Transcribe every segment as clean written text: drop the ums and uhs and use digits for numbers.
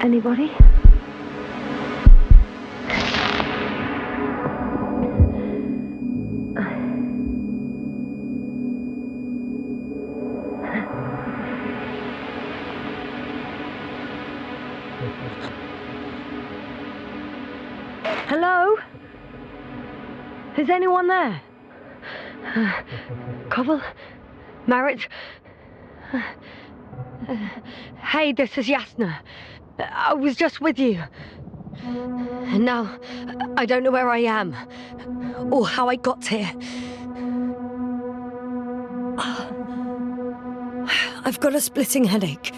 Anybody? Hello? Is anyone there? Koval? Marit? Hey, this is Yasna. I was just with you. And now, I don't know where I am. Or how I got here. I've got a splitting headache.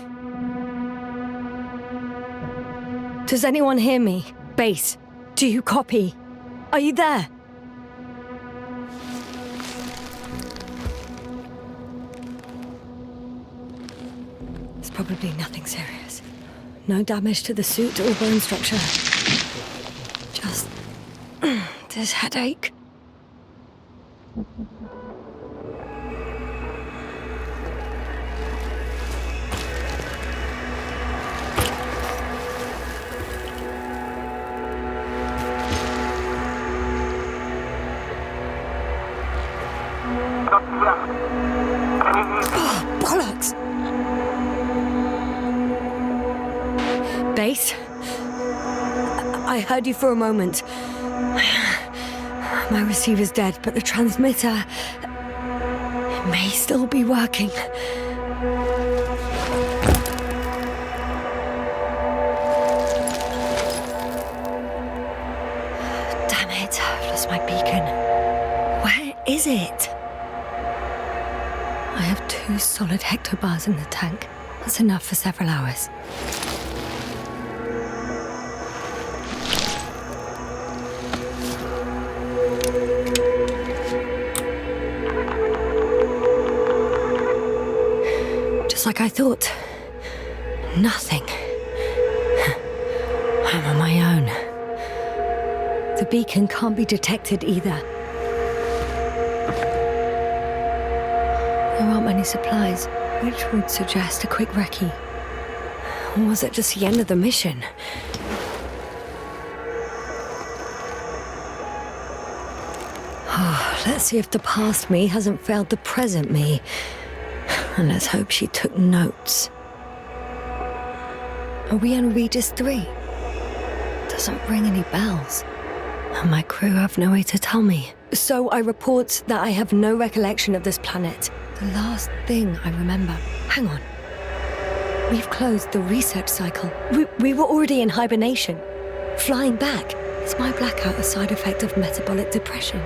Does anyone hear me? Base, do you copy? Are you there? It's probably nothing serious. No damage to the suit or bone structure. Just this headache. Oh, bollocks! Base? I heard you for a moment. My receiver's dead, but the transmitter may still be working. Damn it, I've lost my beacon. Where is it? I have 2 solid hectobars in the tank. That's enough for several hours. Just like I thought. Nothing. I'm on my own. The beacon can't be detected either. There aren't many supplies, which would suggest a quick recce. Or was it just the end of the mission? Oh, let's see if the past me hasn't failed the present me. And let's hope she took notes. Are we on Regis III? Doesn't ring any bells. And my crew have no way to tell me. So I report that I have no recollection of this planet. The last thing I remember. Hang on. We've closed the research cycle. We were already in hibernation. Flying back. Is my blackout a side effect of metabolic depression?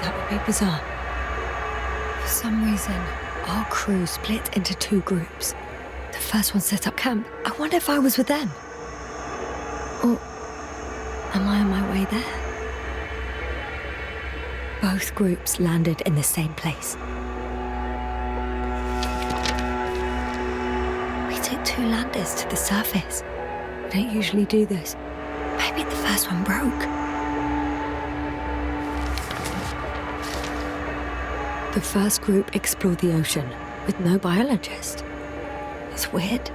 That would be bizarre. For some reason, our crew split into 2 groups. The first one set up camp. I wonder if I was with them. Or am I on my way there? Both groups landed in the same place. We took 2 landers to the surface. We don't usually do this. Maybe the first one broke. The first group explored the ocean with no biologist. It's weird.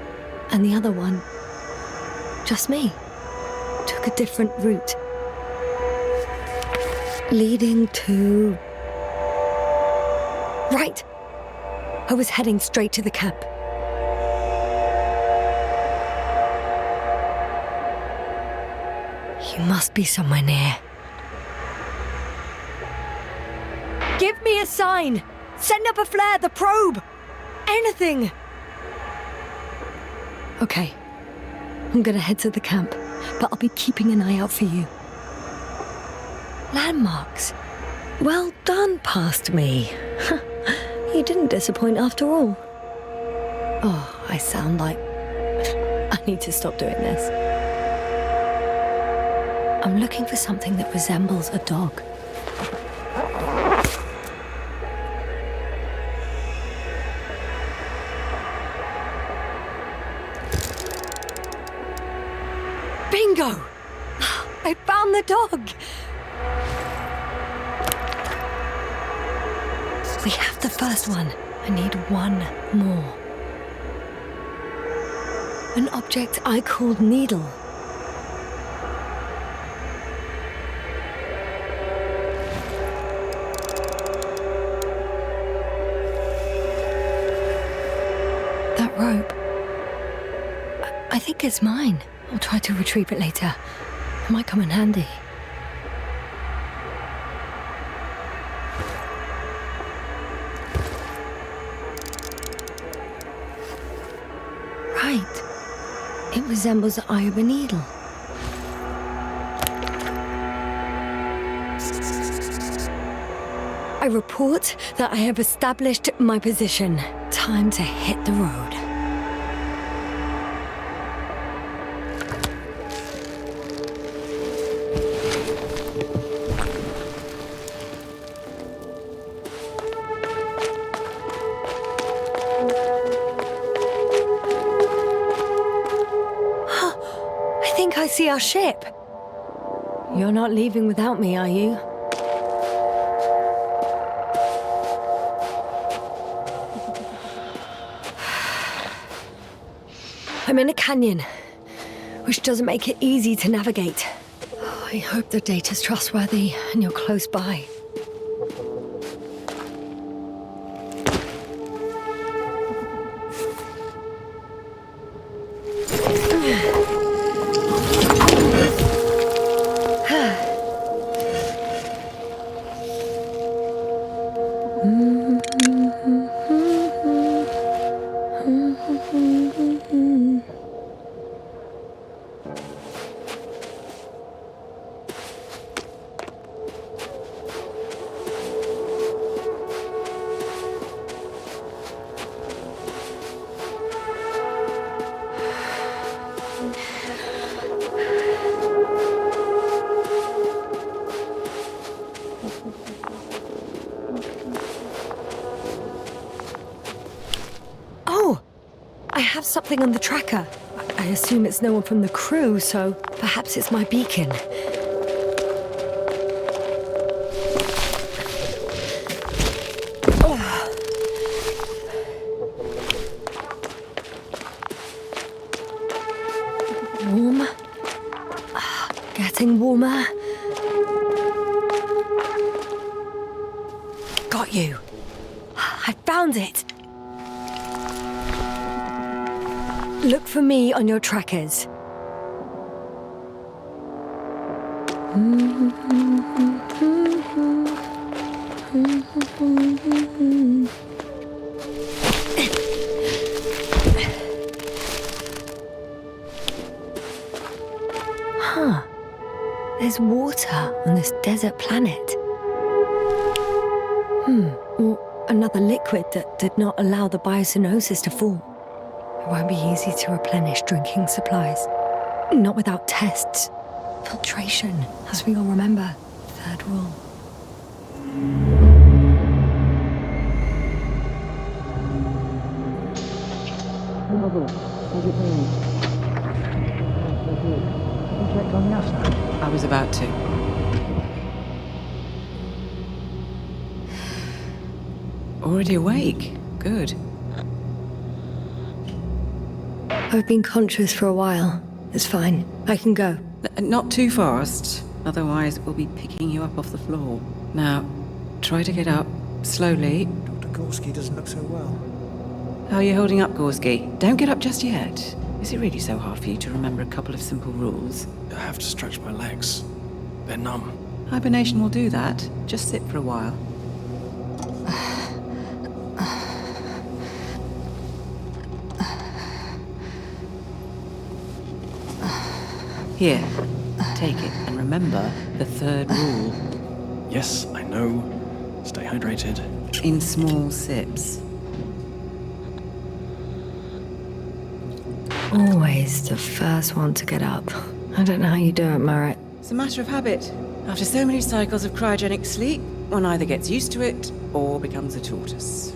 And the other one, just me, took a different route. Leading to... Right! I was heading straight to the camp. You must be somewhere near. Give me a sign! Send up a flare, the probe! Anything! Okay. I'm gonna head to the camp, but I'll be keeping an eye out for you. Landmarks. Well done, past me. You didn't disappoint after all. Oh, I sound like... I need to stop doing this. I'm looking for something that resembles a dog. Bingo! I found the dog! We have the first one. I need one more. An object I called needle. That rope. I think it's mine. I'll try to retrieve it later. It might come in handy. Right. It resembles the eye of a needle. I report that I have established my position. Time to hit the road. I think I see our ship. You're not leaving without me, are you? I'm in a canyon, which doesn't make it easy to navigate. I hope the data's trustworthy and you're close by. I have something on the tracker. I assume it's no one from the crew, so perhaps it's my beacon. Warm. Getting warmer. Got you. I found it. Look for me on your trackers. Huh. There's water on this desert planet. Or another liquid that did not allow the biocenosis to form. It won't be easy to replenish drinking supplies. Not without tests. Filtration, as we all remember. Third rule. I was about to. Already awake? Good. I've been conscious for a while. It's fine. I can go. Not too fast, otherwise we'll be picking you up off the floor. Now, try to get up slowly. Dr. Gorski doesn't look so well. How are you holding up, Gorski? Don't get up just yet. Is it really so hard for you to remember a couple of simple rules? I have to stretch my legs. They're numb. Hibernation will do that. Just sit for a while. Here, take it, and remember the third rule. Yes, I know. Stay hydrated. In small sips. Always the first one to get up. I don't know how you do it, Merritt. It's a matter of habit. After so many cycles of cryogenic sleep, one either gets used to it or becomes a tortoise.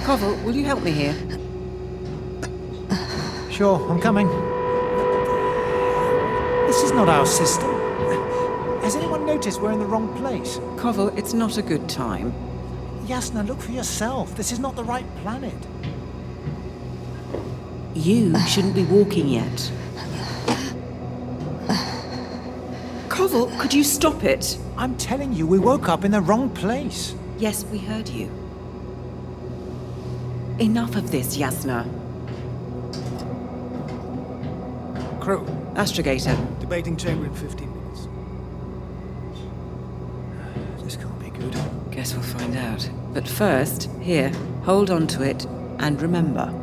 Koval, will you help me here? Sure, I'm coming. This is not our system. Has anyone noticed we're in the wrong place? Koval, it's not a good time. Yasna, look for yourself. This is not the right planet. You shouldn't be walking yet. Koval, could you stop it? I'm telling you, we woke up in the wrong place. Yes, we heard you. Enough of this, Yasna. Crew, Astrogator. debating chamber in 15 minutes. This can't be good. Guess we'll find out. But first, here, hold on to it and remember.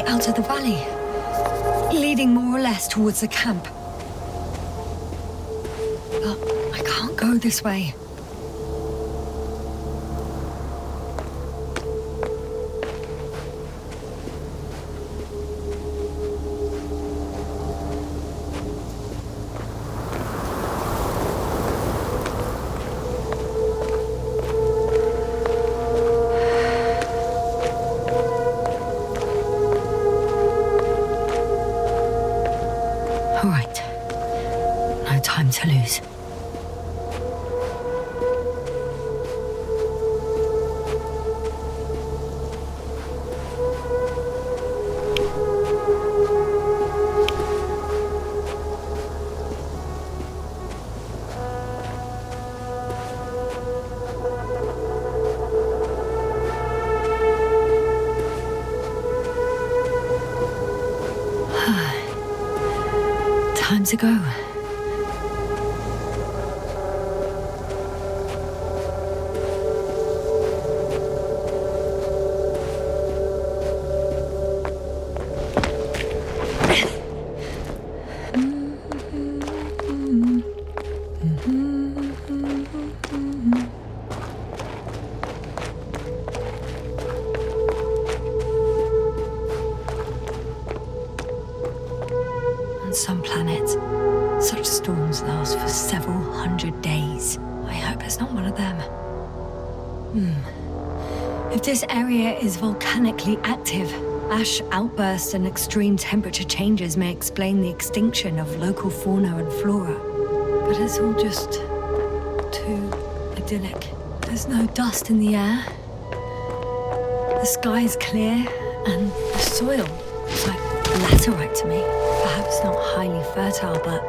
Out of the valley, leading more or less towards the camp. But I can't go this way. All right. No time to lose. Time to go. On some planets, such storms last for several hundred days. I hope it's not one of them. If this area is volcanically active, ash outbursts and extreme temperature changes may explain the extinction of local fauna and flora. But it's all just too idyllic. There's no dust in the air. The sky is clear, and the soil is like laterite to me. Perhaps not highly fertile, but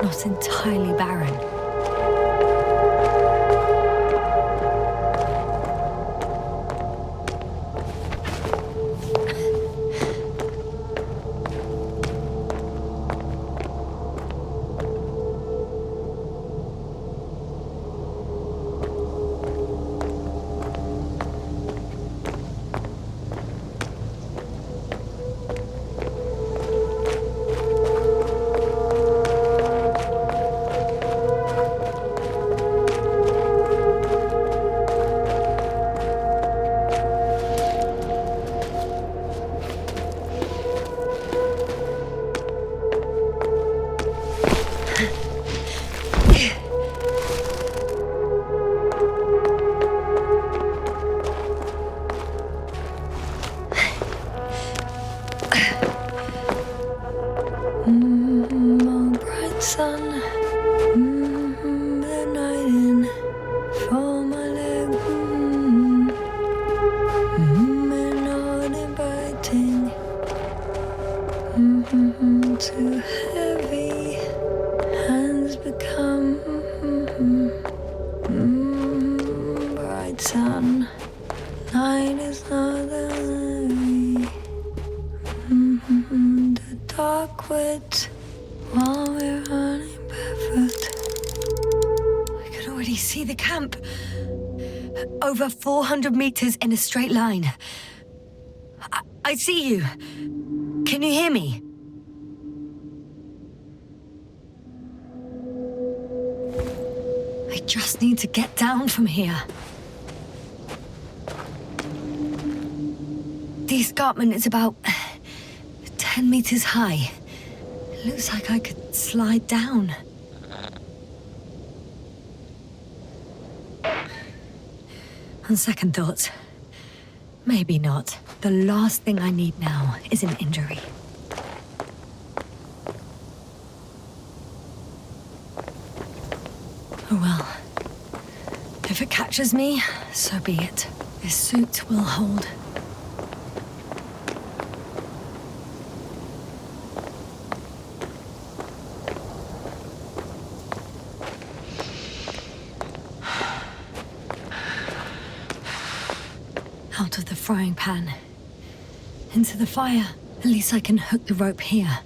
not entirely barren. Oh, bright sun, the night in for my leg, and not inviting, too heavy, hands become bright sun, night is not the backwards while we're running barefoot. I can already see the camp. Over 400 meters in a straight line. I see you. Can you hear me? I just need to get down from here. The escarpment is about 10 meters high. It looks like I could slide down. On second thoughts, maybe not. The last thing I need now is an injury. Oh well. If it catches me, so be it. This suit will hold. Out of the frying pan. Into the fire. At least I can hook the rope here.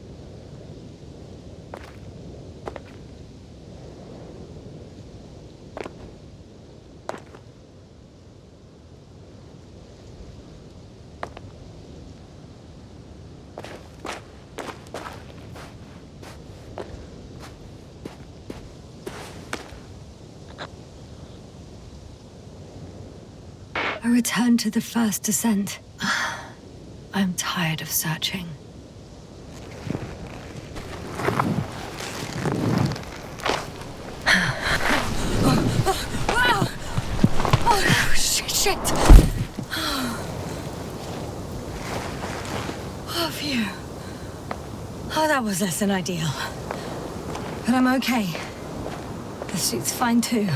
I return to the first descent. I'm tired of searching. Oh, shit. Oh, phew. Oh, that was less than ideal. But I'm okay. The suit's fine too.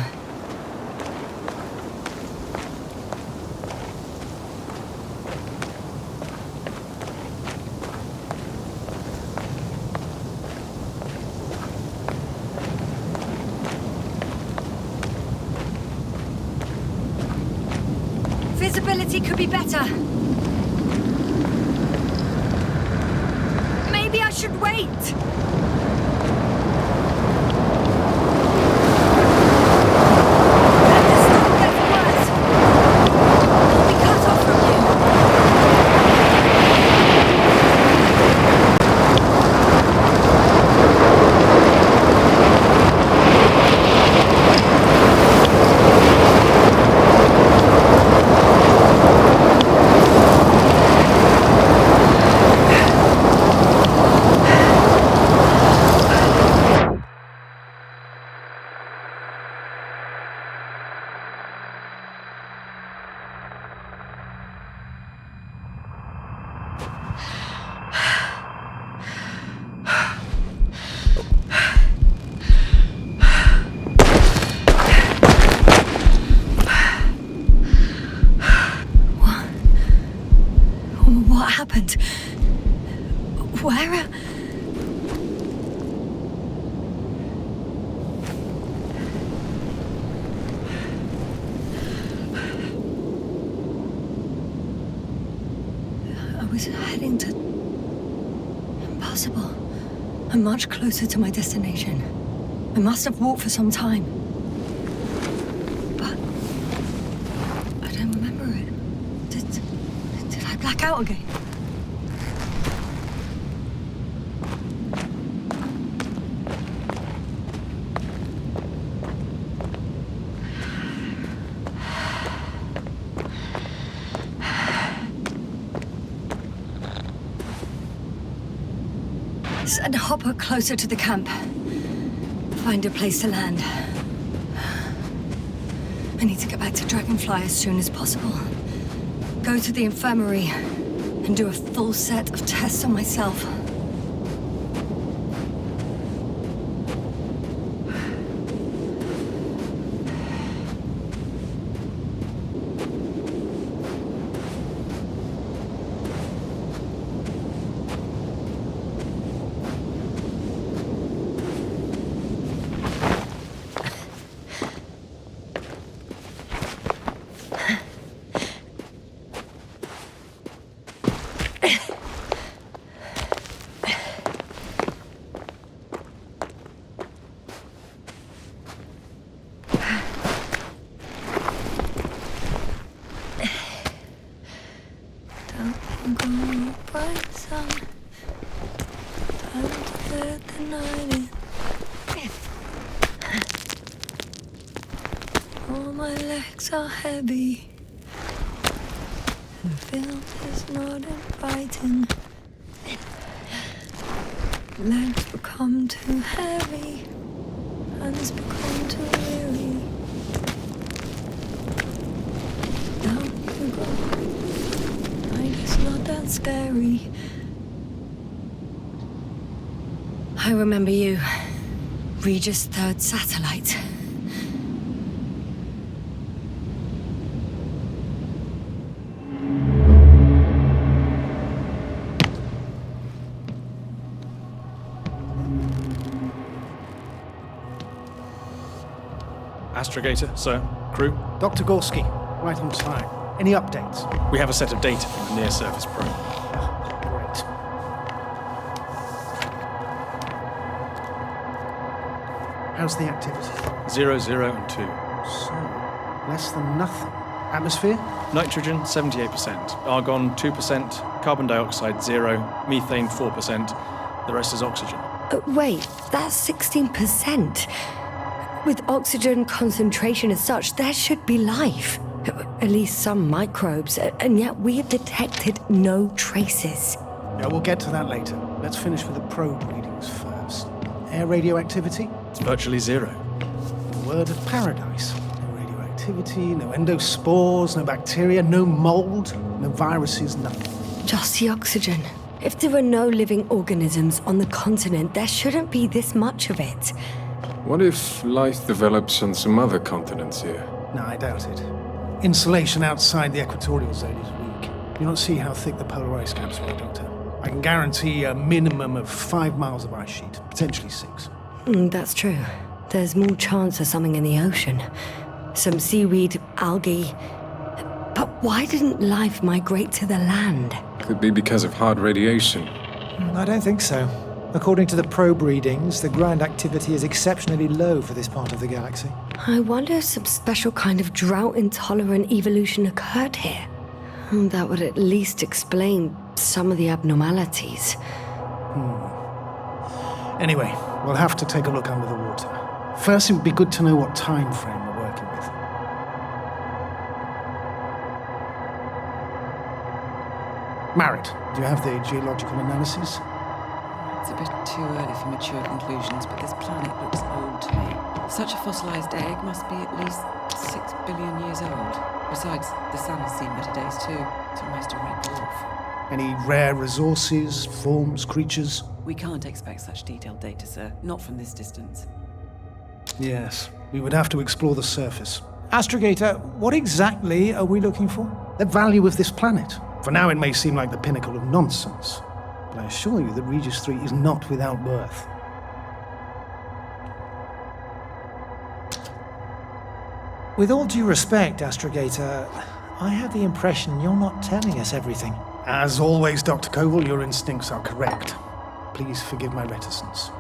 Visibility could be better. Maybe I should wait. What happened? Where? I was heading to... Impossible. I'm much closer to my destination. I must have walked for some time. But... I don't remember it. Did I black out again? Send a hopper closer to the camp. Find a place to land. I need to get back to Dragonfly as soon as possible. Go to the infirmary and do a full set of tests on myself. Go bright sun, time to let the night in. All my legs are heavy. The field is not inviting. Legs become too heavy. Hands become too weary. Down you go. Night is not that scary. I remember you. Regis III satellite. Astrogator, sir. Crew. Dr. Gorski, right on time. Any updates? We have a set of data from the near-surface probe. Great. How's the activity? 0, 0, and 2. So, less than nothing. Atmosphere? Nitrogen, 78%. Argon, 2%. Carbon dioxide, 0. Methane, 4%. The rest is oxygen. Wait, that's 16%. With oxygen concentration as such, there should be life. At least some microbes, and yet we have detected no traces. Yeah, we'll get to that later. Let's finish with the probe readings first. Air radioactivity? It's virtually 0. A word of paradise. No radioactivity, no endospores, no bacteria, no mold, no viruses, nothing. Just the oxygen. If there are no living organisms on the continent, there shouldn't be this much of it. What if life develops on some other continents here? No, I doubt it. Insulation outside the equatorial zone is weak. You don't see how thick the polar ice caps were, Doctor. I can guarantee a minimum of 5 miles of ice sheet, potentially 6. That's true. There's more chance of something in the ocean. Some seaweed, algae. But why didn't life migrate to the land? Could be because of hard radiation. I don't think so. According to the probe readings, the ground activity is exceptionally low for this part of the galaxy. I wonder if some special kind of drought-intolerant evolution occurred here. That would at least explain some of the abnormalities. Anyway, we'll have to take a look under the water. First, it would be good to know what time frame we're working with. Marit, do you have the geological analysis? It's a bit too early for mature conclusions, but this planet looks old to me. Such a fossilized egg must be at least 6 billion years old. Besides, the sun has seen better days too. It's almost a red dwarf. Any rare resources, forms, creatures? We can't expect such detailed data, sir. Not from this distance. Yes, we would have to explore the surface. Astrogator, what exactly are we looking for? The value of this planet. For now, it may seem like the pinnacle of nonsense, but I assure you that Regis III is not without worth. With all due respect, Astrogator, I have the impression you're not telling us everything. As always, Dr. Koval, your instincts are correct. Please forgive my reticence.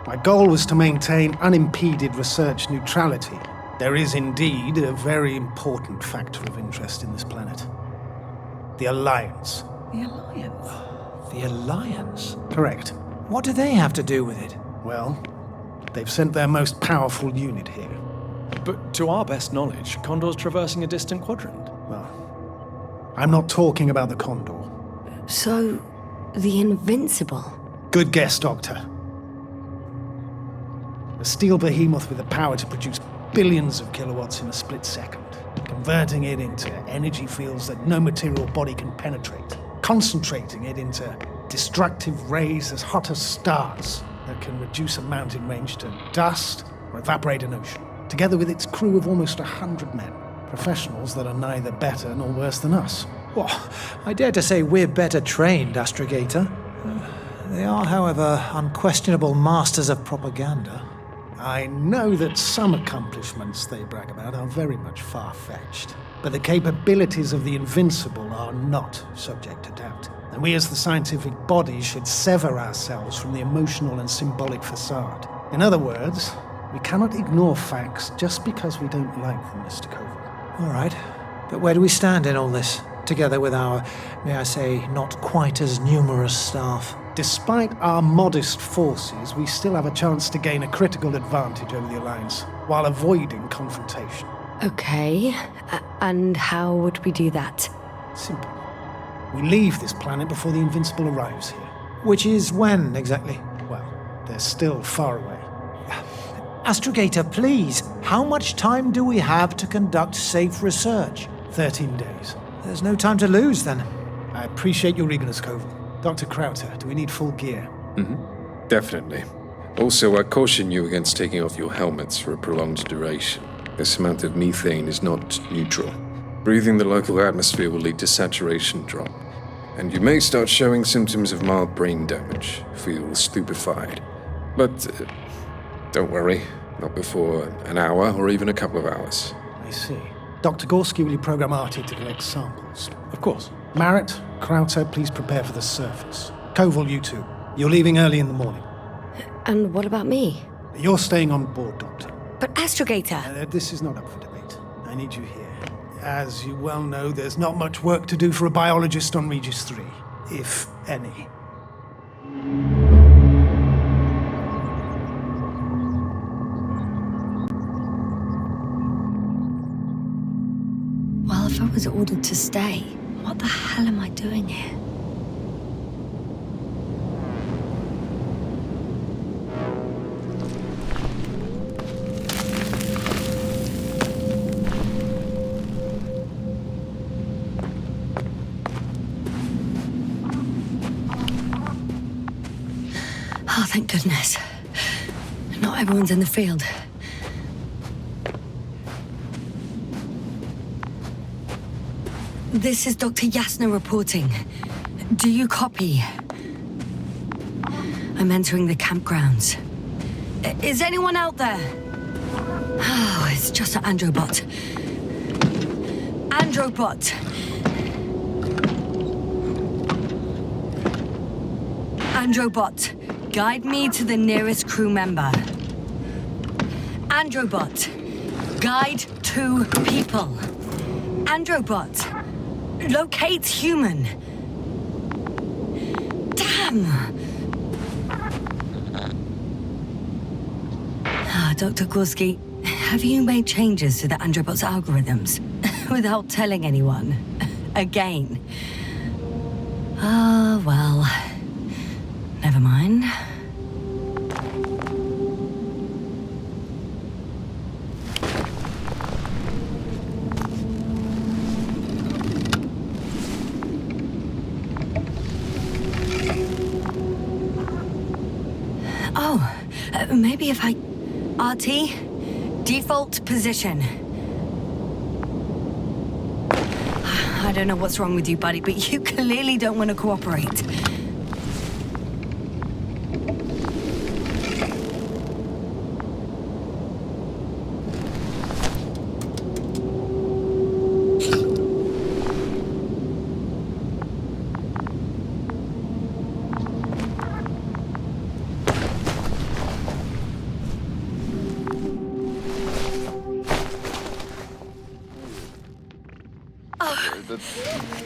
My goal was to maintain unimpeded research neutrality. There is indeed a very important factor of interest in this planet. The Alliance. The Alliance? The Alliance? Correct. What do they have to do with it? Well, they've sent their most powerful unit here. But to our best knowledge, Condor's traversing a distant quadrant. Well, I'm not talking about the Condor. So, the Invincible. Good guess, Doctor. A steel behemoth with the power to produce billions of kilowatts in a split second, converting it into energy fields that no material body can penetrate, concentrating it into destructive rays as hot as stars that can reduce a mountain range to dust or evaporate an ocean, together with its crew of almost 100 men, professionals that are neither better nor worse than us. Well, I dare to say we're better trained, Astrogator. They are, however, unquestionable masters of propaganda. I know that some accomplishments they brag about are very much far-fetched, but the capabilities of the Invincible are not subject to doubt. And we as the scientific body should sever ourselves from the emotional and symbolic facade. In other words, we cannot ignore facts just because we don't like them, Mr. Koval. All right, but where do we stand in all this? together with our, may I say, not quite as numerous staff. Despite our modest forces, we still have a chance to gain a critical advantage over the Alliance, while avoiding confrontation. Okay, and how would we do that? Simple. We leave this planet before the Invincible arrives here. Which is when, exactly? Well, they're still far away. Astrogator, please, how much time do we have to conduct safe research? 13 days. There's no time to lose, then. I appreciate your eagerness, Koval. Dr. Krauter, do we need full gear? Definitely. Also, I caution you against taking off your helmets for a prolonged duration. This amount of methane is not neutral. Breathing the local atmosphere will lead to saturation drop, and you may start showing symptoms of mild brain damage, feel stupefied. But don't worry, not before an hour or even a couple of hours. I see. Dr. Gorski, will you program Artie to collect samples? Of course. Marrett, Krauter, please prepare for the surface. Koval, you too. You're leaving early in the morning. And what about me? You're staying on board, Doctor. But Astrogator! This is not up for debate. I need you here. As you well know, there's not much work to do for a biologist on Regis III, if any. Well, if I was ordered to stay, what the hell am I doing here? Oh, thank goodness. Not everyone's in the field. This is Dr. Yasna reporting. Do you copy? I'm entering the campgrounds. Is anyone out there? Oh, it's just an Androbot. Androbot! Androbot, guide me to the nearest crew member. Androbot, guide 2 people. Androbot, locate human. Damn! Dr. Gorski, have you made changes to the Androbot's algorithms without telling anyone? Again? Ah, well, never mind. Oh, maybe if I... RT, default position. I don't know what's wrong with you, buddy, but you clearly don't want to cooperate.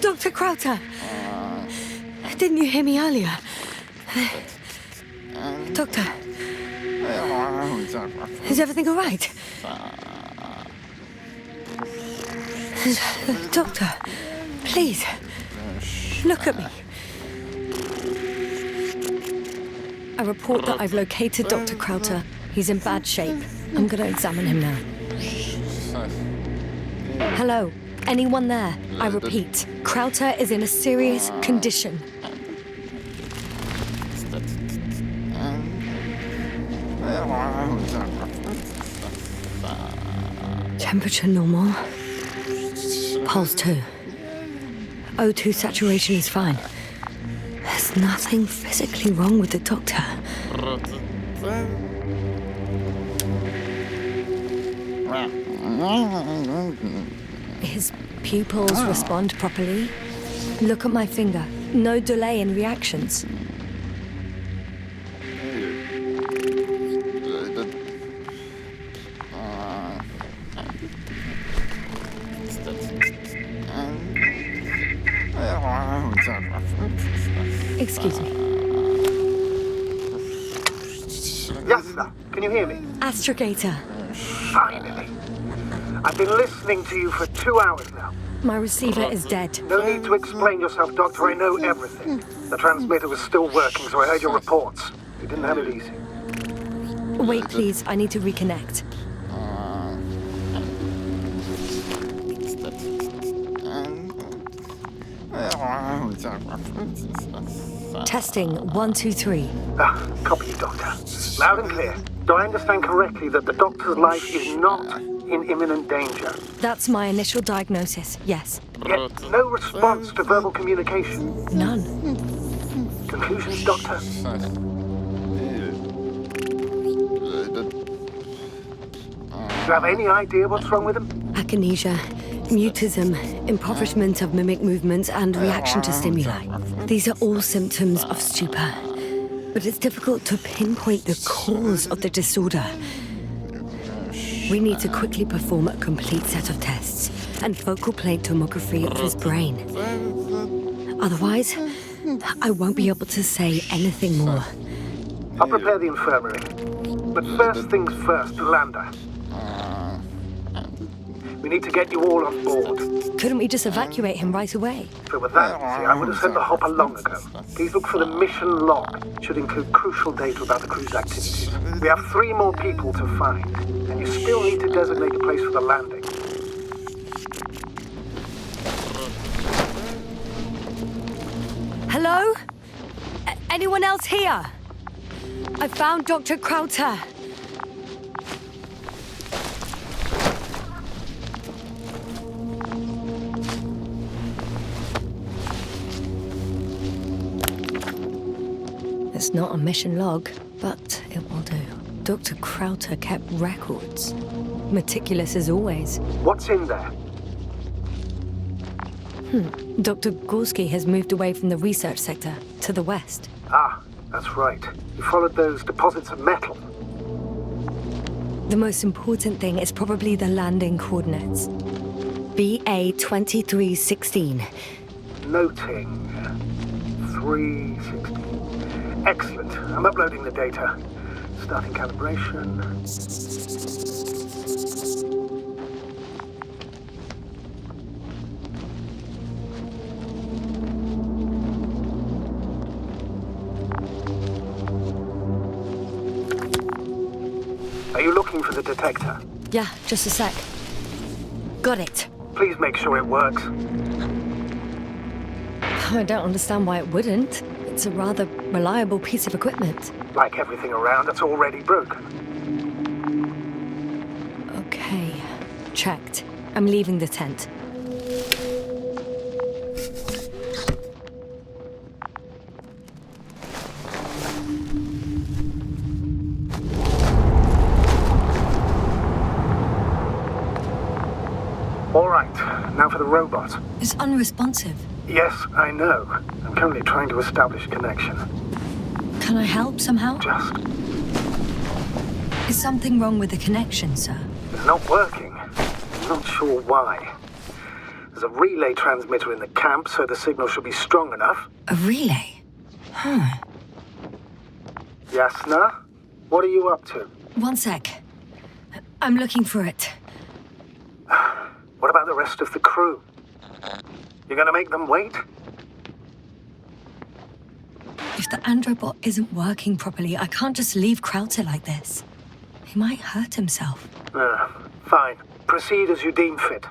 Dr. Krauter! Didn't you hear me earlier? Doctor? Is everything all right? Doctor, please, look at me. I report that I've located Dr. Krauter. He's in bad shape. I'm going to examine him now. Hello? Anyone there? I repeat, Krauter is in a serious condition. Temperature normal. Pulse 2. O2 saturation is fine. There's nothing physically wrong with the doctor. His pupils respond properly. Look at my finger. No delay in reactions. Excuse me. Yes, sir. Can you hear me? Astrogator. Finally. I've been listening to you for 2 hours now. My receiver is dead. No need to explain yourself, Doctor. I know everything. The transmitter was still working, so I heard your reports. You didn't have it easy. Wait, please. I need to reconnect. Testing 1, 2, 3. Copy you, Doctor. Loud and clear. Do I understand correctly that the Doctor's life is not in imminent danger? That's my initial diagnosis, yes. Yet no response to verbal communication. None. Conclusions, Doctor? Do you have any idea what's wrong with him? Akinesia, mutism, impoverishment of mimic movements, and reaction to stimuli. These are all symptoms of stupor. But it's difficult to pinpoint the cause of the disorder. We need to quickly perform a complete set of tests and focal plane tomography of his brain. Otherwise, I won't be able to say anything more. I'll prepare the infirmary. But first things first, Lander. We need to get you all on board. Couldn't we just evacuate him right away? So with that, see, I would have sent the hopper long ago. Please look for the mission log. It should include crucial data about the crew's activities. We have 3 more people to find. And you still need to designate a place for the landing. Hello? Anyone else here? I found Dr. Crowther. It's not a mission log, but it will do. Dr. Crowther kept records. Meticulous as always. What's in there? Dr. Gorski has moved away from the research sector to the west. Ah, that's right. You followed those deposits of metal. The most important thing is probably the landing coordinates. BA 2316. Noting. 316. Excellent. I'm uploading the data. Starting calibration. Are you looking for the detector? Yeah, just a sec. Got it. Please make sure it works. I don't understand why it wouldn't. It's a rather reliable piece of equipment. Like everything around, it's already broken. Okay, checked. I'm leaving the tent. All right, now for the robot. It's unresponsive. Yes, I know. I'm currently trying to establish a connection. Can I help somehow? Just, Is something wrong with the connection, sir? it's not working. I'm not sure why. There's a relay transmitter in the camp, so the signal should be strong enough. A relay? Yasna, what are you up to? One sec. I'm looking for it. What about the rest of the crew? You're gonna make them wait? If the androbot isn't working properly, I can't just leave Crowther like this. He might hurt himself. Fine. Proceed as you deem fit.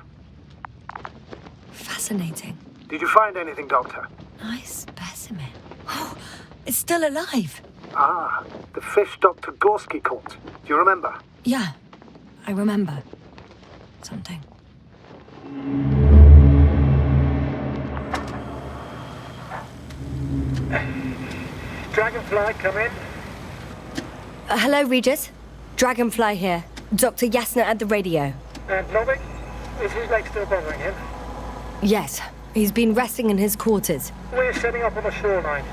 Fascinating. Did you find anything, Doctor? Nice specimen. Oh, it's still alive. Ah, the fish Dr. Gorski caught. Do you remember? Yeah, I remember. Something. Dragonfly, come in. Hello, Regis. Dragonfly here. Dr. Yasna at the radio. And Novik? Is his leg still bothering him? Yes, he's been resting in his quarters. We're setting up on the shoreline.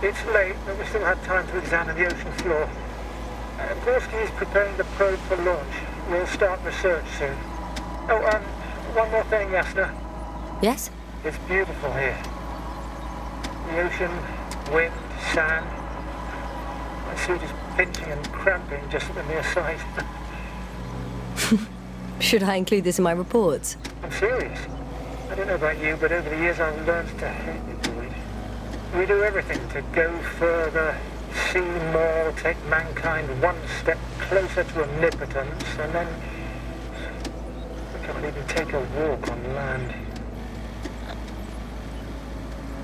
It's late, but we still have time to examine the ocean floor. Gorski is preparing the probe for launch. We'll start research soon. Oh, one more thing, Yasna. Yes? It's beautiful here. The ocean, wind, sand. My suit is pinching and cramping just at the mere sight. Should I include this in my reports? I'm serious. I don't know about you, but over the years I've learned to hate the void. We do everything to go further, see more, take mankind one step closer to omnipotence, and then we can't even take a walk on land.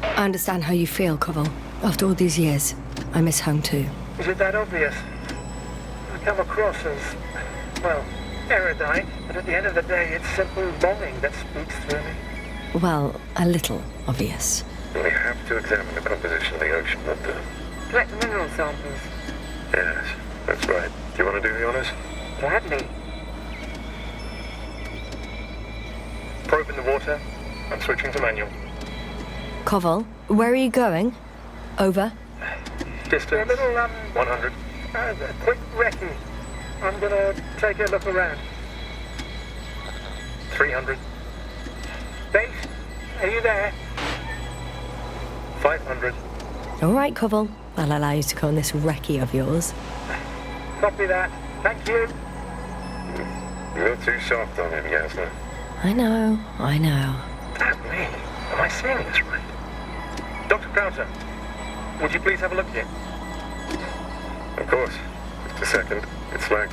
I understand how you feel, Koval. After all these years, I miss home too. Is it that obvious? I come across as, well, erudite, but at the end of the day, it's simple longing that speaks through me. Well, a little obvious. We have to examine the composition of the ocean, not the... Collect the mineral samples. Yes, that's right. Do you want to do the honors? Gladly. Probe in the water. I'm switching to manual. Koval, where are you going? Over. Distance. A little, 100. a quick recce. I'm gonna take a look around. 300. Base, are you there? 500. All right, Koval. I'll allow you to go on this recce of yours. Copy that. Thank you. You're too soft on him, Yasna. I know. Damn me. Am I seeing this right? Dr. Krauser, would you please have a look here? Of course. Just a second. It's like...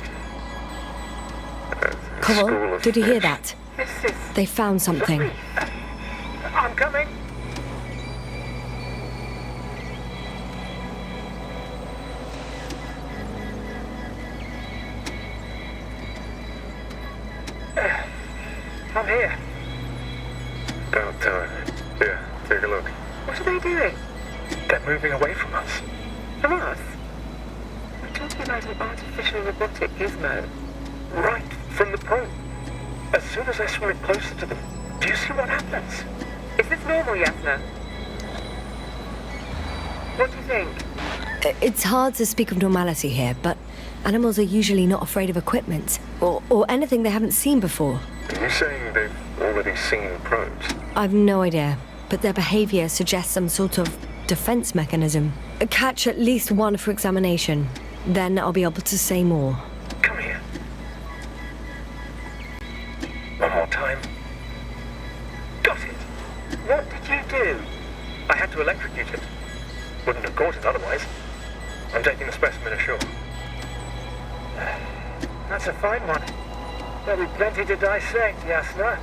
Koval, did you hear that? This is... They found something. I'm coming. I'm here. About time. Here, take a look. What are they doing? They're moving away from us. From us? We're talking about an artificial robotic gizmo. Right from the probe. As soon as I swim it closer to them, do you see what happens? Is this normal, Yasna? What do you think? It's hard to speak of normality here, but animals are usually not afraid of equipment or anything they haven't seen before. Are you saying they've already seen probes? I've no idea, but their behavior suggests some sort of defense mechanism. Catch at least one for examination. Then I'll be able to say more. Come here. One more time. Got it. What did you do? I had to electrocute it. Wouldn't have caught it otherwise. I'm taking the specimen ashore. That's a fine one. There'll be plenty to dissect, Yasna.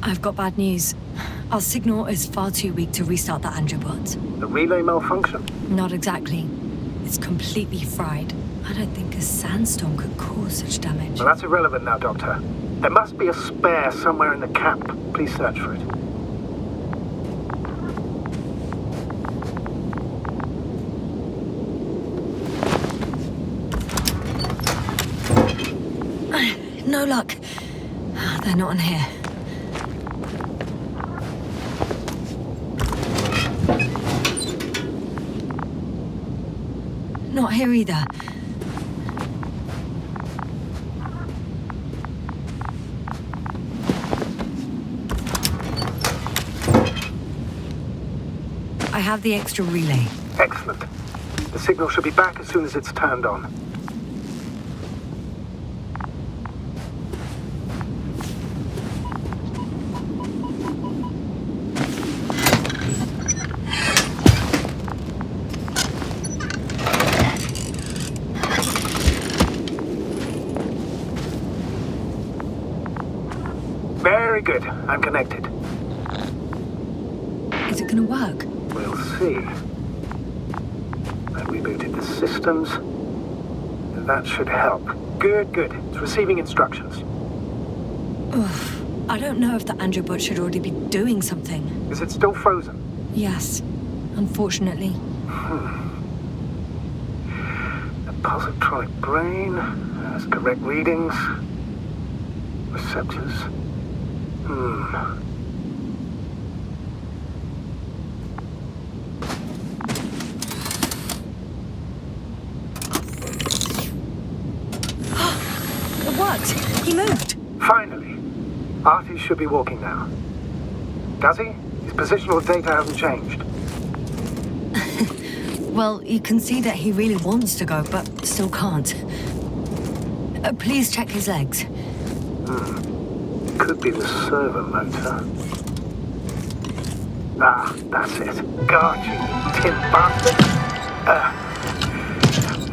I've got bad news. Our signal is far too weak to restart the Androbot. The relay malfunction? Not exactly. It's completely fried. I don't think a sandstorm could cause such damage. Well, that's irrelevant now, Doctor. There must be a spare somewhere in the camp. Please search for it. No luck. They're not in here. Not here either. I have the extra relay. Excellent. The signal should be back as soon as it's turned on. Very good. I'm connected. Is it gonna work? We'll see. I've rebooted the systems. That should help. Good, good. It's receiving instructions. Oof. I don't know if the androbot should already be doing something. Is it still frozen? Yes, unfortunately. The positronic brain has correct readings. Receptors. It worked! He moved! Finally. Artie should be walking now. Does he? His positional data hasn't changed. Well, you can see that he really wants to go, but still can't. Please check his legs. Could be the servo motor. Ah, that's it. Got you, tin bastard.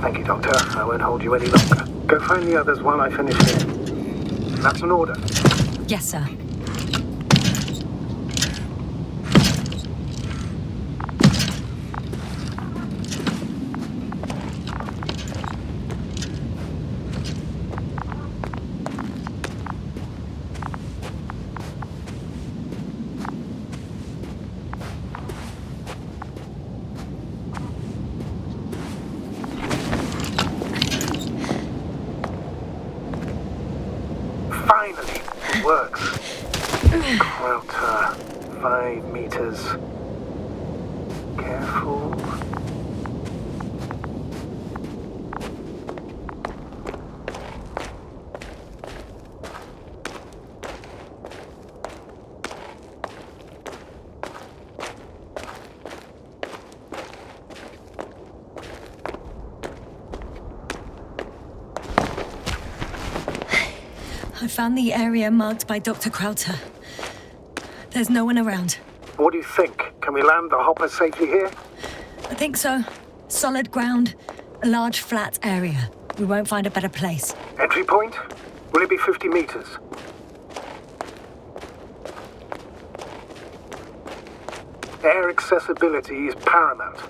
Thank you, Doctor. I won't hold you any longer. Go find the others while I finish here. That's an order. Yes, sir. Finally, it works. Crowter, 5 meters. Careful. I found the area marked by Dr. Crowther. There's no one around. What do you think? Can we land the hopper safely here? I think so. Solid ground, a large flat area. We won't find a better place. Entry point? Will it be 50 meters? Air accessibility is paramount.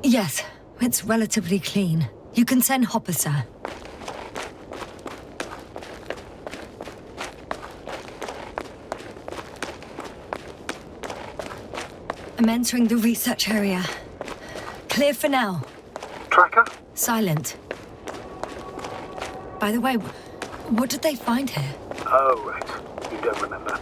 Yes, it's relatively clean. You can send Hopper, sir. I'm entering the research area. Clear for now. Tracker? Silent. By the way, what did they find here? Oh, right. You don't remember.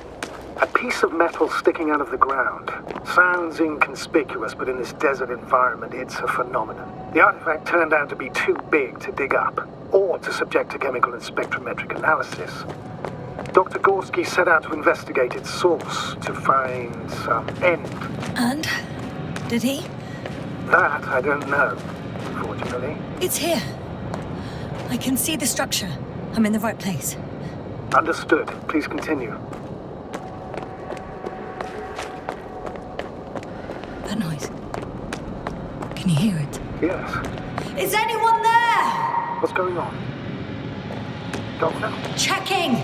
A piece of metal sticking out of the ground. Sounds inconspicuous, but in this desert environment, it's a phenomenon. The artifact turned out to be too big to dig up, or to subject to chemical and spectrometric analysis. Dr. Gorski set out to investigate its source, to find some end. And? Did he? That I don't know, unfortunately. It's here. I can see the structure. I'm in the right place. Understood. Please continue. That noise. Can you hear it? Yes. Is anyone there? What's going on? Doctor? Checking!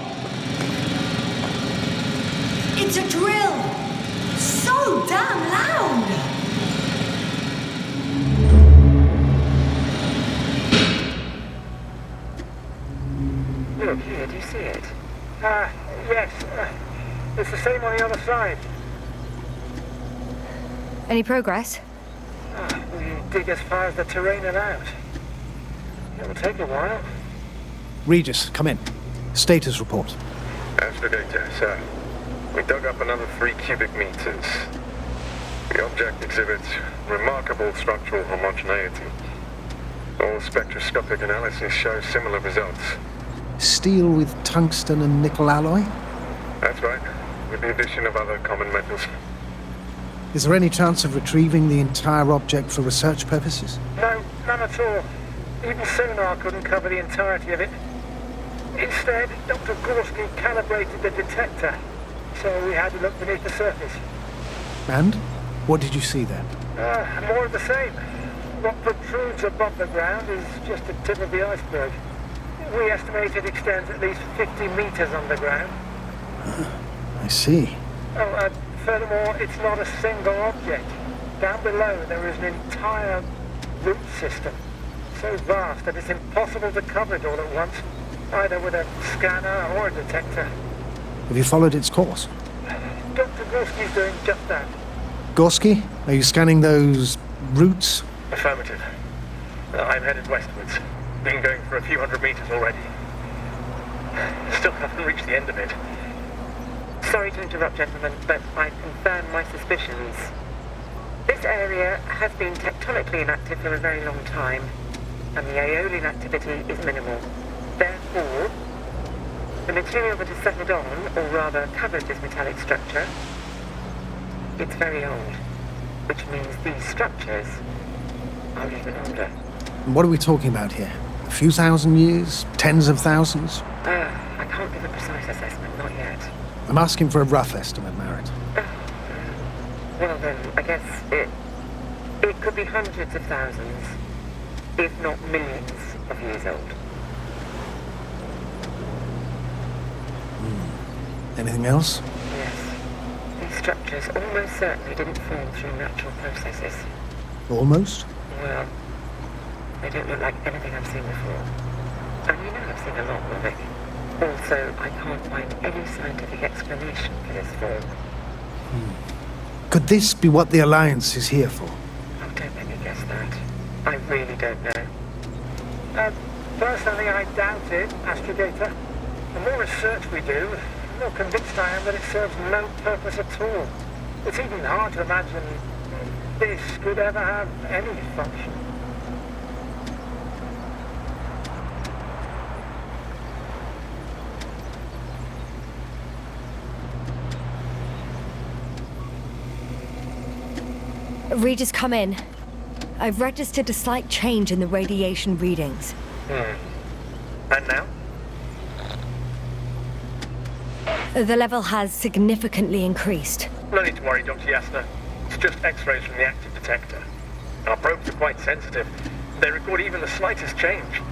It's a drill! So damn loud! Look here, do you see it? Yes. It's the same on the other side. Any progress? We dig as far as the terrain allows. It'll take a while. Regis, come in. Status report. Astrogator, sir. We dug up another 3 cubic meters. The object exhibits remarkable structural homogeneity. All spectroscopic analysis shows similar results. Steel with tungsten and nickel alloy? That's right, with the addition of other common metals. Is there any chance of retrieving the entire object for research purposes? No, none at all. Even sonar couldn't cover the entirety of it. Instead, Dr. Gorski calibrated the detector, so we had to look beneath the surface. And? What did you see then? More of the same. What protrudes above the ground is just the tip of the iceberg. We estimate it extends at least 50 meters underground. I see. Furthermore, it's not a single object. Down below, there is an entire root system, so vast that it's impossible to cover it all at once, either with a scanner or a detector. Have you followed its course? Dr. Gorski's doing just that. Gorski, are you scanning those routes? Affirmative. I'm headed westwards. Been going for a few hundred meters already. Still haven't reached the end of it. Sorry to interrupt, gentlemen, but I confirm my suspicions. This area has been tectonically inactive for a very long time, and the aeolian activity is minimal. Therefore, the material that has settled on, or rather covered this metallic structure, it's very old, which means these structures are even older. And what are we talking about here? A few thousand years? Tens of thousands? I can't give a precise assessment, not yet. I'm asking for a rough estimate, Merritt. Well then, I guess it could be hundreds of thousands, if not millions of years old. Anything else? Yes. These structures almost certainly didn't form through natural processes. Almost? Well, they don't look like anything I've seen before. And you know I've seen a lot, Rick. Also, I can't find any scientific explanation for this form. Could this be what the Alliance is here for? Oh, don't make me guess that. I really don't know. Personally, I doubt it, Astrogator. The more research we do, the more convinced I am that it serves no purpose at all. It's even hard to imagine this could ever have any function. Regis, come in. I've registered a slight change in the radiation readings. And now? The level has significantly increased. No need to worry, Dr. Yasna. It's just X-rays from the active detector. Our probes are quite sensitive. They record even the slightest change.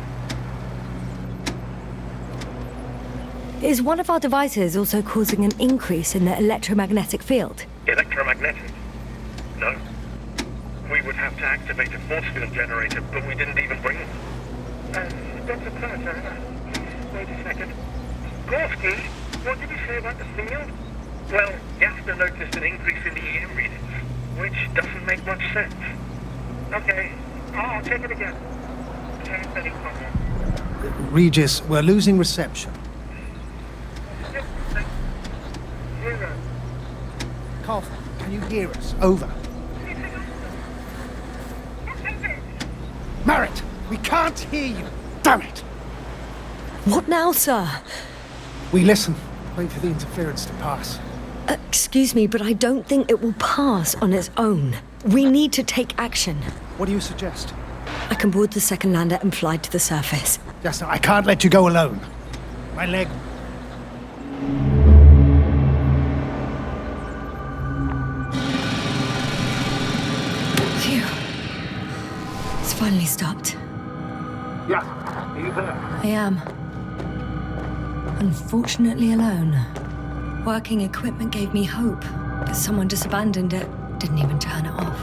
Is one of our devices also causing an increase in the electromagnetic field? Electromagnetic? No. We would have to activate a force field generator, but we didn't even bring it. Dr. Carter, wait a second. Gorski, what did you say about the field? Well, Yasna noticed an increase in the EM readings, which doesn't make much sense. Okay, I'll check it again. Any problem? Regis, we're losing reception. 0. Cough, can you hear us? Over. Merritt, we can't hear you. Damn it. What now, sir? We listen. Wait for the interference to pass. Excuse me, but I don't think it will pass on its own. We need to take action. What do you suggest? I can board the second lander and fly to the surface. Just now, I can't let you go alone. My leg. Phew. It's finally stopped. Yeah, are you there? I am. Unfortunately alone. Working equipment gave me hope, but someone just abandoned it. Didn't even turn it off.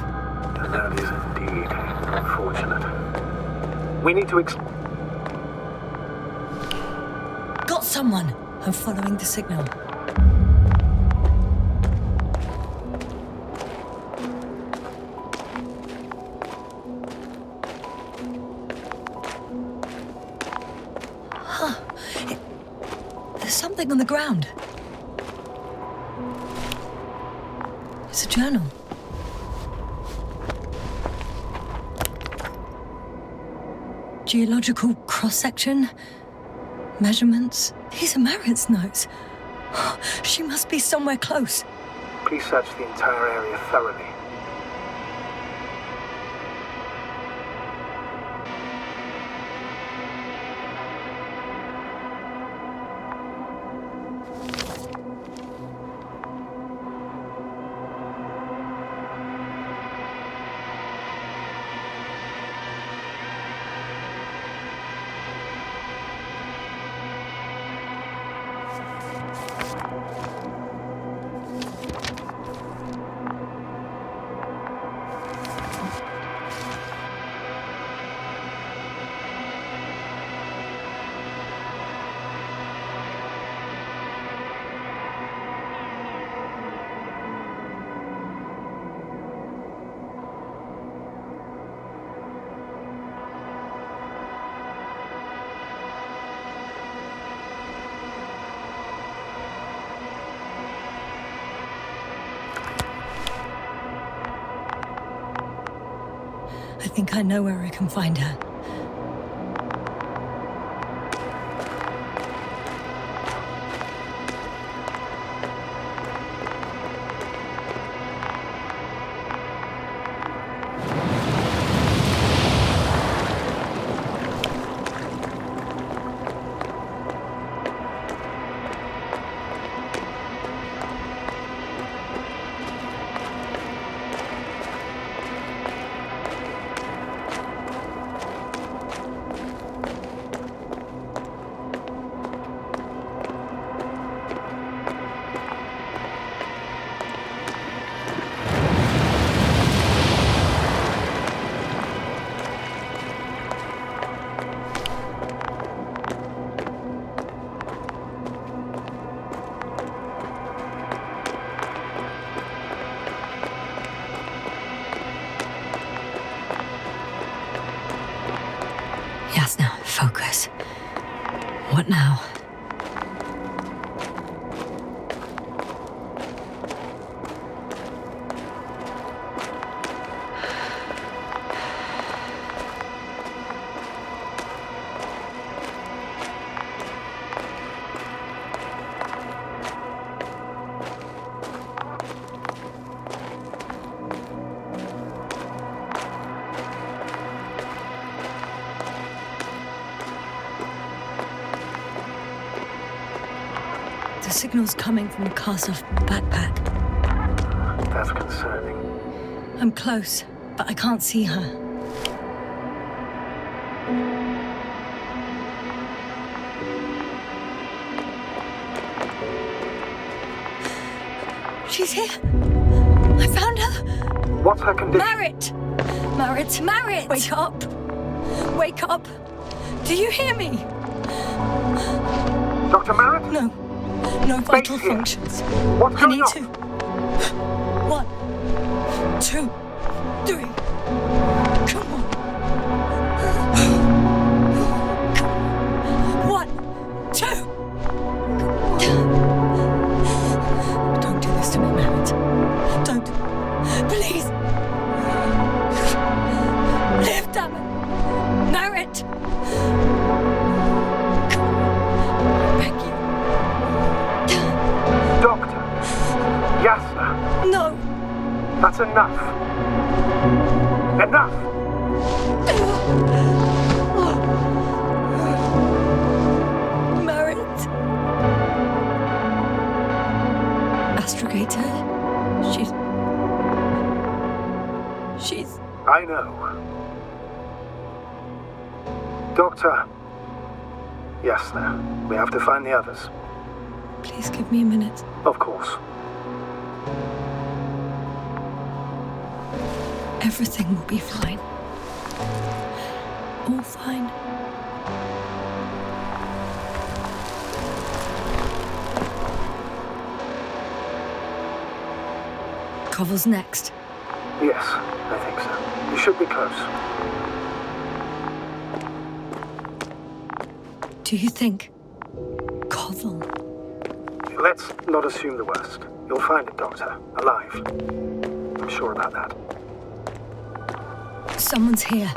That is indeed unfortunate. We need to Got someone! I'm following the signal. There's something on the ground. It's a journal. Geological cross-section. Measurements. These are Merritt's notes. She must be somewhere close. Please search the entire area thoroughly. think I know where I can find her. Jasna, focus. What now? The signal's coming from the castle backpack. That's concerning. I'm close, but I can't see her. She's here. I found her. What's her condition? Marit! Marit! Marit! Wake up! Wake up! Do you hear me? Dr. Marit? No. No vital functions. What's I going need on? to. 1, 2, 3. Come on. 1, 2. Don't do this to me, Marit. Don't. Please. Live, damn it. Marit. Thank you. Doctor. Jasna. No. That's enough. Enough! Marit. Astrogator. She's... I know. Doctor. Jasna, we have to find the others. Please give me a minute. Of course. Everything will be fine. All fine. Koval's next. Yes, I think so. You should be close. Do you think... Koval? Let's not assume the worst. You'll find it, Doctor. Alive. I'm sure about that. Someone's here.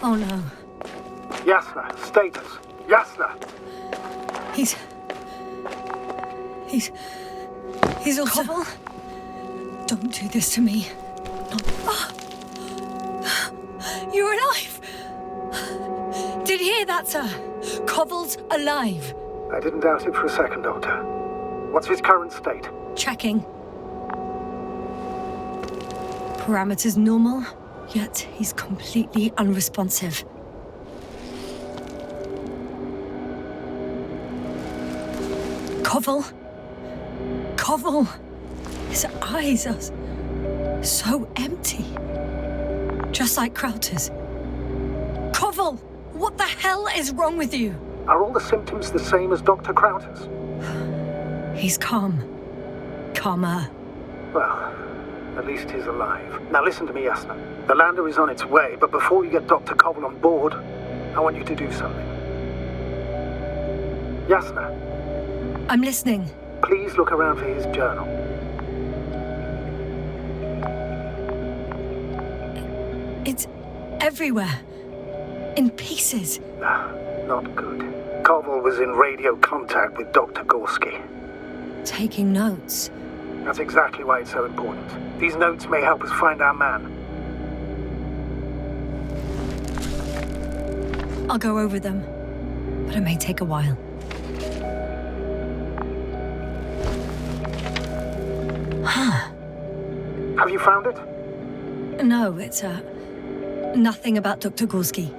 Oh no. Jasna, status. Jasna! He's also... Koval? Don't do this to me. No. Oh. You're alive! Did you hear that, sir? Koval's alive. I didn't doubt it for a second, Doctor. What's his current state? Checking. Parameters normal, yet he's completely unresponsive. Koval! His eyes are so empty. Just like Krauter's. Koval! What the hell is wrong with you? Are all the symptoms the same as Dr. Krauter's? He's calm. Calmer. Well, at least he's alive. Now listen to me, Yasna. The lander is on its way, but before you get Dr. Koval on board, I want you to do something. Yasna. I'm listening. Please look around for his journal. It's everywhere. In pieces. Not good. Koval was in radio contact with Dr. Gorsky. Taking notes. That's exactly why it's so important. These notes may help us find our man. I'll go over them, but it may take a while. Have you found it? No, it's nothing about Dr. Gorsky.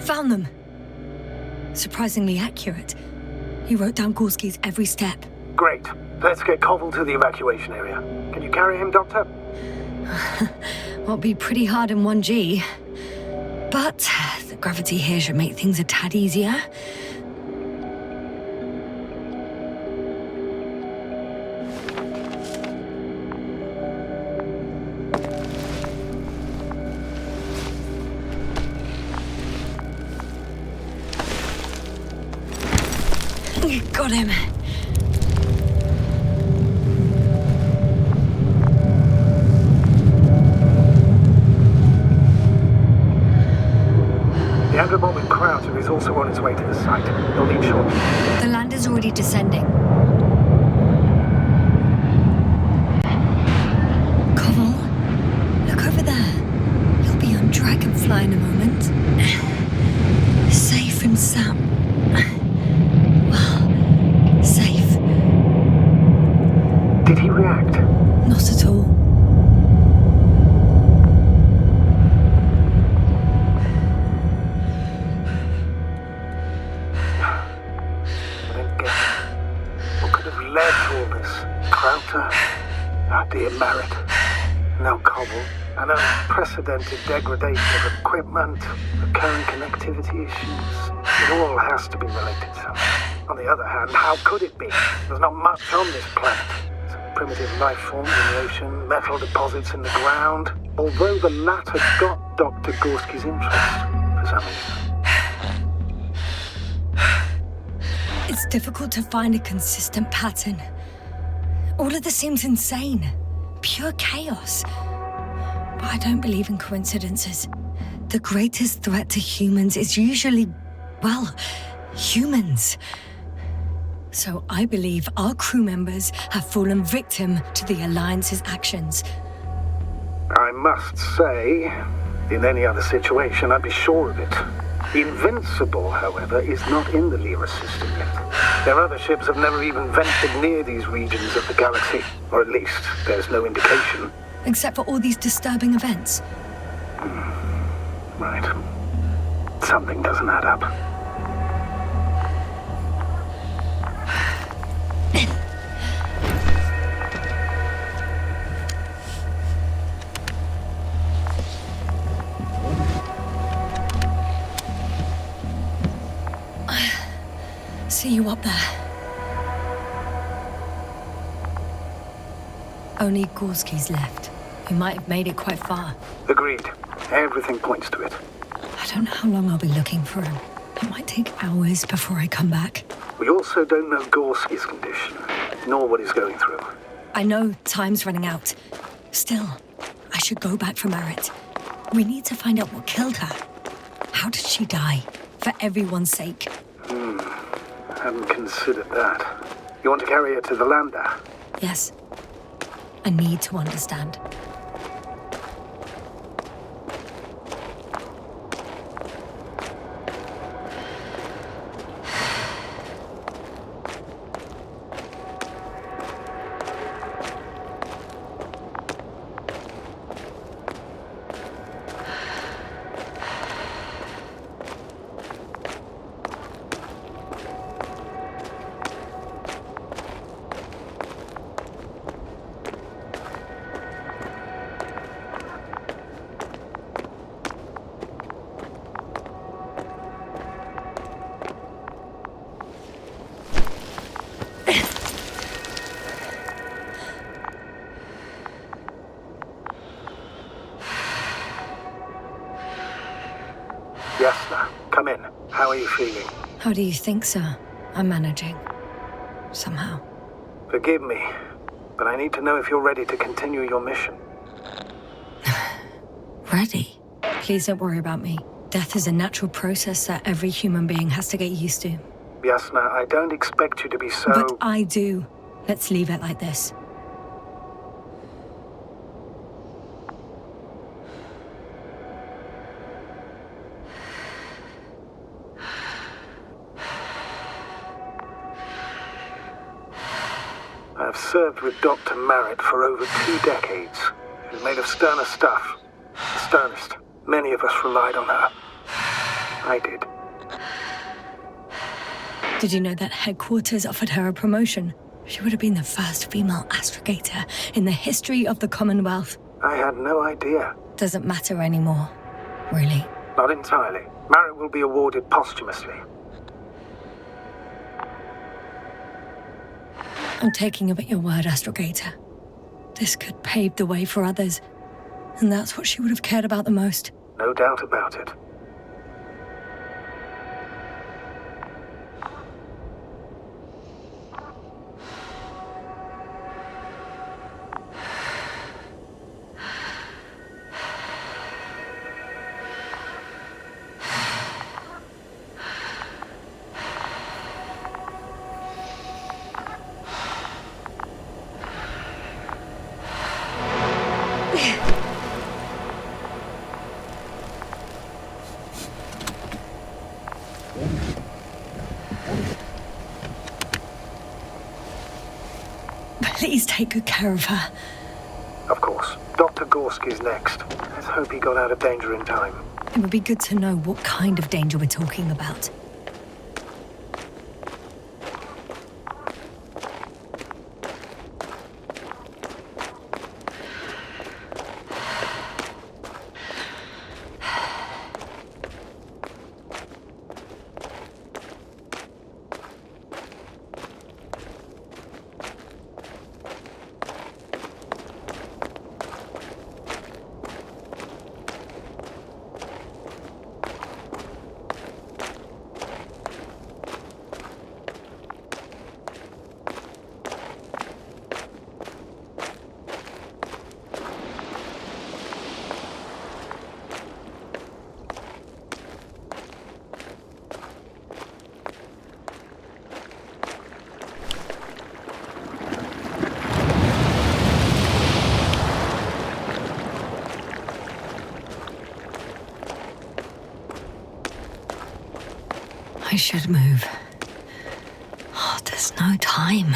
Found them. Surprisingly accurate. He wrote down Gorsky's every step. Great. Let's get Koval to the evacuation area. Can you carry him, Doctor? Will be pretty hard in 1G. But the gravity here should make things a tad easier. Got him. The Andromon with Krauter is also on its way to the site. He'll leave shortly. The lander's already descending. Koval, look over there. You'll be on Dragonfly in a moment. Safe and sound. Safe. Did he react? Not at all. Then again, what could have led to all this? Krauter? Our dear Marit. Now Koval. An unprecedented degradation of equipment, recurring connectivity issues. It all has to be related somehow. On the other hand, how could it be? There's not much on this planet. Some primitive life forms in the ocean, metal deposits in the ground. Although the latter got Dr. Gorsky's interest, for some reason. It's difficult to find a consistent pattern. All of this seems insane. Pure chaos. But I don't believe in coincidences. The greatest threat to humans is usually, well, humans. So I believe our crew members have fallen victim to the Alliance's actions. I must say, in any other situation, I'd be sure of it. The Invincible, however, is not in the Lyra system yet. Their other ships have never even ventured near these regions of the galaxy, or at least there's no indication. Except for all these disturbing events. Right. Something doesn't add up. See you up there. Only Gorsky's left. We might have made it quite far. Agreed. Everything points to it. I don't know how long I'll be looking for him. It might take hours before I come back. We also don't know Gorsky's condition, nor what he's going through. I know time's running out. Still, I should go back for Marit. We need to find out what killed her. How did she die? For everyone's sake. Hadn't considered that. You want to carry her to the lander? Yes. I need to understand. Yes, sir. Come in. How are you feeling? How do you think, sir? I'm managing. Somehow. Forgive me, but I need to know if you're ready to continue your mission. Ready? Please don't worry about me. Death is a natural process that every human being has to get used to. Yasna, I don't expect you to be so... But I do. Let's leave it like this. I have served with Dr. Merritt for over 2 decades. She's made of sterner stuff. The sternest. Many of us relied on her. I did. Did you know that headquarters offered her a promotion? She would have been the first female astrogator in the history of the Commonwealth. I had no idea. Doesn't matter anymore, really. Not entirely. Merritt will be awarded posthumously. I'm taking you at your word, astrogator. This could pave the way for others. And that's what she would have cared about the most. No doubt about it. Please take good care of her. Of course. Dr. Gorski's next. Let's hope he got out of danger in time. It would be good to know what kind of danger we're talking about. I should move. Oh, there's no time.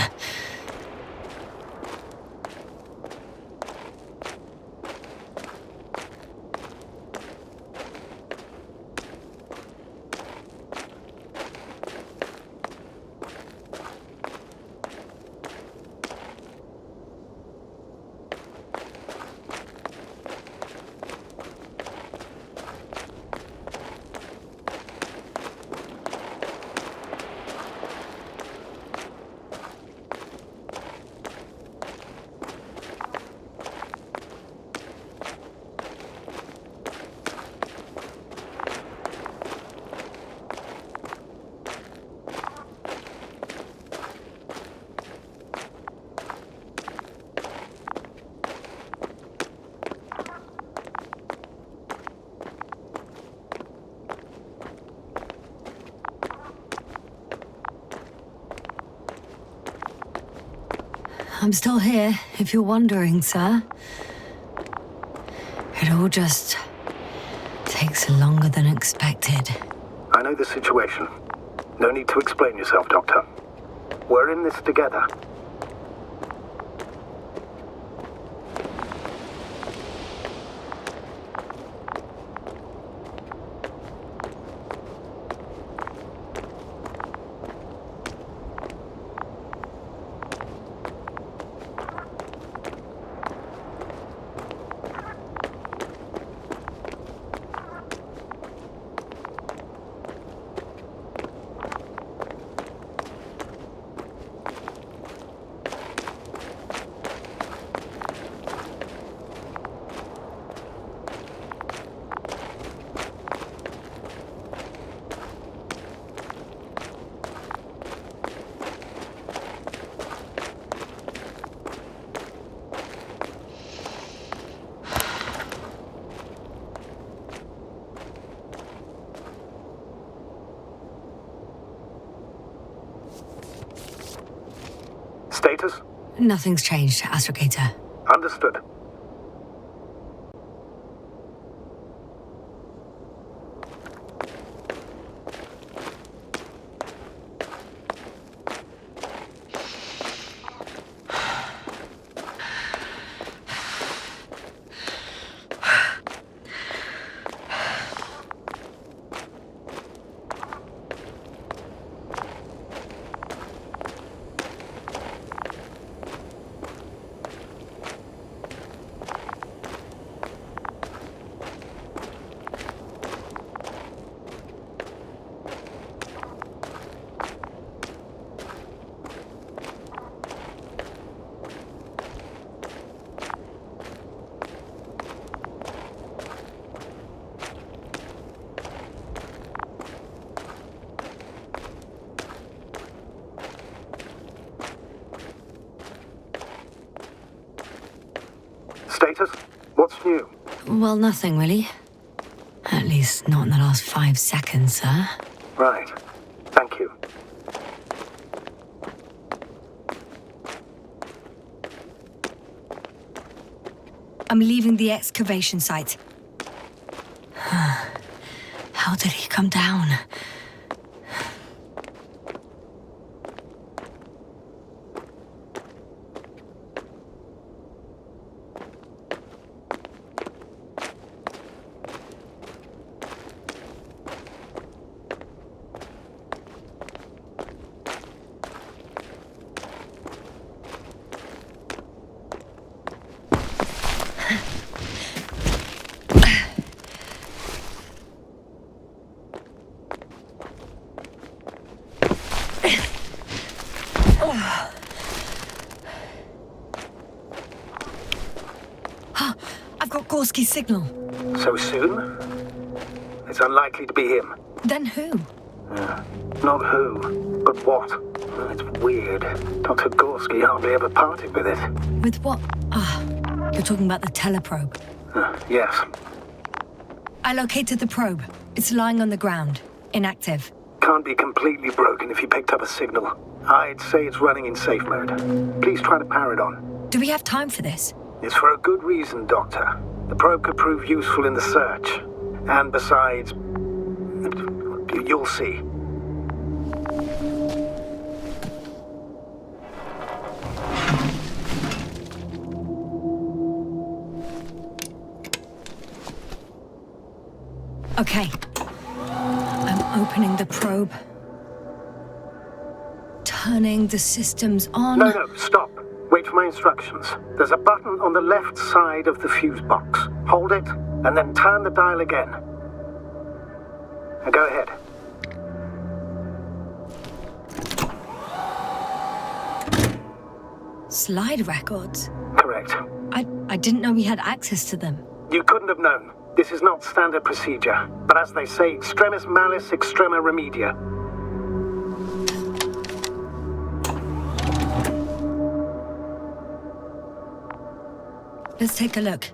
I'm still here, if you're wondering, sir. It all just takes longer than expected. I know the situation. No need to explain yourself, Doctor. We're in this together. Status? Nothing's changed, Astrogator. Understood. Status? What's new? Well, nothing really. At least not in the last 5 seconds, sir. Right. Thank you. I'm leaving the excavation site. How did he come down? I've got Gorski's signal. So soon? It's unlikely to be him. Then who? Not who, but what. It's weird. Dr. Gorski hardly ever parted with it. With what? You're talking about the teleprobe. Yes. I located the probe. It's lying on the ground. Inactive. Can't be completely broken if you picked up a signal. I'd say it's running in safe mode. Please try to power it on. Do we have time for this? It's for a good reason, Doctor. The probe could prove useful in the search. And besides, you'll see. Okay. I'm opening the probe. Turning the systems on. No, stop. Wait for my instructions. There's a button on the left side of the fuse box. Hold it, and then turn the dial again. Now go ahead. Slide records? Correct. I didn't know we had access to them. You couldn't have known. This is not standard procedure. But as they say, extremis malis, extrema remedia. Let's take a look.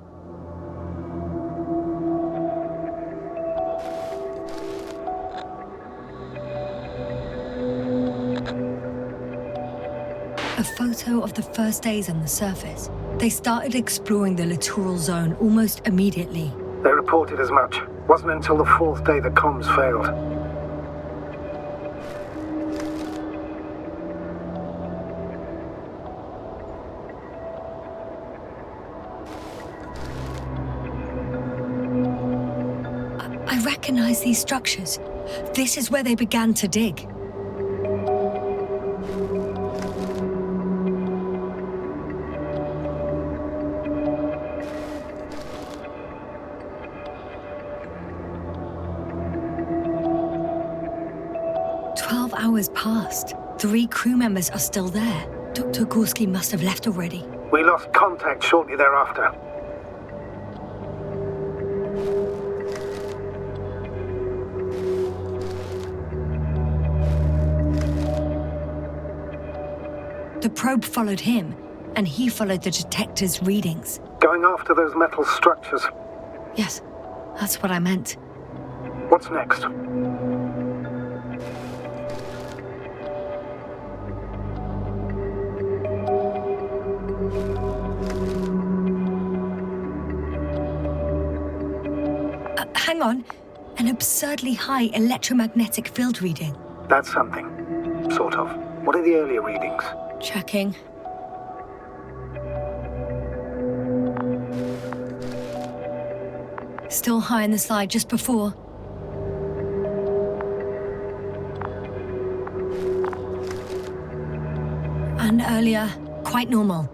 A photo of the first days on the surface. They started exploring the littoral zone almost immediately. They reported as much. Wasn't until the 4th day the comms failed. I recognize these structures. This is where they began to dig. Hours passed. 3 crew members are still there. Dr. Gorski must have left already. We lost contact shortly thereafter. The probe followed him, and he followed the detector's readings. Going after those metal structures. Yes, that's what I meant. What's next? hang on. An absurdly high electromagnetic field reading. That's something. Sort of. What are the earlier readings? Checking. Still high in the slide just before. And earlier, quite normal.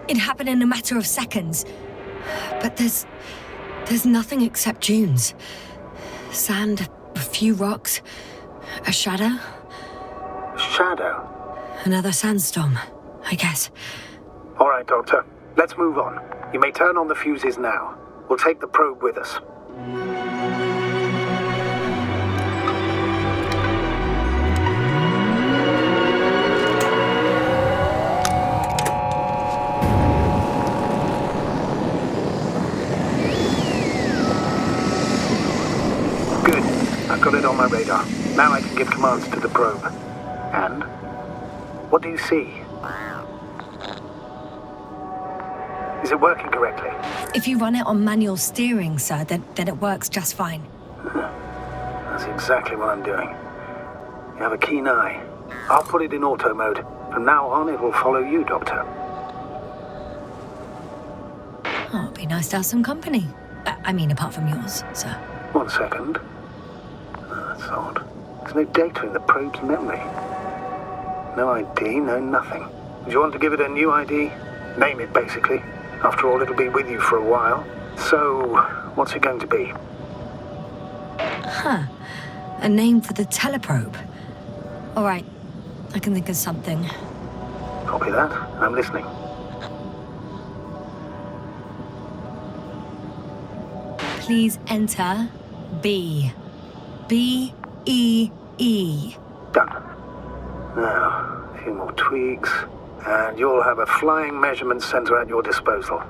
It happened in a matter of seconds. But there's nothing except dunes. Sand, a few rocks, a shadow. Shadow? Another sandstorm, I guess. All right, Doctor. Let's move on. You may turn on the fuses now. We'll take the probe with us. Good. I've got it on my radar. Now I can give commands to the probe. And? What do you see? Is it working correctly? If you run it on manual steering, sir, then it works just fine. That's exactly what I'm doing. You have a keen eye. I'll put it in auto mode. From now on, it will follow you, Doctor. Oh, it'd be nice to have some company. I mean, apart from yours, sir. 1 second. That's odd. There's no data in the probe's memory. No ID, no nothing. Do you want to give it a new ID? Name it, basically. After all, it'll be with you for a while. So, what's it going to be? Huh. A name for the teleprobe. All right. I can think of something. Copy that. I'm listening. Please enter B. B-E-E. Done. Now, a few more tweaks, and you'll have a flying measurement center at your disposal.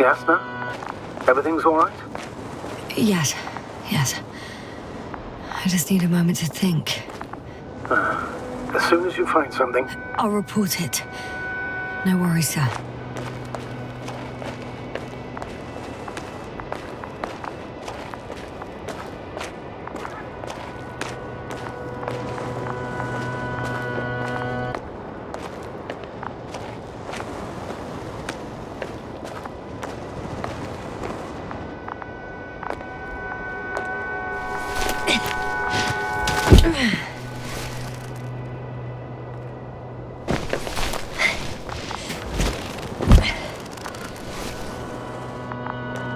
Yes, no? Everything's all right? Yes. I just need a moment to think. As soon as you find something... I'll report it. No worries, sir.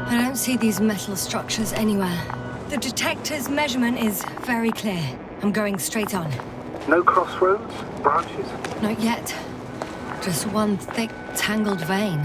I don't see these metal structures anywhere. The detector's measurement is very clear. I'm going straight on. No crossroads? Branches? Not yet. Just one thick, tangled vein.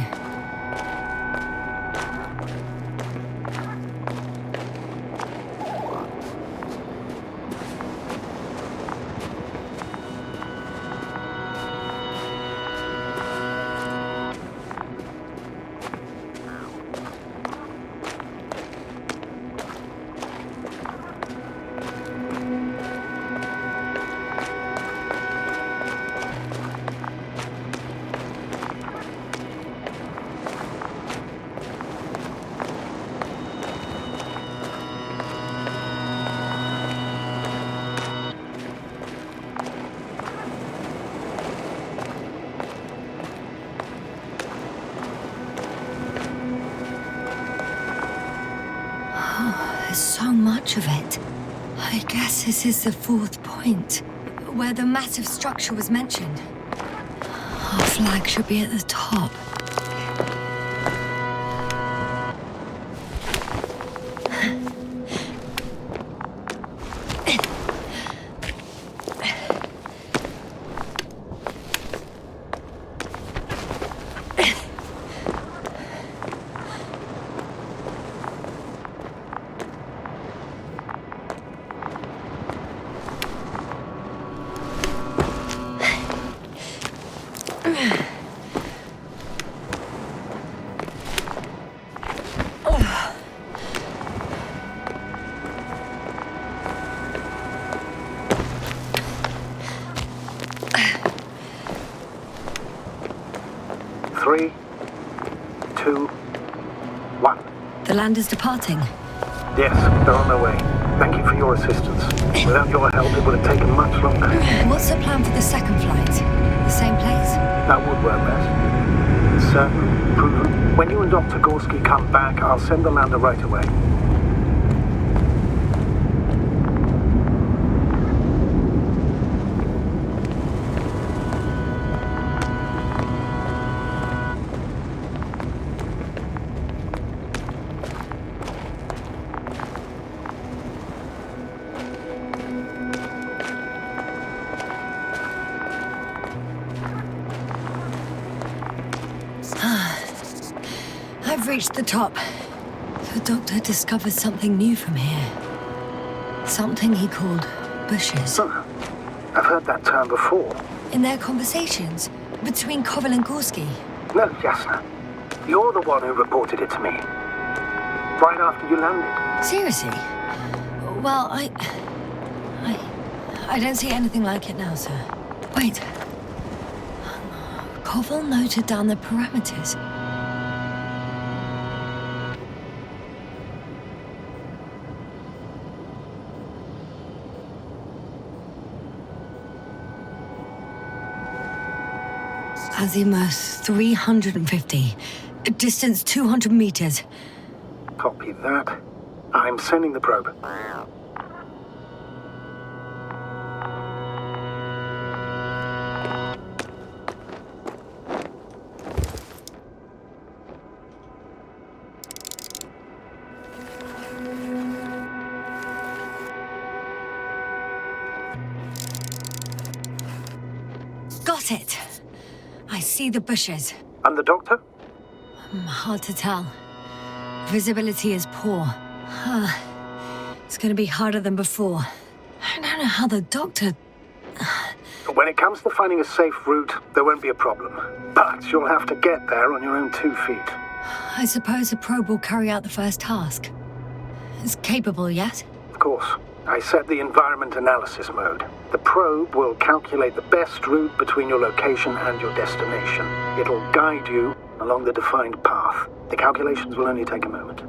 There's so much of it. I guess this is the fourth point, where the massive structure was mentioned. Our flag should be at the top. Three, two, one. The land is departing. Yes, they're on their way. Thank you for your assistance. Without your help, it would have taken much longer. What's the plan for the second flight? The same place? That would work best. Certain, proven. When you and Dr. Gorski come back, I'll send the lander right away. I've reached the top. The doctor discovered something new from here. Something he called bushes. Huh. I've heard that term before. In their conversations between Koval and Gorski. No, Jasna. You're the one who reported it to me. Right after you landed. Seriously? Well, I don't see anything like it now, sir. Wait. Koval noted down the parameters. Azimuth 350. Distance 200 meters. Copy that. I'm sending the probe. Got it. I see the bushes. And the doctor? Hard to tell. Visibility is poor. It's gonna be harder than before. I don't know how the doctor... When it comes to finding a safe route, there won't be a problem. But you'll have to get there on your own 2 feet. I suppose a probe will carry out the first task. It's capable yet? Of course. I set the environment analysis mode. The probe will calculate the best route between your location and your destination. It'll guide you along the defined path. The calculations will only take a moment.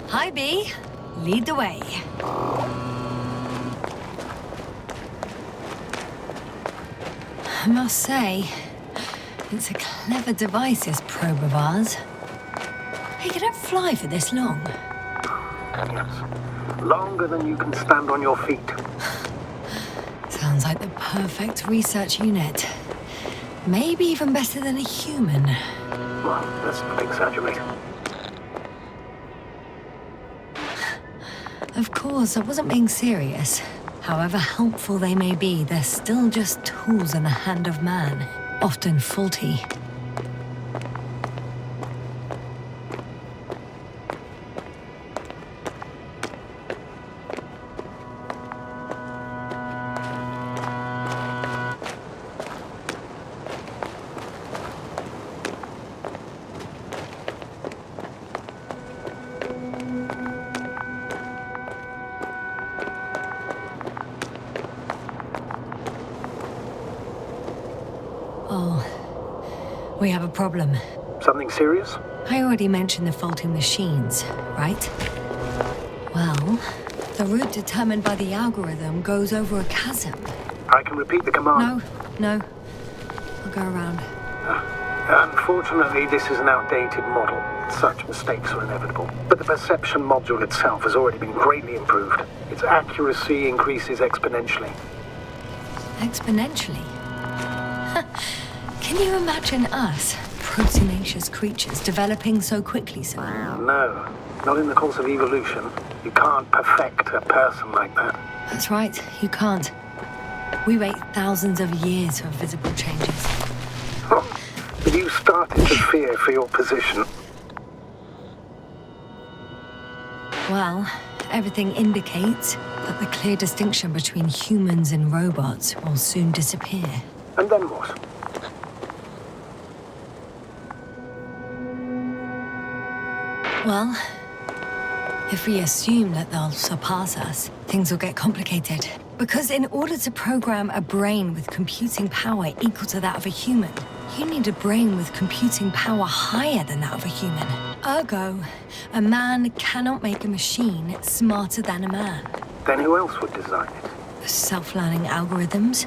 Hi, B. Lead the way. I must say, it's a clever device, this probe of ours. Hey, you don't fly for this long. Yes. Longer than you can stand on your feet. Sounds like the perfect research unit. Maybe even better than a human. Well, let's not exaggerate. Of course, I wasn't being serious. However helpful they may be, they're still just tools in the hand of man, often faulty. We have a problem. Something serious? I already mentioned the faulty machines, right? Well, the route determined by the algorithm goes over a chasm. I can repeat the command. No. I'll go around. Unfortunately, this is an outdated model. Such mistakes are inevitable. But the perception module itself has already been greatly improved. Its accuracy increases exponentially. Exponentially? Can you imagine us, proteinaceous creatures, developing so quickly, sir? No, not in the course of evolution. You can't perfect a person like that. That's right, you can't. We wait thousands of years for visible changes. But you started to fear for your position. Well, everything indicates that the clear distinction between humans and robots will soon disappear. And then what? Well, if we assume that they'll surpass us, things will get complicated. Because in order to program a brain with computing power equal to that of a human, you need a brain with computing power higher than that of a human. Ergo, a man cannot make a machine smarter than a man. Then who else would design it? Self-learning algorithms?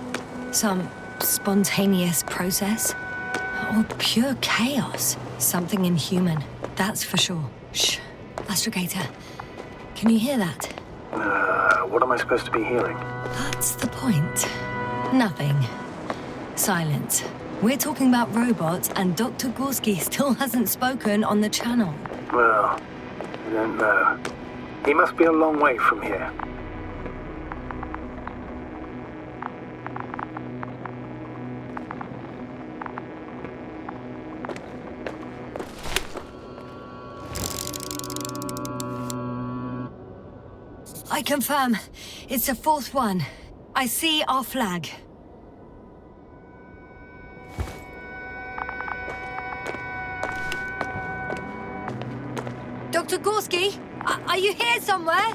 Some spontaneous process? Or pure chaos? Something inhuman, that's for sure. Shh. Astrogator, can you hear that? What am I supposed to be hearing? That's the point. Nothing. Silence. We're talking about robots, and Dr. Gorski still hasn't spoken on the channel. Well, I don't know. He must be a long way from here. I confirm. It's the fourth one. I see our flag. Dr. Gorski, are you here somewhere?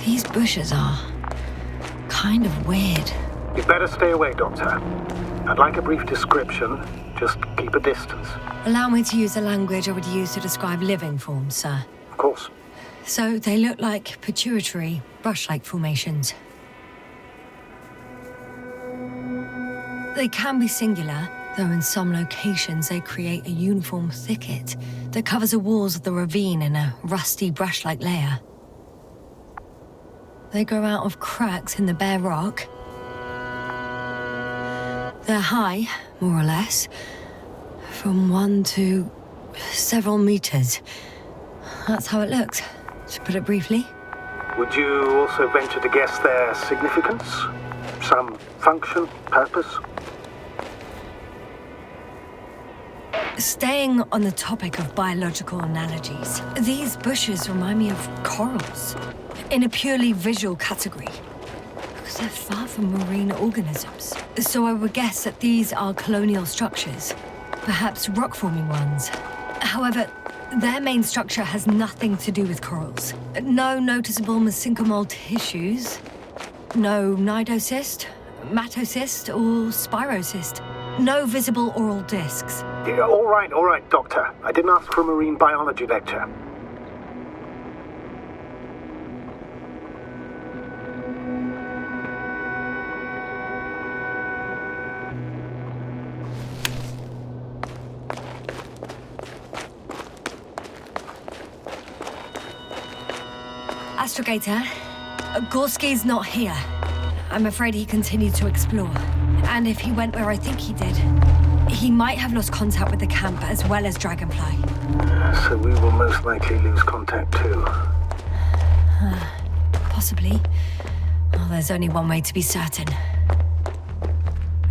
These bushes are kind of weird. You'd better stay away, Doctor. I'd like a brief description. Just keep a distance. Allow me to use the language I would use to describe living forms, sir. Of course. So they look like pituitary, brush-like formations. They can be singular, though in some locations they create a uniform thicket that covers the walls of the ravine in a rusty brush-like layer. They grow out of cracks in the bare rock. They're high, more or less, from 1 to several meters. That's how it looks, to put it briefly. Would you also venture to guess their significance? Some function, purpose? Staying on the topic of biological analogies, these bushes remind me of corals, in a purely visual category, because they're far from marine organisms. So I would guess that these are colonial structures, perhaps rock-forming ones. However, their main structure has nothing to do with corals. No noticeable mesenchymal tissues, no nidocyst, matocyst, or spirocyst. No visible oral discs. Yeah, all right, Doctor. I didn't ask for a marine biology lecture. Astrogator, Gorski's not here. I'm afraid he continued to explore. And if he went where I think he did, he might have lost contact with the camp as well as Dragonfly. So we will most likely lose contact too. Possibly. Well, there's only one way to be certain.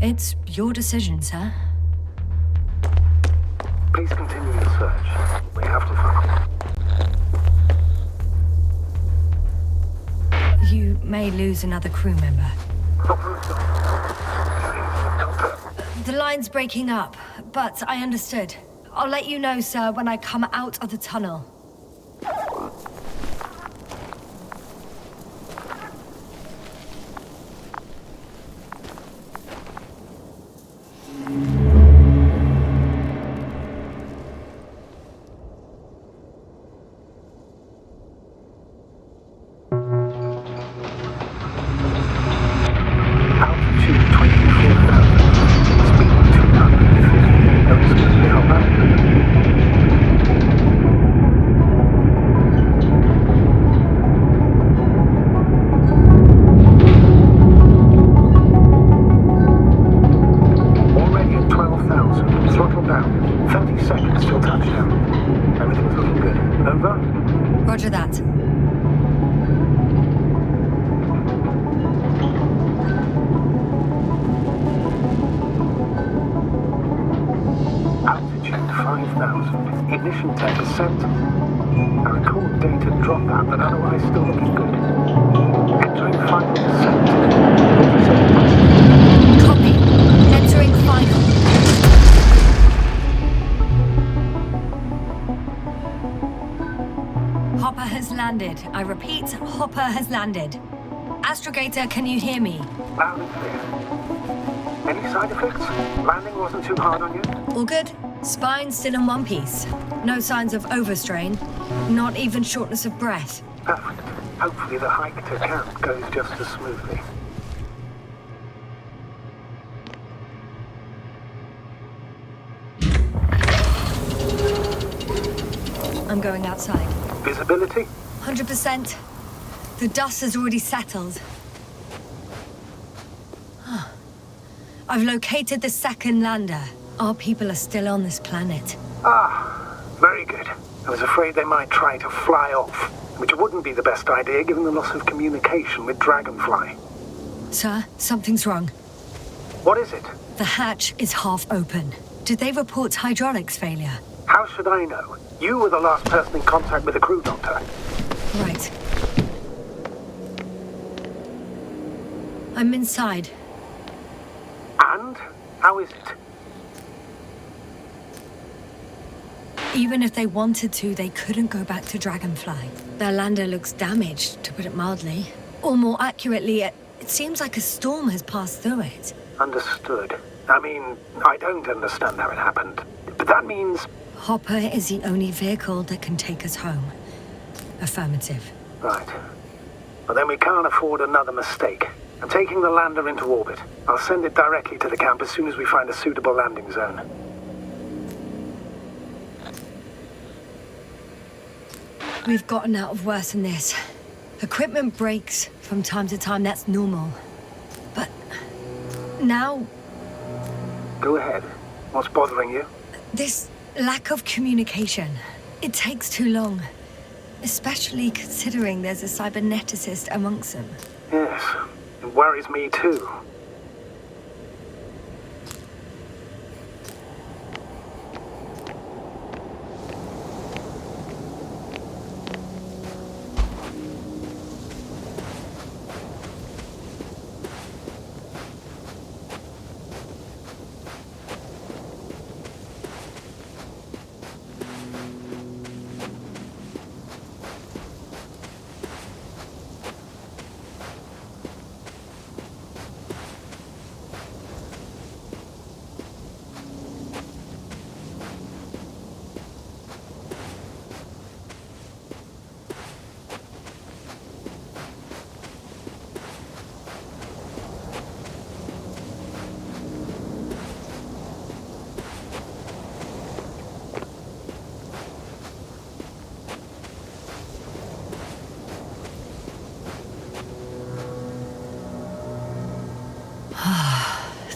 It's your decision, sir. Please continue your search. We have to find him. You may lose another crew member. The line's breaking up, but I understood. I'll let you know, sir, when I come out of the tunnel. Roger that. Altitude 5,000. Ignition 10%. I record data dropout, but otherwise still looking good. Entering final descent. 47. Copy. Entering final. Hopper has landed. I repeat, Hopper has landed. Astrogator, can you hear me? Loud and clear. Any side effects? Landing wasn't too hard on you? All good. Spine still in one piece. No signs of overstrain. Not even shortness of breath. Perfect. Hopefully the hike to camp goes just as smoothly. I'm going outside. Visibility? 100%. The dust has already settled. I've located the second lander. Our people are still on this planet. Ah, very good. I was afraid they might try to fly off, which wouldn't be the best idea given the loss of communication with Dragonfly. Sir, something's wrong. What is it? The hatch is half open. Did they report hydraulics failure? How should I know? You were the last person in contact with the crew doctor. Right. I'm inside. And? How is it? Even if they wanted to, they couldn't go back to Dragonfly. Their lander looks damaged, to put it mildly. Or more accurately, it seems like a storm has passed through it. Understood. I mean, I don't understand how it happened. But that means... Hopper is the only vehicle that can take us home. Affirmative. Right. Well, then we can't afford another mistake. I'm taking the lander into orbit. I'll send it directly to the camp as soon as we find a suitable landing zone. We've gotten out of worse than this. Equipment breaks from time to time, that's normal. But now... Go ahead. What's bothering you? This lack of communication. It takes too long. Especially considering there's a cyberneticist amongst them. Yes, it worries me too.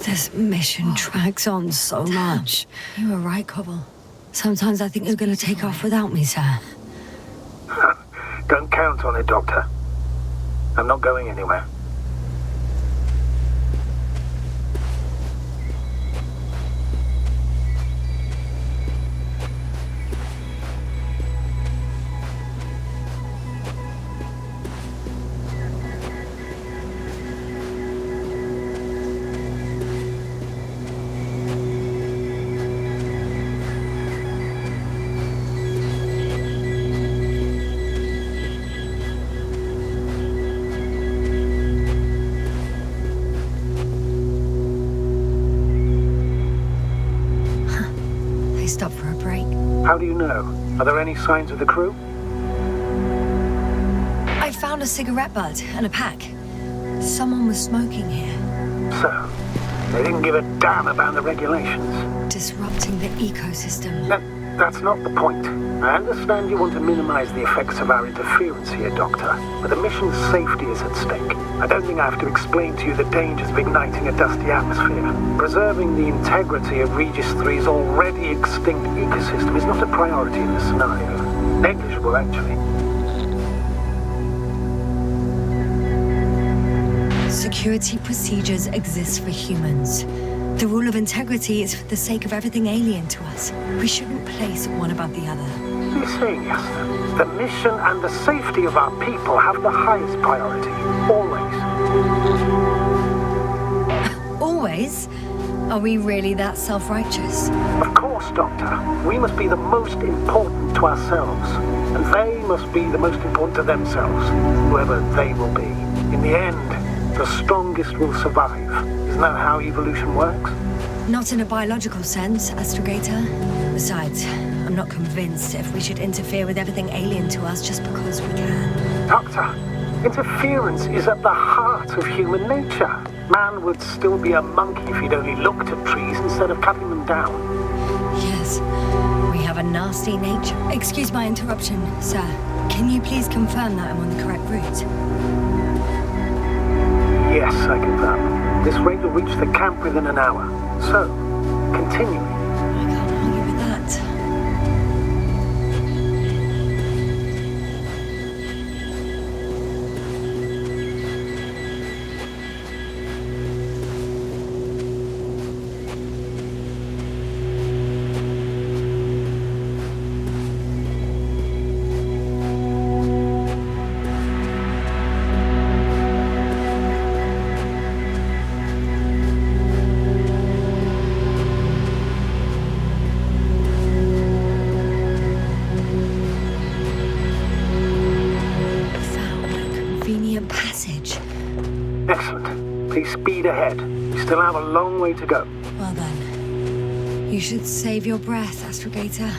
This mission drags on so much. You were right, Cobble. Sometimes I think you're going to take off without me, sir. Don't count on it, Doctor. I'm not going anywhere. stopped for a break. How do you know? Are there any signs of the crew? I found a cigarette butt and a pack. Someone was smoking here. So, they didn't give a damn about the regulations. Disrupting the ecosystem. No, that's not the point. I understand you want to minimize the effects of our interference here, Doctor, but the mission's safety is at stake. I don't think I have to explain to you the dangers of igniting a dusty atmosphere. Preserving the integrity of Regis III's already extinct ecosystem is not a priority in this scenario. Negligible, actually. Security procedures exist for humans. The rule of integrity is for the sake of everything alien to us. We shouldn't place one above the other. You're saying, yes. The mission and the safety of our people have the highest priority. Always. Always? Are we really that self-righteous? Of course, Doctor. We must be the most important to ourselves. And they must be the most important to themselves, whoever they will be. In the end, the strongest will survive. Isn't that how evolution works? Not in a biological sense, Astrogator. Besides, I'm not convinced if we should interfere with everything alien to us just because we can. Doctor, interference is at the heart of human nature. Man would still be a monkey if he'd only looked at trees instead of cutting them down. Yes, we have a nasty nature. Excuse my interruption, sir. Can you please confirm that I'm on the correct route? Yes, I confirm. This rate will reach the camp within an hour. So, continue. I can't argue with that. Excellent. Please speed ahead. We still have a long way to go. Well then, you should save your breath, Astrogator.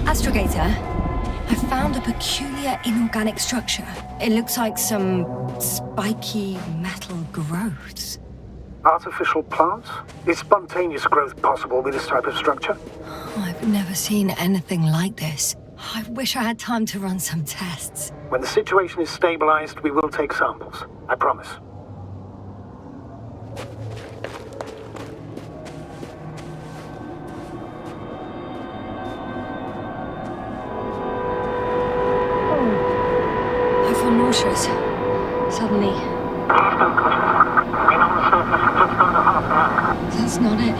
Astrogator, I found a peculiar inorganic structure. It looks like some spiky metal growths. Artificial plants? Is spontaneous growth possible with this type of structure? Oh, I've never seen anything like this. I wish I had time to run some tests. When the situation is stabilized, we will take samples. I promise. Nauseous. Suddenly. That's not it.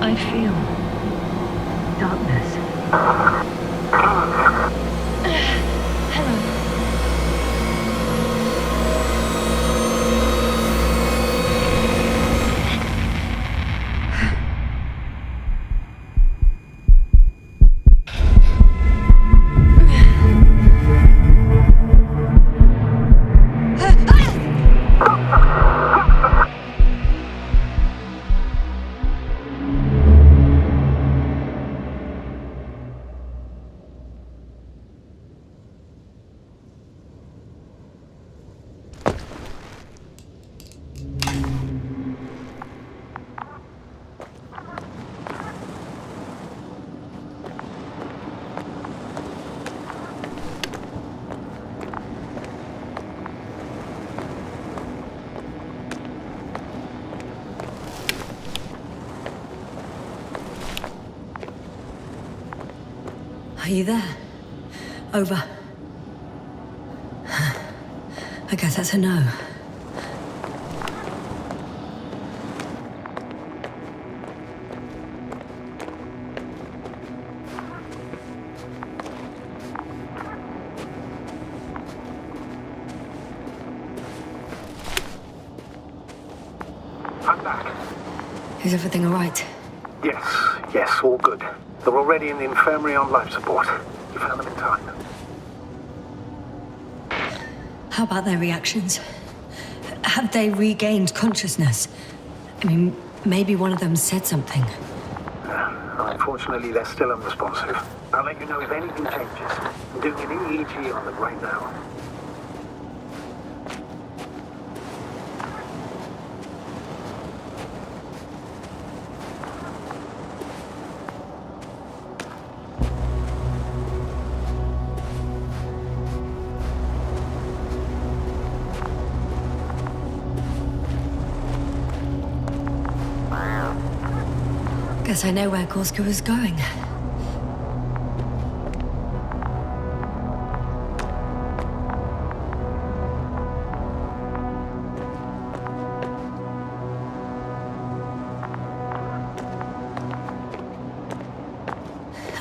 I feel darkness. Hello. Are you there? Over. I guess that's a no. Is everything all right? Yes, all good. They're already in the infirmary on life support. You found them in time. How about their reactions? Have they regained consciousness? I mean, maybe one of them said something. Unfortunately, they're still unresponsive. I'll let you know if anything changes. I'm doing an EEG on them right now. Guess I know where Gorski was going.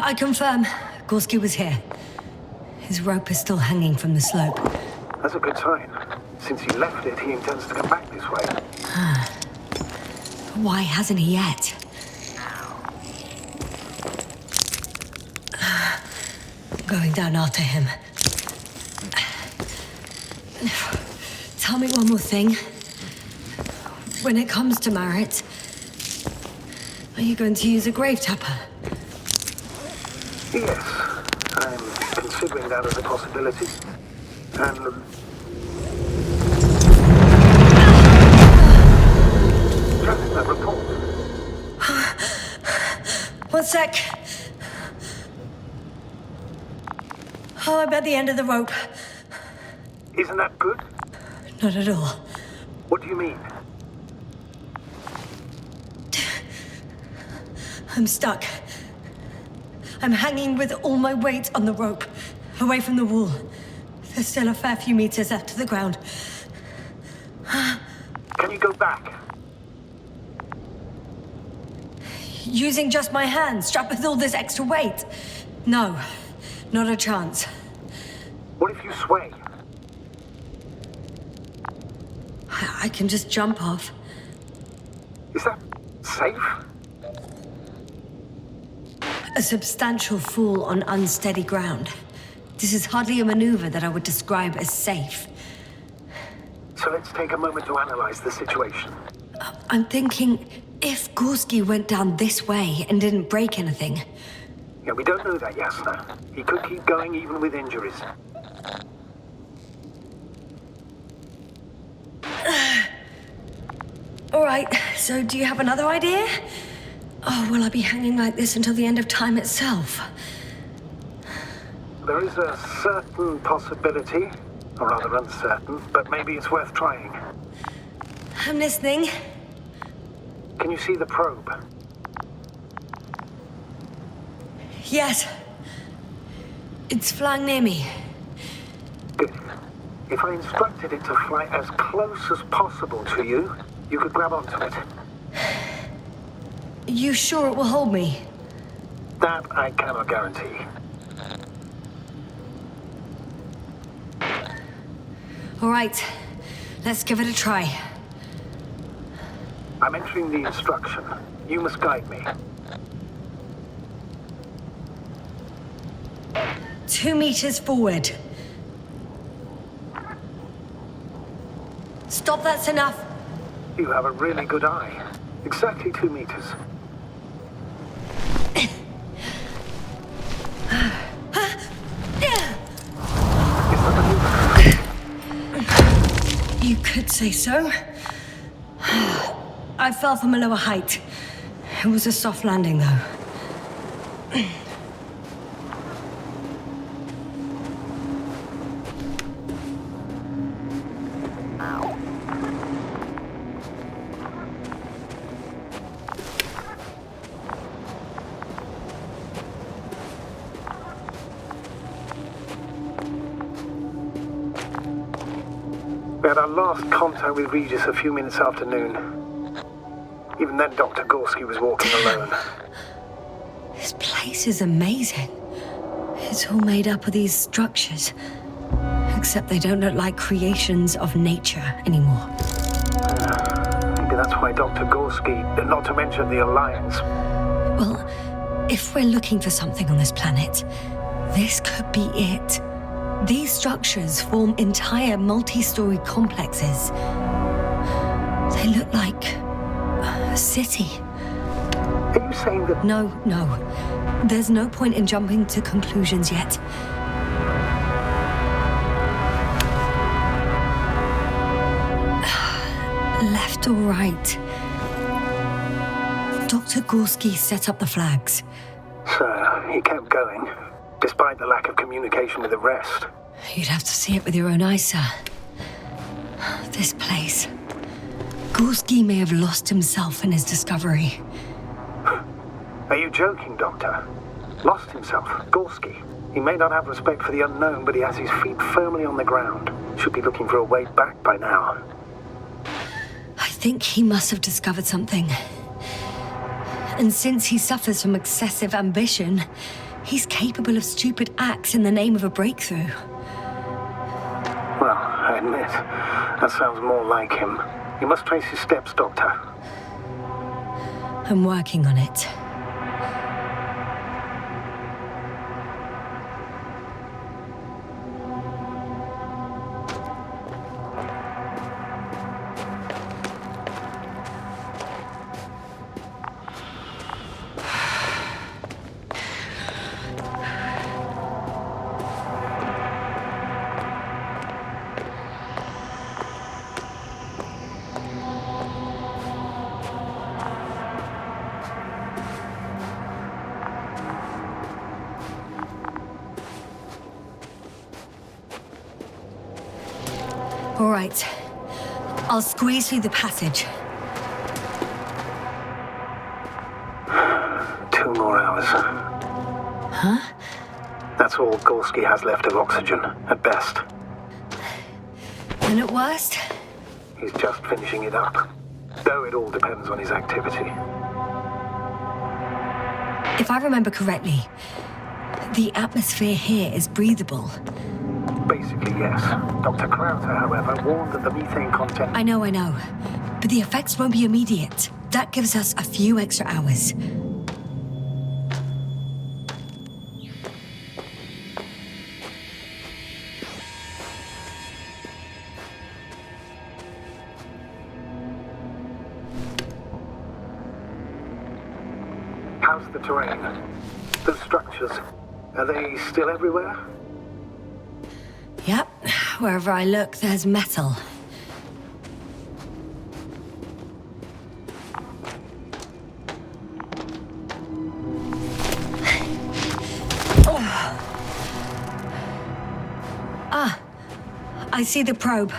I confirm, Gorski was here. His rope is still hanging from the slope. That's a good sign. Since he left it, he intends to come back this way. Why hasn't he yet? Going down after him. Tell me one more thing. When it comes to Marit, are you going to use a grave tapper? Yes, I'm considering that as a possibility. And tracking that report. One sec. Oh, I'm at the end of the rope. Isn't that good? Not at all. What do you mean? I'm stuck. I'm hanging with all my weight on the rope, away from the wall. There's still a fair few meters left to the ground. Can you go back? Using just my hands, strapped with all this extra weight? No, not a chance. What if you sway? I can just jump off. Is that safe? A substantial fall on unsteady ground. This is hardly a maneuver that I would describe as safe. So let's take a moment to analyze the situation. I'm thinking, if Gorski went down this way and didn't break anything... Yeah, we don't know that, Yasna. He could keep going even with injuries. All right, so do you have another idea? Oh, will I be hanging like this until the end of time itself? There is a certain possibility, or rather uncertain, but maybe it's worth trying. I'm listening. Can you see the probe? Yes. It's flying near me. Good. If I instructed it to fly as close as possible to you, you could grab onto it. You sure it will hold me? That I cannot guarantee. All right, let's give it a try. I'm entering the instruction. You must guide me. 2 meters forward. Stop, that's enough. You have a really good eye. Exactly 2 meters. You could say so. I fell from a lower height. It was a soft landing, though. We had our last contact with Regis a few minutes after noon. Even then, Dr. Gorski was walking alone. This place is amazing. It's all made up of these structures. Except they don't look like creations of nature anymore. Maybe that's why by Dr. Gorski, not to mention the Alliance. Well, if we're looking for something on this planet, this could be it. These structures form entire multi-story complexes. They look like a city. Are you saying that... No. There's no point in jumping to conclusions yet. Left or right? Dr. Gorski set up the flags. Sir, he kept going, despite the lack of communication with the rest. You'd have to see it with your own eyes, sir. This place. Gorski may have lost himself in his discovery. Are you joking, Doctor? Lost himself, Gorski. He may not have respect for the unknown, but he has his feet firmly on the ground. Should be looking for a way back by now. I think he must have discovered something. And since he suffers from excessive ambition, he's capable of stupid acts in the name of a breakthrough. Well, I admit, that sounds more like him. You must trace his steps, Doctor. I'm working on it. All right. I'll squeeze through the passage. 2 more hours. Huh? That's all Gorski has left of oxygen, at best. And at worst? He's just finishing it up. Though it all depends on his activity. If I remember correctly, the atmosphere here is breathable. Basically, yes. Dr. Krauter, however, warned that the methane content... I know. But the effects won't be immediate. That gives us a few extra hours. How's the terrain? The structures, are they still everywhere? Yep. Wherever I look, there's metal. Ah, I see the probe.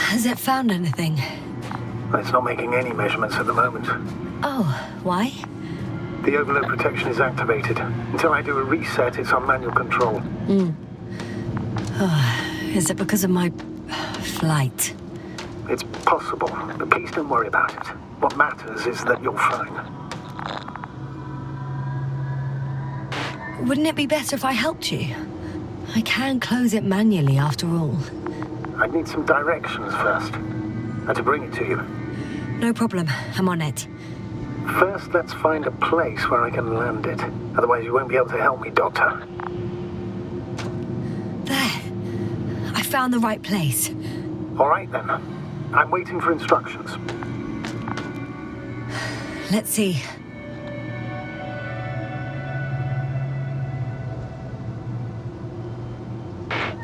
Has it found anything? It's not making any measurements at the moment. Oh, why? The overload protection is activated. Until I do a reset, it's on manual control. Is it because of my flight? It's possible, but please don't worry about it. What matters is that you're fine. Wouldn't it be better if I helped you? I can close it manually after all. I'd need some directions first. And to bring it to you. No problem. I'm on it. First, let's find a place where I can land it. Otherwise, you won't be able to help me, Doctor. There. I found the right place. All right, then. I'm waiting for instructions. Let's see.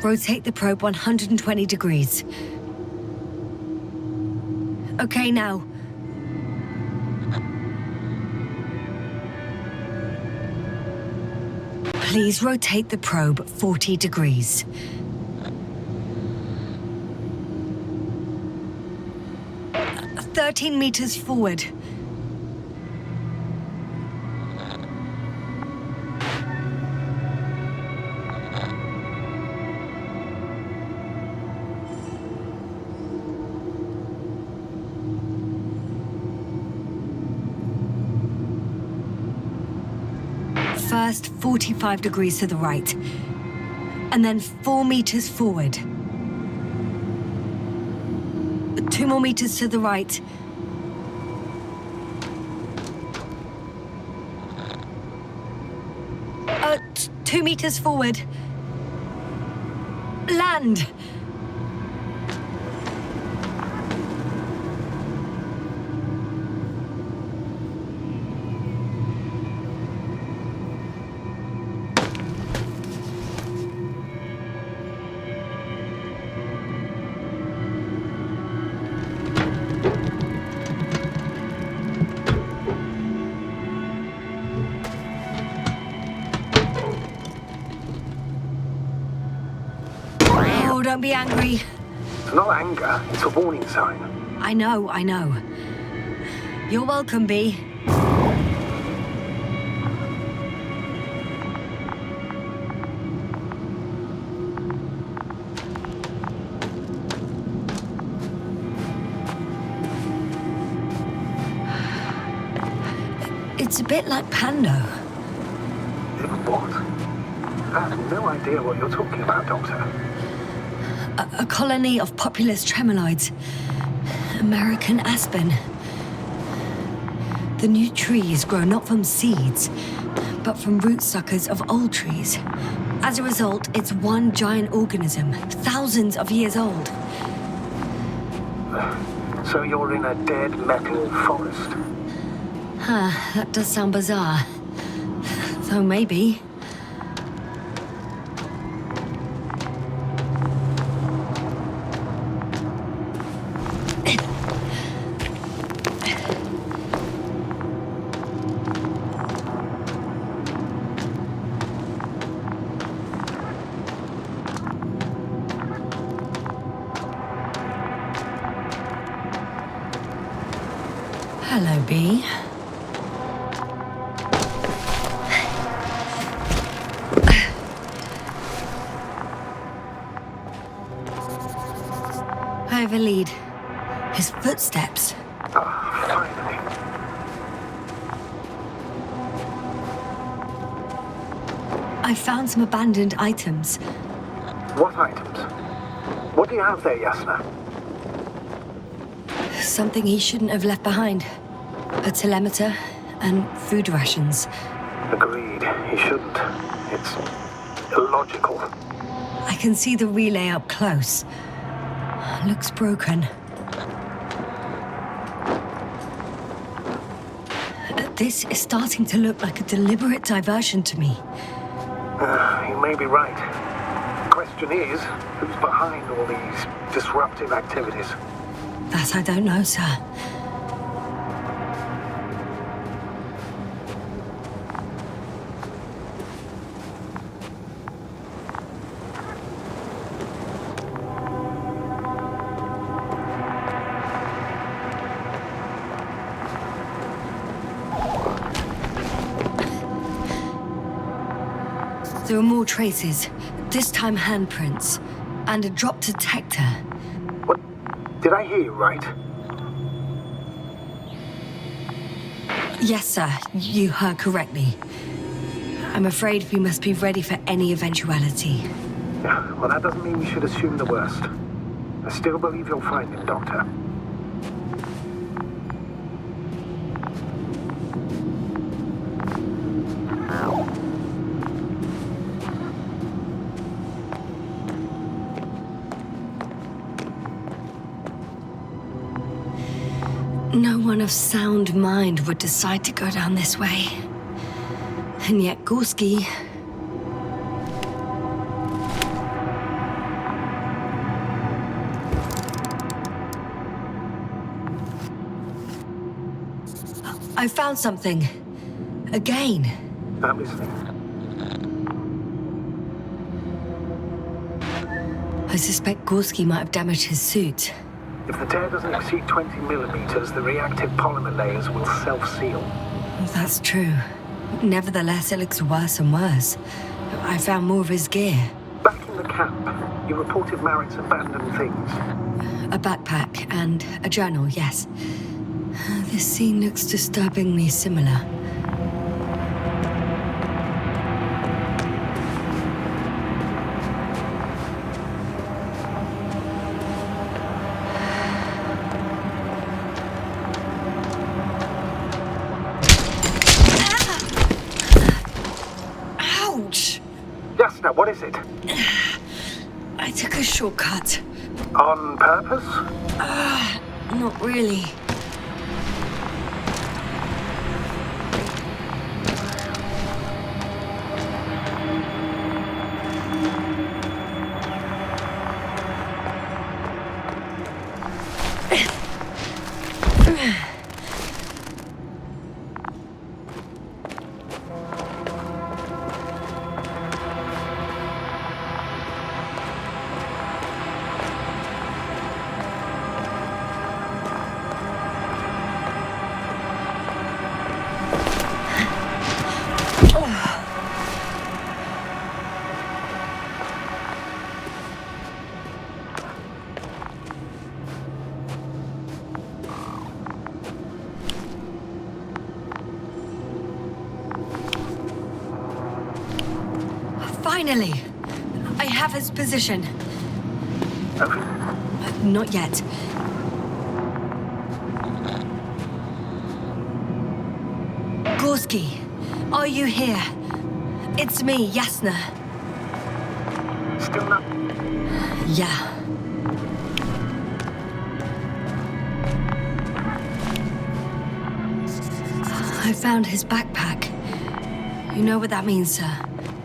Rotate the probe 120 degrees. Okay, now. Please rotate the probe 40 degrees. Uh, 13 meters forward. First, 45 degrees to the right, and then 4 meters forward. 2 more meters to the right. T- 2 meters forward. Land! Oh, don't be angry. It's not anger, it's a warning sign. I know. You're welcome, Bee. It's a bit like Pando. What? I have no idea what you're talking about, Doctor. A colony of populous tremoloids. American aspen. The new trees grow not from seeds, but from rootsuckers of old trees. As a result, it's one giant organism, thousands of years old. So you're in a dead metal forest? Huh, that does sound bizarre. Though maybe. Hello, Bee. I have a lead. His footsteps. Finally. I found some abandoned items. What items? What do you have there, Yasna? Something he shouldn't have left behind. A telemeter and food rations. Agreed, he shouldn't. It's illogical. I can see the relay up close. Looks broken. This is starting to look like a deliberate diversion to me. You may be right. Question is, who's behind all these disruptive activities? That I don't know, sir. There are more traces, this time handprints, and a drop detector. What? Did I hear you right? Yes, sir, you heard correctly. I'm afraid we must be ready for any eventuality. Yeah, well, that doesn't mean we should assume the worst. I still believe you'll find him, Doctor. No one of sound mind would decide to go down this way. And yet Gorski... I found something. Again. I'm listening. I suspect Gorski might have damaged his suit. If the tear doesn't exceed 20 millimeters, the reactive polymer layers will self-seal. That's true. Nevertheless, it looks worse and worse. I found more of his gear. Back in the camp, you reported Marritt's abandoned things. A backpack and a journal, yes. This scene looks disturbingly similar. What is it? I took a shortcut. On purpose? Not really. Finally! I have his position. Not yet. Gorski, are you here? It's me, Yasna. Still not. Yeah. I found his backpack. You know what that means, sir?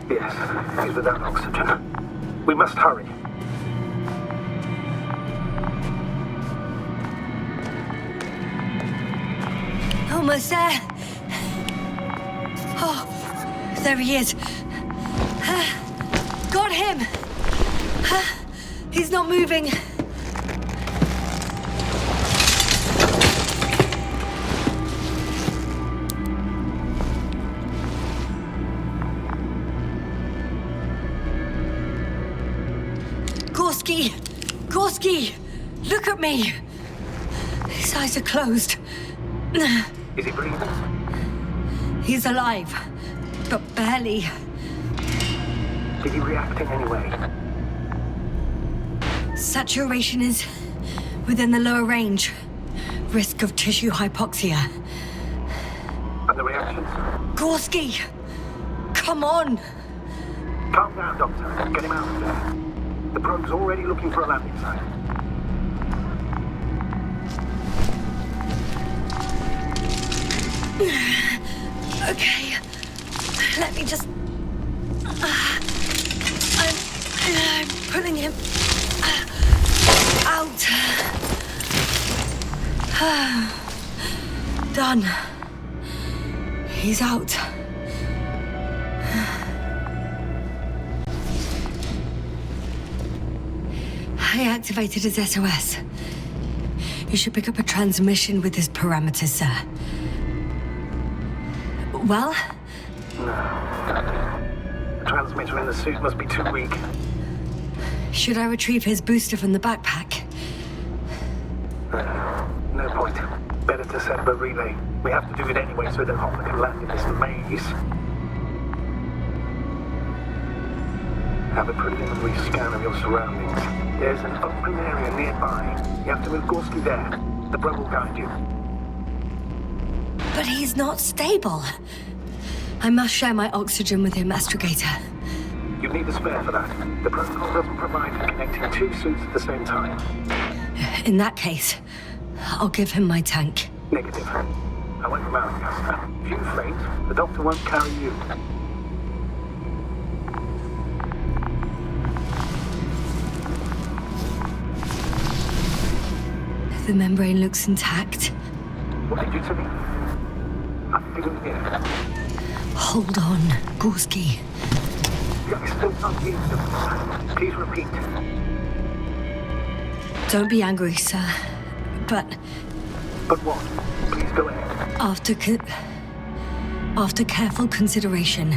Yes, he's without oxygen. We must hurry. Almost there. Oh, there he is. Got him. He's not moving. Gorski, look at me. His eyes are closed. Is he breathing? He's alive, but barely. Did he react in any way? Saturation is within the lower range. Risk of tissue hypoxia. And the reactions? Gorski, come on. Calm down, Doctor. Get him out of there. The probe's already looking for a landing site. Okay, let me just... I'm pulling him out. Done. He's out. I activated his SOS. You should pick up a transmission with his parameters, sir. Well? The transmitter in the suit must be too weak. Should I retrieve his booster from the backpack? No point. Better to set up a relay. We have to do it anyway so that Hopper can land in this maze. Have a preliminary scan of your surroundings. There's an open area nearby. You have to move Gorski there. The probe will guide you. But he's not stable. I must share my oxygen with him, Astrogator. You need a spare for that. The protocol doesn't provide for connecting two suits at the same time. In that case, I'll give him my tank. Negative. I won't come out, Yasna. If you faint, the doctor won't carry you. The membrane looks intact. What did you say? I didn't hear. Hold on, Gorski. I still can't hear you. Please repeat. Don't be angry, sir. But But what? Please go ahead. after careful consideration,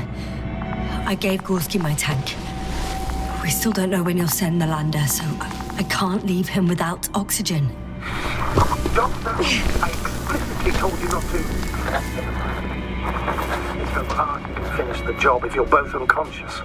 I gave Gorski my tank. We still don't know when you'll send the lander, so I can't leave him without oxygen. Doctor, I explicitly told you not to. It's no hard you can finish the job if you're both unconscious.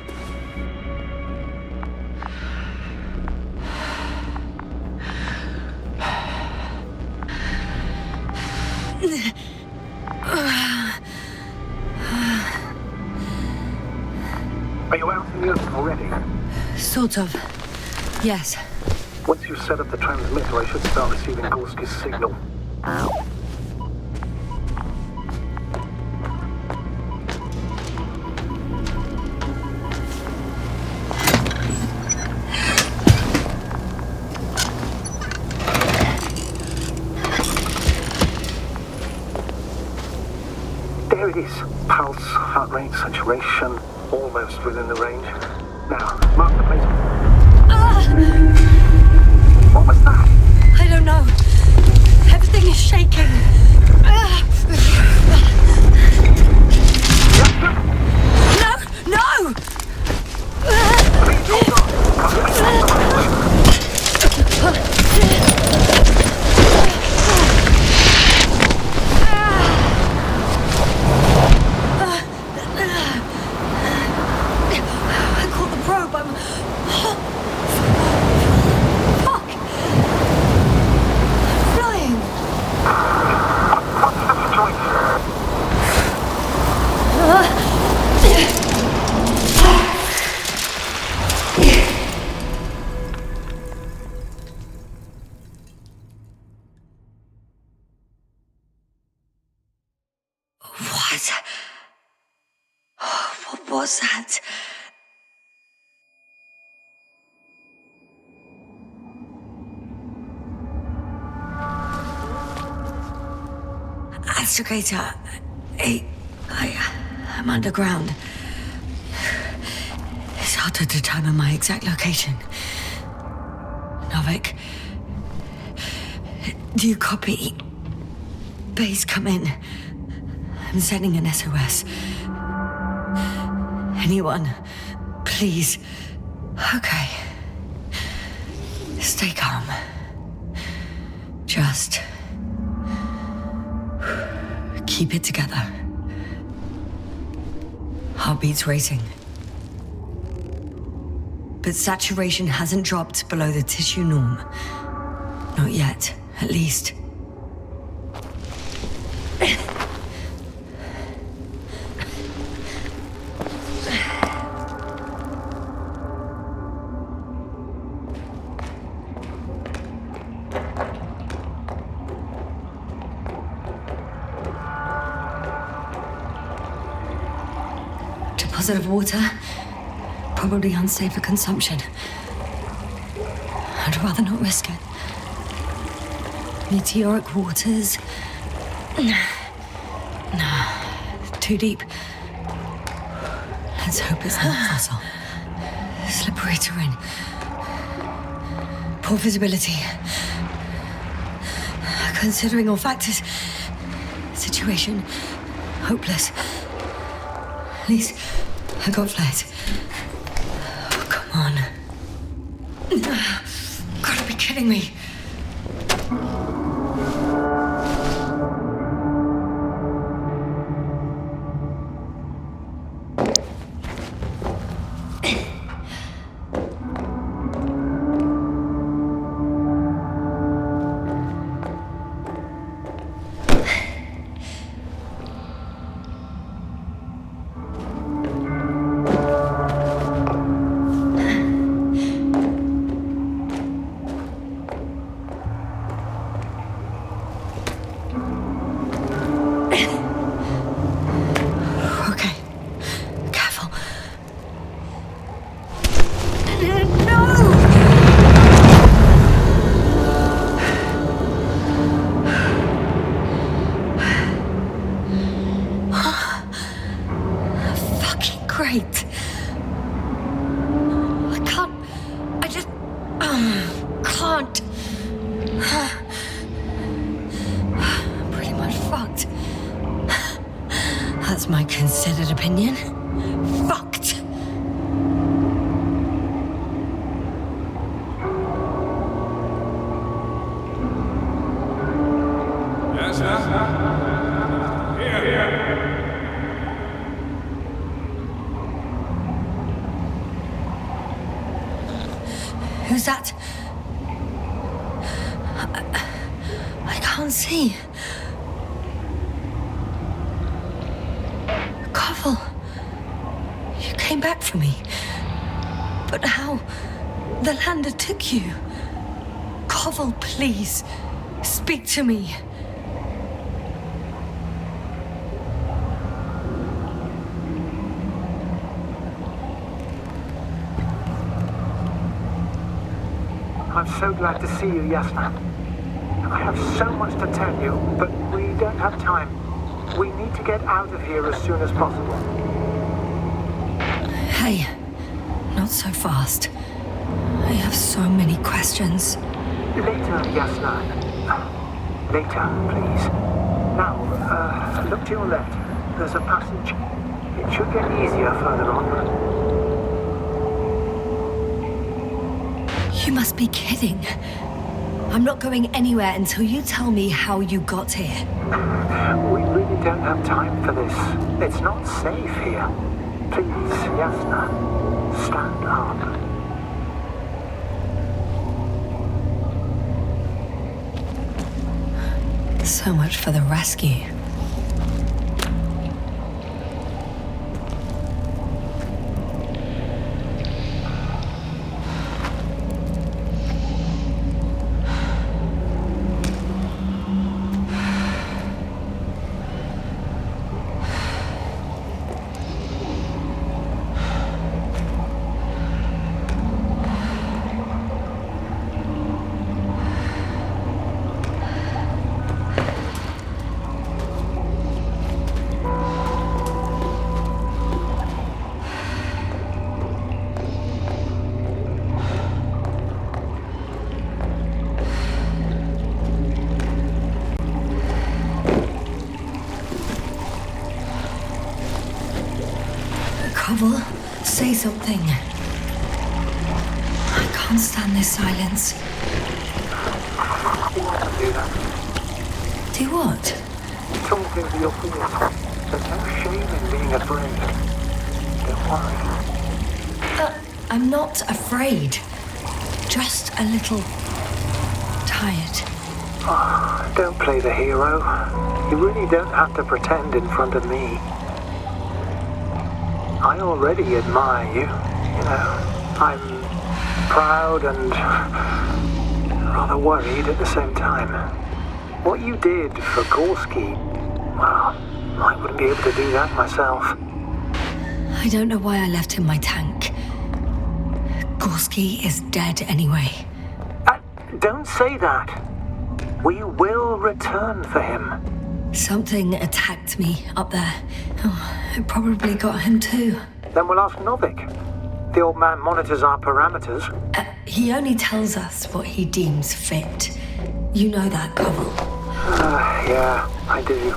Are you out in the open? already? Sort of. Yes. Once you've set up the transmitter, I should start receiving Gorski's signal. There it is. Pulse, heart rate, saturation, almost within the range. Now, mark the place. What was that? I don't know. Everything is shaking. No! No! Please hold on. I caught the probe. I'm... Fuck! I'm flying. What's the situation? What? What was that? Astrogator, I'm underground. It's hard to determine my exact location. Novik, do you copy? Base, come in. I'm sending an SOS. Anyone, please. Okay. Stay calm. Just keep it together. Heartbeats racing. But saturation hasn't dropped below the tissue norm. Not yet, at least. Deposit of water, probably unsafe for consumption. I'd rather not risk it. Meteoric waters. No, too deep. Let's hope it's not fossil. Slippery terrain. Poor visibility. Considering all factors, situation hopeless. At least I got flight. Oh, come on. Gotta be kidding me. Great. I can't. I just can't. I'm pretty much fucked. That's my considered opinion. Fucked. Yes, sir. Here. Who's that? I can't see. Koval, you came back for me. But how? The lander took you. Koval, please, speak to me. I'm so glad to see you, Yasna. I have so much to tell you, but we don't have time. We need to get out of here as soon as possible. Hey, not so fast. I have so many questions. Later, Yasna. Later, please. Now, look to your left. There's a passage. It should get easier further on. You must be kidding. I'm not going anywhere until you tell me how you got here. We really don't have time for this. It's not safe here. Please, Yasna, stand up. So much for the rescue. Koval, say something. I can't stand this silence. Do what? Talk over your fears. There's no shame in being afraid. Don't worry. I'm not afraid. Just a little tired. Oh, don't play the hero. You really don't have to pretend in front of me. I already admire you. You know, I'm proud and rather worried at the same time. What you did for Gorski, well, I wouldn't be able to do that myself. I don't know why I left him my tank. Gorski is dead anyway. Don't say that. We will return for him. Something attacked me up there. Oh, it probably got him too. Then we'll ask Novik. The old man monitors our parameters. He only tells us what he deems fit. You know that, Koval. Yeah, I do.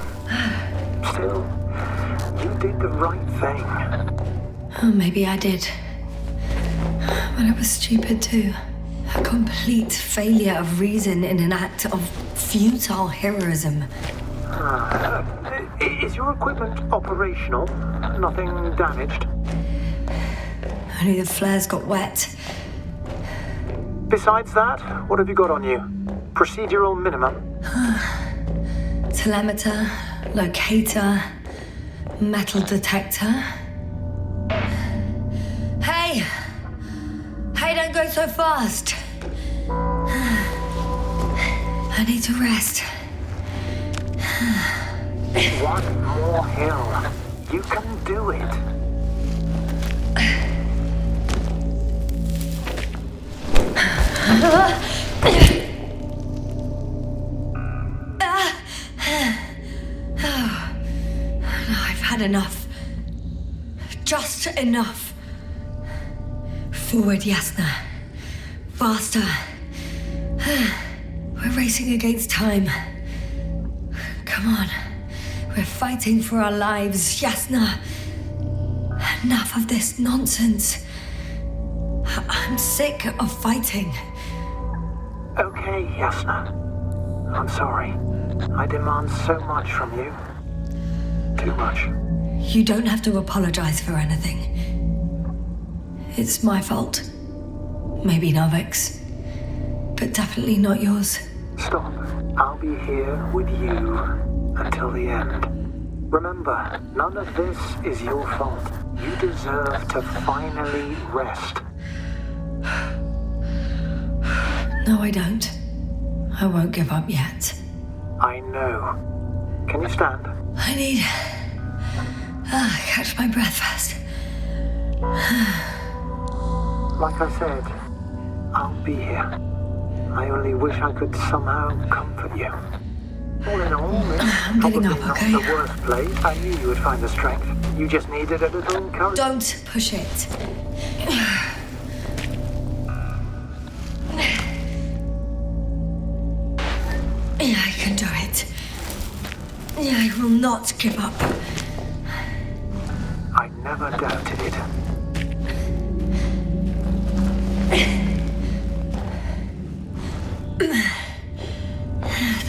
Still, you did the right thing. Oh, maybe I did. But I was stupid too. A complete failure of reason in an act of futile heroism. Is your equipment operational? Nothing damaged? Only the flares got wet. Besides that, what have you got on you? Procedural minimum? Telemeter, locator, metal detector. Hey! Hey, don't go so fast! I need to rest. One more hill. You can do it. I've had enough. Just enough. Forward, Yasna. Faster. We're racing against time. Come on. We're fighting for our lives, Yasna. Enough of this nonsense. I'm sick of fighting. Okay, Yasna. I'm sorry. I demand so much from you. Too much. You don't have to apologize for anything. It's my fault. Maybe Novik's. But definitely not yours. Stop. I'll be here with you until the end. Remember, none of this is your fault. You deserve to finally rest. No, I don't. I won't give up yet. I know. Can you stand? I need... catch my breath first. Like I said, I'll be here. I only wish I could somehow comfort you. All in all, I'm getting up, probably okay? not the worst place. I knew you would find the strength. You just needed a little encouragement. Don't push it. Yeah, I can do it. Yeah, I will not give up. I never doubted it.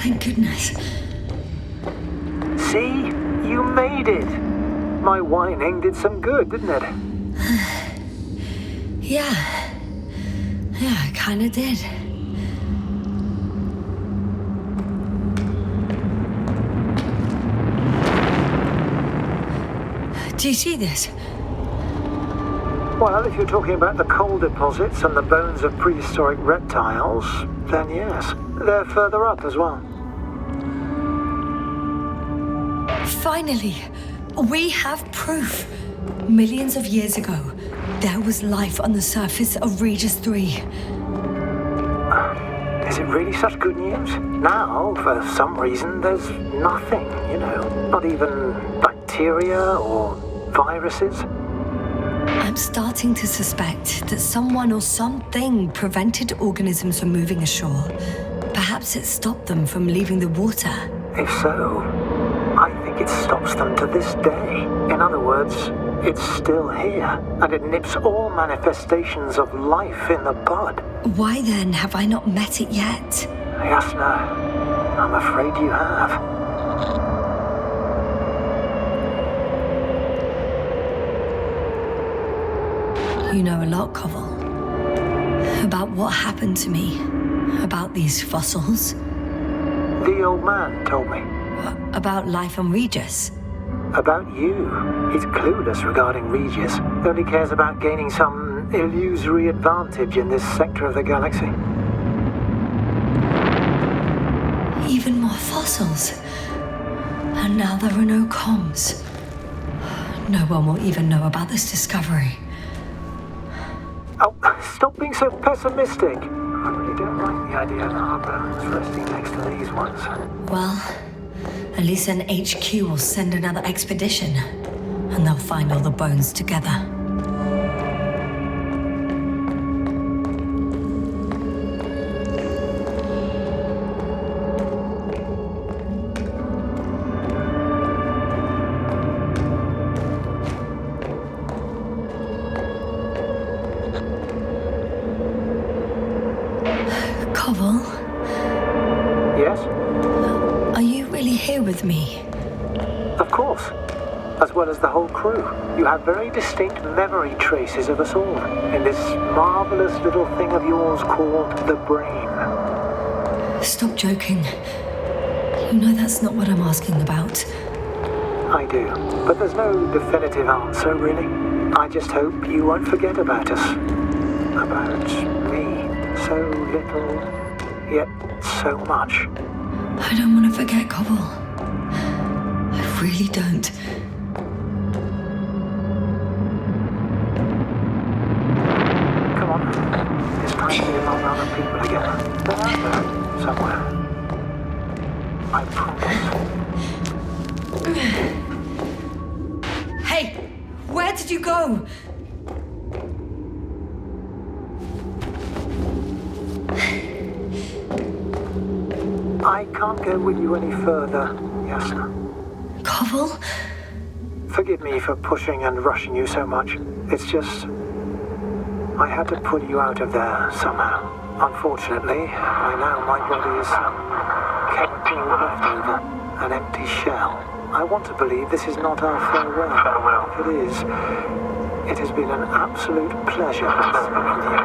Thank goodness. See? You made it! My whining did some good, didn't it? Yeah. Yeah, it kinda did. Do you see this? Well, if you're talking about the coal deposits and the bones of prehistoric reptiles, then yes. They're further up as well. Finally, we have proof. Millions of years ago, there was life on the surface of Regis III. Is it really such good news? Now, for some reason, there's nothing, you know. Not even bacteria or viruses. I'm starting to suspect that someone or something prevented organisms from moving ashore. Perhaps it stopped them from leaving the water. If so, I think it stops them to this day. In other words, it's still here, and it nips all manifestations of life in the bud. Why then have I not met it yet? Yasna, I'm afraid you have. You know a lot, Koval. About what happened to me. About these fossils. The old man told me. About life on Regis. About you. He's clueless regarding Regis. Only cares about gaining some illusory advantage in this sector of the galaxy. Even more fossils. And now there are no comms. No one will even know about this discovery. Oh, stop being so pessimistic. I really don't like the idea of our bones resting next to these ones. Well, at least an HQ will send another expedition, and they'll find all the bones together. Koval? Yes? Are you really here with me? Of course. As well as the whole crew. You have very distinct memory traces of us all in this marvelous little thing of yours called the brain. Stop joking. You know that's not what I'm asking about. I do. But there's no definitive answer, really. I just hope you won't forget about us. About me. So little, yet so much. I don't want to forget, Koval. I really don't. Come on. It's time to be among other people again. They're out there, somewhere. I promise. Hey! Where did you go? I can't go with you any further, Yasna. Koval? Forgive me for pushing and rushing you so much. It's just... I had to pull you out of there somehow. Unfortunately, by now my body is chemical leftover, an empty shell. I want to believe this is not our farewell. If it is, it has been an absolute pleasure to speak with you.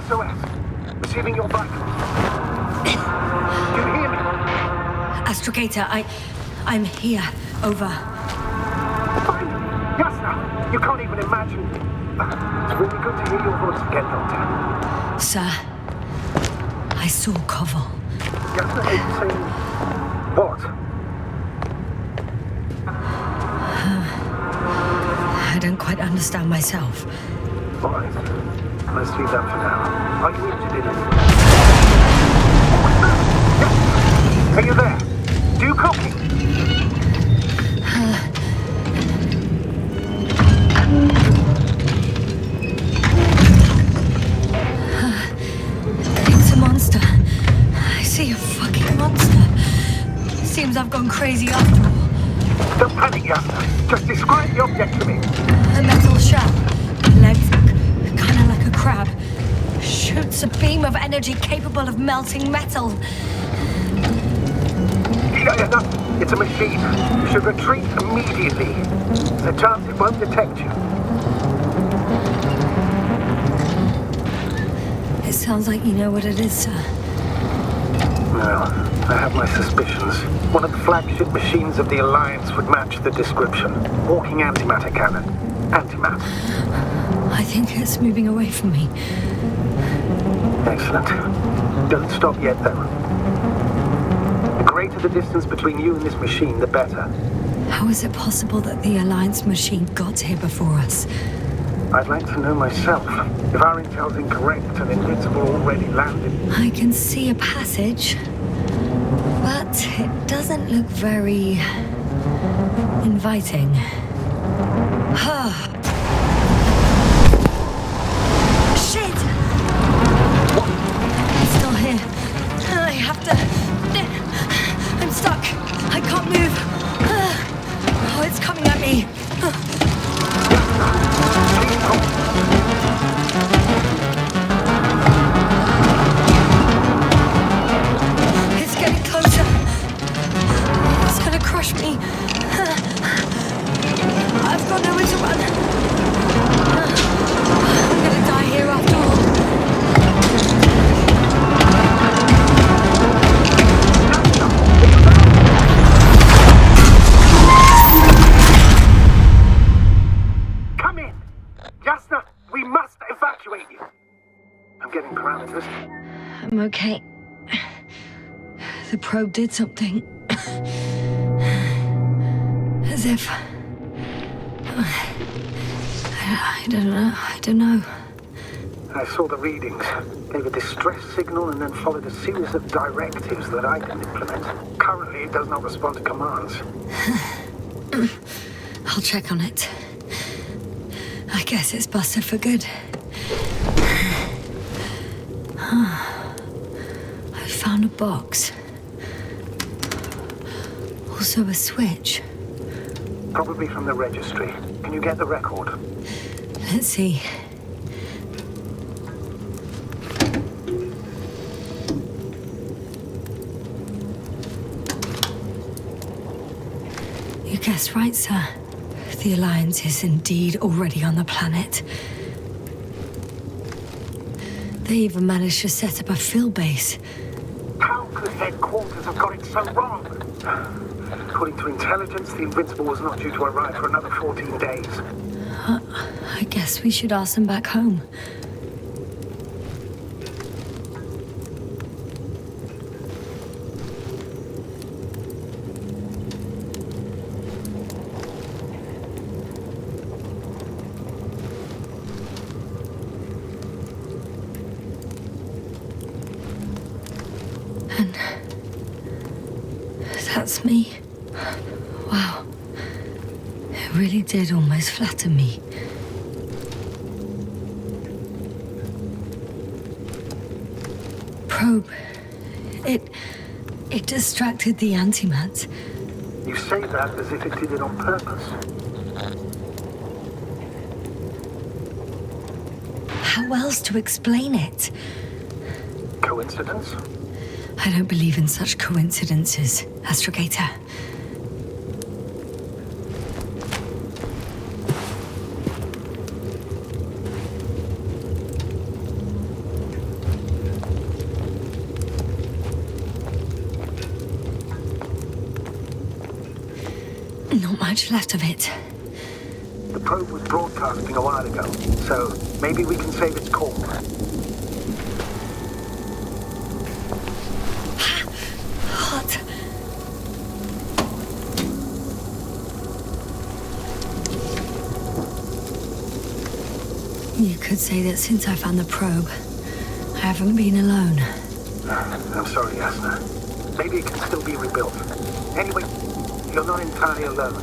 SOS. Receiving your vitals. Do you hear me? Astrogator, I'm here. Over. Finally! Yasna! You can't even imagine. It's really good to hear your voice again, Doctor. Sir, I saw Koval. Yasna is saying... What? I don't quite understand myself. All right. Let's leave that for now. Are you interested in it? Are you there? Do you copy? It's a monster. I see a fucking monster. Seems I've gone crazy after all. Don't panic, Yasna. Just describe the object to me. A metal shell. Legs kind of like a crab. Shoots a beam of energy capable of melting metal. Yeah, it's a machine. You should retreat immediately. There's a chance it won't detect you. It sounds like you know what it is, sir. No, I have my suspicions. One of the flagship machines of the Alliance would match the description. Walking antimatter cannon. Antimatter. I think it's moving away from me. Excellent. Don't stop yet, though. The greater the distance between you and this machine, the better. How is it possible that the Alliance machine got here before us? I'd like to know myself. If our intel's incorrect and Invincible already landed... I can see a passage, but it doesn't look very... inviting. Shit! It's still here. I have to... I'm stuck. I can't move. Oh, it's coming at me. It's getting closer. It's gonna crush me. I've got nowhere to run. I'm gonna die here after all. Come in! Yasna, we must evacuate you. I'm getting parameters. I'm okay. The probe did something. As if... I don't know. I saw the readings, gave a distress signal, and then followed a series of directives that I can implement. Currently, it does not respond to commands. I'll check on it. I guess it's busted for good. I found a box. Also a switch. Probably from the registry. Can you get the record? Let's see. You guessed right, sir. The Alliance is indeed already on the planet. They even managed to set up a field base. How could headquarters have got it so wrong? According to intelligence, the Invincible was not due to arrive for another 14 days. I guess we should ask them back home. And that's me. Wow. It really did almost flatter me. Probe. It distracted the antimat. You say that as if it did it on purpose. How else to explain it? Coincidence? I don't believe in such coincidences, Astrogator. Not much left of it. The probe was broadcasting a while ago, so maybe we can save its call. Hot. You could say that since I found the probe, I haven't been alone. I'm sorry, Yasna. Maybe it can still be rebuilt. Anyway, you're not entirely alone.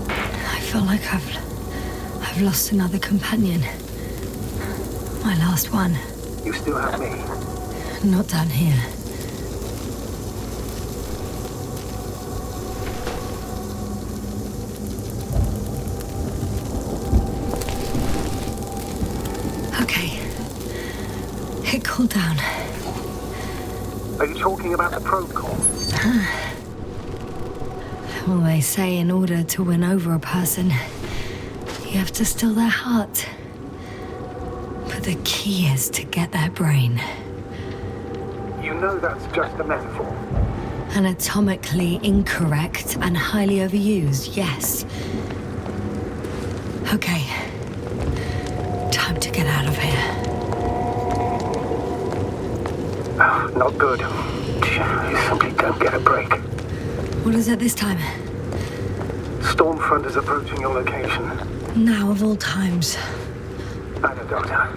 I feel like I've lost another companion. My last one. You still have me. Not down here. Okay. It cooled down. Are you talking about the probe call? Well, they say in order to win over a person, you have to steal their heart. But the key is to get their brain. You know that's just a metaphor. Anatomically incorrect and highly overused, yes. Okay. Time to get out of here. Oh, not good. You simply don't get a break. What is it this time? Storm front is approaching your location. Now of all times. I know, Doctor.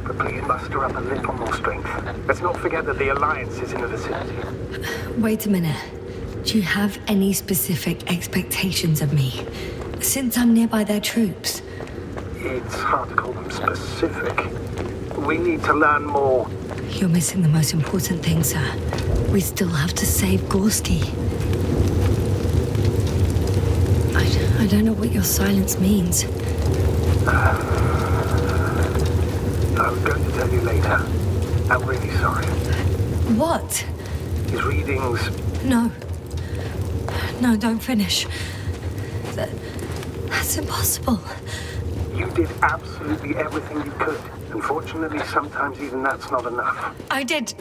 But please muster up a little more strength. Let's not forget that the Alliance is in the vicinity. Wait a minute. Do you have any specific expectations of me? Since I'm nearby their troops. It's hard to call them specific. We need to learn more. You're missing the most important thing, sir. We still have to save Gorski. I don't know what your silence means. I was going to tell you later. I'm really sorry. What? His readings... No. No, don't finish. That's impossible. You did absolutely everything you could. Unfortunately, sometimes even that's not enough. I did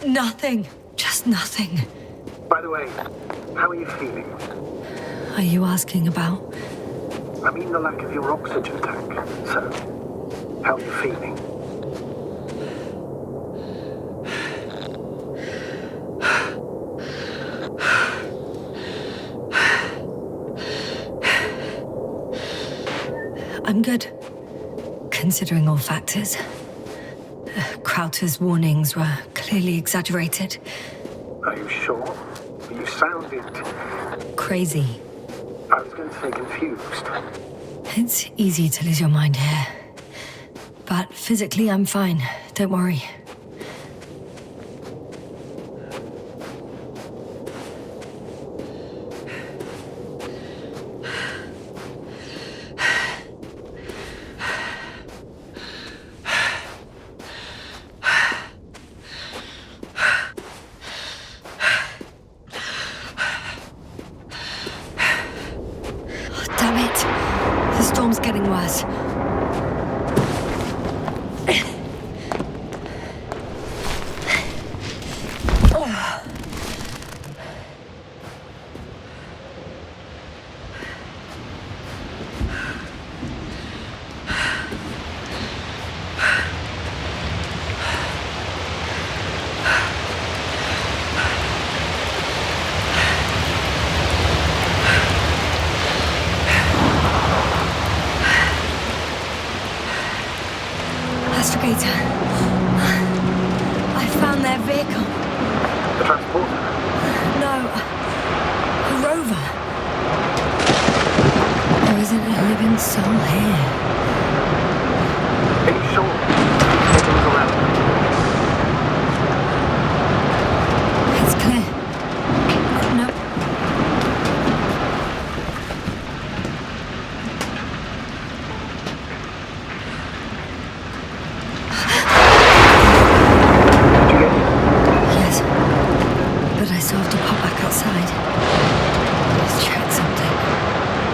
nothing. Just nothing. By the way, how are you feeling? Are you asking about? I mean the lack of your oxygen tank. So, how are you feeling? I'm good, considering all factors. Crowther's warnings were clearly exaggerated. Are you sure? You sounded... Crazy. I was going to say confused. It's easy to lose your mind here. But physically, I'm fine. Don't worry. Getting worse. I found their vehicle. The transporter? No. A rover. There isn't a living soul here. Are you sure? Take a look around. It's clear. No.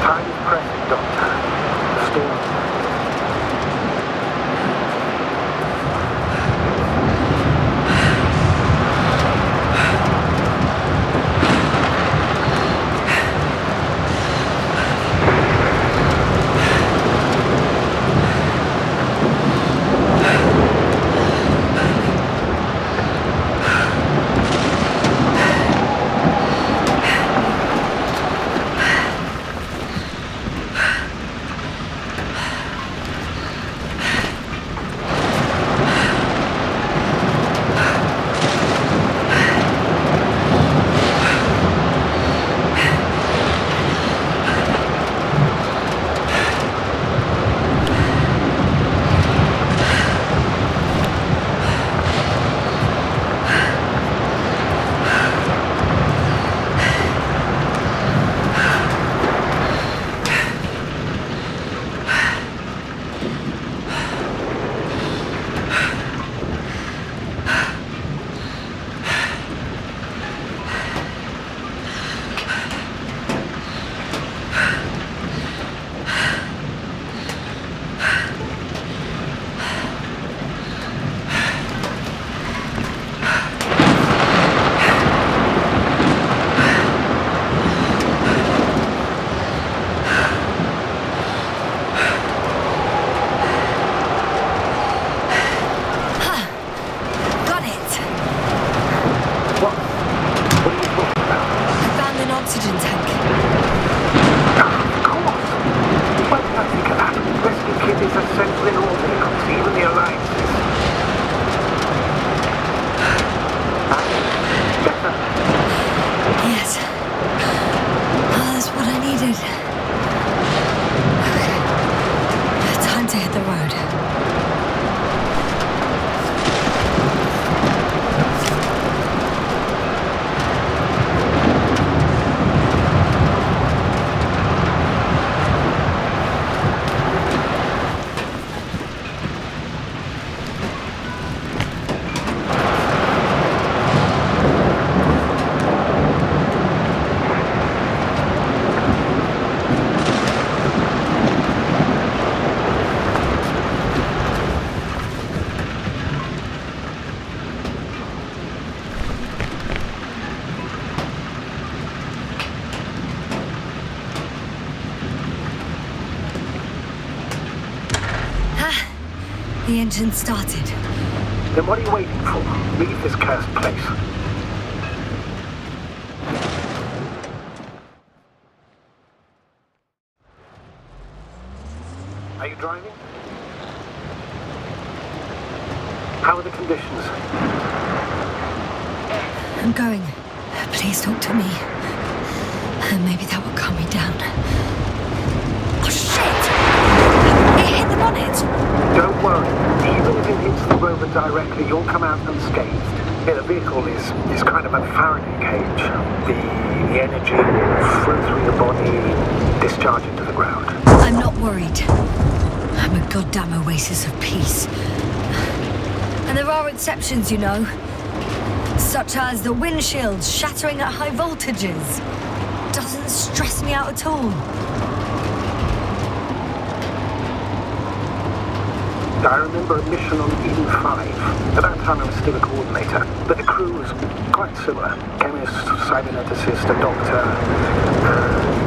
Time is pressing, Doctor. The storm engine started. Then what are you waiting for? Leave this cursed place. Are you driving? How are the conditions? I'm going. Please talk to me. Maybe that will calm me down. Oh, shit! It hit the bonnet! Don't worry. Even if it hits the rover directly, you'll come out unscathed. Yeah, the vehicle is kind of a Faraday cage. The energy will flow through your body, discharge into the ground. I'm not worried. I'm a goddamn oasis of peace. And there are exceptions, you know. Such as the windshield shattering at high voltages. Doesn't stress me out at all. I remember a mission on Eden 5. At that time I was still a coordinator, but the crew was quite similar. Chemist, cyberneticist, a doctor,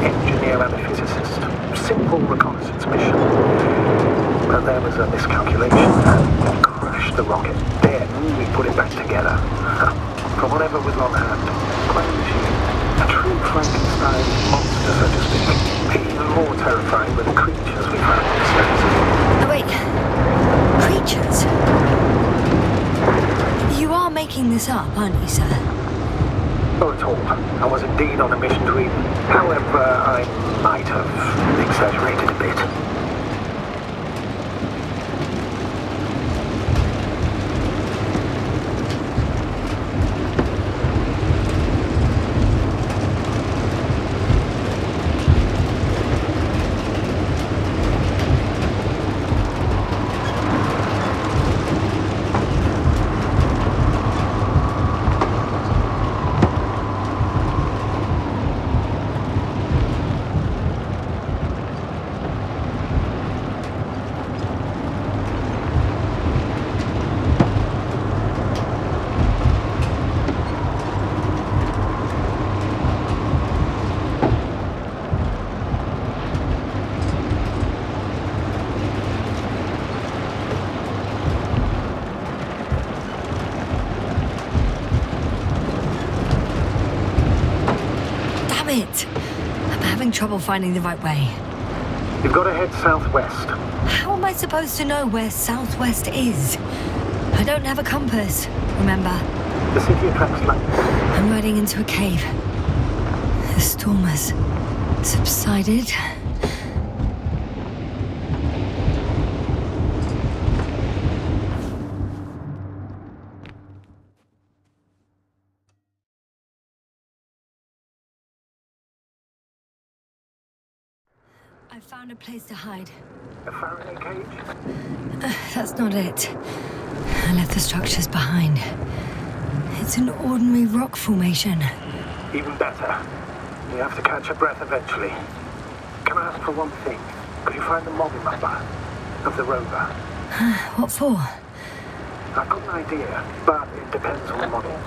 engineer and a physicist. Simple reconnaissance mission. But there was a miscalculation and we crashed the rocket. Then we put it back together. From whatever was on hand. Quite a machine. A true Frankenstein monster, so to speak. Even more terrifying were the creatures we found in space. Oh, wait. Creatures? You are making this up, aren't you, sir? Not at all. I was indeed on a mission to Eden. However, I might have exaggerated a bit. I'm having trouble finding the right way. You've got to head southwest. How am I supposed to know where southwest is? I don't have a compass, remember? The city attracts light. I'm riding into a cave. The storm has subsided. I found a place to hide. A Faraday cage? That's not it. I left the structures behind. It's an ordinary rock formation. Even better. You have to catch your breath eventually. Can I ask for one thing? Could you find the model number of the rover? What for? I've got an idea, but it depends on the model.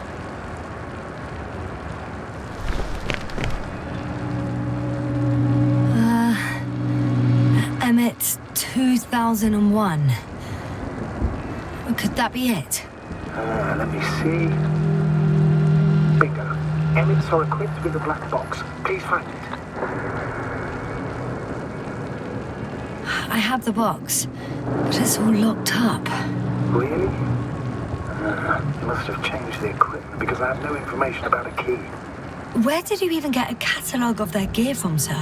Emmet 2001. Could that be it? Let me see. Bingo. Emmets are equipped with a black box. Please find it. I have the box, but it's all locked up. Really? You must have changed the equipment because I have no information about a key. Where did you even get a catalogue of their gear from, sir?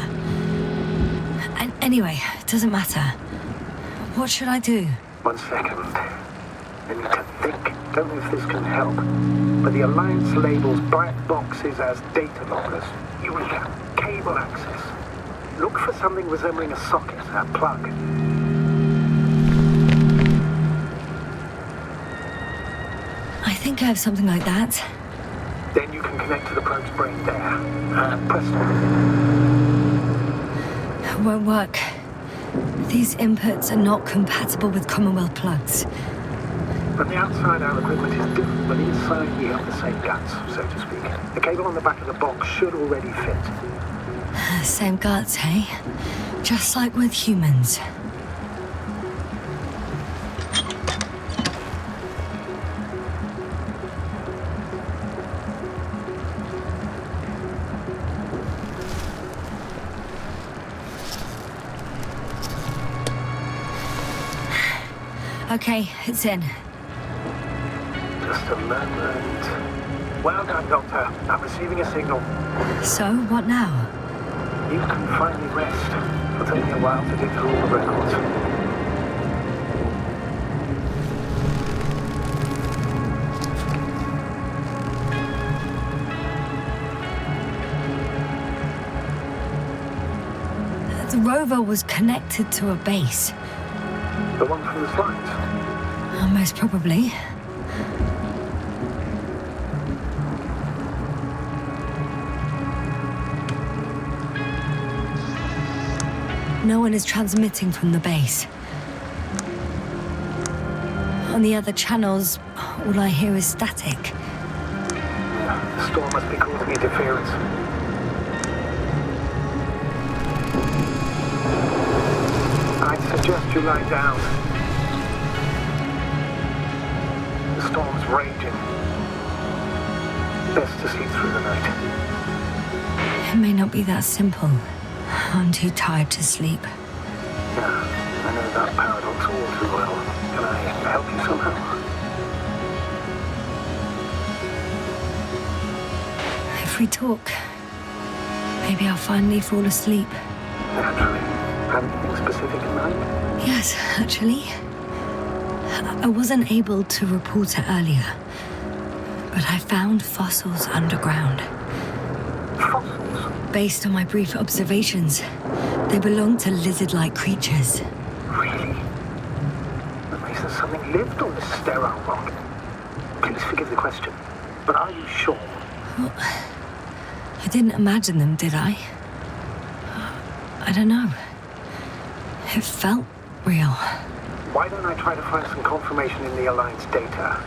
And anyway, it doesn't matter. What should I do? 1 second. I need to think. Don't know if this can help. But the Alliance labels black boxes as data loggers. Eureka. Cable access. Look for something resembling a socket, a plug. I think I have something like that. Then you can connect to the probe's brain there. Press on. Won't work. These inputs are not compatible with Commonwealth plugs. From the outside, our equipment is different, but inside we have the same guts, so to speak. The cable on the back of the box should already fit. Same guts, hey? Just like with humans. Okay, it's in. Just a moment. Well done, Doctor. I'm receiving a signal. So, what now? You can finally rest. It'll take me a while to dig through all the records. The rover was connected to a base. The one from the slides? Most probably. No one is transmitting from the base. On the other channels, all I hear is static. The storm must be causing interference. I'd suggest you lie down. The storm's raging. Best to sleep through the night. It may not be that simple. I'm too tired to sleep. Yeah, I know that paradox all too well. Can I help you somehow? If we talk, maybe I'll finally fall asleep. Naturally. Anything specific in mind? Yes, actually. I wasn't able to report it earlier, but I found fossils underground. Fossils? Based on my brief observations, they belong to lizard-like creatures. Really? That means that something lived on this sterile rock. Please forgive the question, but are you sure? Well, I didn't imagine them, did I? I don't know. It felt real. Why don't I try to find some confirmation in the Alliance data?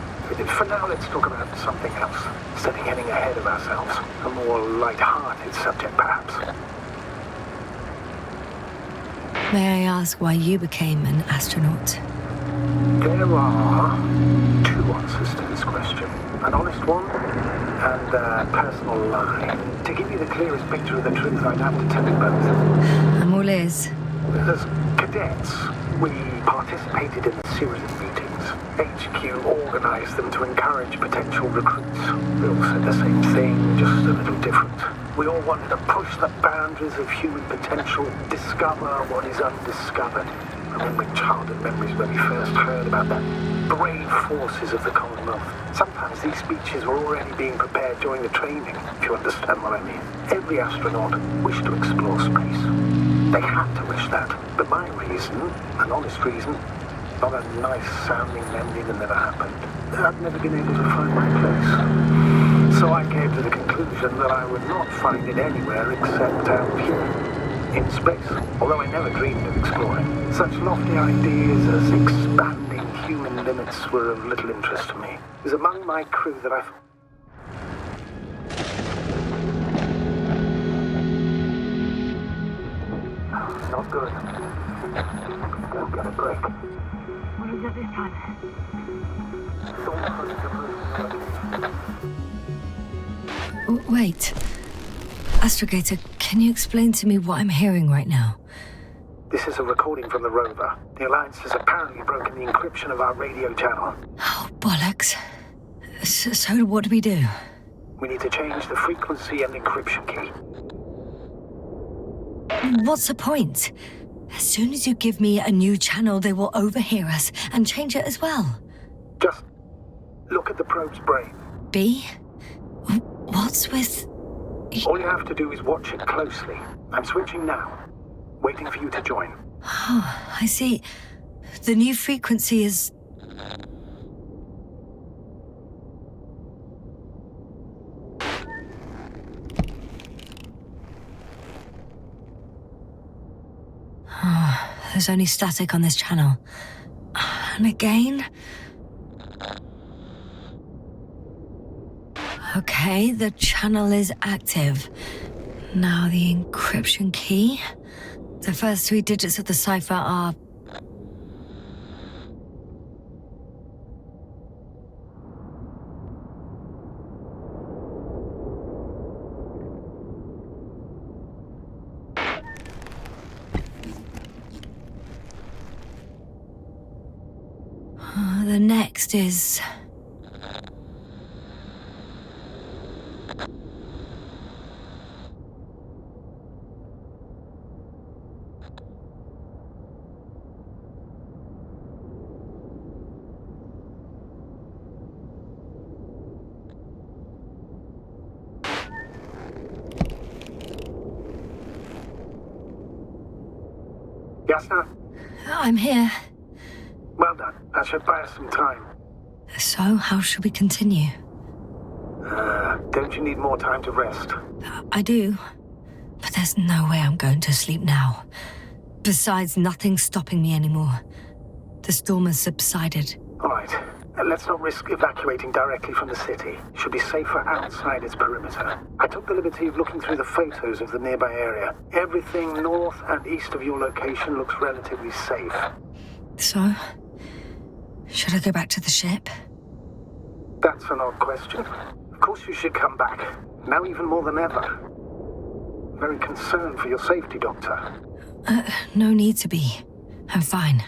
For now, let's talk about something else. Instead of getting ahead of ourselves. A more light-hearted subject, perhaps. May I ask why you became an astronaut? There are two answers to this question. An honest one and a personal lie. To give you the clearest picture of the truth, I'd have to tell you both. I'm all ears. As cadets, we participated in a series of meetings. HQ organized them to encourage potential recruits. We all said the same thing, just a little different. We all wanted to push the boundaries of human potential, discover what is undiscovered. Remembering childhood memories when we first heard about the brave forces of the Commonwealth. Sometimes these speeches were already being prepared during the training, if you understand what I mean. Every astronaut wished to explore space. They had to wish that. But my reason, an honest reason, not a nice-sounding memory that never happened. I'd never been able to find my place. So I came to the conclusion that I would not find it anywhere except out here. In space, although I never dreamed of exploring. Such lofty ideas as expanding human limits were of little interest to me. It was among my crew that I thought... Not good. Don't get a break. What is it this time? Wait. Astrogator, can you explain to me what I'm hearing right now? This is a recording from the rover. The Alliance has apparently broken the encryption of our radio channel. Oh, bollocks. So what do we do? We need to change the frequency and encryption key. What's the point? As soon as you give me a new channel, they will overhear us and change it as well. Just look at the probe's brain. B? What's with... All you have to do is watch it closely. I'm switching now. Waiting for you to join. Oh, I see. The new frequency is... Oh, there's only static on this channel. And again... Okay, the channel is active. Now the encryption key. The first 3 digits of the cipher are... next is... Yes, sir? I'm here. Well done. That should buy us some time. So, how should we continue? Don't you need more time to rest? I do. But there's no way I'm going to sleep now. Besides, nothing's stopping me anymore. The storm has subsided. All right. Let's not risk evacuating directly from the city. It should be safer outside its perimeter. I took the liberty of looking through the photos of the nearby area. Everything north and east of your location looks relatively safe. So, should I go back to the ship? That's an odd question. Of course you should come back. Now even more than ever. Very concerned for your safety, Doctor. No need to be. I'm fine.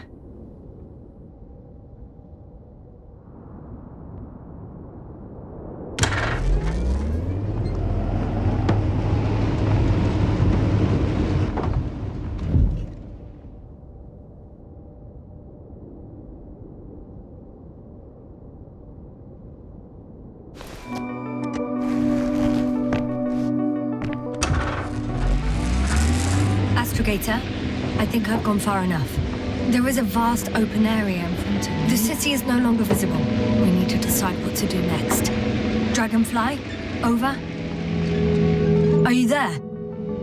I think I've gone far enough. There is a vast open area in front of me. The city is no longer visible. We need to decide what to do next. Dragonfly? Over? Are you there?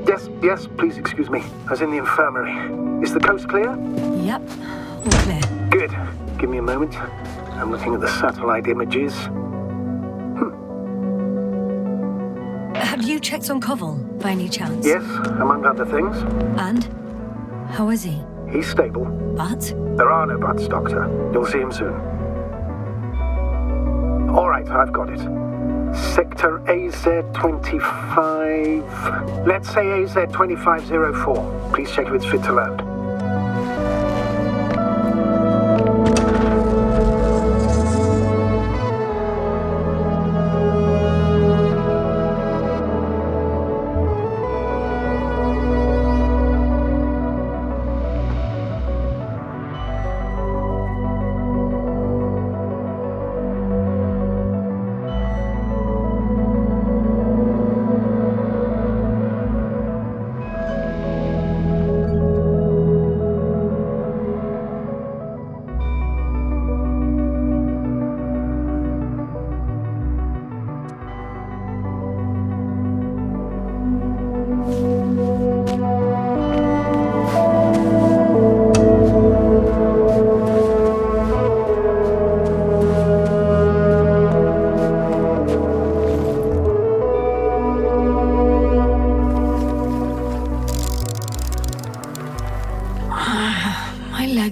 Yes, please excuse me. I was in the infirmary. Is the coast clear? Yep, all clear. Good. Give me a moment. I'm looking at the satellite images. Have you checked on Koval, by any chance? Yes, among other things. And? How is he? He's stable. But? There are no buts, Doctor. You'll see him soon. All right, I've got it. Sector AZ-25... Let's say AZ-2504. Please check if it's fit to land.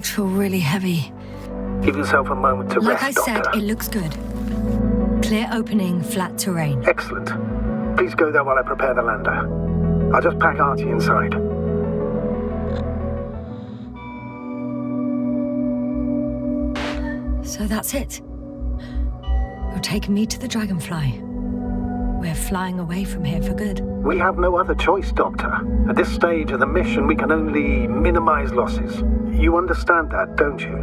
Feel really heavy. Give yourself a moment to rest, Doctor. Like I said, it looks good. Clear opening, flat terrain. Excellent. Please go there while I prepare the lander. I'll just pack Artie inside. So that's it. You're taking me to the Dragonfly. We're flying away from here for good. We have no other choice, Doctor. At this stage of the mission, we can only minimize losses. You understand that, don't you?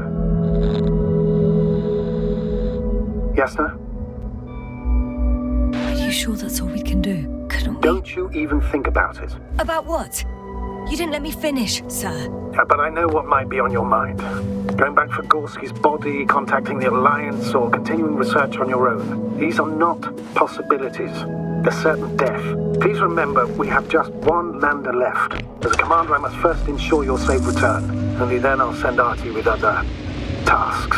Yes, sir? Are you sure that's all we can do? Couldn't we? Don't you even think about it. About what? You didn't let me finish, sir. But I know what might be on your mind. Going back for Gorski's body, contacting the Alliance, or continuing research on your own. These are not possibilities. They're certain death. Please remember, we have just one lander left. As a commander, I must first ensure your safe return. Only then I'll send Artie with other tasks.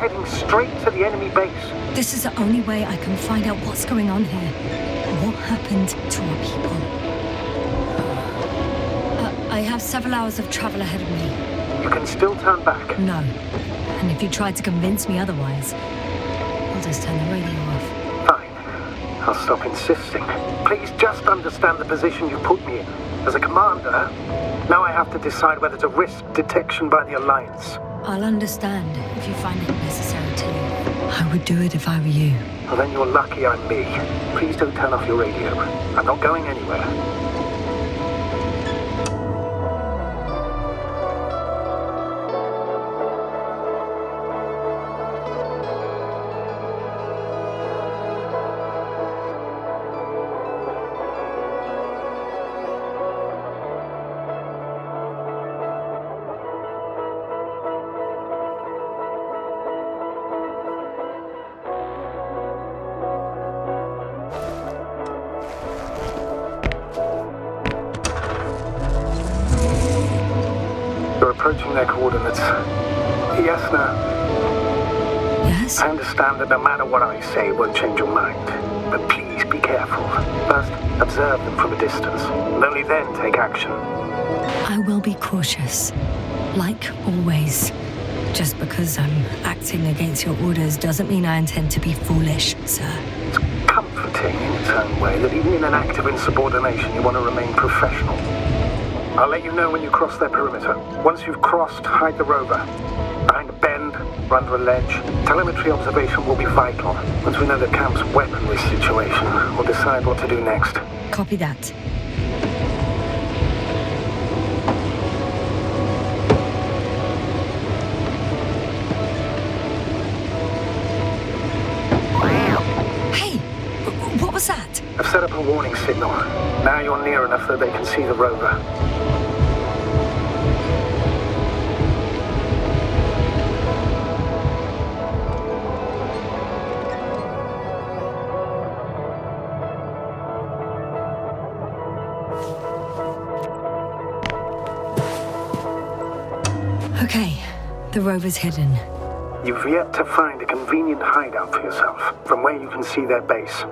heading straight to the enemy base. This is the only way I can find out what's going on here. What happened to our people? I have several hours of travel ahead of me. You can still turn back. No. And if you try to convince me otherwise, I'll just turn the radio off. Fine. I'll stop insisting. Please just understand the position you put me in. As a commander, now I have to decide whether to risk detection by the Alliance. I'll understand if you find it necessary to. I would do it if I were you. Well, then you're lucky I'm me. Please don't turn off your radio. I'm not going anywhere. Approaching their coordinates. Yes, no. Yes? I understand that no matter what I say won't change your mind. But please be careful. First, observe them from a distance. And only then take action. I will be cautious. Like always. Just because I'm acting against your orders doesn't mean I intend to be foolish, sir. It's comforting in its own way that even in an act of insubordination you want to remain professional. I'll let you know when you cross their perimeter. Once you've crossed, hide the rover. Behind a bend, or under a ledge. Telemetry observation will be vital. Once we know the camp's weaponry situation, we'll decide what to do next. Copy that. Hey! What was that? I've set up a warning signal. Now you're near enough that they can see the rover. Okay, the rover's hidden. You've yet to find a convenient hideout for yourself, from where you can see their base.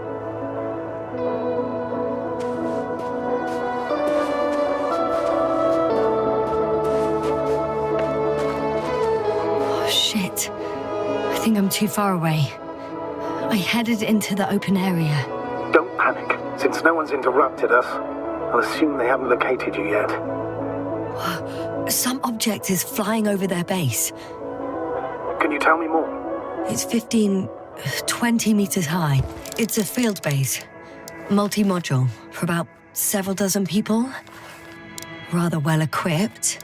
Oh, shit. I think I'm too far away. I headed into the open area. Don't panic. Since no one's interrupted us, I'll assume they haven't located you yet. Some object is flying over their base. Can you tell me more? It's 20 meters high. It's a field base. Multi-module for about several dozen people. Rather well equipped.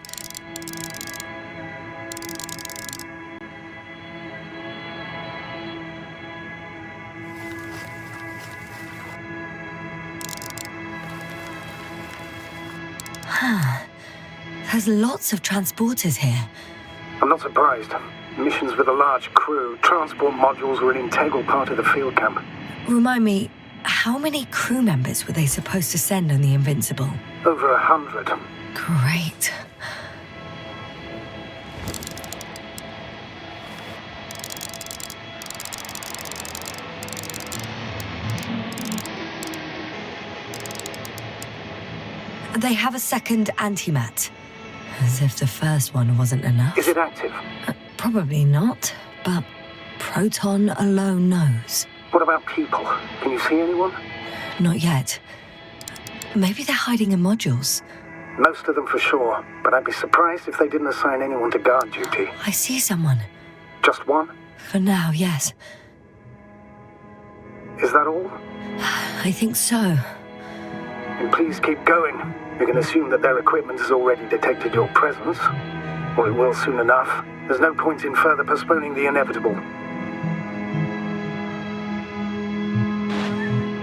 There's lots of transporters here. I'm not surprised. Missions with a large crew, transport modules were an integral part of the field camp. Remind me, how many crew members were they supposed to send on the Invincible? Over 100. Great. They have a second antimat. As if the first one wasn't enough. Is it active? Probably not, but Proton alone knows. What about people? Can you see anyone? Not yet. Maybe they're hiding in modules. Most of them for sure, but I'd be surprised if they didn't assign anyone to guard duty. I see someone. Just one? For now, yes. Is that all? I think so. And please keep going. You can assume that their equipment has already detected your presence. Or it will soon enough. There's no point in further postponing the inevitable.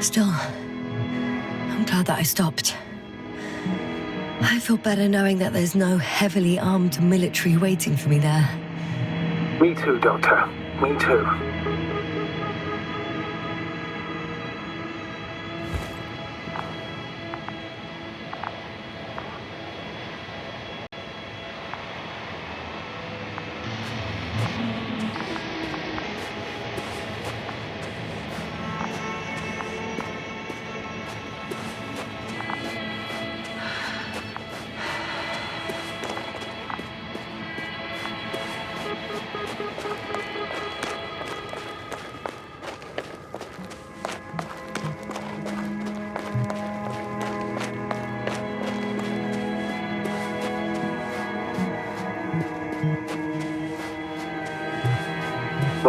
Still, I'm glad that I stopped. I feel better knowing that there's no heavily armed military waiting for me there. Me too, Doctor. Me too.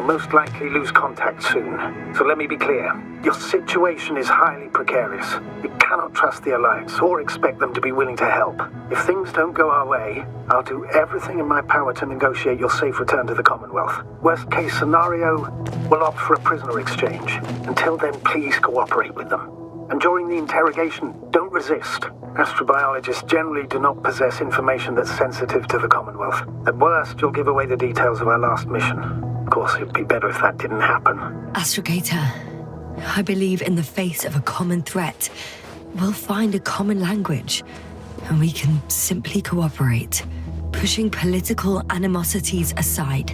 most likely lose contact soon. So let me be clear. Your situation is highly precarious. You cannot trust the Alliance or expect them to be willing to help. If things don't go our way, I'll do everything in my power to negotiate your safe return to the Commonwealth. Worst case scenario, we'll opt for a prisoner exchange. Until then, please cooperate with them. And during the interrogation, don't resist. Astrobiologists generally do not possess information that's sensitive to the Commonwealth. At worst, you'll give away the details of our last mission. Of course, it'd be better if that didn't happen. Astrogator, I believe in the face of a common threat, we'll find a common language, and we can simply cooperate, pushing political animosities aside.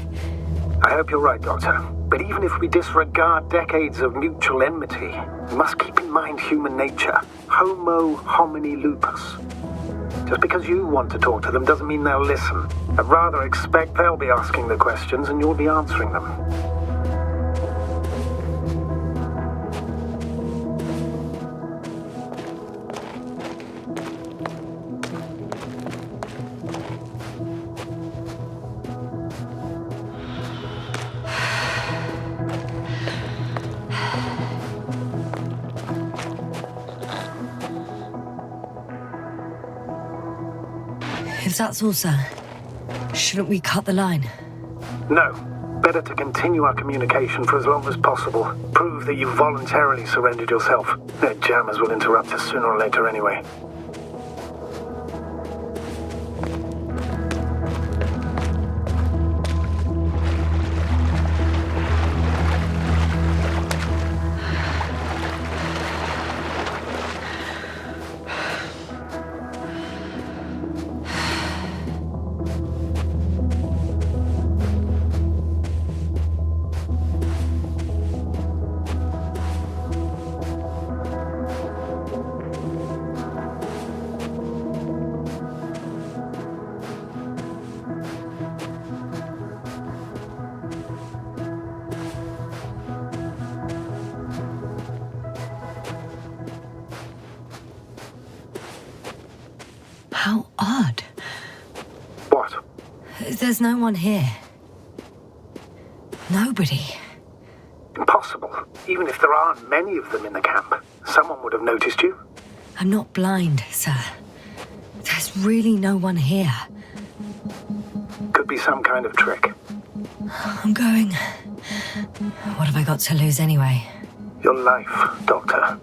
I hope you're right, Doctor. But even if we disregard decades of mutual enmity, we must keep in mind human nature. Homo homini lupus. Just because you want to talk to them doesn't mean they'll listen. I'd rather expect they'll be asking the questions and you'll be answering them. If that's all, sir, shouldn't we cut the line? No. Better to continue our communication for as long as possible. Prove that you voluntarily surrendered yourself. Their jammers will interrupt us sooner or later anyway. How odd. What? There's no one here. Nobody. Impossible. Even if there aren't many of them in the camp, someone would have noticed you. I'm not blind, sir. There's really no one here. Could be some kind of trick. I'm going. What have I got to lose anyway? Your life, Doctor.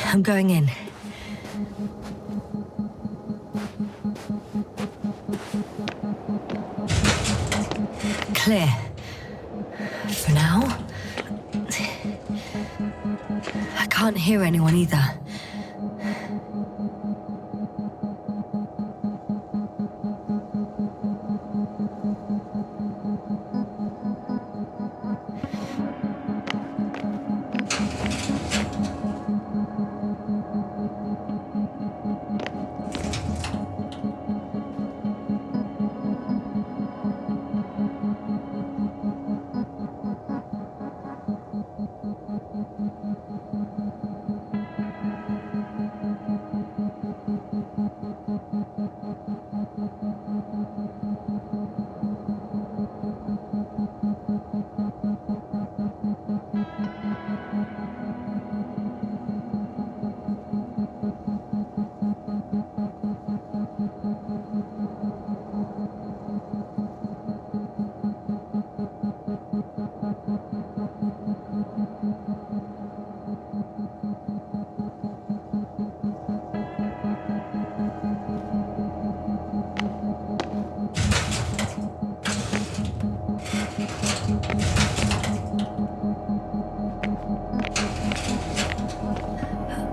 I'm going in. Clear. For now. I can't hear anyone either.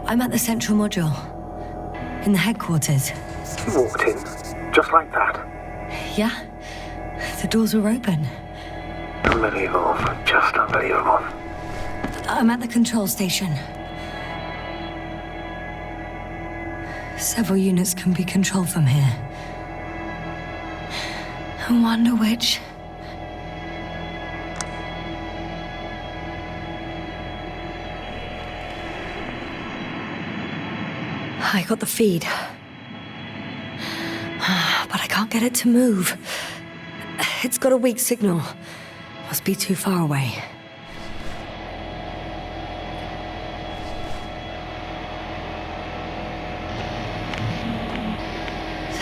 I'm at the central module, in the headquarters. You walked in, just like that. Yeah, the doors were open. Unbelievable, just unbelievable. I'm at the control station. Several units can be controlled from here. I wonder which. I got the feed. But I can't get it to move. It's got a weak signal. Must be too far away.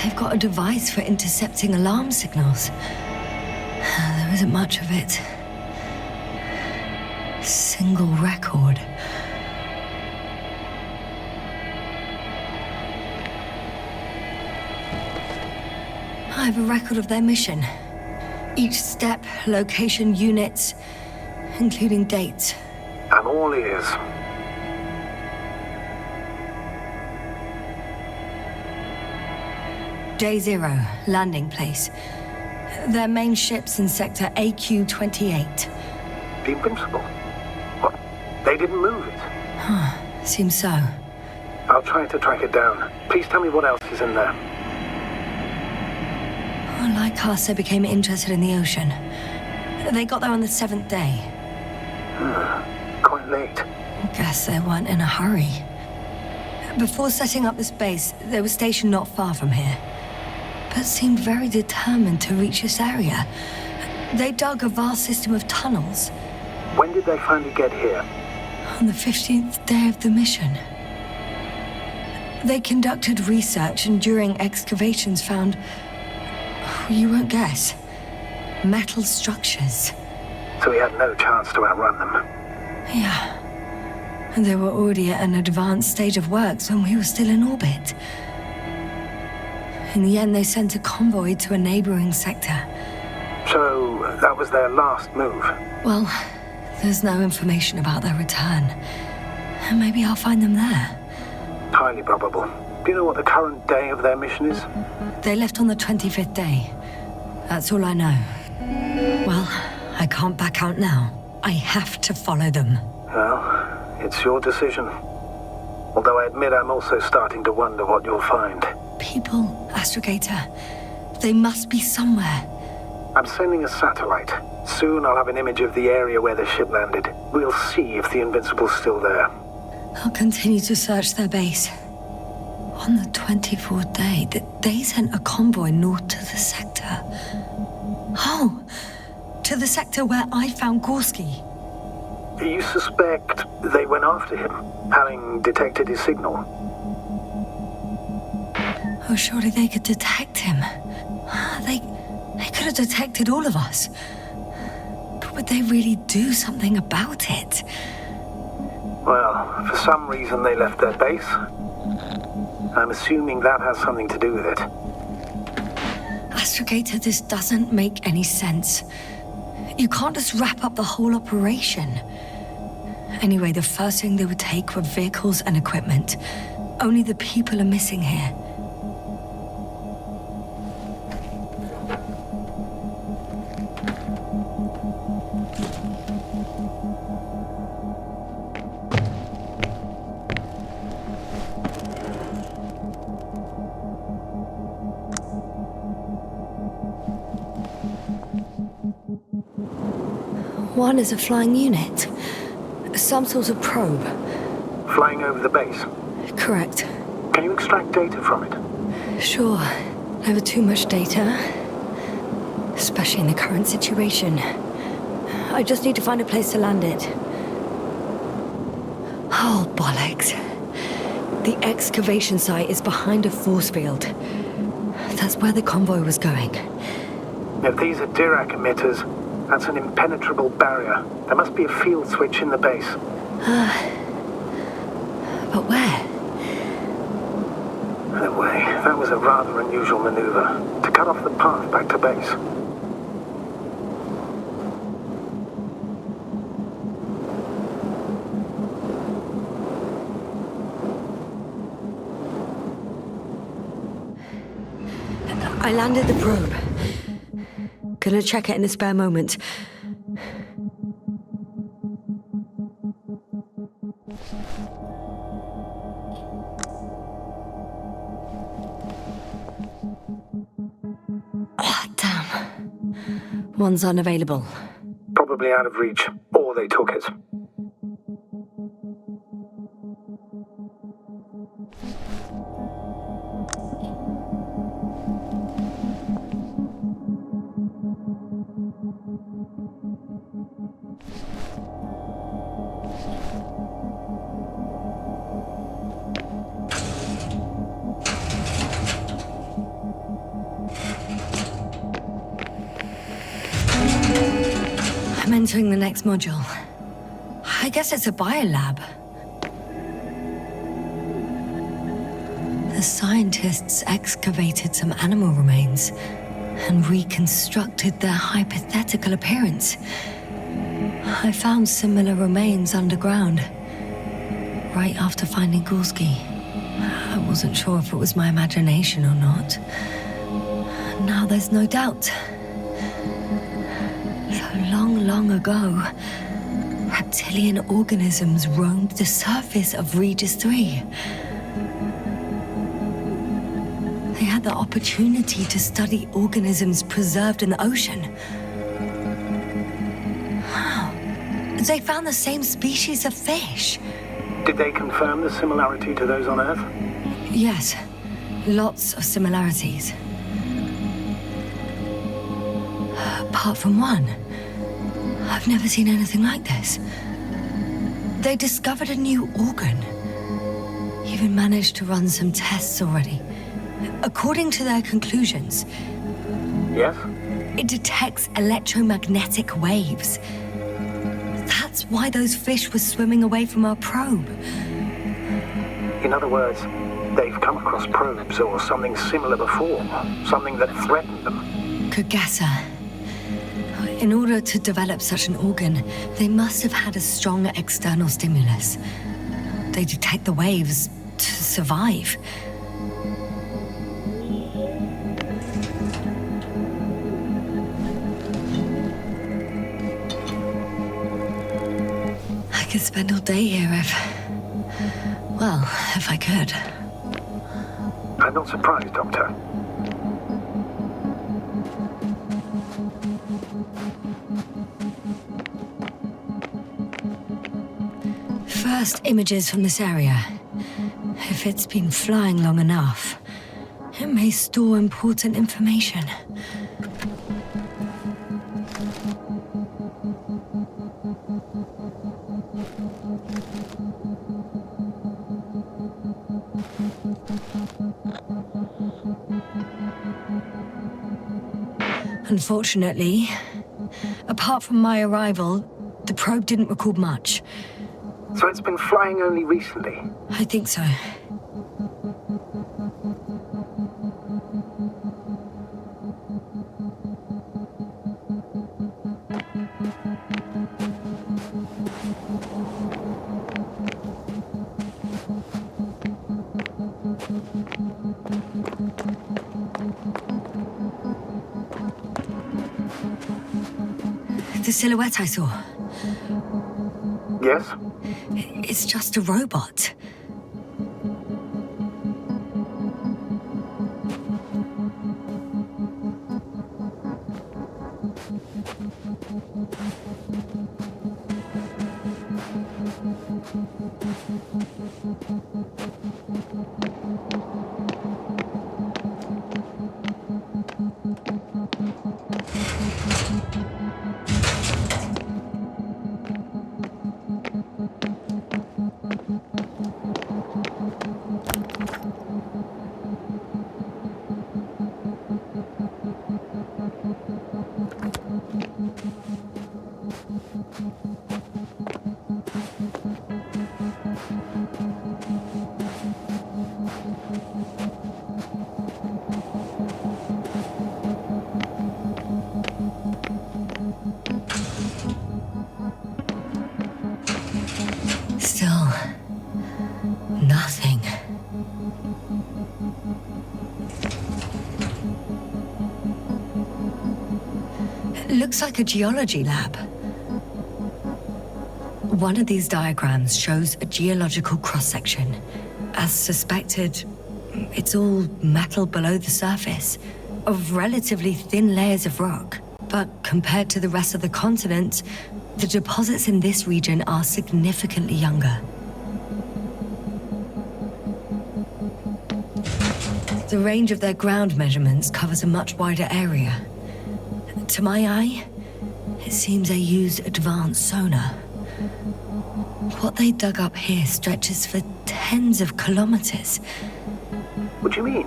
They've got a device for intercepting alarm signals. There isn't much of it. Single record. I have a record of their mission. Each step, location, units, including dates. I'm all ears. Day 0, landing place. Their main ship's in sector AQ-28. The Invincible? What? They didn't move it? Huh, seems so. I'll try to track it down. Please tell me what else is in there. Like us, they became interested in the ocean. They got there on the 7th day. Quite late. Guess they weren't in a hurry. Before setting up this base, they were stationed not far from here, but seemed very determined to reach this area. They dug a vast system of tunnels. When did they finally get here? On the 15th day of the mission. They conducted research and during excavations found, you won't guess, metal structures. So we had no chance to outrun them. Yeah. And they were already at an advanced stage of works when we were still in orbit. In the end, they sent a convoy to a neighboring sector. So that was their last move? Well, there's no information about their return. Maybe I'll find them there. Highly probable. Do you know what the current day of their mission is? They left on the 25th day. That's all I know. Well, I can't back out now. I have to follow them. Well, it's your decision. Although I admit I'm also starting to wonder what you'll find. People, Astrogator. They must be somewhere. I'm sending a satellite. Soon I'll have an image of the area where the ship landed. We'll see if the Invincible's still there. I'll continue to search their base. On the 24th day, they sent a convoy north to the sector. Oh, to the sector where I found Gorski. You suspect they went after him, having detected his signal? Oh, surely they could detect him. They could have detected all of us. But would they really do something about it? Well, for some reason they left their base. I'm assuming that has something to do with it. Astrogator, this doesn't make any sense. You can't just wrap up the whole operation. Anyway, the first thing they would take were vehicles and equipment. Only the people are missing here. One is a flying unit. Some sort of probe. Flying over the base? Correct. Can you extract data from it? Sure. Never too much data. Especially in the current situation. I just need to find a place to land it. Oh, bollocks. The excavation site is behind a force field. That's where the convoy was going. If these are Dirac emitters, that's an impenetrable barrier. There must be a field switch in the base. But where? Anyway, that was a rather unusual maneuver. To cut off the path back to base. I landed the probe. Gonna check it in a spare moment. Oh, damn. One's unavailable. Probably out of reach, or they took it. I'm entering the next module. I guess it's a biolab. The scientists excavated some animal remains and reconstructed their hypothetical appearance. I found similar remains underground, right after finding Gorski. I wasn't sure if it was my imagination or not. Now there's no doubt. Long ago, reptilian organisms roamed the surface of Regis III. They had the opportunity to study organisms preserved in the ocean. Wow. They found the same species of fish. Did they confirm the similarity to those on Earth? Yes, lots of similarities. Apart from one. I've never seen anything like this. They discovered a new organ. Even managed to run some tests already. According to their conclusions, Yes? it detects electromagnetic waves. That's why those fish were swimming away from our probe. In other words, they've come across probes or something similar before. Something that threatened them. Could guess her. In order to develop such an organ, they must have had a strong external stimulus. They detect the waves to survive. I could spend all day here if I could. I'm not surprised, Doctor. First images from this area. If it's been flying long enough, it may store important information. Unfortunately, apart from my arrival, the probe didn't record much. So it's been flying only recently? I think so. The silhouette I saw. Yes? It's just a robot. Still, nothing. It looks like a geology lab. One of these diagrams shows a geological cross-section. As suspected, it's all metal below the surface, of relatively thin layers of rock. But compared to the rest of the continent, the deposits in this region are significantly younger. The range of their ground measurements covers a much wider area. To my eye, It seems they used advanced sonar. What they dug up here stretches for tens of kilometers. What do you mean?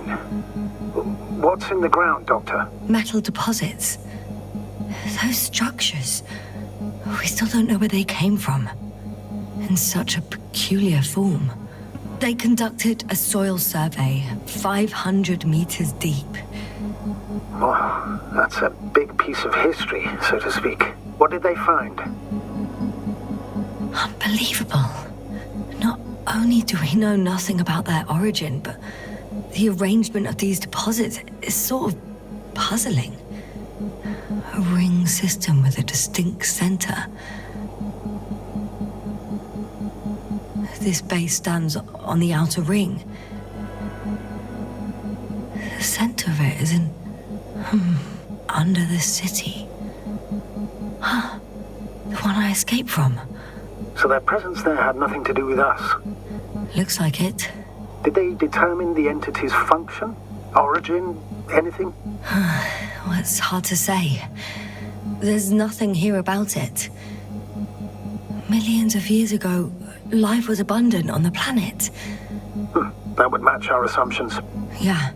What's in the ground, Doctor? Metal deposits. Those structures. We still don't know where they came from. In such a peculiar form. They conducted a soil survey 500 meters deep. Oh, that's a big piece of history, so to speak. What did they find? Unbelievable. Not only do we know nothing about their origin, but the arrangement of these deposits is sort of puzzling. A ring system with a distinct center. This base stands on the outer ring. The center of it is under the city. Huh. The one I escaped from. So their presence there had nothing to do with us? Looks like it. Did they determine the entity's function? Origin? Anything? Well, it's hard to say. There's nothing here about it. Millions of years ago, life was abundant on the planet. That would match our assumptions. Yeah.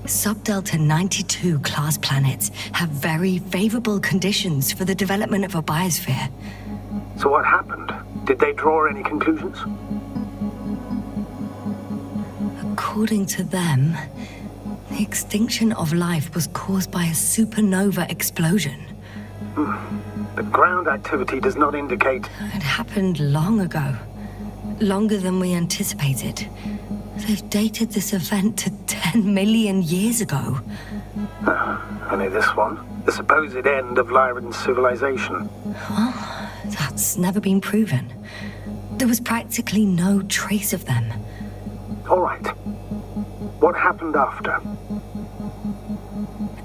Sub-Delta 92 class planets have very favorable conditions for the development of a biosphere. So what happened? Did they draw any conclusions? According to them, the extinction of life was caused by a supernova explosion. But ground activity does not indicate... It happened long ago. Longer than we anticipated. They've dated this event to 10 million years ago. Only this one? The supposed end of Lyran's civilization? Well, that's never been proven. There was practically no trace of them. All right. What happened after?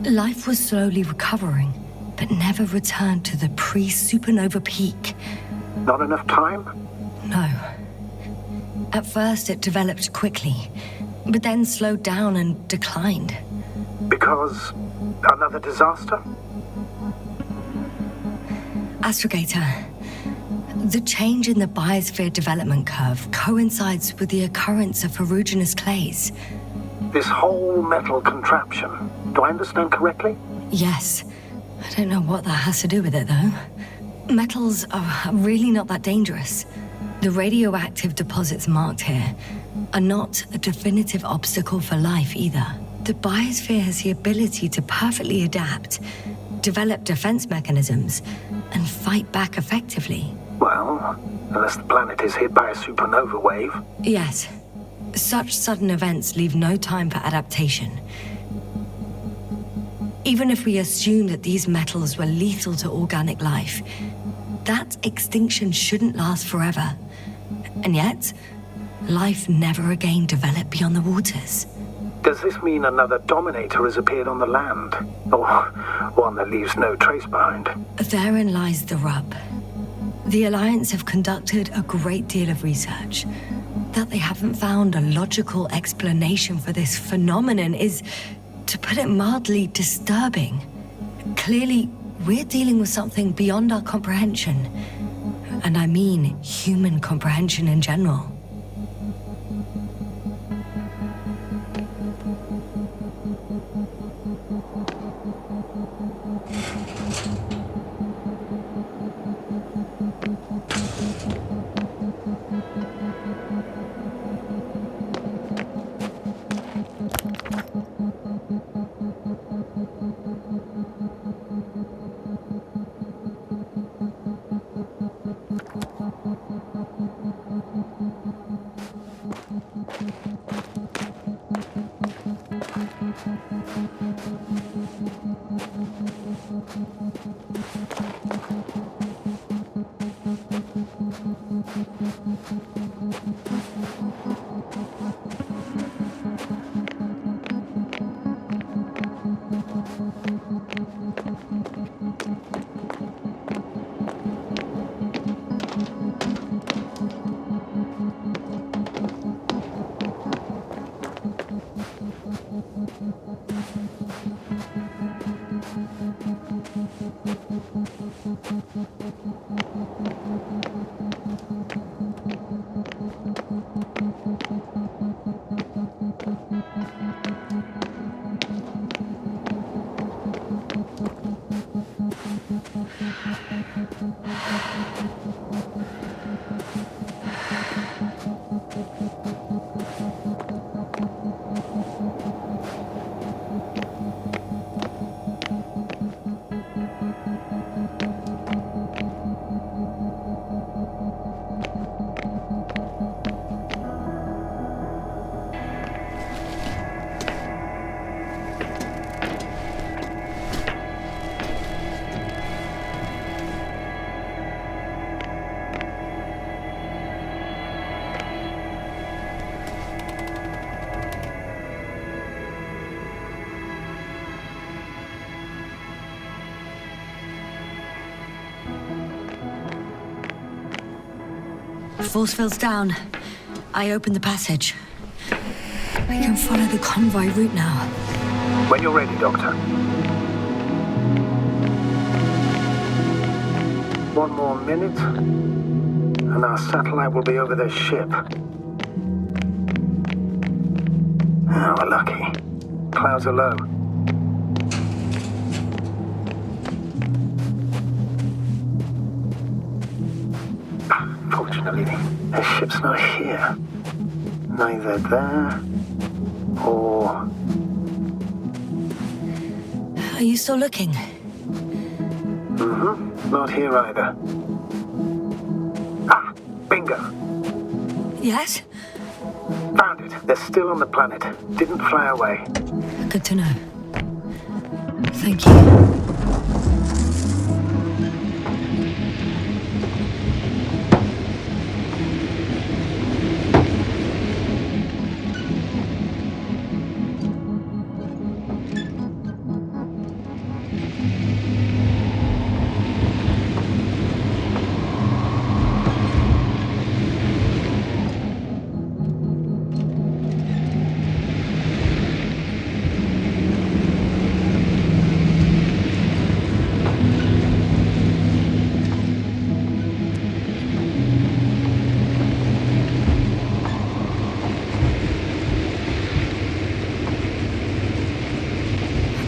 Life was slowly recovering, but never returned to the pre-supernova peak. Not enough time? No. At first it developed quickly, but then slowed down and declined. Because another disaster? Astrogator, the change in the biosphere development curve coincides with the occurrence of ferruginous clays. This whole metal contraption, do I understand correctly? Yes. I don't know what that has to do with it, though. Metals are really not that dangerous. The radioactive deposits marked here are not a definitive obstacle for life either. The biosphere has the ability to perfectly adapt, develop defense mechanisms, and fight back effectively. Well, unless the planet is hit by a supernova wave. Yes. Such sudden events leave no time for adaptation. Even if we assume that these metals were lethal to organic life, that extinction shouldn't last forever. And yet, life never again developed beyond the waters. Does this mean another Dominator has appeared on the land? Or one that leaves no trace behind? Therein lies the rub. The Alliance have conducted a great deal of research. That they haven't found a logical explanation for this phenomenon is, to put it mildly, disturbing. Clearly, we're dealing with something beyond our comprehension. And I mean human comprehension in general. Force field's down. I open the passage. We can follow the convoy route now. When you're ready, Doctor. One more minute, and our satellite will be over their ship. Oh, we're lucky. Clouds are low. Fortunately, their ship's not here. Neither there or... Are you still looking? Mm-hmm. Not here either. Ah, bingo. Yes? Found it. They're still on the planet. Didn't fly away. Good to know. Thank you.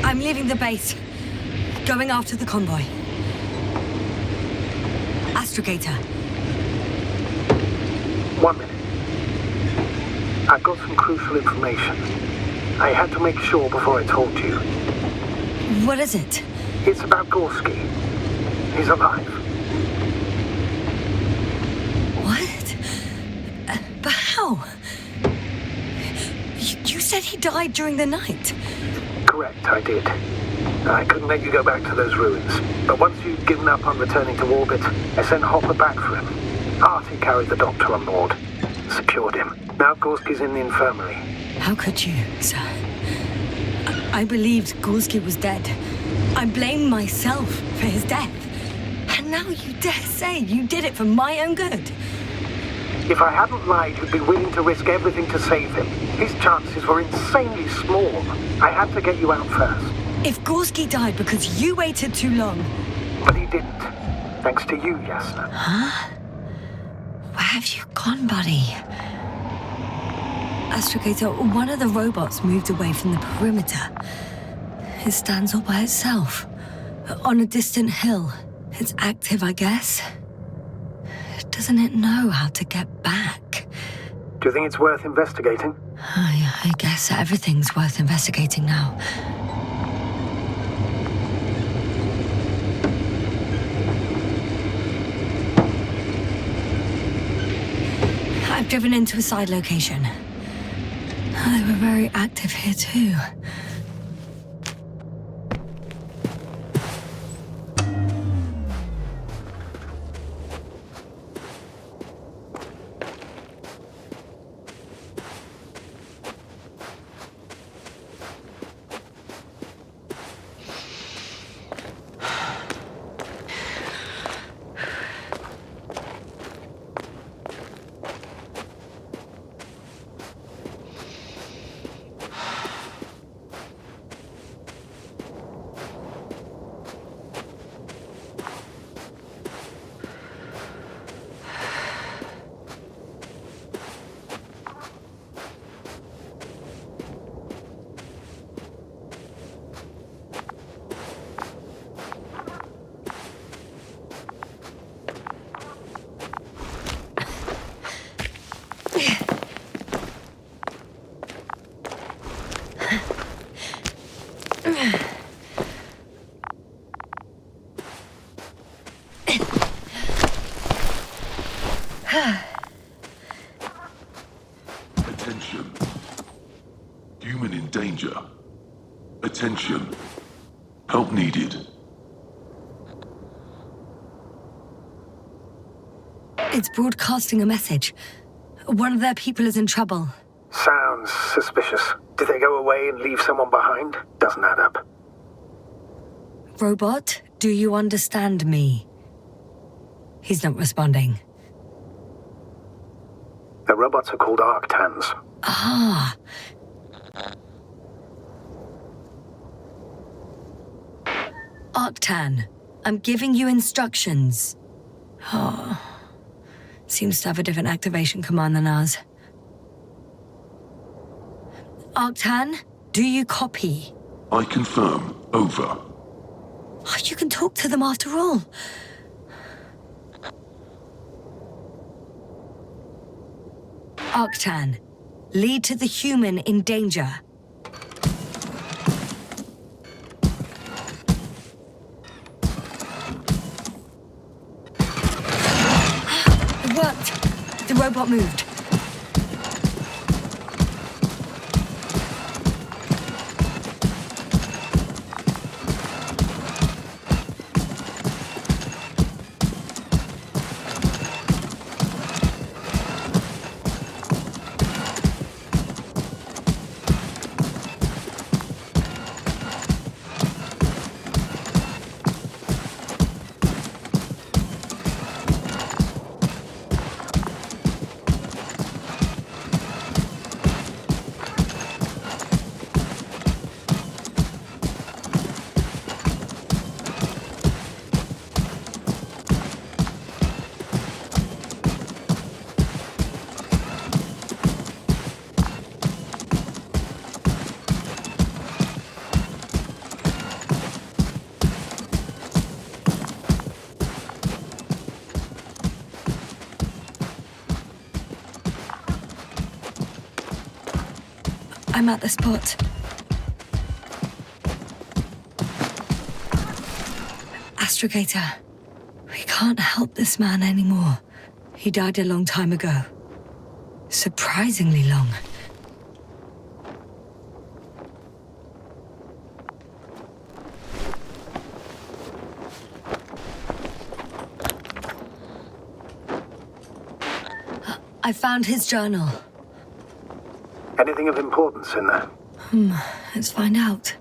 I'm leaving the base. Going after the convoy. Astrogator. 1 minute. I've got some crucial information. I had to make sure before I told you. What is it? It's about Gorski. He's alive. What? But how? You said he died during the night. Correct, I did. I couldn't let you go back to those ruins. But once you'd given up on returning to orbit, I sent Hopper back for him. Artie carried the doctor on board. Secured him. Now Gorski's in the infirmary. How could you, sir? I believed Gorski was dead. I blamed myself for his death. And now you dare say you did it for my own good. If I hadn't lied, you'd be willing to risk everything to save him. His chances were insanely small. I had to get you out first. If Gorski died because you waited too long... But he didn't. Thanks to you, Yasna. Huh? Where have you gone, buddy? Astrogator, one of the robots moved away from the perimeter. It stands all by itself. On a distant hill. It's active, I guess. Doesn't it know how to get back? Do you think it's worth investigating? I guess everything's worth investigating now. I've driven into a side location. They were very active here too. Attention. Human in danger. Attention. Help needed. It's broadcasting a message. One of their people is in trouble. Sounds suspicious. Did they go away and leave someone behind? Doesn't add up. Robot, do you understand me? He's not responding. The robots are called Arctans. Ah. Arctan, I'm giving you instructions. Oh. Seems to have a different activation command than ours. Arctan, do you copy? I confirm. Over. Oh, you can talk to them after all. Arctan, lead to the human in danger. It worked. The robot moved. I'm at the spot. Astrogator, we can't help this man anymore. He died a long time ago. Surprisingly long. I found his journal. Anything of importance in there? Let's find out.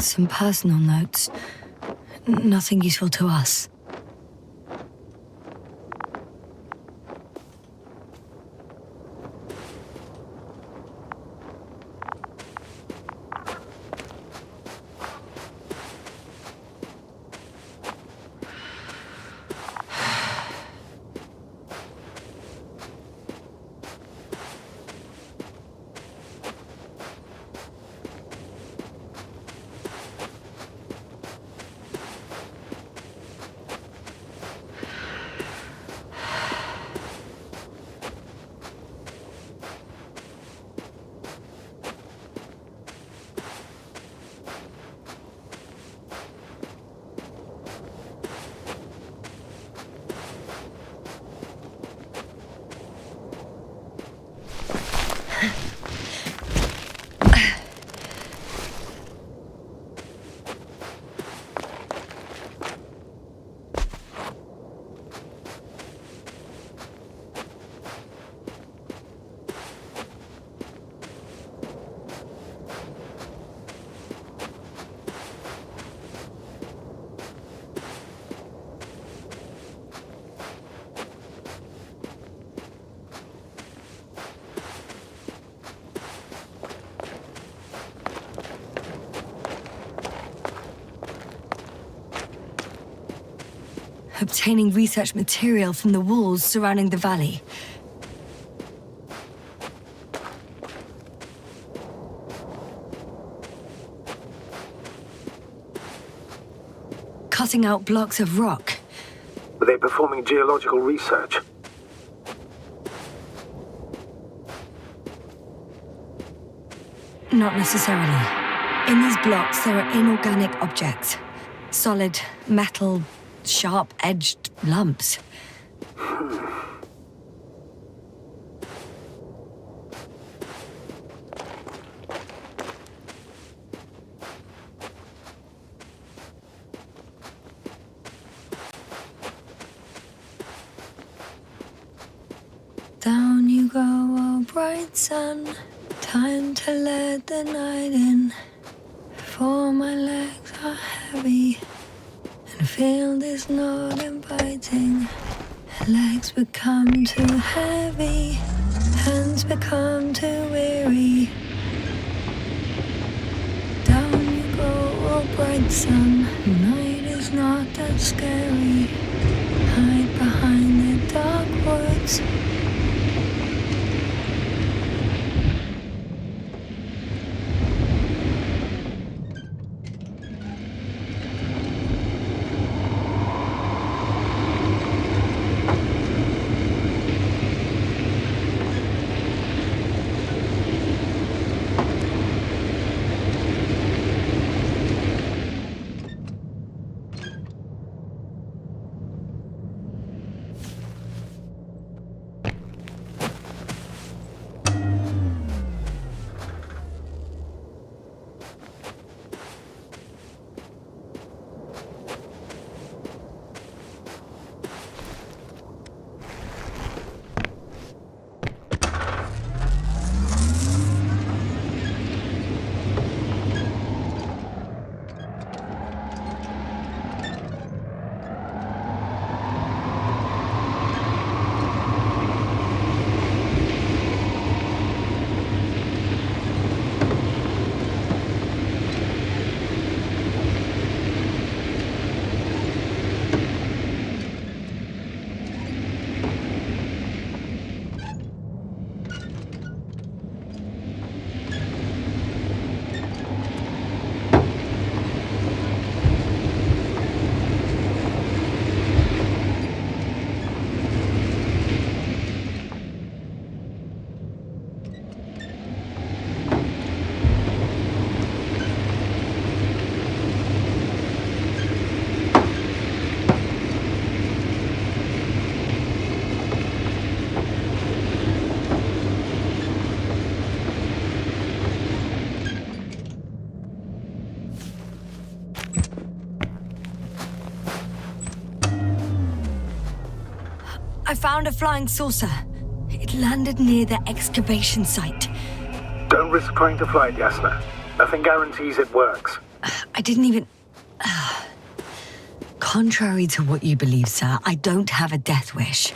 Some personal notes. Nothing useful to us. Obtaining research material from the walls surrounding the valley. Cutting out blocks of rock. Were they performing geological research? Not necessarily. In these blocks, there are inorganic objects. Solid, metal, sharp-edged lumps. Down you go, oh bright sun. Time to let the night in. For my legs are heavy. And field is not inviting. Legs become too heavy. Hands become too weary. Down you go, oh bright sun. Night is not that scary. Hide behind the dark woods. I found a flying saucer. It landed near the excavation site. Don't risk trying to fly it, Yasna. Nothing guarantees it works. I didn't even... Contrary to what you believe, sir, I don't have a death wish.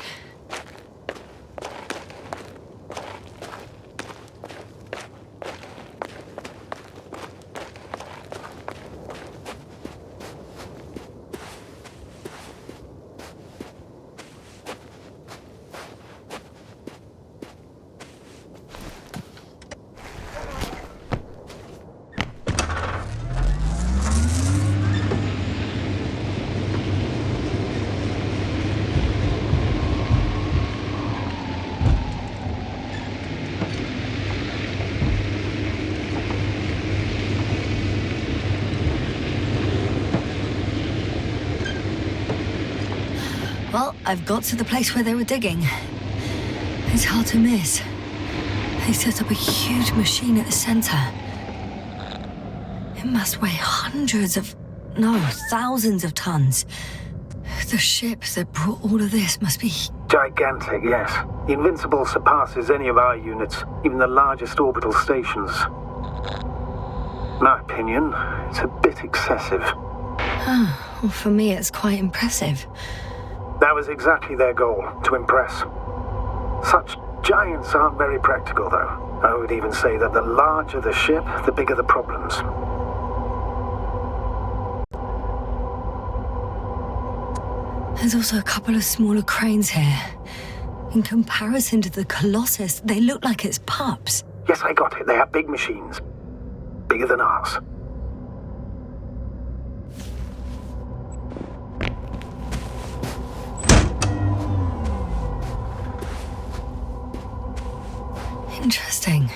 Well, I've got to the place where they were digging. It's hard to miss. They set up a huge machine at the center. It must weigh thousands of tons. The ship that brought all of this must be... Gigantic, yes. The Invincible surpasses any of our units, even the largest orbital stations. In my opinion, it's a bit excessive. Oh, well, for me it's quite impressive. That was exactly their goal, to impress. Such giants aren't very practical, though. I would even say that the larger the ship, the bigger the problems. There's also a couple of smaller cranes here. In comparison to the Colossus, they look like it's pups. Yes, I got it. They are big machines. Bigger than ours. Interesting.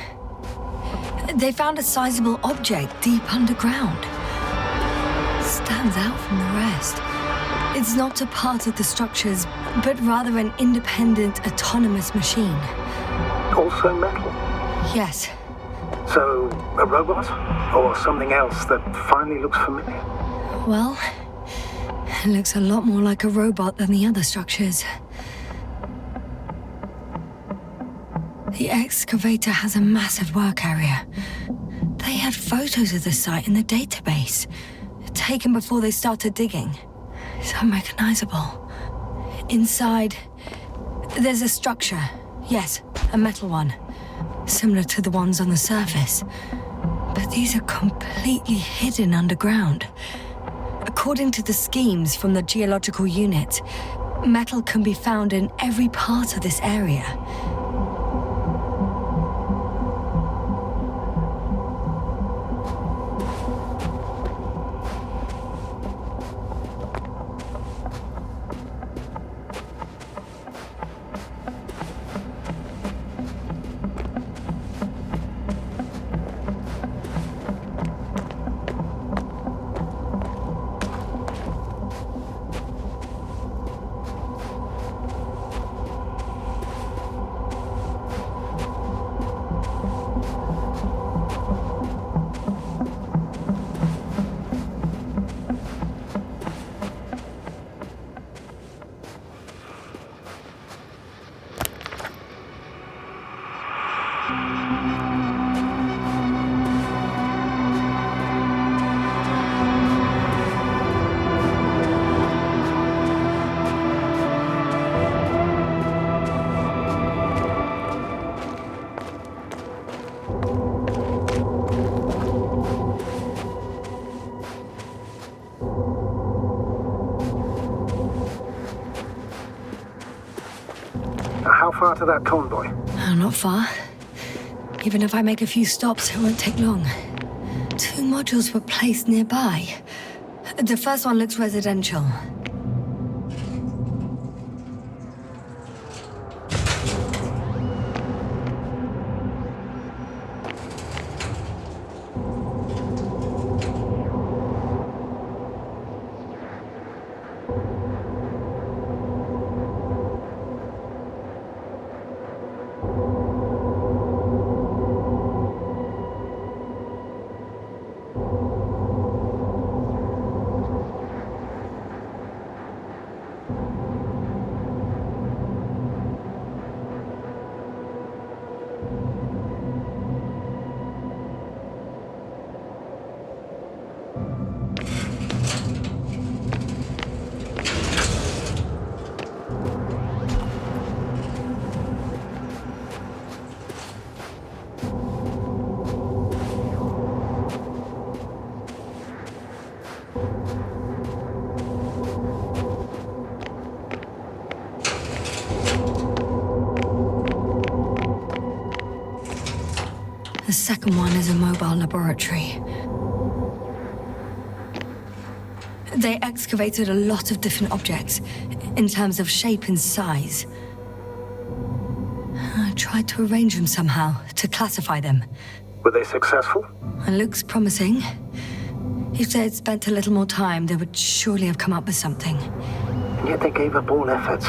They found a sizable object deep underground. Stands out from the rest. It's not a part of the structures, but rather an independent, autonomous machine. Also metal? Yes. So, a robot? Or something else that finally looks familiar? Well, it looks a lot more like a robot than the other structures. The excavator has a massive work area. They had photos of the site in the database, taken before they started digging. It's unrecognizable. Inside, there's a structure. Yes, a metal one. Similar to the ones on the surface. But these are completely hidden underground. According to the schemes from the geological unit, metal can be found in every part of this area. How far to that convoy? Not far. Even if I make a few stops, it won't take long. 2 modules were placed nearby. The first one looks residential. The second one is a mobile laboratory. They excavated a lot of different objects in terms of shape and size. I tried to arrange them somehow, to classify them. Were they successful? It looks promising. If they had spent a little more time, they would surely have come up with something. And yet they gave up all efforts.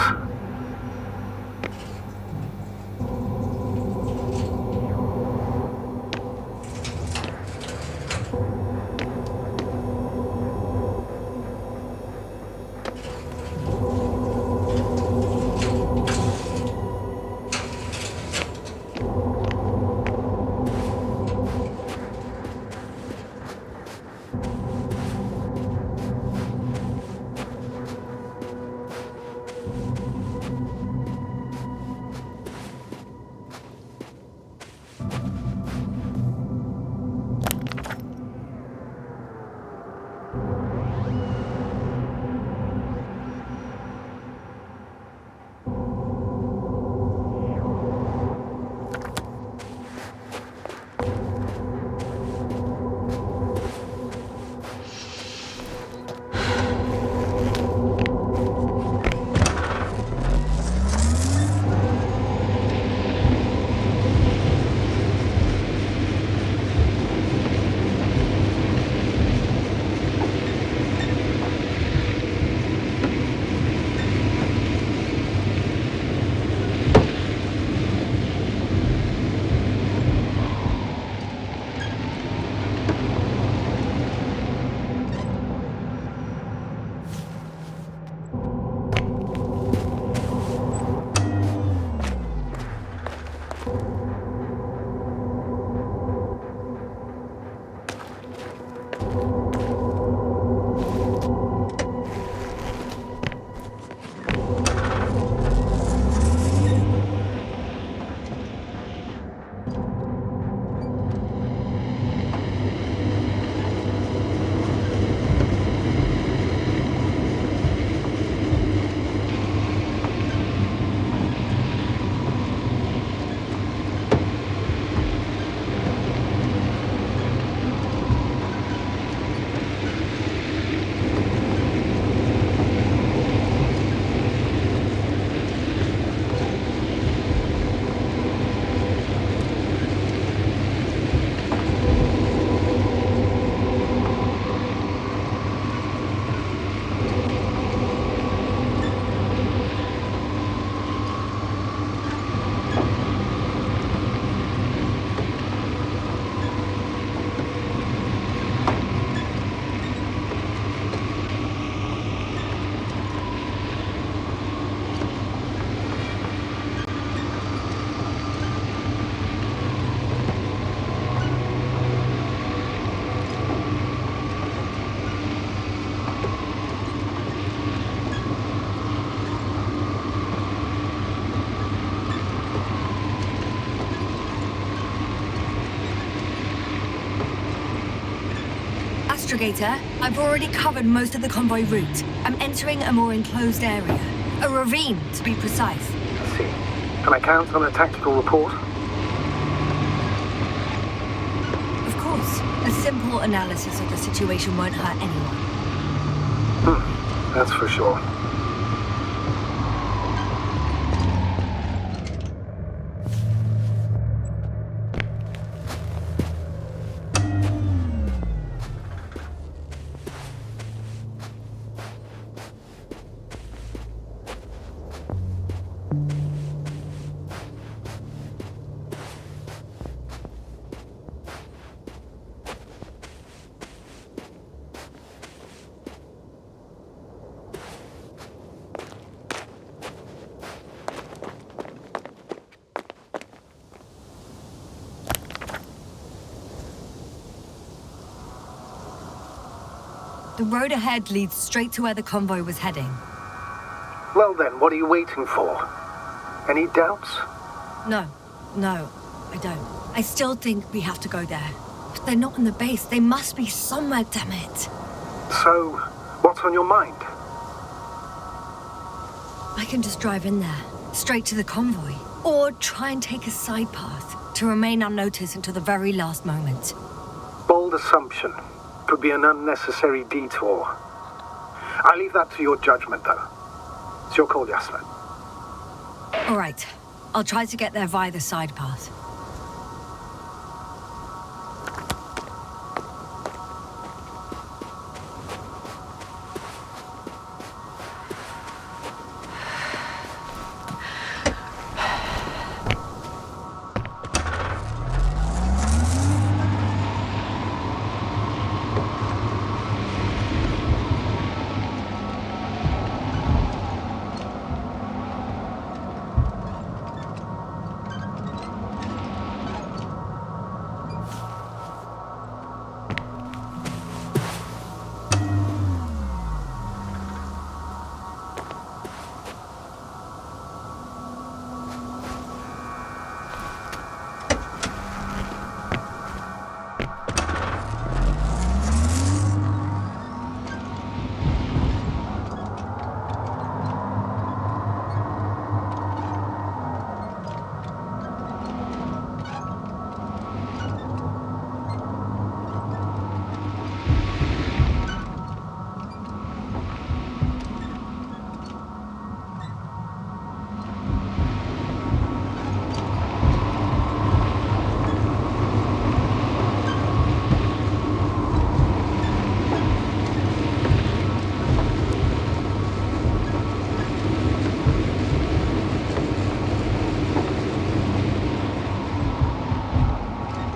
Astrogator, I've already covered most of the convoy route. I'm entering a more enclosed area. A ravine, to be precise. I see. Can I count on a tactical report? Of course. A simple analysis of the situation won't hurt anyone. That's for sure. The road ahead leads straight to where the convoy was heading. Well then, what are you waiting for? Any doubts? No, I don't. I still think we have to go there. If they're not in the base, they must be somewhere, damn it. So, what's on your mind? I can just drive in there, straight to the convoy. Or try and take a side path, to remain unnoticed until the very last moment. Bold assumption. Could be an unnecessary detour. I leave that to your judgment, though. It's your call, Yasna. All right. I'll try to get there via the side path.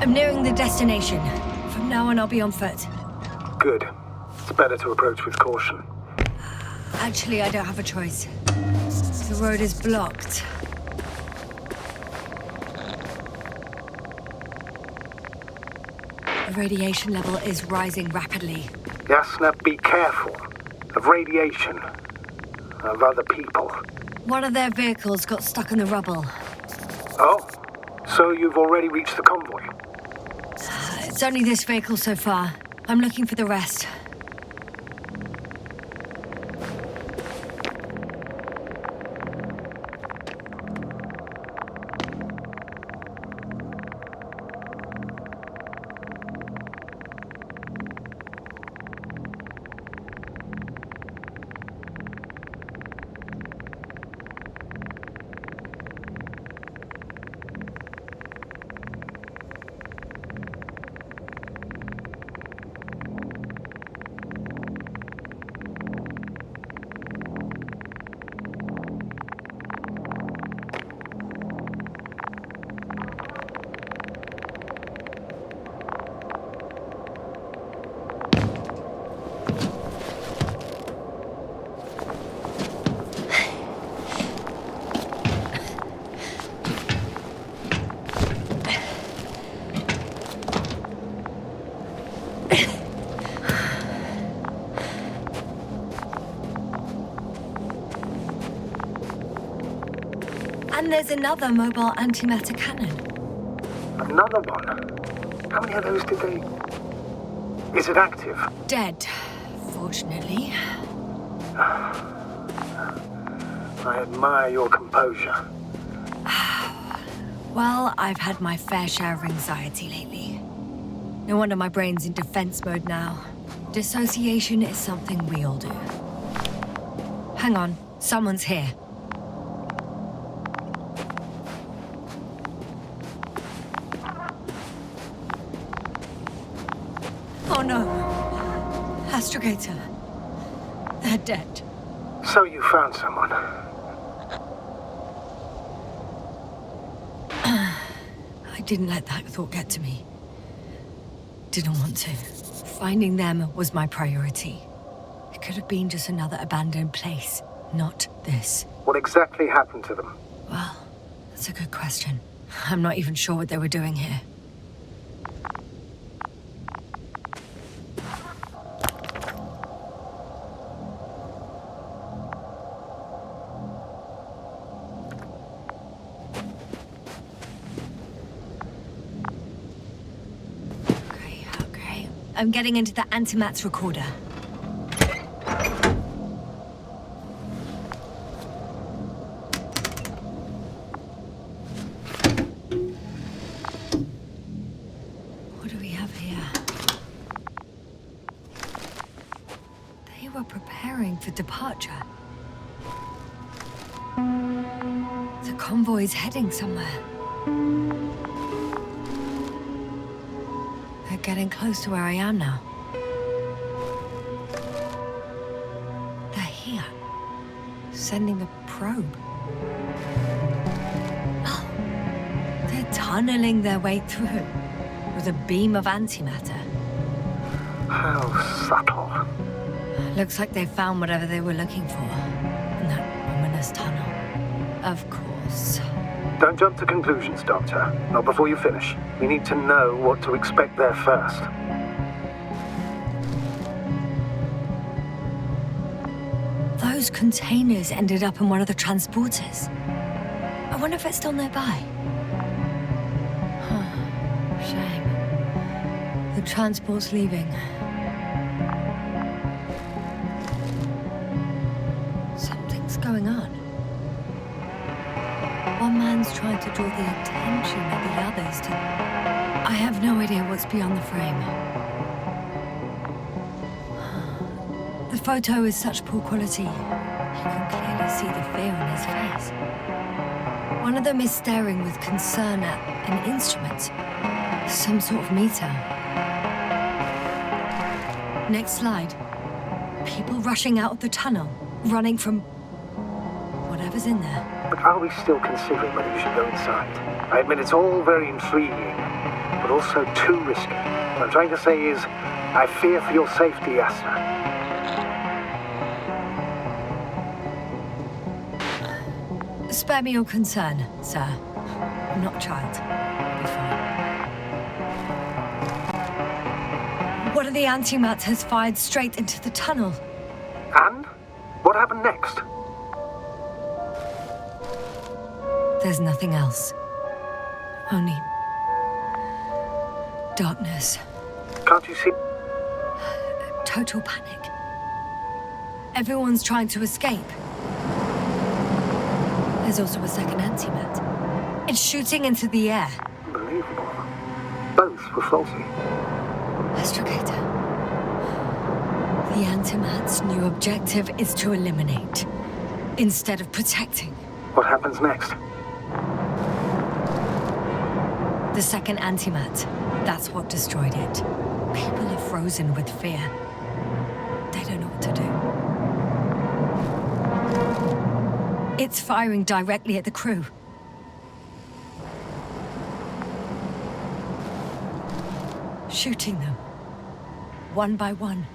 I'm nearing the destination. From now on, I'll be on foot. Good. It's better to approach with caution. Actually, I don't have a choice. The road is blocked. The radiation level is rising rapidly. Yasna, be careful. Of radiation. Of other people. One of their vehicles got stuck in the rubble. Oh? So you've already reached the convoy? It's only this vehicle so far. I'm looking for the rest. And there's another mobile antimatter cannon. Another one? How many of those did they... Is it active? Dead, fortunately. I admire your composure. Well, I've had my fair share of anxiety lately. No wonder my brain's in defense mode now. Dissociation is something we all do. Hang on, someone's here. Oh no. Astrogator. They're dead. So you found someone. I didn't let that thought get to me. Didn't want to. Finding them was my priority. It could have been just another abandoned place, not this. What exactly happened to them? Well, that's a good question. I'm not even sure what they were doing here. Okay. I'm getting into the antimat's recorder. What do we have here? They were preparing for departure. The convoy's heading somewhere. They're getting close to where I am now. They're here. Sending a probe. Oh. They're tunneling their way through with a beam of antimatter. How subtle. Looks like they found whatever they were looking for in that ominous tunnel. Of course. Don't jump to conclusions, Doctor. Not before you finish. We need to know what to expect there first. Those containers ended up in one of the transporters. I wonder if it's still nearby. Huh. Shame. The transport's leaving. Something's going on. One man's trying to draw the attention of the others to... I have no idea what's beyond the frame. The photo is such poor quality. You can clearly see the fear on his face. One of them is staring with concern at an instrument. Some sort of meter. Next slide. People rushing out of the tunnel, running from... whatever's in there. But are we still considering whether we should go inside? I admit it's all very intriguing, but also too risky. What I'm trying to say is, I fear for your safety, Yasna. Spare me your concern, sir. I'm not a child. I'll be fine. One of the antimatters fired straight into the tunnel. And? What happened next? There's nothing else. Only... darkness. Can't you see? Total panic. Everyone's trying to escape. There's also a second antimat. It's shooting into the air. Unbelievable. Both were faulty. Astrogator. The antimat's new objective is to eliminate, instead of protecting. What happens next? The second antimat. That's what destroyed it. People are frozen with fear. They don't know what to do. It's firing directly at the crew. Shooting them. One by one.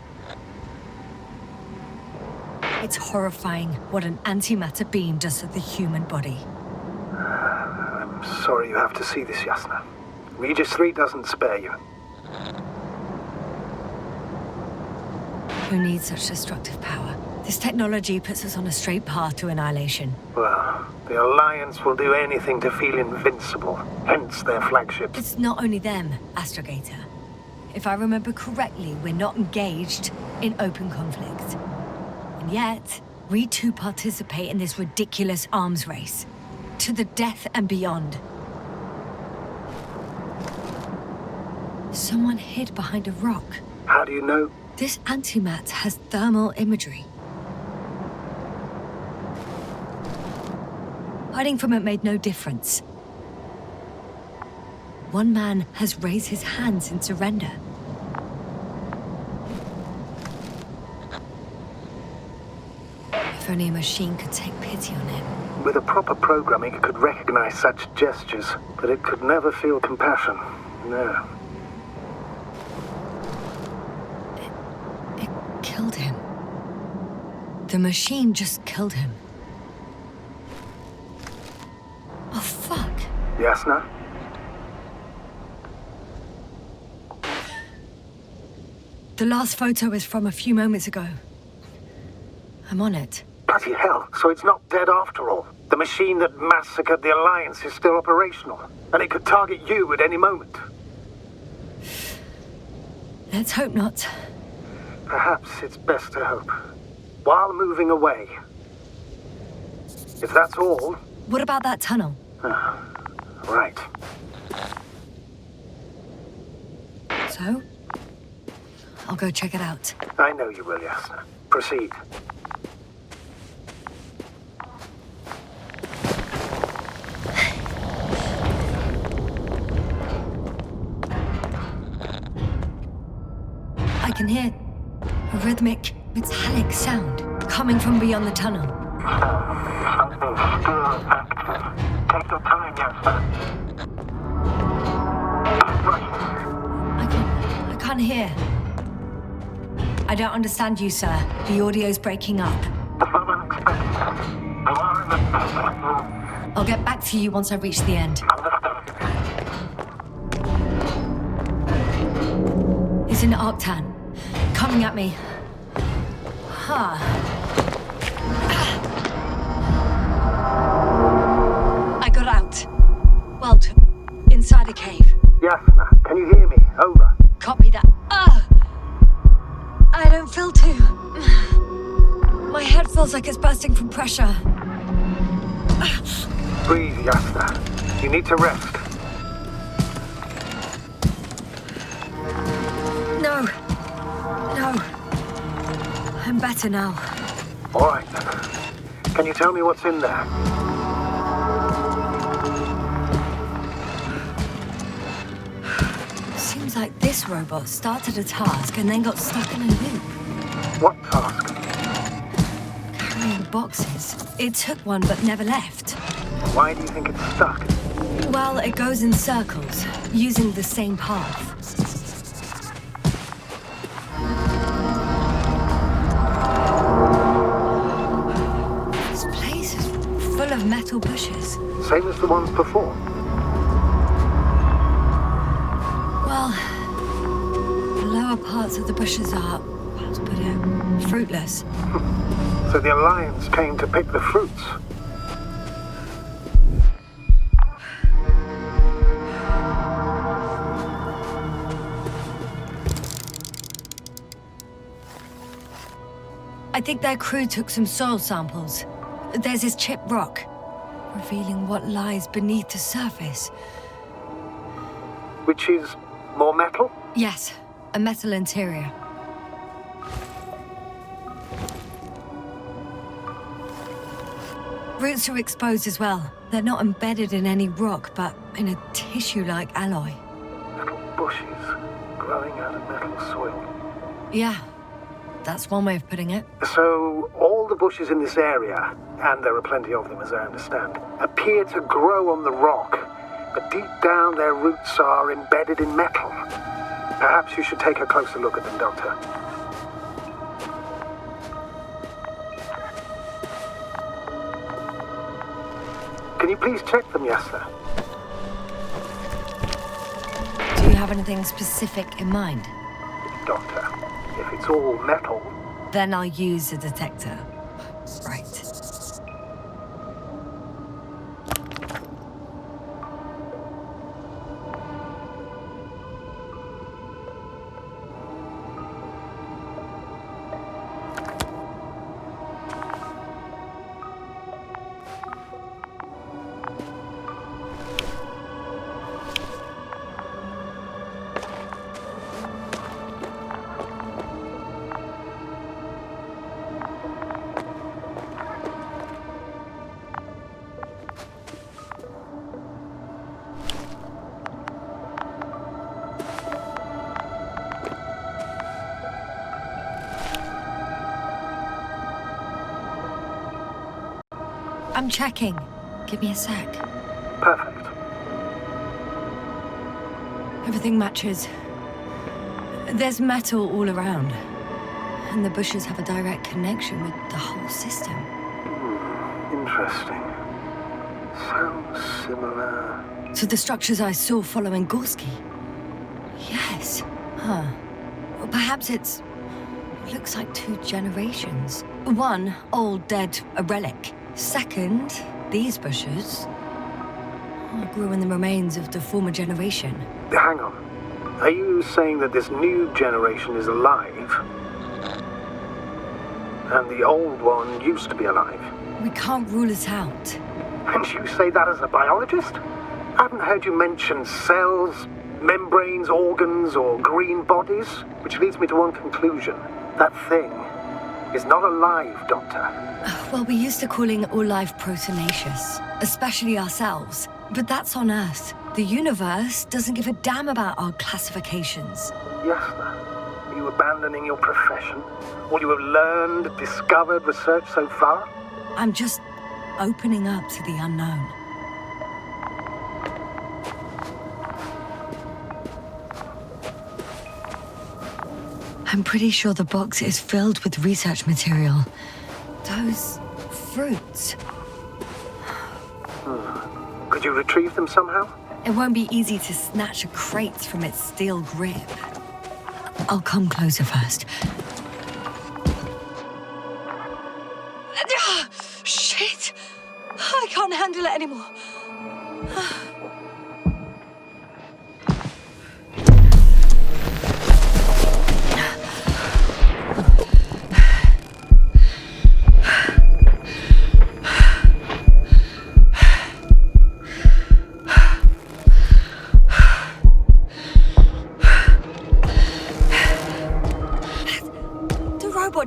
It's horrifying what an antimatter beam does to the human body. I'm sorry you have to see this, Yasna. Regis III doesn't spare you. Who needs such destructive power? This technology puts us on a straight path to annihilation. Well, the Alliance will do anything to feel invincible, hence their flagship. It's not only them, Astrogator. If I remember correctly, we're not engaged in open conflict. And yet, we too participate in this ridiculous arms race. To the death and beyond. Someone hid behind a rock. How do you know? This antimat has thermal imagery. Hiding from it made no difference. One man has raised his hands in surrender. If only a machine could take pity on him. With a proper programming, it could recognize such gestures, but it could never feel compassion. No. It killed him. The machine just killed him. Oh, fuck. Yasna? The last photo is from a few moments ago. I'm on it. Bloody hell, so it's not dead after all. The machine that massacred the Alliance is still operational, and it could target you at any moment. Let's hope not. Perhaps it's best to hope. While moving away. If that's all... What about that tunnel? Right. So? I'll go check it out. I know you will, Yasna. Proceed. I can hear a rhythmic, metallic sound coming from beyond the tunnel. Something still active. Take your time, Yasna. I can't hear. I don't understand you, sir. The audio's breaking up. I'll get back to you once I reach the end. It's an Octan. Coming at me. Huh. I got out. Well, inside a cave. Yasna, can you hear me? Over. Copy that. I don't feel too... My head feels like it's bursting from pressure. Breathe, Yasna. You need to rest. No. I'm better now. All right, then. Can you tell me what's in there? Seems like this robot started a task and then got stuck in a loop. What task? Carrying boxes. It took one but never left. Why do you think it's stuck? Well, it goes in circles, using the same path. This place is full of metal bushes. Same as the ones before. Well, the lower parts of the bushes are, how to put it, fruitless. So the Alliance came to pick the fruits. I think their crew took some soil samples. There's this chipped rock, revealing what lies beneath the surface. Which is more metal? Yes, a metal interior. Roots are exposed as well. They're not embedded in any rock, but in a tissue-like alloy. Little bushes growing out of metal soil. Yeah, that's one way of putting it. So all the bushes in this area, and there are plenty of them as I understand, appear to grow on the rock, but deep down their roots are embedded in metal. Perhaps you should take a closer look at them, Doctor. Can you please check them, Yasna? Do you have anything specific in mind? Doctor, if it's all metal... Then I'll use a detector. Right. I'm checking. Give me a sec. Perfect. Everything matches. There's metal all around. And the bushes have a direct connection with the whole system. Interesting. Sounds similar... To the structures I saw following Gorski. Yes. Huh. Well, perhaps it's... looks like 2 generations. One, old, dead, a relic. Second, these bushes grew in the remains of the former generation. Hang on. Are you saying that this new generation is alive? And the old one used to be alive? We can't rule it out. And you say that as a biologist? I haven't heard you mention cells, Membranes, organs, or green bodies? Which leads me to one conclusion. That thing is not alive, Doctor. Well, we're used to calling all life proteinaceous, especially ourselves. But that's on Earth. The universe doesn't give a damn about our classifications. Yasna, are you abandoning your profession? All you have learned, discovered, researched so far? I'm just opening up to the unknown. I'm pretty sure the box is filled with research material. Those fruits. Could you retrieve them somehow? It won't be easy to snatch a crate from its steel grip. I'll come closer first. Shit! I can't handle it anymore.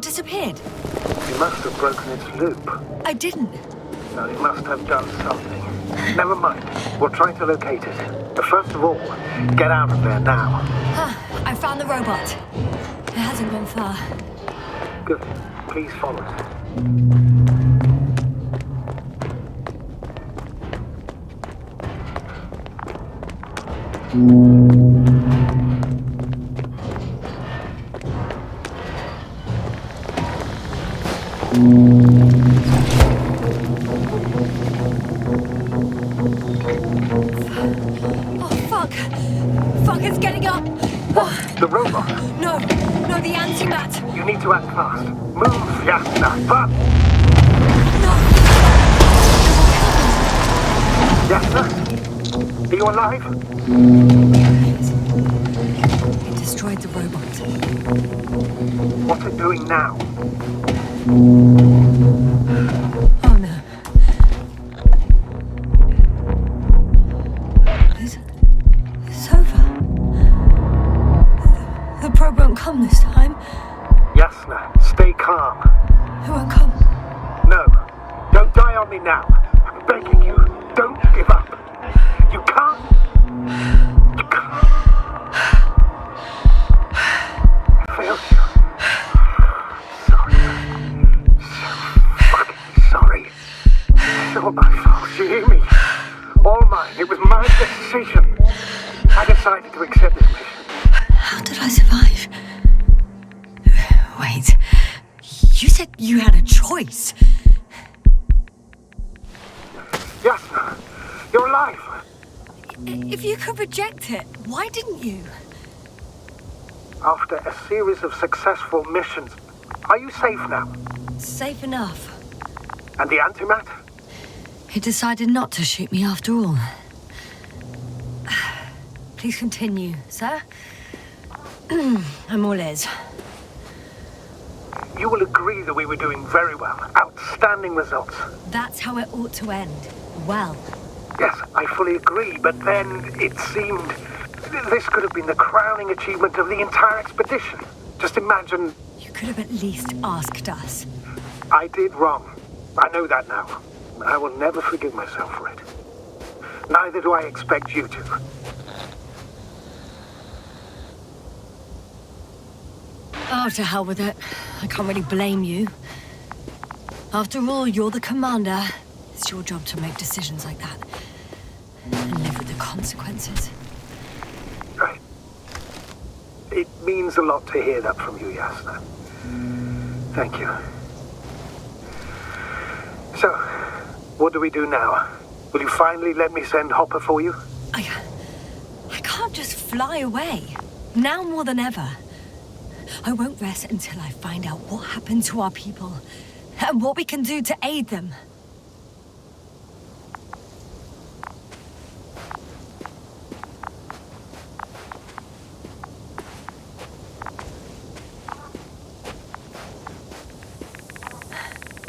Disappeared. You must have broken its loop. I didn't. No, you must have done something. Never mind. We'll try to locate it. But first of all, get out of there now. I found the robot. It hasn't gone far. Good. Please follow us. Fuck, it's getting up! What? The robot? No, the antimat! You need to act fast. Move, Yasna, fast! No! Yasna? Are you alive? It destroyed the robot. What's it doing now? Oh no. It's over. The probe won't come this time. Yasna, stay calm. It won't come. No, don't die on me now. I'm begging you, don't give up. You can't. You can't. I failed you. Sorry. So fucking sorry. It's all my fault, you hear me? All mine. It was my decision. I decided to accept this mission. How did I survive? Wait. You said you had a choice. Yasna, you're alive. If you could reject it, why didn't you? After a series of successful missions, are you safe now? Safe enough. And the antimat? He decided not to shoot me after all. Please continue, sir. I'm all ears. You will agree that we were doing very well. Outstanding results. That's how it ought to end. Well. Yes, I fully agree, but then it seemed this could have been the crowning achievement of the entire expedition. Just imagine... You could have at least asked us. I did wrong. I know that now. I will never forgive myself for it. Neither do I expect you to. Oh, to hell with it. I can't really blame you. After all, you're the commander. It's your job to make decisions like that. And live with the consequences. Right. It means a lot to hear that from you, Yasna. Thank you. So, what do we do now? Will you finally let me send Hopper for you? I can't just fly away. Now more than ever. I won't rest until I find out what happened to our people and what we can do to aid them.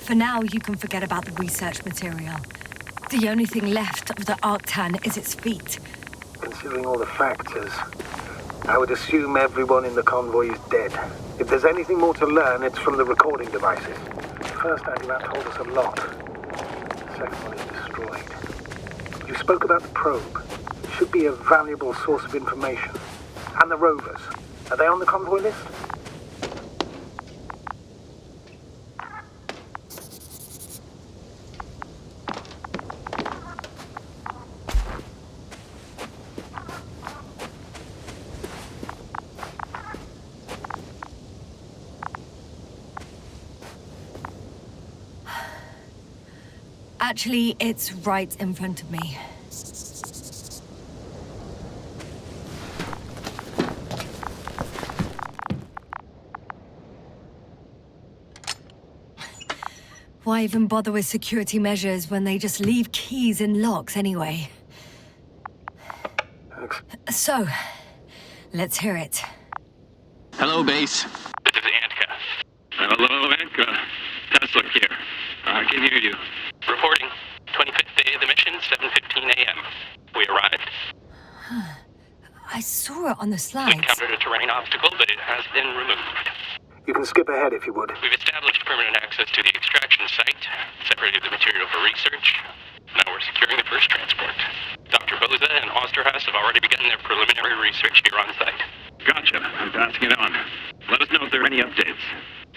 For now, you can forget about the research material. The only thing left of the Arctan is its feet. Can Considering all the factors, I would assume everyone in the convoy is dead. If there's anything more to learn, it's from the recording devices. The first argument told us a lot. The second one is destroyed. You spoke about the probe. It should be a valuable source of information. And the rovers. Are they on the convoy list? Actually, it's right in front of me. Why even bother with security measures when they just leave keys in locks anyway? So, let's hear it. Hello, base. This is Antka. Hello, Antka. Tesla here. I can hear you. Reporting. 25th day of the mission, 7:15 a.m. We arrived. I saw it on the slides. We encountered a terrain obstacle, but it has been removed. You can skip ahead if you would. We've established permanent access to the extraction site, separated the material for research. Now we're securing the first transport. Dr. Boza and Osterhaus have already begun their preliminary research here on site. Gotcha. I'm passing it on. Let us know if there are any updates.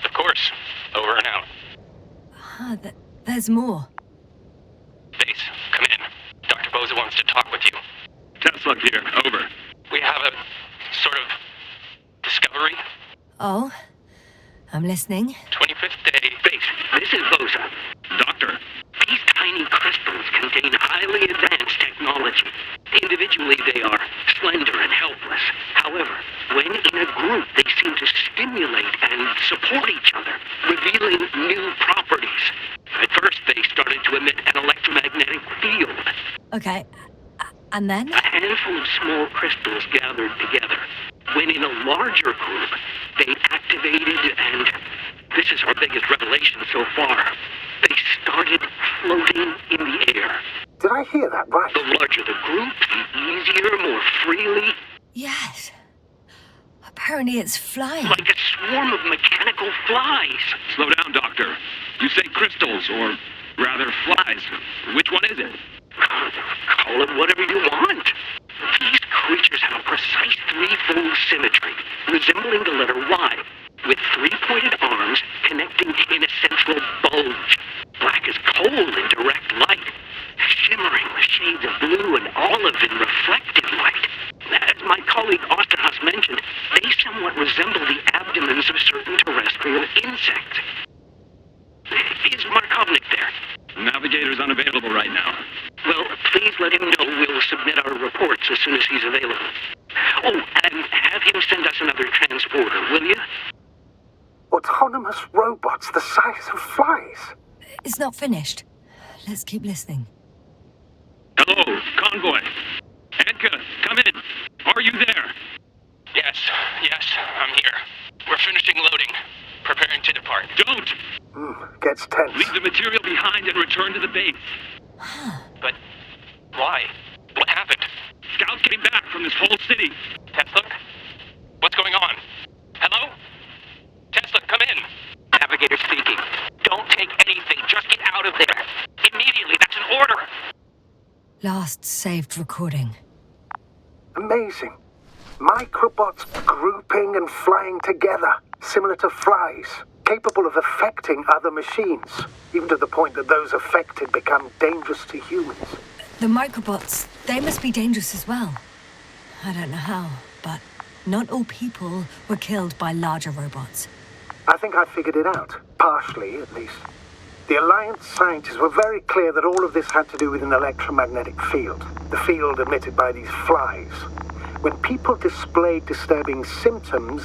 Of course. Over and out. There's more. Base, come in. Dr. Boza wants to talk with you. Tesla here. Over. We have a sort of discovery. Oh? I'm listening. 25th day. Base, this is Boza. Doctor, these tiny crystals contain highly advanced technology. Individually, they are slender and helpless. However, when in a group, they seem to stimulate and support each other, revealing new properties. At first, they started to emit an electromagnetic field. Okay. And then? A handful of small crystals gathered together. When in a larger group, they activated and, this is our biggest revelation so far, they started floating in the air. Did I hear that right? The larger the group, the easier, more freely. Yes. Apparently it's flying. Like a swarm of mechanical flies. Slow down, Doctor. You say crystals, or rather flies. Which one is it? Call it whatever you want. These creatures have a precise threefold symmetry, resembling the letter Y, with three-pointed arms connecting in a central bulge. Black as coal in direct light, shimmering with shades of blue and olive in reflected light. As my colleague Osterhaus mentioned, they somewhat resemble the abdomens of certain terrestrial insects. Is Markovnik there? Navigator's unavailable right now. Well, please let him know we'll submit our reports as soon as he's available. Oh, and have him send us another transporter, will you? Autonomous robots the size of flies. It's not finished. Let's keep listening. Hello, convoy. Antka, come in. Are you there? Yes, I'm here. We're finishing loading. Preparing to depart. Don't! Gets tense. Leave the material behind and return to the base. But why? What happened? Scouts came back from this whole city. Tesla? What's going on? Hello? Tesla, come in. Navigator speaking. Don't take anything. Just get out of there. Immediately. That's an order. Last saved recording. Amazing. Microbots grouping and flying together, similar to flies, capable of affecting other machines, even to the point that those affected become dangerous to humans. The microbots, they must be dangerous as well. I don't know how, but not all people were killed by larger robots. I think I figured it out, partially at least. The Alliance scientists were very clear that all of this had to do with an electromagnetic field, the field emitted by these flies. When people displayed disturbing symptoms,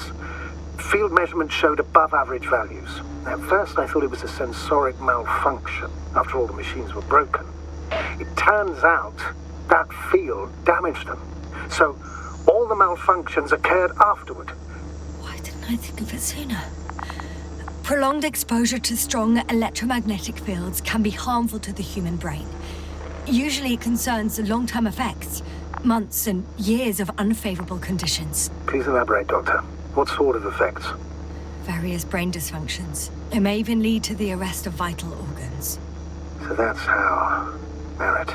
field measurements showed above average values. At first I thought it was a sensoric malfunction, after all the machines were broken. It turns out that field damaged them. So all the malfunctions occurred afterward. Why didn't I think of it sooner? Prolonged exposure to strong electromagnetic fields can be harmful to the human brain. Usually it concerns long-term effects, Months and years of unfavorable conditions. Please elaborate, Doctor. What sort of effects? Various brain dysfunctions. It may even lead to the arrest of vital organs. So that's how... Merit.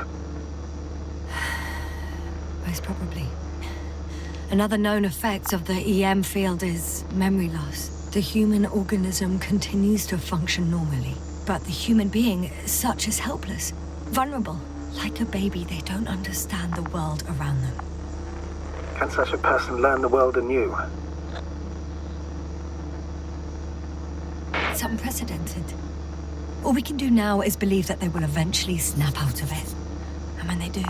Most probably. Another known effect of the EM field is memory loss. The human organism continues to function normally, but the human being, such is helpless, vulnerable. Like a baby, they don't understand the world around them. Can such a person learn the world anew? It's unprecedented. All we can do now is believe that they will eventually snap out of it. And when they do,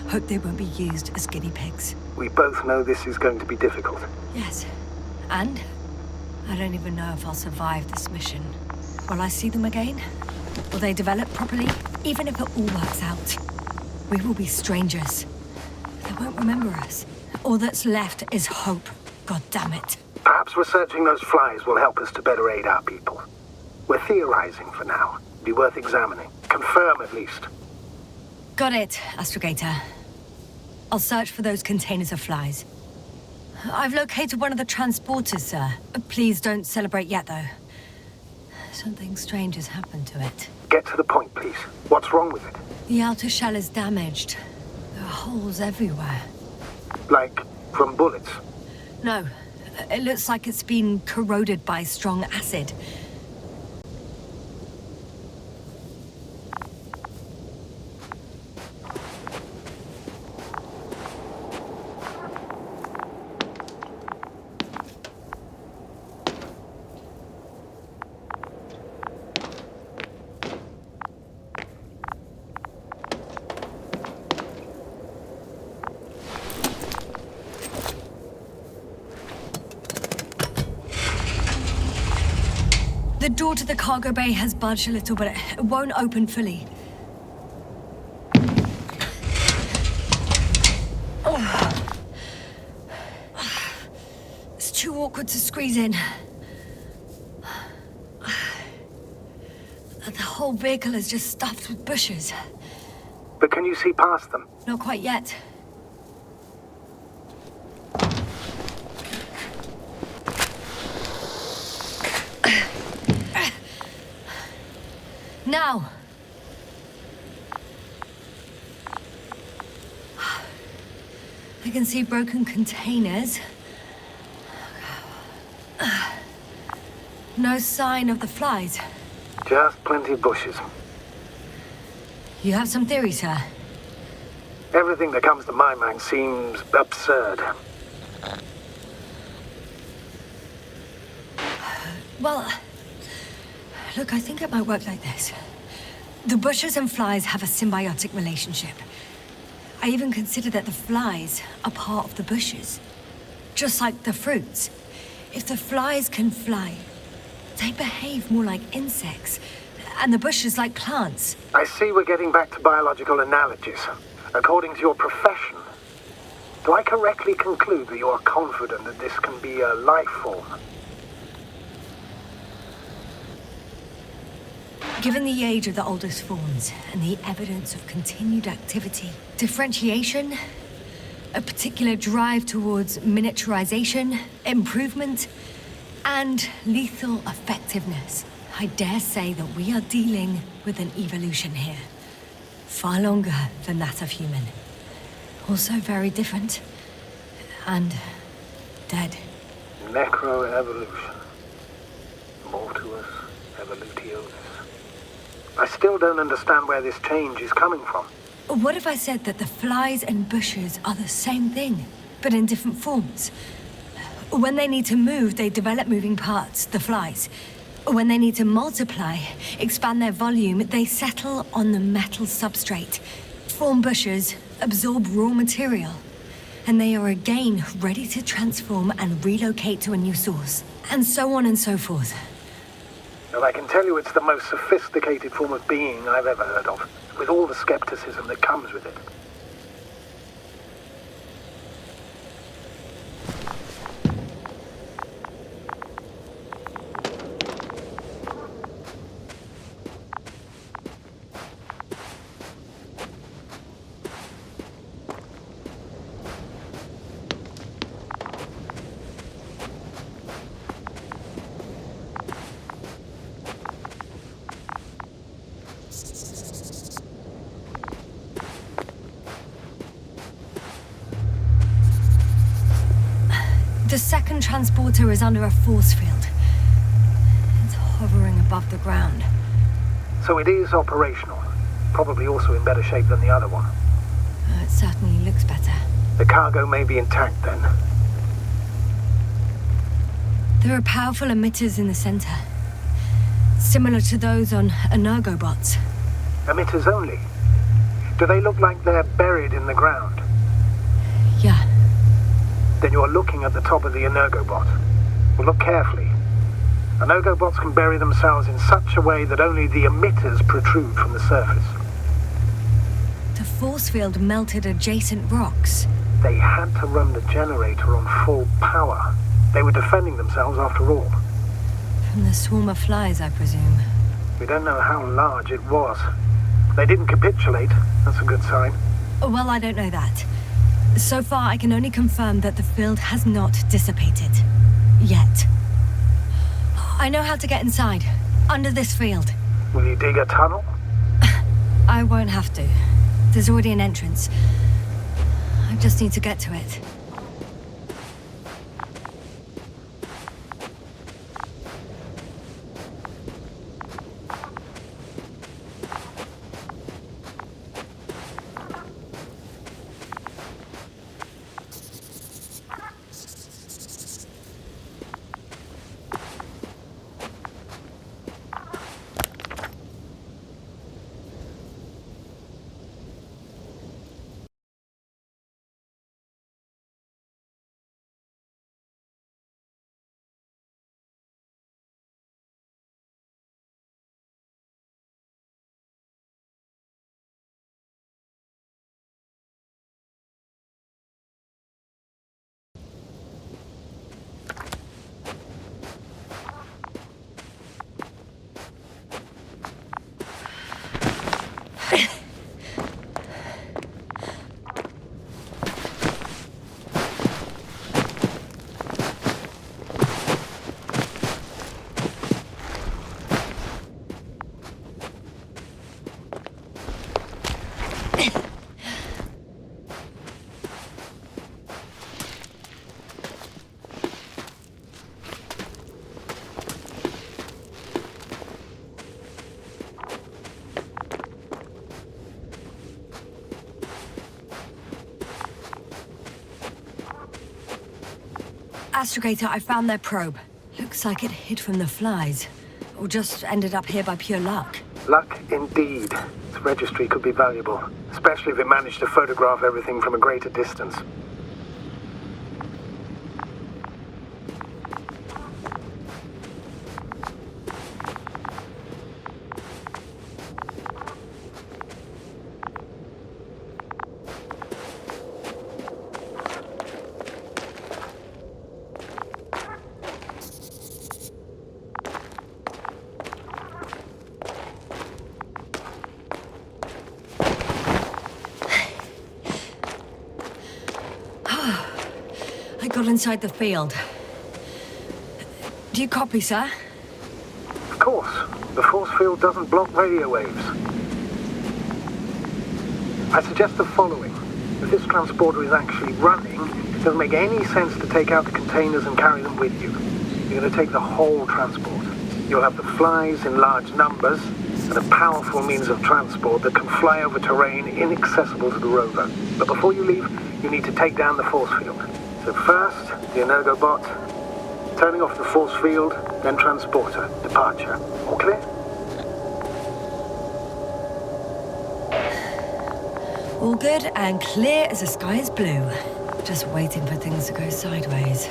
hope they won't be used as guinea pigs. We both know this is going to be difficult. Yes. And I don't even know if I'll survive this mission. Will I see them again? Will they develop properly? Even if it all works out, we will be strangers. They won't remember us. All that's left is hope. God damn it. Perhaps researching those flies will help us to better aid our people. We're theorizing for now. Be worth examining. Confirm at least. Got it, Astrogator. I'll search for those containers of flies. I've located one of the transporters, sir. Please don't celebrate yet, though. Something strange has happened to it. Get to the point, please. What's wrong with it? The outer shell is damaged. There are holes everywhere. Like from bullets? No. It looks like it's been corroded by strong acid. The door to the cargo bay has budged a little, but it won't open fully. Oh. It's too awkward to squeeze in. The whole vehicle is just stuffed with bushes. But can you see past them? Not quite yet. Now. I can see broken containers. No sign of the flies. Just plenty of bushes. You have some theories, sir? Everything that comes to my mind seems absurd. Well, look, I think it might work like this. The bushes and flies have a symbiotic relationship. I even consider that the flies are part of the bushes. Just like the fruits. If the flies can fly, they behave more like insects, and the bushes like plants. I see we're getting back to biological analogies. According to your profession, do I correctly conclude that you are confident that this can be a life form? Given the age of the oldest forms and the evidence of continued activity, differentiation, a particular drive towards miniaturization, improvement, and lethal effectiveness, I dare say that we are dealing with an evolution here. Far longer than that of human. Also very different. And dead. Necroevolution. Mortuus evolutionis. I still don't understand where this change is coming from. What if I said that the flies and bushes are the same thing, but in different forms? When they need to move, they develop moving parts, the flies. When they need to multiply, expand their volume, they settle on the metal substrate, form bushes, absorb raw material. And they are again ready to transform and relocate to a new source. And so on and so forth. And I can tell you it's the most sophisticated form of being I've ever heard of, with all the skepticism that comes with it. The second transporter is under a force field. It's hovering above the ground. So it is operational. Probably also in better shape than the other one. It certainly looks better. The cargo may be intact then. There are powerful emitters in the center. Similar to those on energobots. Emitters only? Do they look like they're buried in the ground? Yeah. Then you're looking at the top of the energobot. Well, look carefully. Energobots can bury themselves in such a way that only the emitters protrude from the surface. The force field melted adjacent rocks. They had to run the generator on full power. They were defending themselves after all. From the swarm of flies, I presume. We don't know how large it was. They didn't capitulate. That's a good sign. Well, I don't know that. So far, I can only confirm that the field has not dissipated. Yet. I know how to get inside. Under this field. Will you dig a tunnel? I won't have to. There's already an entrance. I just need to get to it. Astrogator, I found their probe. Looks like it hid from the flies. Or just ended up here by pure luck. Luck indeed. Its registry could be valuable, especially if it managed to photograph everything from a greater distance. Got inside the field. Do you copy, sir? Of course. The force field doesn't block radio waves. I suggest the following. If this transporter is actually running, it doesn't make any sense to take out the containers and carry them with you. You're going to take the whole transport. You'll have the flies in large numbers, and a powerful means of transport that can fly over terrain inaccessible to the rover. But before you leave, you need to take down the force field. So first, the energobot, turning off the force field, then transporter, departure. All clear? All good and clear as the sky is blue. Just waiting for things to go sideways.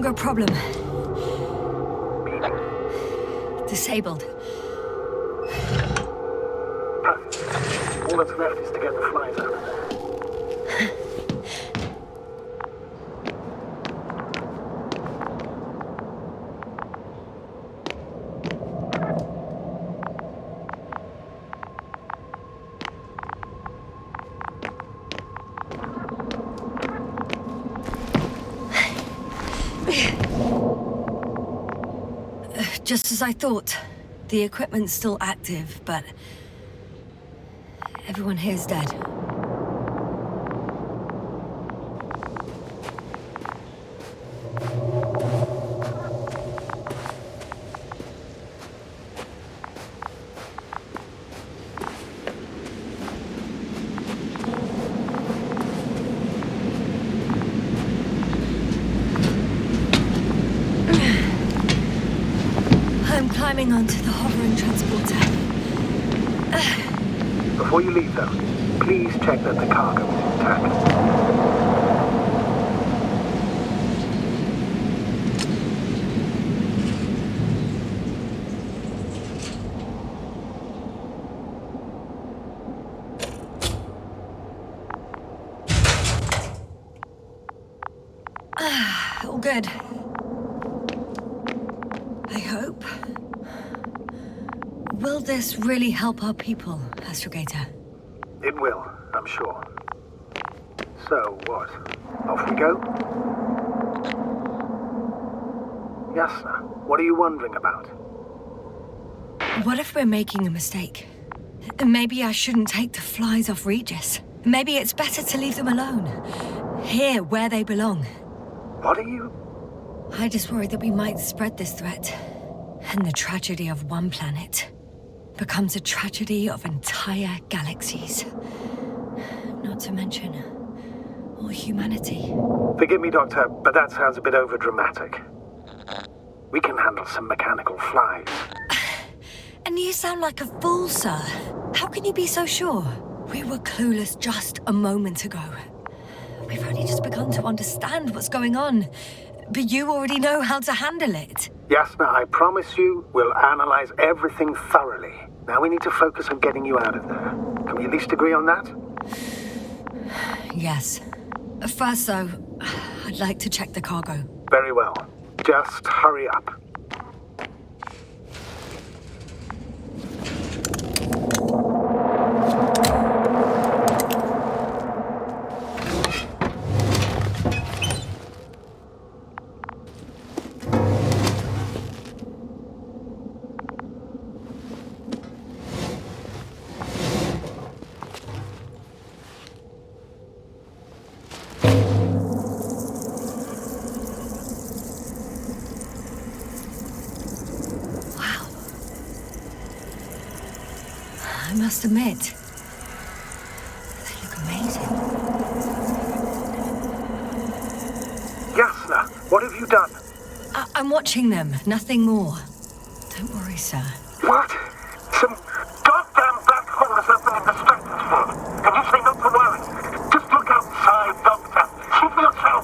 A problem. Disabled. All that's left is to get the flies out. as I thought. The equipment's still active, but everyone here's dead. Climbing onto the hovering transporter. Before you leave, though, please check that the cargo is intact. All good. I hope. Will this really help our people, Astrogator? It will, I'm sure. So, what? Off we go? Yasna, what are you wondering about? What if we're making a mistake? Maybe I shouldn't take the flies off Regis. Maybe it's better to leave them alone. Here, where they belong. What are you? I just worry that we might spread this threat. And the tragedy of one planet becomes a tragedy of entire galaxies. Not to mention, all humanity. Forgive me, Doctor, but that sounds a bit overdramatic. We can handle some mechanical flies. And you sound like a fool, sir. How can you be so sure? We were clueless just a moment ago. We've only just begun to understand what's going on. But you already know how to handle it. Yasna, I promise you, we'll analyze everything thoroughly. Now we need to focus on getting you out of there. Can we at least agree on that? Yes. First, though, I'd like to check the cargo. Very well. Just hurry up. I must admit, they look amazing. Yasna, what have you done? I'm watching them, nothing more. Don't worry, sir. What? Some goddamn black hole has opened in the stratosphere. And you say not to worry. Just look outside, Doctor. See for yourself.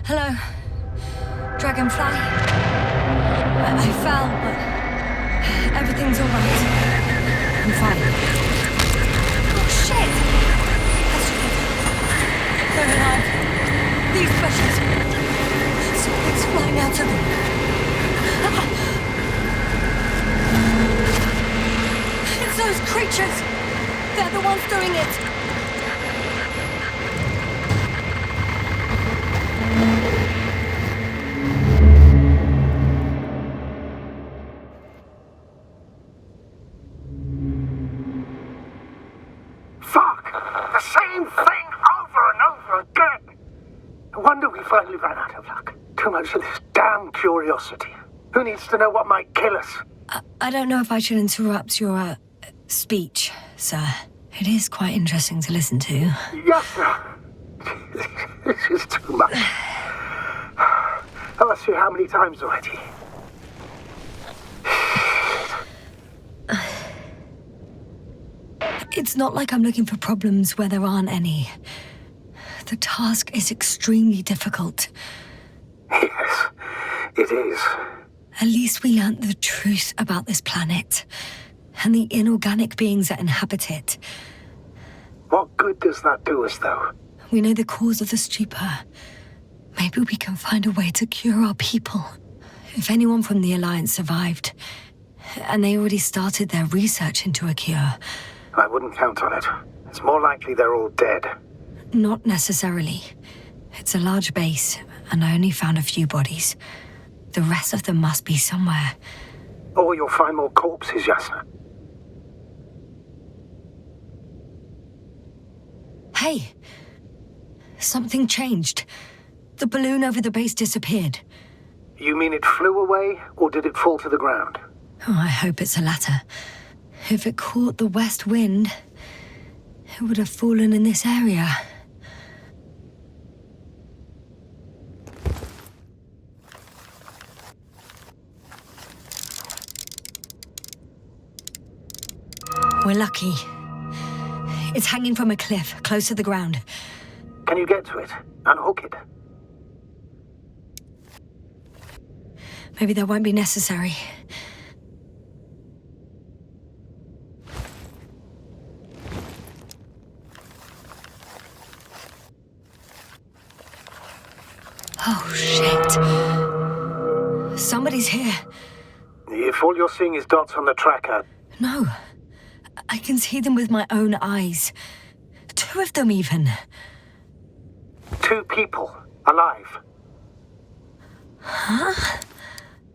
Hello? Dragonfly? I fell, but everything's all right. I'm fine. Oh, shit! They're alive. These bushes. Something's flying out of them. It's those creatures! They're the ones doing it! Fuck! The same thing over and over again! No wonder we finally ran out of luck. Too much of this damn curiosity. Who needs to know what might kill us? I don't know if I should interrupt your speech, sir. It is quite interesting to listen to. Yes, sir. This is too much. I've asked you how many times already? It's not like I'm looking for problems where there aren't any. The task is extremely difficult. Yes, it is. At least we learnt the truth about this planet and the inorganic beings that inhabit it. What good does that do us, though? We know the cause of the stupor. Maybe we can find a way to cure our people. If anyone from the Alliance survived, and they already started their research into a cure. I wouldn't count on it. It's more likely they're all dead. Not necessarily. It's a large base, and I only found a few bodies. The rest of them must be somewhere. Or you'll find more corpses, Yasna. Hey! Something changed. The balloon over the base disappeared. You mean it flew away, or did it fall to the ground? Oh, I hope it's the latter. If it caught the west wind, it would have fallen in this area. We're lucky. It's hanging from a cliff, close to the ground. Can you get to it? Unhook it? Maybe that won't be necessary. Oh, shit. Somebody's here. If all you're seeing is dots on the tracker... No. I can see them with my own eyes. 2 of them, even. 2 people. Alive. Huh?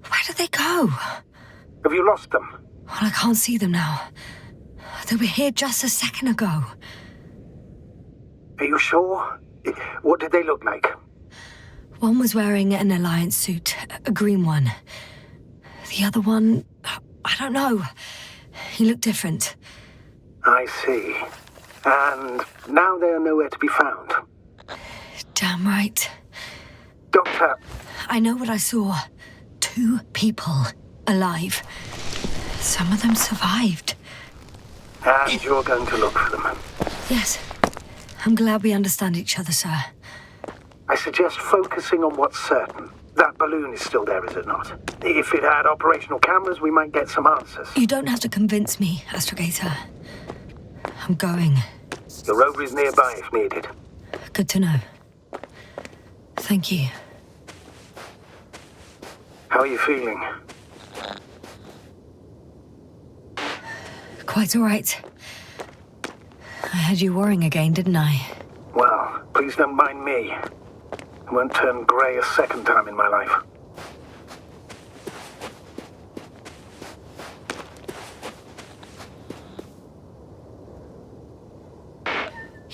Where did they go? Have you lost them? Well, I can't see them now. They were here just a second ago. Are you sure? What did they look like? One was wearing an Alliance suit, a green one. The other one, I don't know. He looked different. I see. And now they are nowhere to be found. Damn right. Doctor... I know what I saw. 2 people alive. Some of them survived. And you're going to look for them? Yes. I'm glad we understand each other, sir. I suggest focusing on what's certain. That balloon is still there, is it not? If it had operational cameras, we might get some answers. You don't have to convince me, Astrogator. I'm going. The rover is nearby if needed. Good to know. Thank you. How are you feeling? Quite all right. I had you worrying again, didn't I? Well, please don't mind me. I won't turn grey a second time in my life.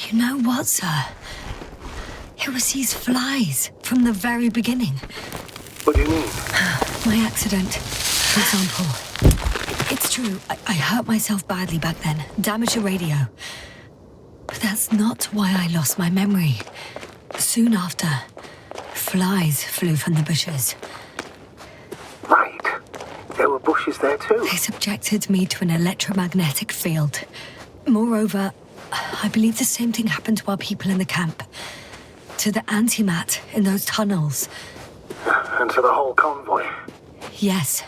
You know what, sir? It was these flies from the very beginning. What do you mean? My accident, for example. It's true, I hurt myself badly back then, damaged the radio. But that's not why I lost my memory. Soon after, flies flew from the bushes. Right. There were bushes there too. They subjected me to an electromagnetic field. Moreover, I believe the same thing happened to our people in the camp. To the antimat in those tunnels. And to the whole convoy. Yes.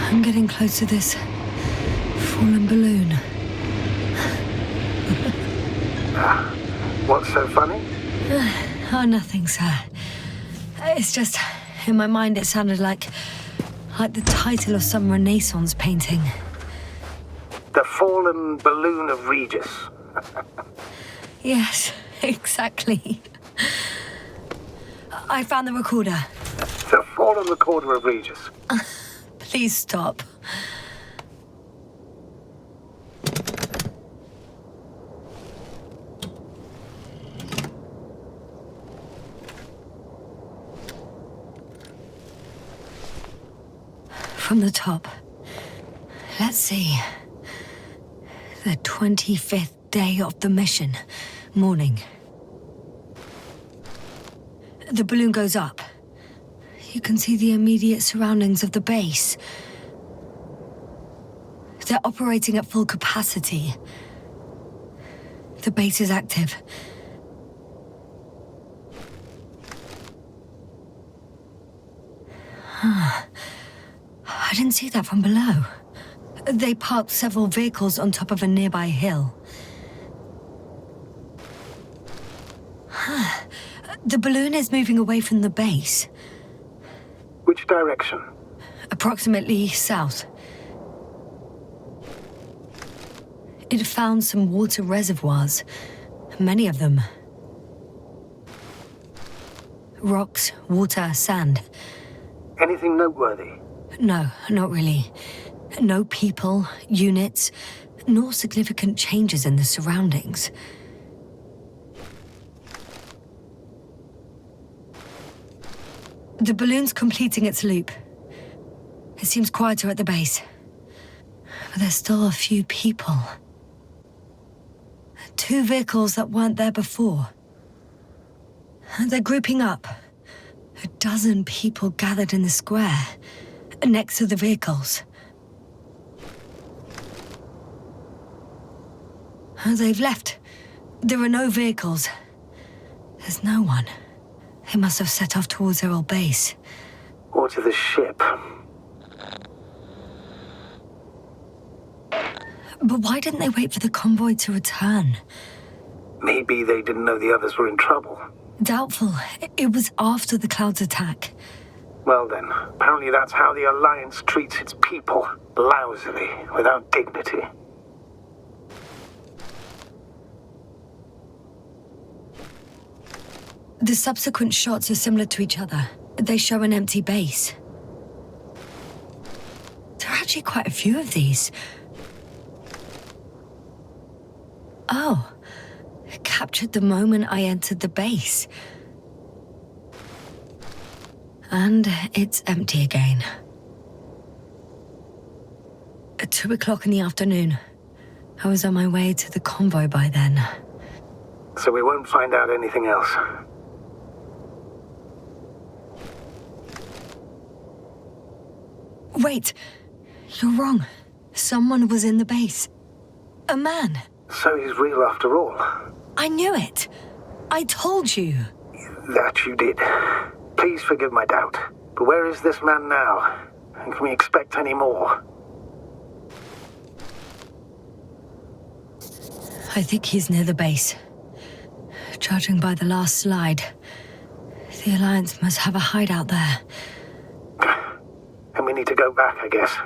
I'm getting close to this fallen balloon. What's so funny? Oh, nothing, sir. It's just, in my mind it sounded like the title of some Renaissance painting. The fallen balloon of Regis. Yes, exactly. I found the recorder. The fallen recorder of Regis. Please stop. From the top. Let's see. The 25th day of the mission. Morning. The balloon goes up. You can see the immediate surroundings of the base. They're operating at full capacity. The base is active. I didn't see that from below. They parked several vehicles on top of a nearby hill. The balloon is moving away from the base. Which direction? Approximately south. It found some water reservoirs. Many of them. Rocks, water, sand. Anything noteworthy? No, not really. No people, units, nor significant changes in the surroundings. The balloon's completing its loop. It seems quieter at the base. But there's still a few people. 2 vehicles that weren't there before. They're grouping up. A dozen people gathered in the square, next to the vehicles. They've left. There are no vehicles. There's no one. They must have set off towards their old base. Or to the ship. But why didn't they wait for the convoy to return? Maybe they didn't know the others were in trouble. Doubtful. It was after the Cloud's attack. Well then, apparently that's how the Alliance treats its people. Lousily, without dignity. The subsequent shots are similar to each other. They show an empty base. There are actually quite a few of these. Oh, it captured the moment I entered the base. And it's empty again. At 2 o'clock in the afternoon. I was on my way to the convoy by then. So we won't find out anything else. Wait. You're wrong. Someone was in the base. A man. So he's real after all. I knew it. I told you. That you did. Please forgive my doubt. But where is this man now? And can we expect any more? I think he's near the base. Judging by the last slide, the Alliance must have a hideout there. And we need to go back, I guess.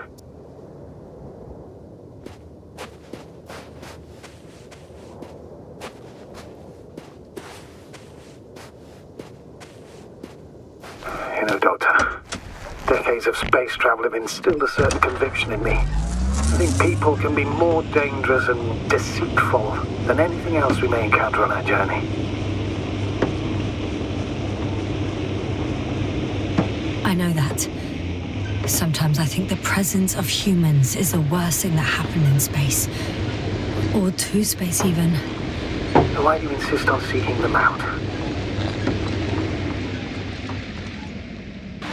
You know, Doctor, decades of space travel have instilled a certain conviction in me. I think people can be more dangerous and deceitful than anything else we may encounter on our journey. I know that. Sometimes I think the presence of humans is the worst thing that happened in space. Or to space, even. So why do you insist on seeking them out?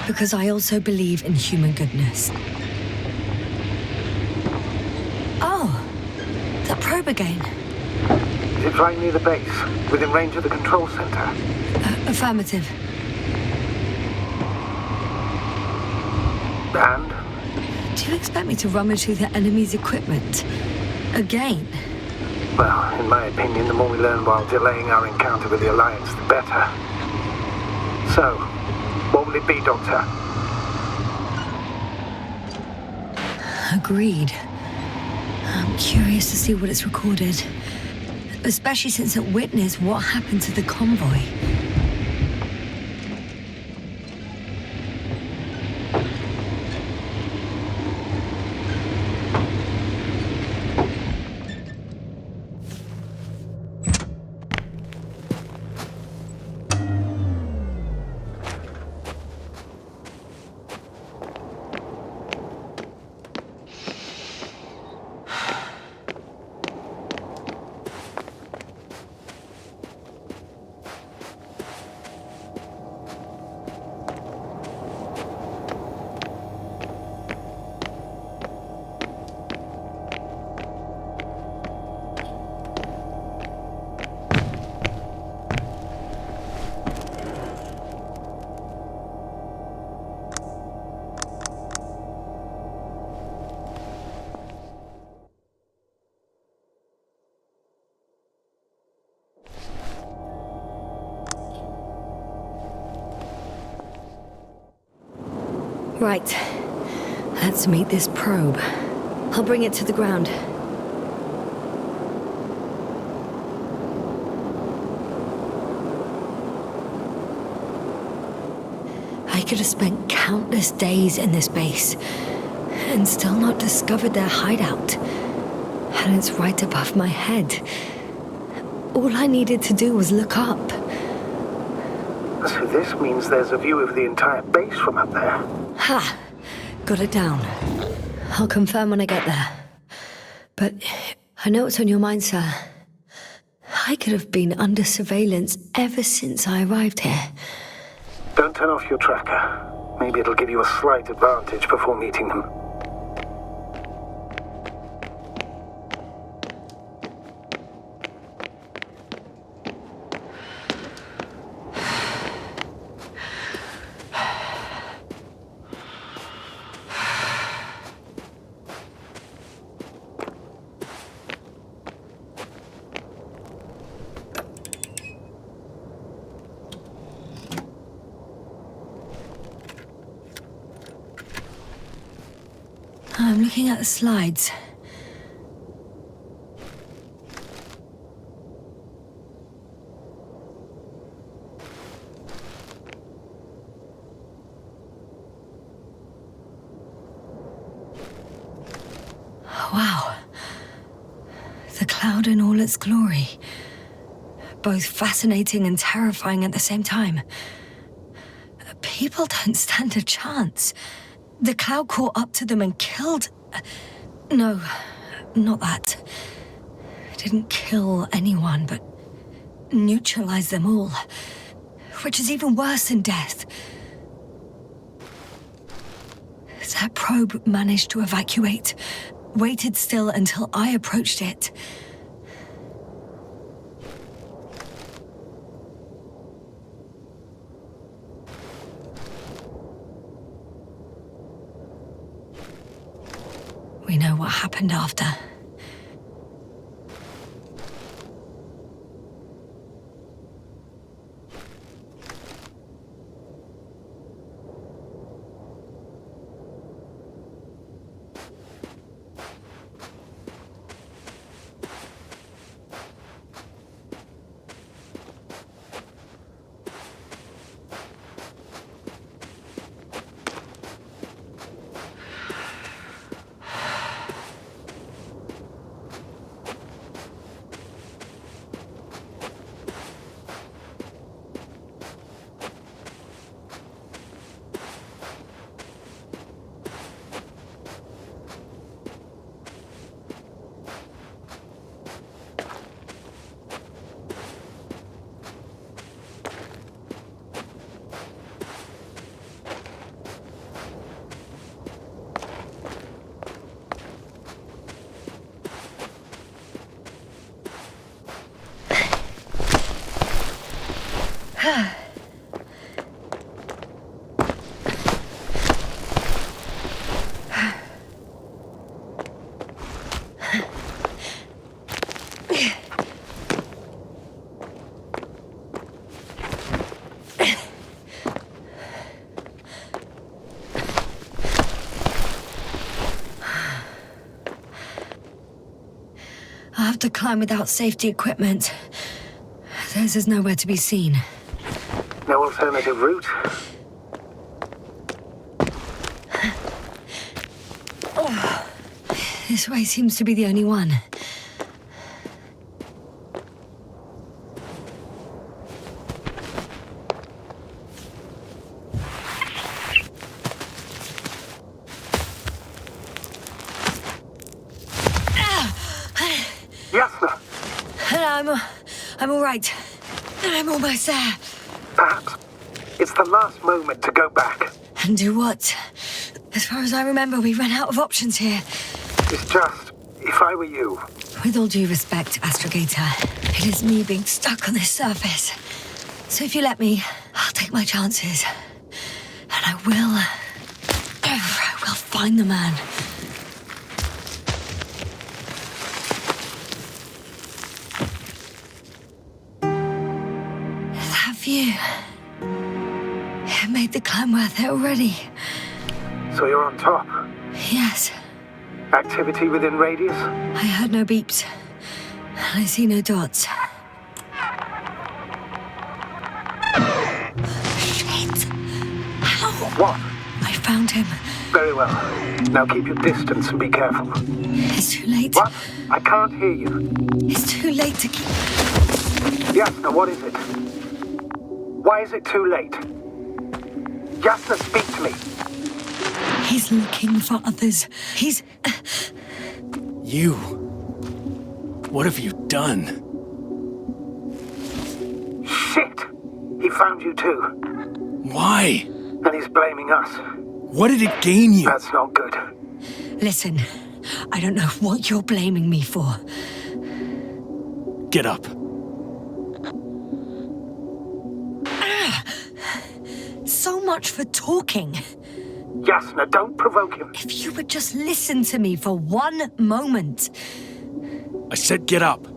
Because I also believe in human goodness. Oh, the probe again. Is it right near the base, within range of the control center? Affirmative. And? Do you expect me to rummage through the enemy's equipment? Again? Well, in my opinion, the more we learn while delaying our encounter with the Alliance, the better. So, what will it be, Doctor? Agreed. I'm curious to see what it's recorded. Especially since it witnessed what happened to the convoy. Right. Let's meet this probe. I'll bring it to the ground. I could have spent countless days in this base and still not discovered their hideout. And it's right above my head. All I needed to do was look up. So this means there's a view of the entire base from up there. Ha! Got it down. I'll confirm when I get there. But I know what's on your mind, sir. I could have been under surveillance ever since I arrived here. Don't turn off your tracker. Maybe it'll give you a slight advantage before meeting them. I'm looking at the slides. Wow. The cloud in all its glory. Both fascinating and terrifying at the same time. People don't stand a chance. The cloud caught up to them and killed... No, not that. It didn't kill anyone, but neutralized them all. Which is even worse than death. That probe managed to evacuate, waited still until I approached it. We know what happened after. I have to climb without safety equipment. Theirs is nowhere to be seen. No alternative route? Oh, this way seems to be the only one. I'm all right. I'm almost there. Perhaps it's the last moment to go back. And do what? As far as I remember, we ran out of options here. It's just, if I were you... With all due respect, Astrogator, it is me being stuck on this surface. So if you let me, I'll take my chances. And I will find the man. You made the climb worth it already. So you're on top? Yes. Activity within radius? I heard no beeps. I see no dots. Shit! How? What? I found him. Very well. Now keep your distance and be careful. It's too late. What? I can't hear you. It's too late to keep... Yasna, what is it? Why is it too late? Yasna, speak to me. He's looking for others. He's... You? What have you done? Shit! He found you too. Why? And he's blaming us. What did it gain you? That's not good. Listen, I don't know what you're blaming me for. Get up. So much for talking. Yasna, don't provoke him. If you would just listen to me for one moment. I said get up.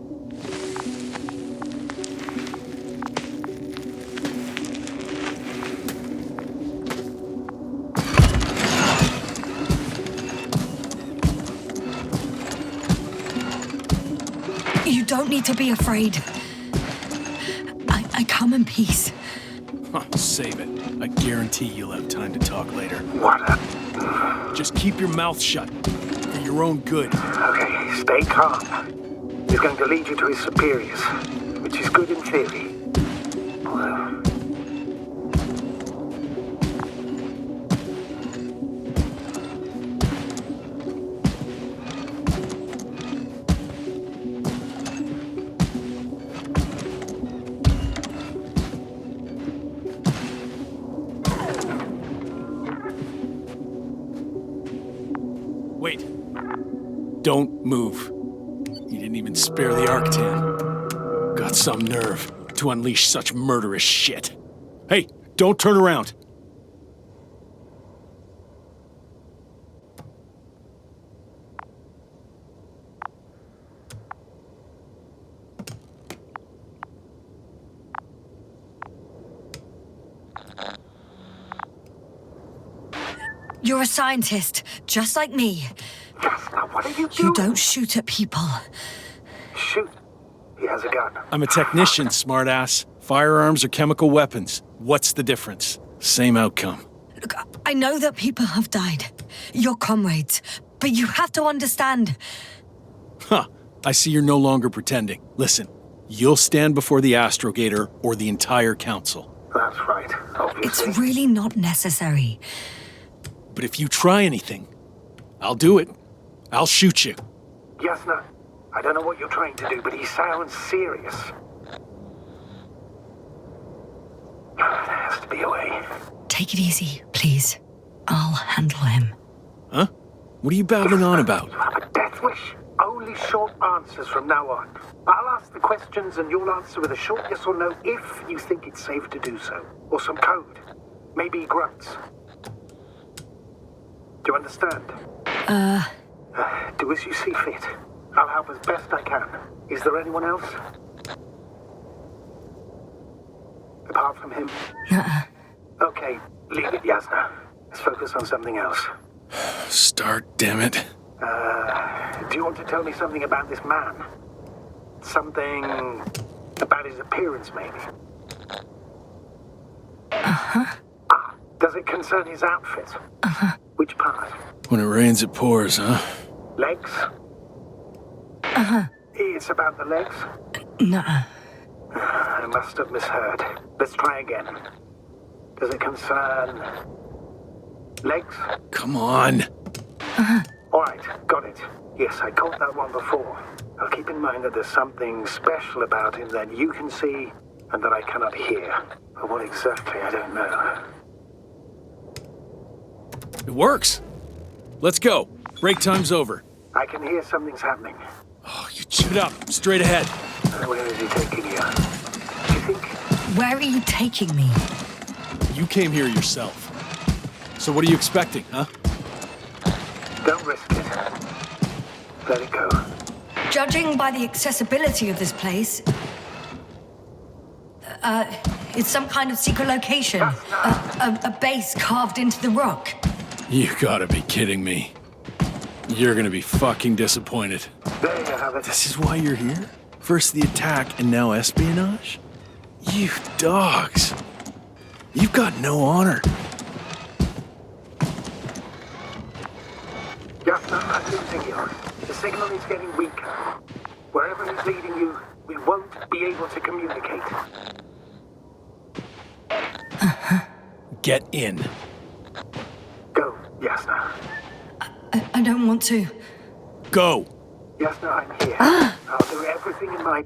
You don't need to be afraid. I come in peace. Save it. I guarantee you'll have time to talk later. What? Just keep your mouth shut. For your own good. Okay, stay calm. He's going to lead you to his superiors, which is good in theory. Wait. Don't move. You didn't even spare the Arctan. Got some nerve to unleash such murderous shit. Hey, don't turn around. You're a scientist, just like me. Now, what are you doing? You don't shoot at people. Shoot. He has a gun. I'm a technician, smartass. Firearms are chemical weapons. What's the difference? Same outcome. Look, I know that people have died. Your comrades. But you have to understand. Huh. I see you're no longer pretending. Listen, you'll stand before the Astrogator or the entire council. That's right, obviously. It's really not necessary. But if you try anything, I'll do it. I'll shoot you. Yasna, I don't know what you're trying to do, but he sounds serious. There has to be a way. Take it easy, please. I'll handle him. Huh? What are you babbling on about? You have a death wish. Only short answers from now on. I'll ask the questions and you'll answer with a short yes or no if you think it's safe to do so. Or some code. Maybe grunts. Do you understand? Do as you see fit. I'll help as best I can. Is there anyone else? Apart from him? Nuh-uh. Okay, leave it, Yasna. Let's focus on something else. Start, damn it. Do you want to tell me something about this man? Something about his appearance, maybe? Uh-huh. Ah, does it concern his outfit? Uh-huh. Which part? When it rains, it pours, huh? Legs? Uh-huh. It's about the legs? Nuh-uh. I must have misheard. Let's try again. Does it concern legs? Come on. Uh-huh. All right, got it. Yes, I caught that one before. I'll keep in mind that there's something special about him that you can see and that I cannot hear. But what exactly, I don't know. It works. Let's go. Break time's over. I can hear something's happening. Oh, you shut up. Straight ahead. Where is he taking you? Do you think... Where are you taking me? You came here yourself. So what are you expecting, huh? Don't risk it. Let it go. Judging by the accessibility of this place, it's some kind of secret location. A base carved into the rock. You gotta be kidding me. You're gonna be fucking disappointed. There you have it. This is why you're here? First the attack and now espionage? You dogs. You've got no honor. Yasna, I'm losing you. The signal is getting weaker. Wherever he's leading you, we won't be able to communicate. Uh-huh. Get in. Go, Yasna. I don't want to. Go! Yasna, I'm here. I'll do everything in my...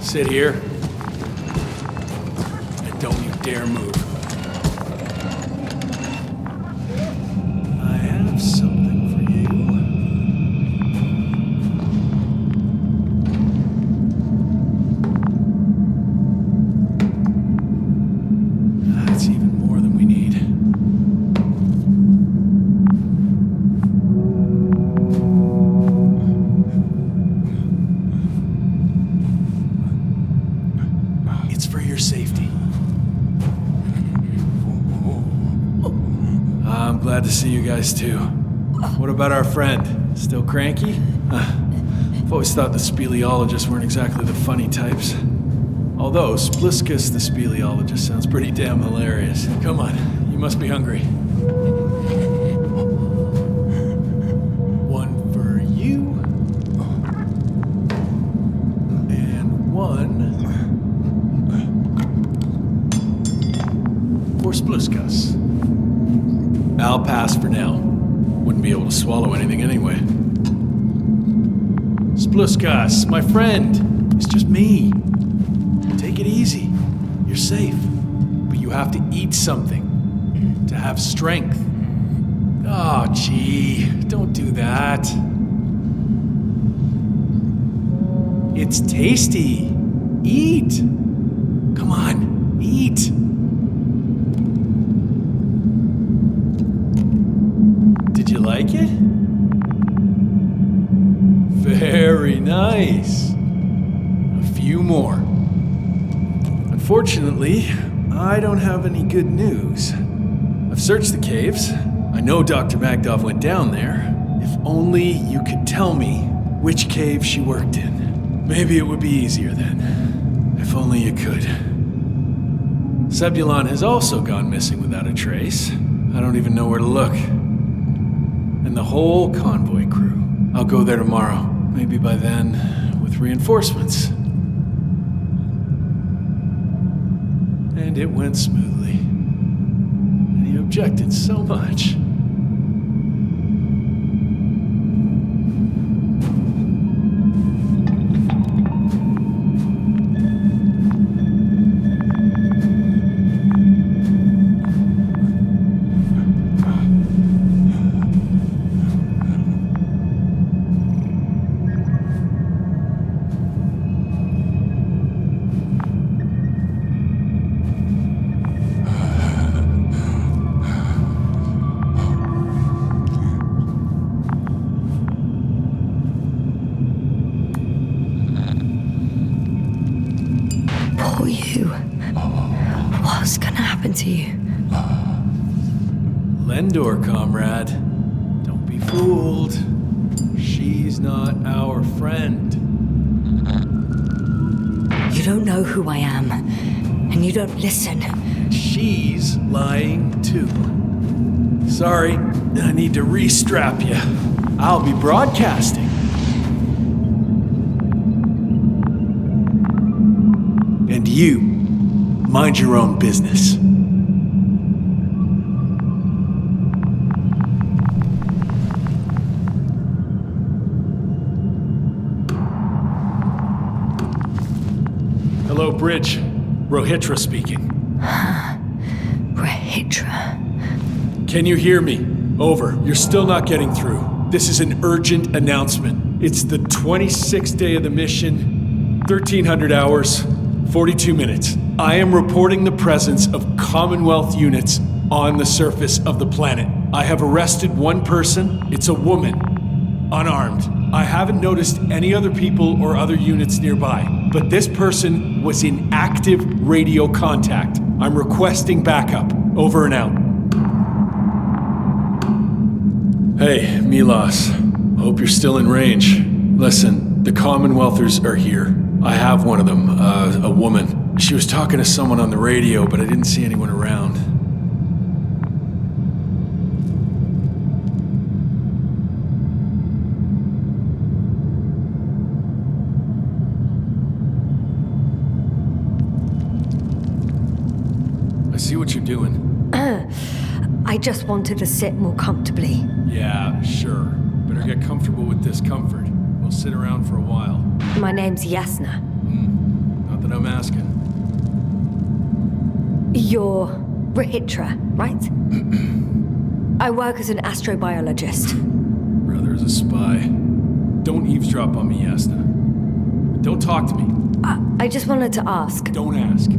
Sit here. And don't you dare move. I have something for you. That's even more than we need. to see you guys too. What about our friend? Still cranky? I've always thought the speleologists weren't exactly the funny types. Although, Spliskus the speleologist sounds pretty damn hilarious. Come on, you must be hungry. One for you. And one for Spliskus. I'll pass for now. Wouldn't be able to swallow anything anyway. Spliskus, my friend. It's just me. Take it easy. You're safe. But you have to eat something to have strength. Oh, gee. Don't do that. It's tasty. Eat. Come on, eat. Did you like it? Very nice. A few more. Unfortunately, I don't have any good news. I've searched the caves. I know Dr. Magdov went down there. If only you could tell me which cave she worked in. Maybe it would be easier then. If only you could. Zebulon has also gone missing without a trace. I don't even know where to look. And the whole convoy crew. I'll go there tomorrow. Maybe by then, with reinforcements. And it went smoothly. And he objected so much. To you. Lendor, comrade. Don't be fooled. She's not our friend. You don't know who I am, and you don't listen. She's lying too. Sorry, I need to re-strap you. I'll be broadcasting. And you, mind your own business. Hello, Bridge. Rohitra speaking. Rohitra. Can you hear me? Over. You're still not getting through. This is an urgent announcement. It's the 26th day of the mission, 1300 hours, 42 minutes. I am reporting the presence of Commonwealth units on the surface of the planet. I have arrested one person. It's a woman, unarmed. I haven't noticed any other people or other units nearby, but this person was in active radio contact. I'm requesting backup. Over and out. Hey, Milos. Hope you're still in range. Listen, the Commonwealthers are here. I have one of them, a woman. She was talking to someone on the radio, but I didn't see anyone around. I see what you're doing. I just wanted to sit more comfortably. Yeah, sure. Better get comfortable with discomfort. We'll sit around for a while. My name's Yasna. Not that I'm asking. You're Rohitra, right? I work as an astrobiologist. Brother is a spy. Don't eavesdrop on me, Yasna. Don't talk to me. I just wanted to ask. Don't ask.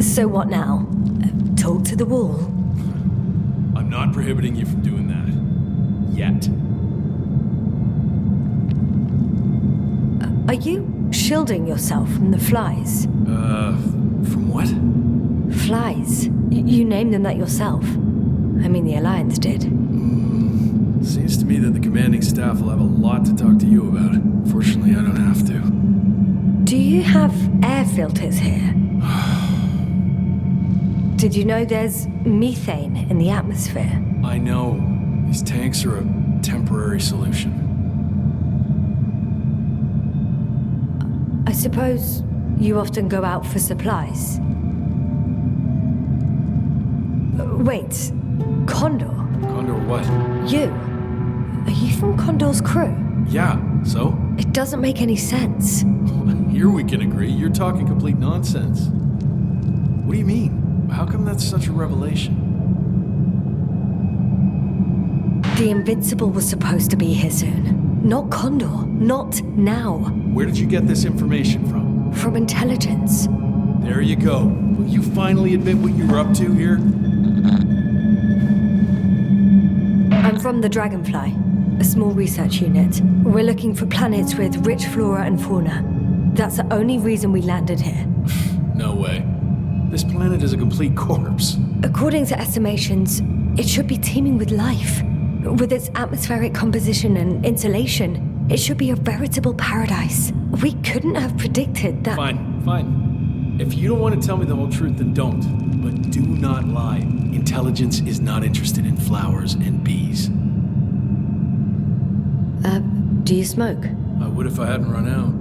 So what now? Talk to the wall? I'm not prohibiting you from doing that. Yet. Are you shielding yourself from the flies? From what? Flies. You named them that yourself. I mean, the Alliance did. Seems to me that the commanding staff will have a lot to talk to you about. Fortunately, I don't have to. Do you have air filters here? Did you know there's methane in the atmosphere? I know. These tanks are a temporary solution. I suppose you often go out for supplies. Wait, Condor? Condor what? You? Are you from Condor's crew? Yeah, so? It doesn't make any sense. Here we can agree. You're talking complete nonsense. What do you mean? How come that's such a revelation? The Invincible was supposed to be here soon. Not Condor. Not now. Where did you get this information from? From intelligence. There you go. Will you finally admit what you were up to here? I'm from the Dragonfly, a small research unit. We're looking for planets with rich flora and fauna. That's the only reason we landed here. No way. This planet is a complete corpse. According to estimations, it should be teeming with life. With its atmospheric composition and insulation, it should be a veritable paradise. We couldn't have predicted that. Fine. If you don't want to tell me the whole truth, then don't. But do not lie. Intelligence is not interested in flowers and bees. Do you smoke? I would if I hadn't run out.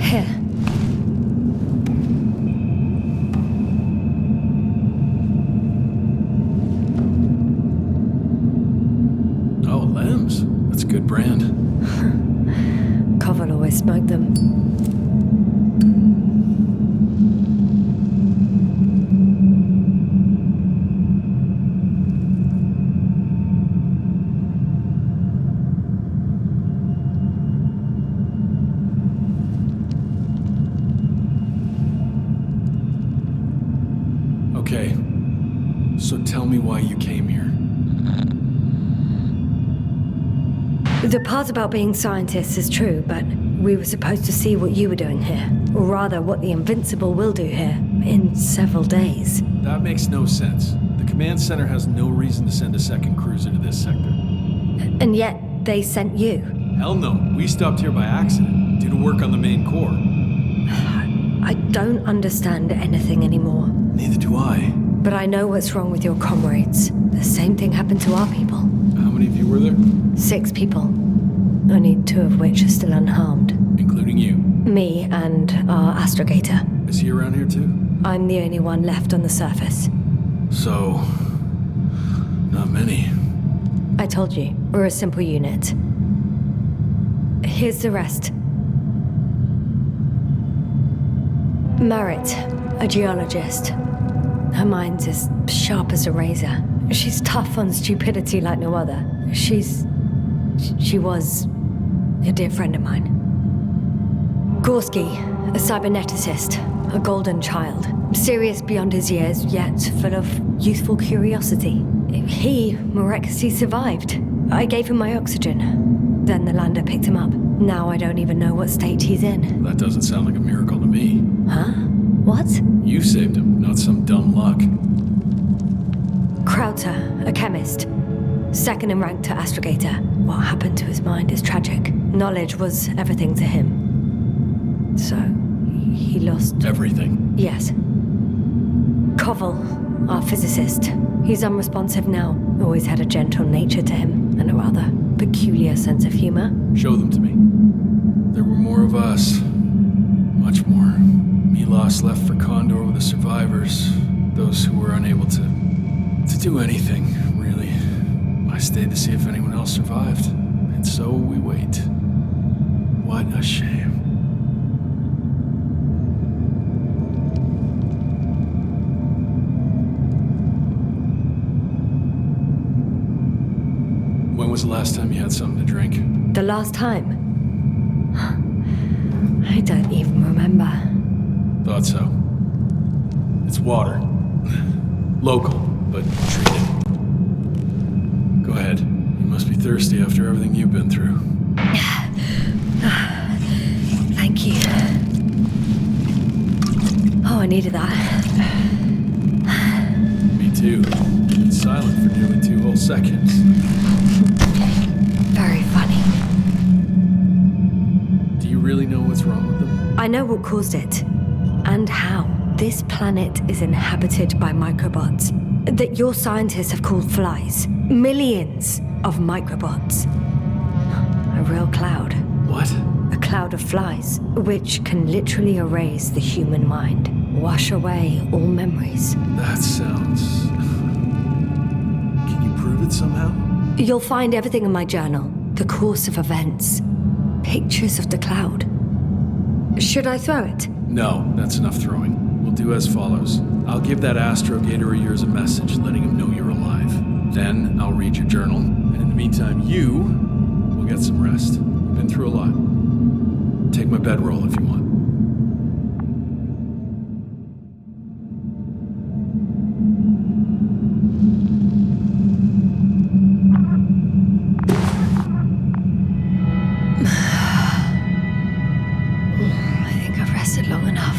Here. Oh, Lambs. That's a good brand. Koval always smoked them. Okay, so tell me why you came here. The part about being scientists is true, but we were supposed to see what you were doing here. Or rather, what the Invincible will do here in several days. That makes no sense. The command center has no reason to send a second cruiser to this sector. And yet, they sent you. Hell no, we stopped here by accident, due to work on the main core. I don't understand anything anymore. Neither do I. But I know what's wrong with your comrades. The same thing happened to our people. How many of you were there? 6 people. Only 2 of which are still unharmed. Including you? Me and our astrogator. Is he around here too? I'm the only one left on the surface. So... not many. I told you, we're a simple unit. Here's the rest. Merritt, a geologist. Her mind's as sharp as a razor. She's tough on stupidity like no other. She was a dear friend of mine. Gorski, a cyberneticist, a golden child. Serious beyond his years, yet full of youthful curiosity. He miraculously survived. I gave him my oxygen. Then the lander picked him up. Now I don't even know what state he's in. That doesn't sound like a miracle to me. Huh? What? You saved him, not some dumb luck. Krauter, a chemist. Second in rank to astrogator. What happened to his mind is tragic. Knowledge was everything to him. So, he lost... everything? Yes. Koval, our physicist. He's unresponsive now. Always had a gentle nature to him, and a rather peculiar sense of humor. Show them to me. There were more of us. Much more. Milos left for Condor with the survivors. Those who were unable to do anything, really. I stayed to see if anyone else survived. And so we wait. What a shame. When was the last time you had something to drink? The last time? I don't even remember. Thought so. It's water. Local, but treated. Go ahead. You must be thirsty after everything you've been through. Thank you. Oh, I needed that. Me too. Been silent for nearly 2 whole seconds. Very funny. Do you really know what's wrong with them? I know what caused it. And how. This planet is inhabited by microbots that your scientists have called flies. Millions of microbots. A real cloud. What? A cloud of flies, which can literally erase the human mind, wash away all memories. That sounds... Can you prove it somehow? You'll find everything in my journal. The course of events. Pictures of the cloud. Should I throw it? No, that's enough throwing. We'll do as follows. I'll give that astrogator of yours a message letting him know you're alive. Then I'll read your journal, and in the meantime, you will get some rest. You've been through a lot. Take my bedroll if you want. I think I've rested long enough.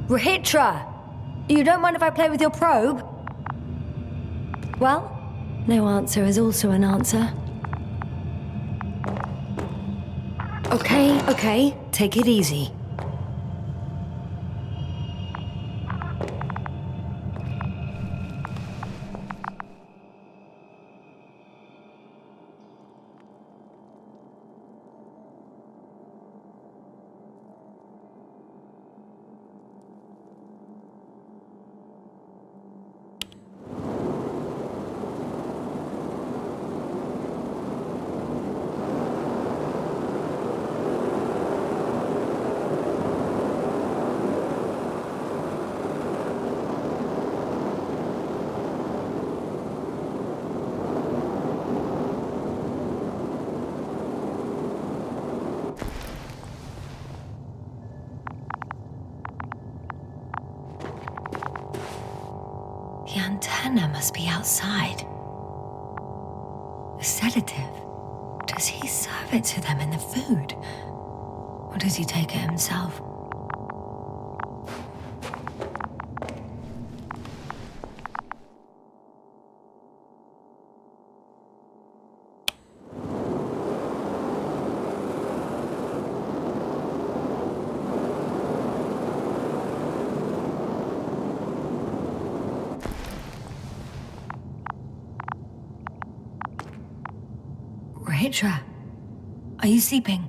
Rahitra! You don't mind if I play with your probe? Well, no answer is also an answer. Okay, take it easy. The antenna must be outside. A sedative. Does he serve it to them in the food? Or does he take it himself? Rahitra, are you sleeping?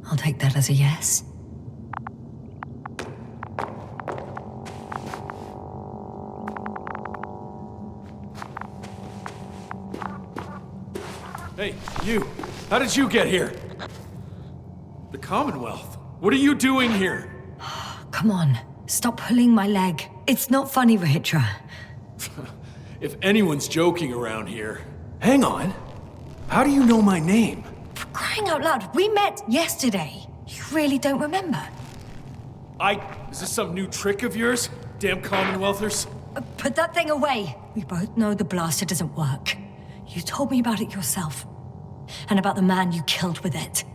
I'll take that as a yes. Hey, you! How did you get here? The Commonwealth? What are you doing here? Come on, stop pulling my leg. It's not funny, Rahitra. If anyone's joking around here... Hang on. How do you know my name? For crying out loud, we met yesterday. You really don't remember? Is this some new trick of yours? Damn Commonwealthers? Put that thing away. We both know the blaster doesn't work. You told me about it yourself. And about the man you killed with it.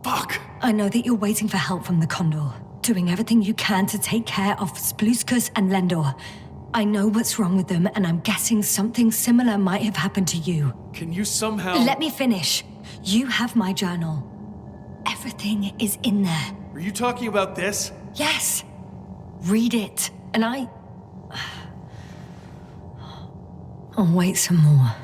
Fuck! I know that you're waiting for help from the Condor. Doing everything you can to take care of Spluskus and Lendor. I know what's wrong with them, and I'm guessing something similar might have happened to you. Can you somehow... Let me finish. You have my journal. Everything is in there. Are you talking about this? Yes. Read it. And I'll wait some more.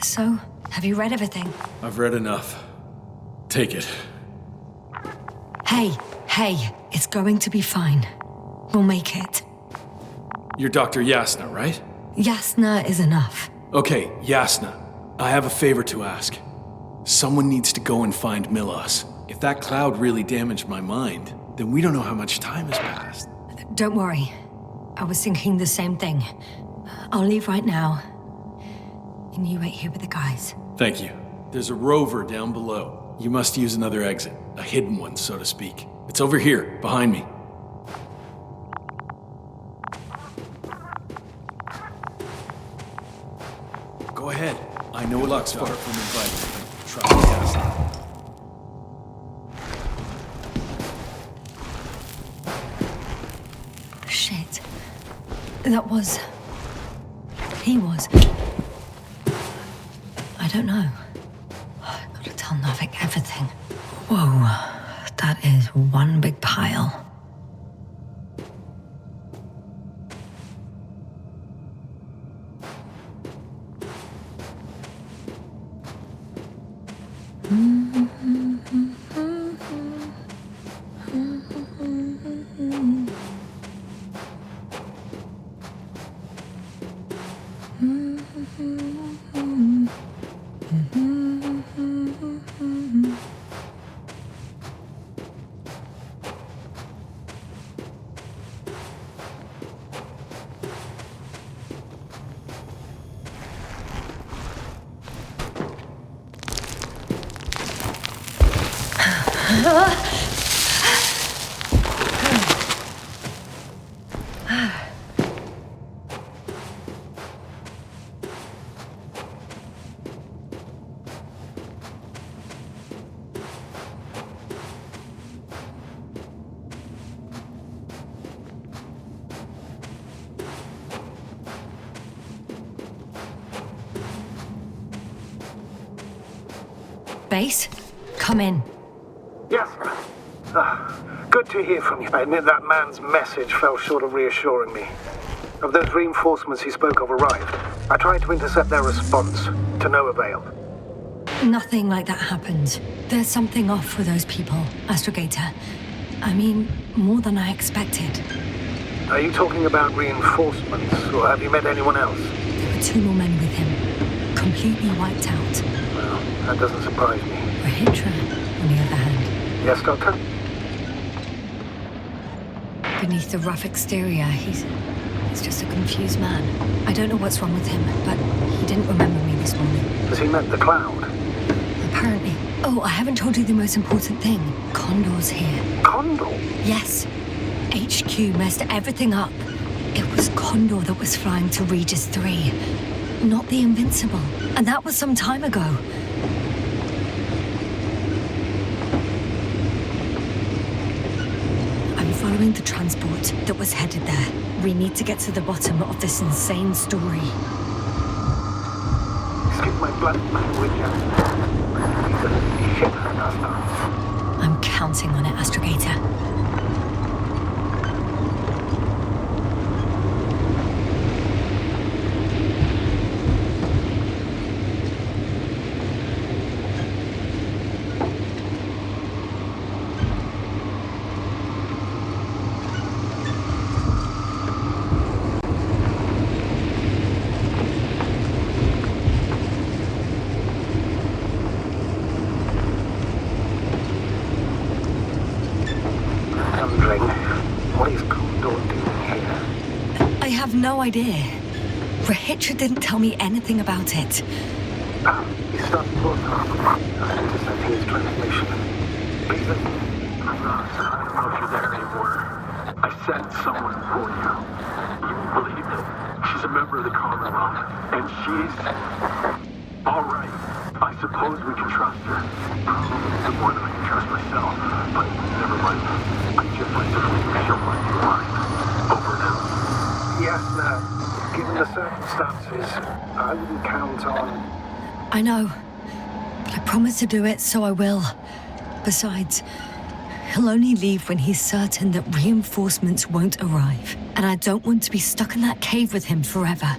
So, have you read everything? I've read enough. Take it. Hey, it's going to be fine. We'll make it. You're Dr. Yasna, right? Yasna is enough. Okay, Yasna. I have a favor to ask. Someone needs to go and find Milos. If that cloud really damaged my mind, then we don't know how much time has passed. Don't worry. I was thinking the same thing. I'll leave right now. And you wait here with the guys. Thank you. There's a rover down below. You must use another exit. A hidden one, so to speak. It's over here, behind me. Go ahead. I know it looks far from inviting, but try me test. Shit. That was... He was... I don't know. I gotta tell Navik everything. Whoa. That is one big pile. Base, come in. Yes, good to hear from you. I admit that man's message fell short of reassuring me. Of those reinforcements he spoke of arrived. I tried to intercept their response, to no avail. Nothing like that happened. There's something off with those people, Astrogator. I mean, more than I expected. Are you talking about reinforcements, or have you met anyone else? There were 2 more men with him, completely wiped out. Well, that doesn't surprise me. Rahitra, on the other hand. Yes, Doctor? Beneath the rough exterior, he's just a confused man. I don't know what's wrong with him, but he didn't remember me this morning. Has he met the cloud? Apparently. Oh, I haven't told you the most important thing. Condor's here. Condor? Yes. HQ messed everything up. It was Condor that was flying to Regis III, not the Invincible. And that was some time ago. I'm following the transport that was headed there. We need to get to the bottom of this insane story. Excuse my blunt language. Shit, I'm counting on it, Astrogator. No idea. Rahitra didn't tell me anything about it. He stopped both of them. I understand his translation. Please listen. I'm not. I don't know if you're there anymore. I sent someone for you. You won't believe it. She's a member of the Commonwealth. And she's... all right. I suppose we can trust her. Probably more than I can trust myself. But never mind. I just like to believe she'll find you alive. Over now. Yes, no. Given the circumstances, I wouldn't count on... I know. But I promised to do it, so I will. Besides, he'll only leave when he's certain that reinforcements won't arrive. And I don't want to be stuck in that cave with him forever.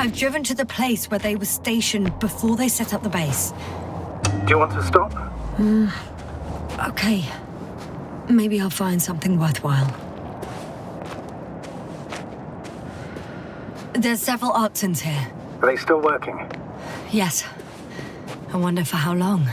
I've driven to the place where they were stationed before they set up the base. Do you want to stop? Okay. Maybe I'll find something worthwhile. There's several Arctons here. Are they still working? Yes. I wonder for how long.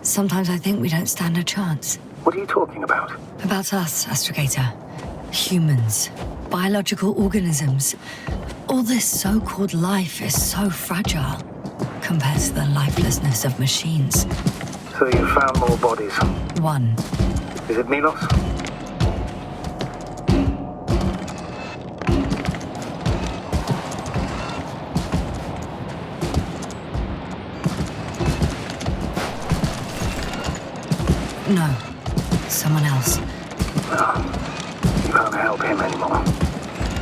Sometimes I think we don't stand a chance. What are you talking about? About us, Astrogator. Humans. Biological organisms. All this so-called life is so fragile compared to the lifelessness of machines. So you found more bodies? One. Is it Milos? No. Someone else. No. You can't help him anymore.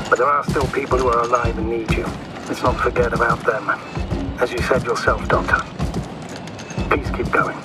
But there are still people who are alive and need you. Let's not forget about them. As you said yourself, Doctor. Please keep going.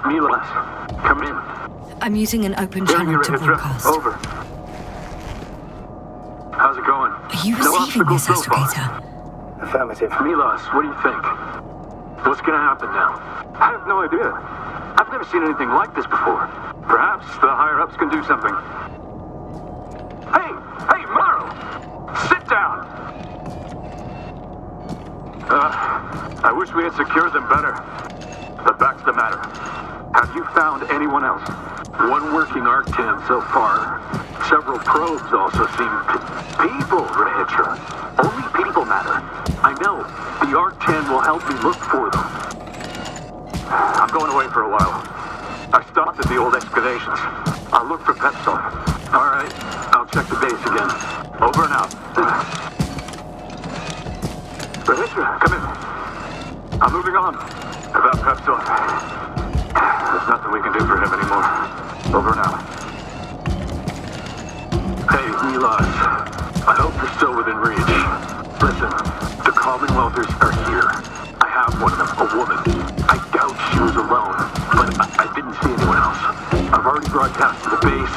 Milos, come in. I'm using an open channel to broadcast. Over. How's it going? Are you receiving this, Astrogator? Affirmative. Milos, what do you think? What's gonna happen now? I have no idea. I've never seen anything like this before. Perhaps the higher-ups can do something. Hey, Maro! Sit down! I wish we had secured them better. But back to the matter. Have you found anyone else? One working Arc-10 so far. Several probes also seem... People, Rehitra. Only people matter. I know. The Arc-10 will help me look for them. I'm going away for a while. I stopped at the old excavations. I'll look for Pepsol. All right. I'll check the base again. Over and out. Rehitra, come in. I'm moving on. About Pepsol. There's nothing we can do for him anymore. Over and out. Hey, Milos. I hope you're still within reach. Listen, the Commonwealthers are here. I have one of them, a woman. I doubt she was alone, but I didn't see anyone else. I've already broadcast to the base.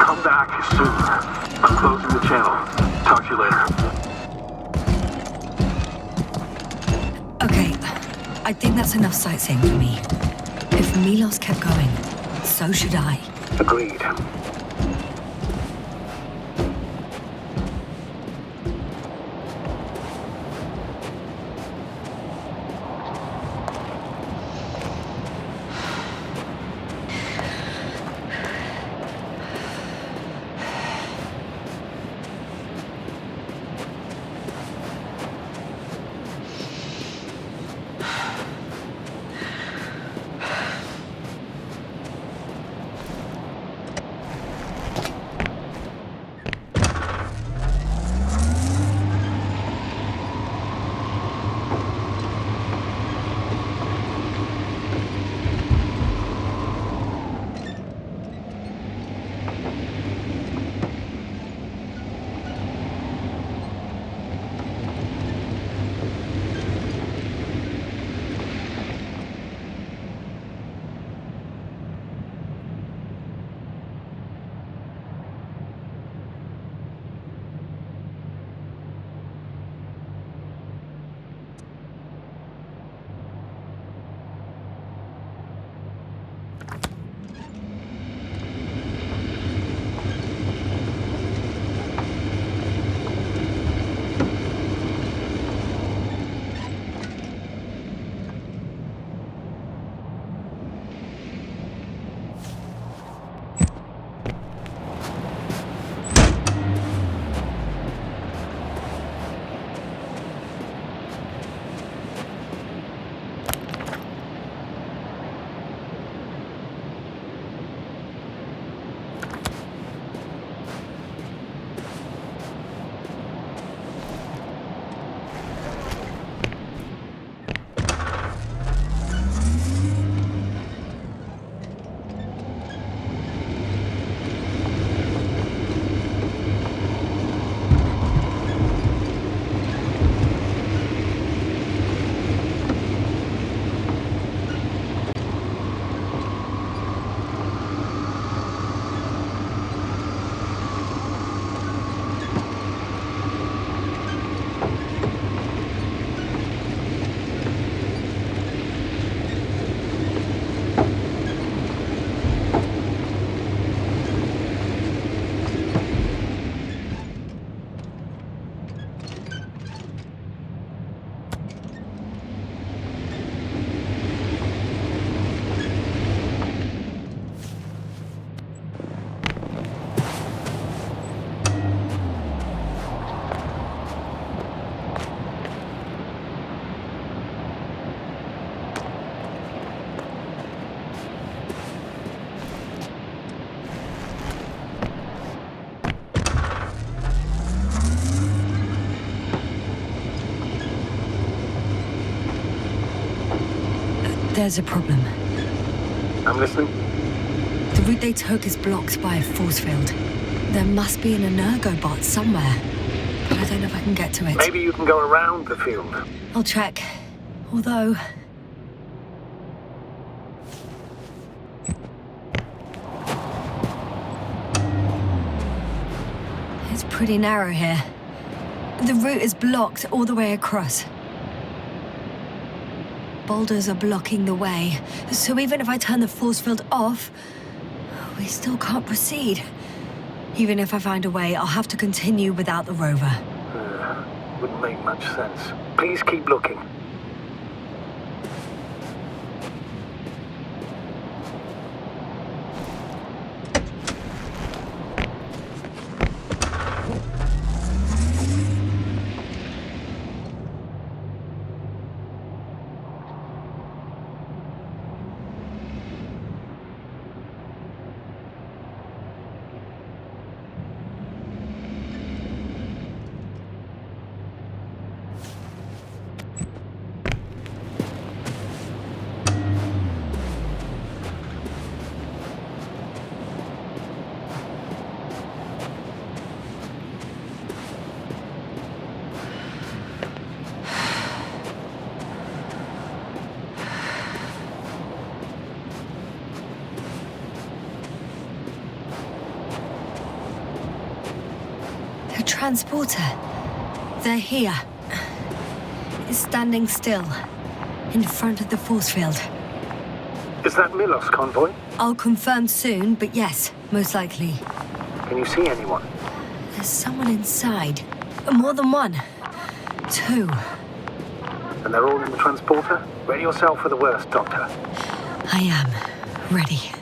Come back soon. I'm closing the channel. Talk to you later. Okay. I think that's enough sightseeing for me. If Milos kept going, so should I. Agreed. There's a problem. I'm listening. The route they took is blocked by a force field. There must be an energobot somewhere, but I don't know if I can get to it. Maybe you can go around the field. I'll check. Although... it's pretty narrow here. The route is blocked all the way across. Boulders are blocking the way, so even if I turn the force field off, we still can't proceed. Even if I find a way, I'll have to continue without the rover. Wouldn't make much sense. Please keep looking. Transporter. They're here. It's standing still, in front of the force field. Is that Milos convoy? I'll confirm soon, but yes, most likely. Can you see anyone? There's someone inside. More than one. Two. And they're all in the transporter? Ready yourself for the worst, Doctor. I am. Ready.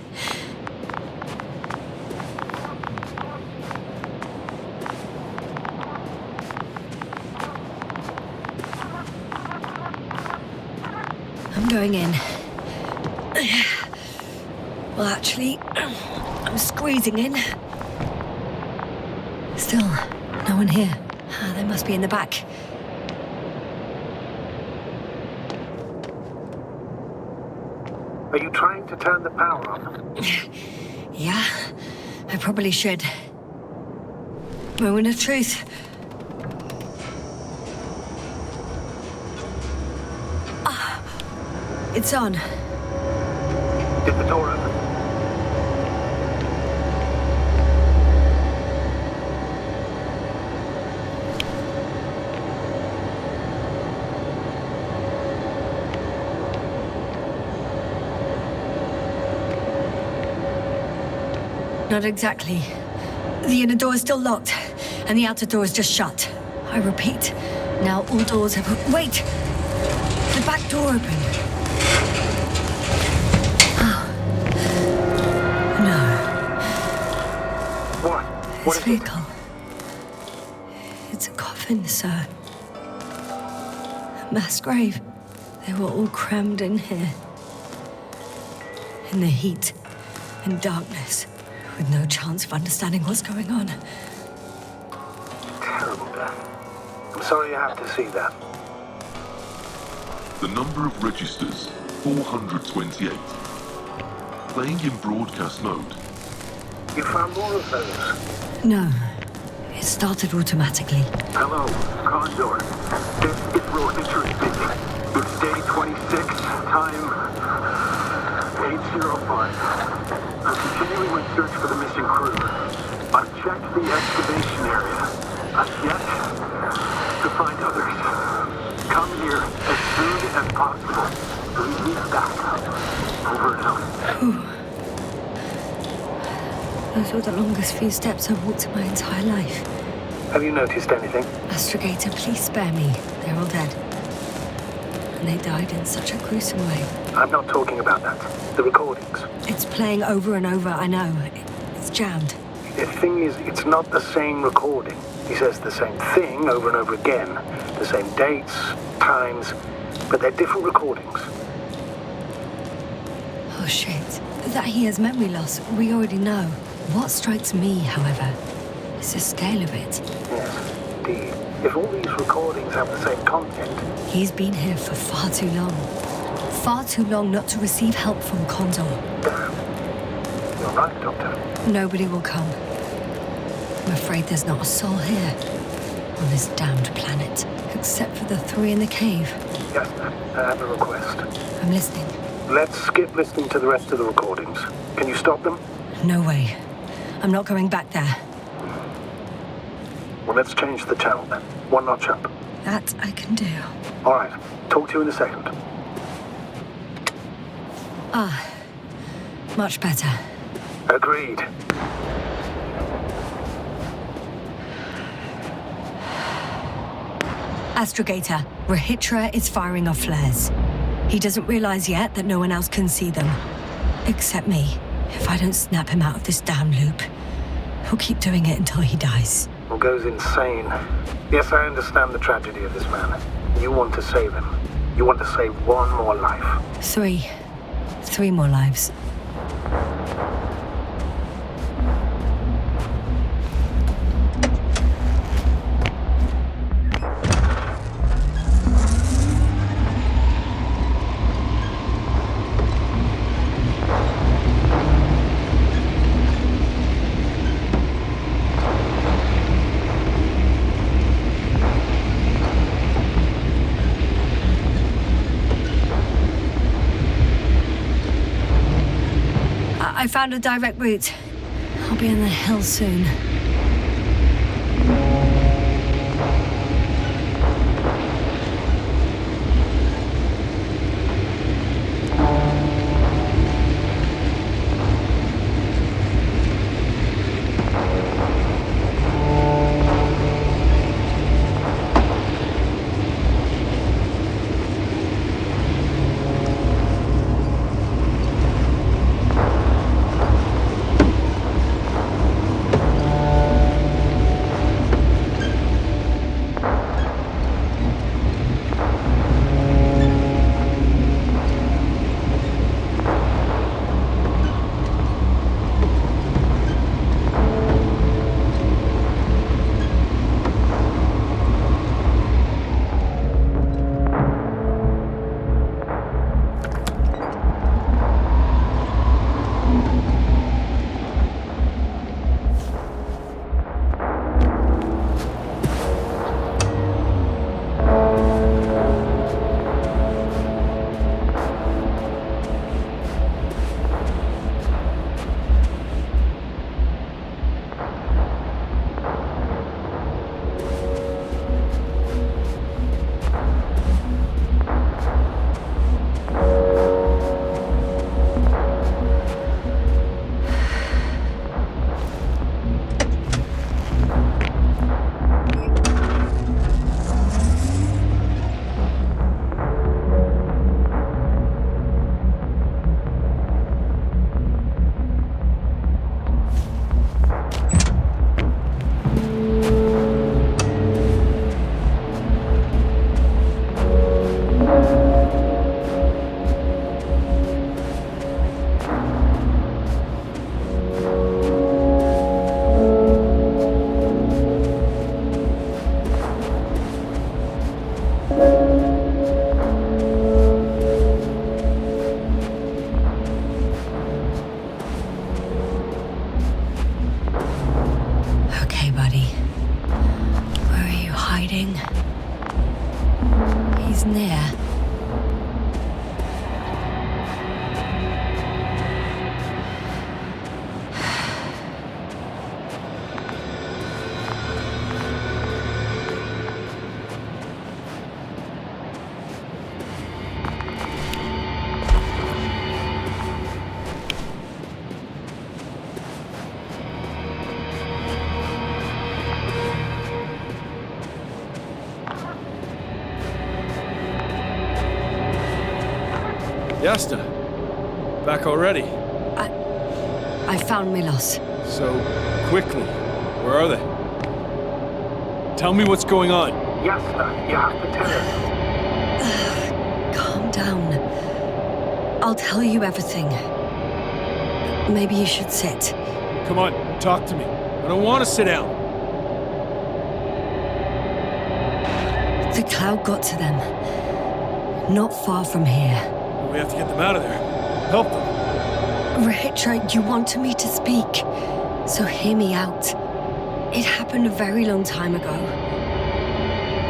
I'm going in. Well, actually, I'm squeezing in. Still, no one here. They must be in the back. Are you trying to turn the power on? Yeah, I probably should. Moment of truth. It's on. Did the door open? Not exactly. The inner door is still locked, and the outer door is just shut. I repeat, now all doors have... Wait! The back door opened. What vehicle. It's a coffin, sir. A mass grave. They were all crammed in here. In the heat and darkness, with no chance of understanding what's going on. Terrible death. I'm sorry you have to see that. The number of registers, 428. Playing in broadcast mode. You found more of those? No. It started automatically. Hello, Condor. This is Rosencher speaking. It's day 26, time 8:05. I'm continuing my search for the missing crew. I've checked the excavation area. I've yet to find others. Come here as soon as possible. Please back up. Over and out. Those were the longest few steps I've walked in my entire life. Have you noticed anything? Astrogator, please spare me. They're all dead. And they died in such a gruesome way. I'm not talking about that. The recordings. It's playing over and over, I know. It's jammed. The thing is, it's not the same recording. He says the same thing over and over again. The same dates, times, but they're different recordings. Oh shit. That he has memory loss, we already know. What strikes me, however, is the scale of it. Yes, indeed. If all these recordings have the same content... He's been here for far too long. far too long not to receive help from Condor. You're right, Doctor. Nobody will come. I'm afraid there's not a soul here, on this damned planet, except for the 3 in the cave. Yes, I have a request. I'm listening. Let's skip listening to the rest of the recordings. Can you stop them? No way. I'm not going back there. Well, let's change the channel then. 1 notch up. That I can do. All right. Talk to you in a second. Ah, much better. Agreed. Astrogator, Rahitra is firing off flares. He doesn't realize yet that no one else can see them. Except me. If I don't snap him out of this damn loop, he'll keep doing it until he dies. Or goes insane. Yes, I understand the tragedy of this man. You want to save him. You want to save 1 more life. 3. 3 more lives. I found a direct route. I'll be in the hills soon. He's near. Yasta, back already? I found Milos. So quickly. Where are they? Tell me what's going on. Yasta, you have to tell us. Calm down. I'll tell you everything. Maybe you should sit. Come on, talk to me. I don't want to sit down. The cloud got to them. Not far from here. We have to get them out of there. Help them. Richard, you wanted me to speak, so hear me out. It happened a very long time ago.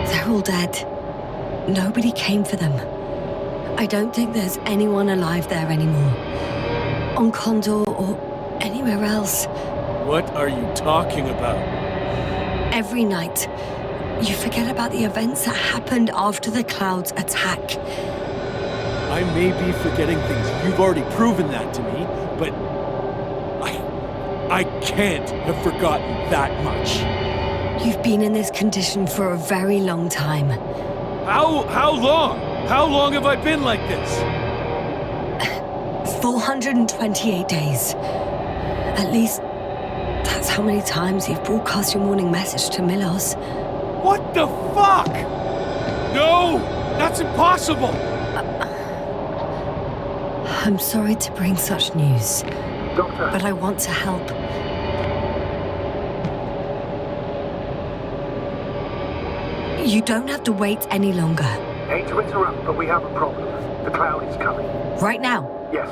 They're all dead. Nobody came for them. I don't think there's anyone alive there anymore. On Condor or anywhere else. What are you talking about? Every night, you forget about the events that happened after the clouds attack. I may be forgetting things. You've already proven that to me, but I can't have forgotten that much. You've been in this condition for a very long time. How long? How long have I been like this? 428 days. At least, that's how many times you've broadcast your morning message to Milos. What the fuck? No! That's impossible! I'm sorry to bring such news. Doctor. But I want to help. You don't have to wait any longer. Hate to interrupt, but we have a problem. The cloud is coming. Right now? Yes.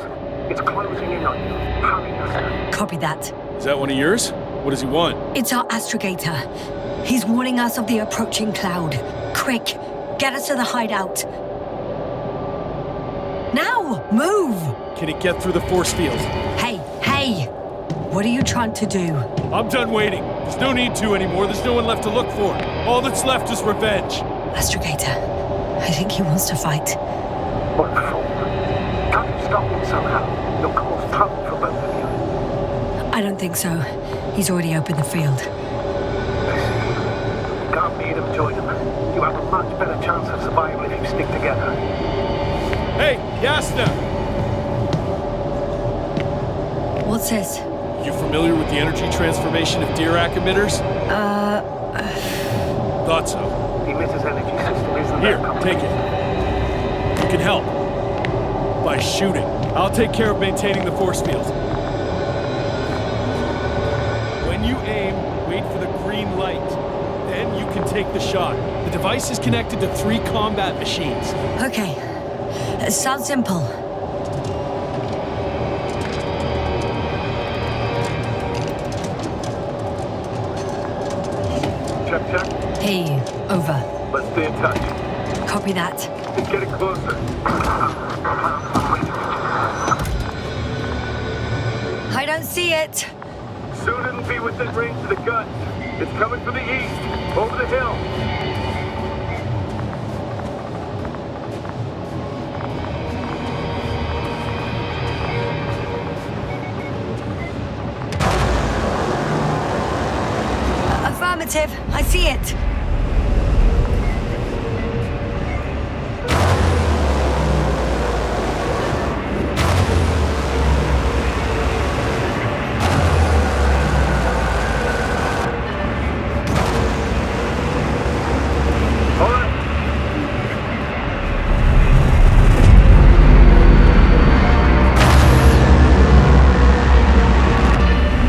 It's closing in on you. Hurry, Esther. Copy that. Is that one of yours? What does he want? It's our astrogator. He's warning us of the approaching cloud. Quick, get us to the hideout. Now, move! Can it get through the force field? Hey! What are you trying to do? I'm done waiting. There's no need to anymore. There's no one left to look for. All that's left is revenge. Astrogator, I think he wants to fight. What a fool. Can't you stop him somehow? You'll cause trouble for both of you. I don't think so. He's already opened the field. You can't beat him, join him. You have a much better chance of survival if you stick together. Hey, Yasna! What's this? You familiar with the energy transformation of Dirac emitters? Thought so. The emitter's energy system isn't Here, that complicated. take it. You can help. By shooting. I'll take care of maintaining the force field. When you aim, wait for the green light. Then you can take the shot. The device is connected to 3 combat machines. Okay. It sounds simple. Check. Hey, over. Let's stay in touch. Copy that. It's getting closer. I don't see it. Soon it'll be within range of the gun. It's coming from the east, over the hill. Affirmative. I see it.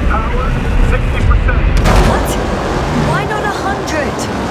Power, 60%. What? Why not 100?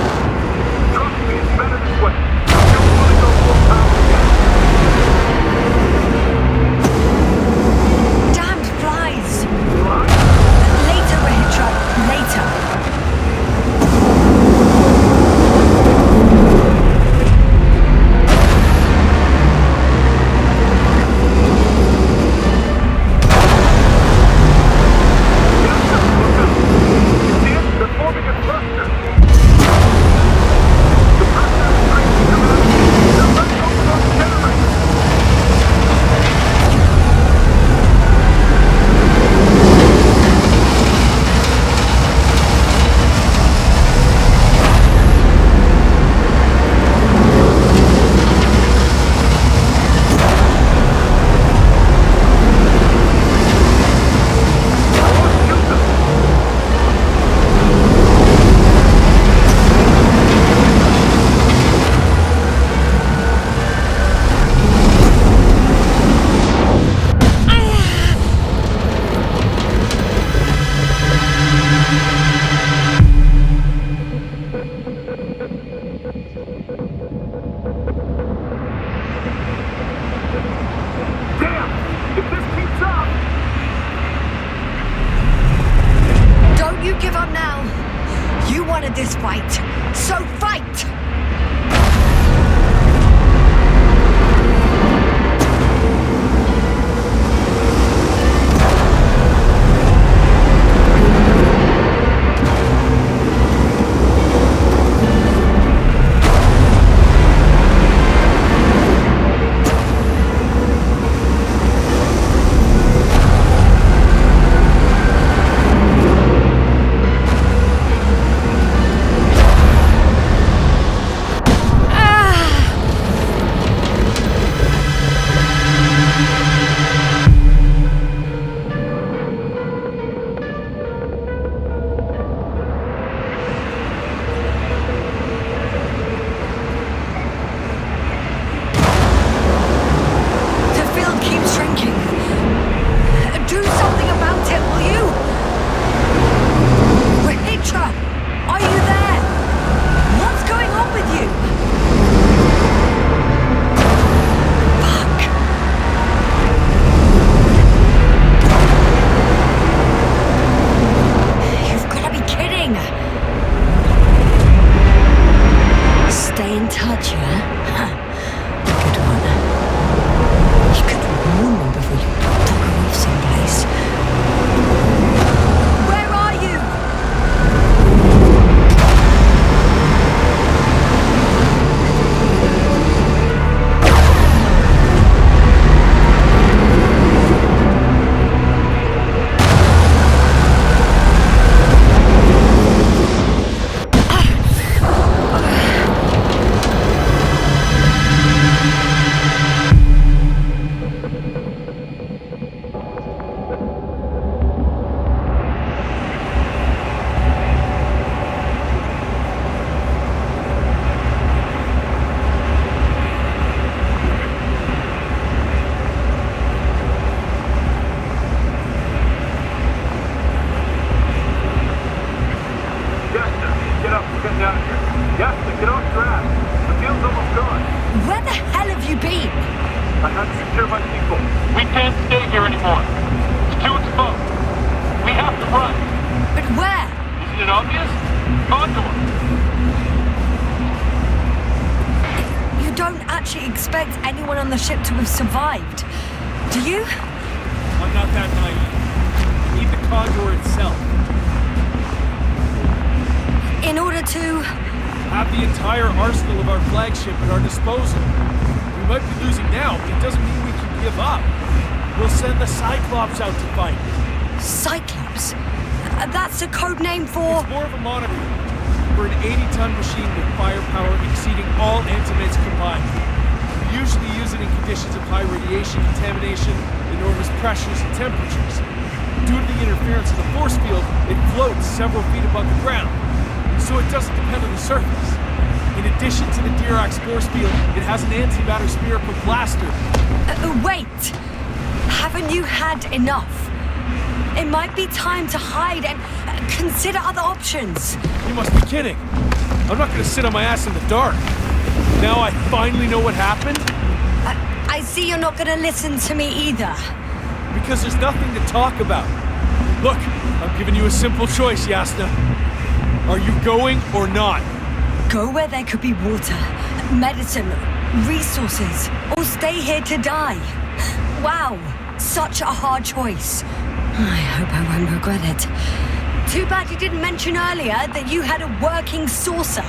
I had to secure my people. We can't stay here anymore. It's too exposed. We have to run. But where? Isn't it obvious? Condor. You don't actually expect anyone on the ship to have survived, do you? I'm not that naive. We need the Condor itself. In order to... have the entire arsenal of our flagship at our disposal. We might be losing now, but it doesn't mean we can give up. We'll send the Cyclops out to fight. Cyclops? That's a code name for... It's more of a moniker. We're an 80-ton machine with firepower exceeding all Antimates combined. We usually use it in conditions of high radiation contamination, enormous pressures and temperatures. Due to the interference of the force field, it floats several feet above the ground, so it doesn't depend on the surface. In addition to the Dirac force field, it has an antimatter spherical blaster. Wait! Haven't you had enough? It might be time to hide and consider other options. You must be kidding. I'm not going to sit on my ass in the dark. Now I finally know what happened? I see you're not going to listen to me either. Because there's nothing to talk about. Look, I'm giving you a simple choice, Yasna. Are you going or not? Go where there could be water, medicine, resources, or stay here to die. Wow, such a hard choice. I hope I won't regret it. Too bad you didn't mention earlier that you had a working saucer.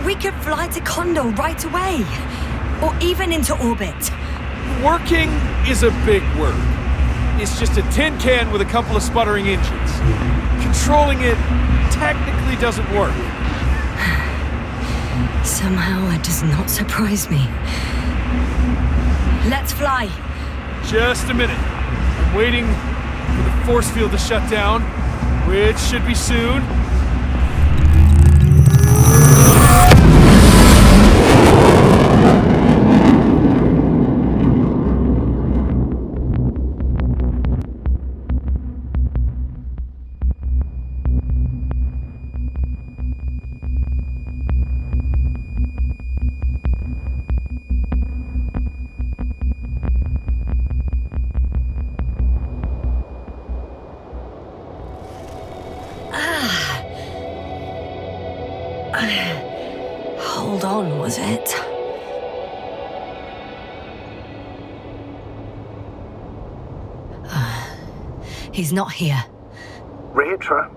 We could fly to Condor right away, or even into orbit. Working is a big word. It's just a tin can with a couple of sputtering engines. Controlling it technically doesn't work. Somehow it does not surprise me. Let's fly. Just a minute. I'm waiting for the force field to shut down, which should be soon. Hold on, was it? He's not here. Rehitra?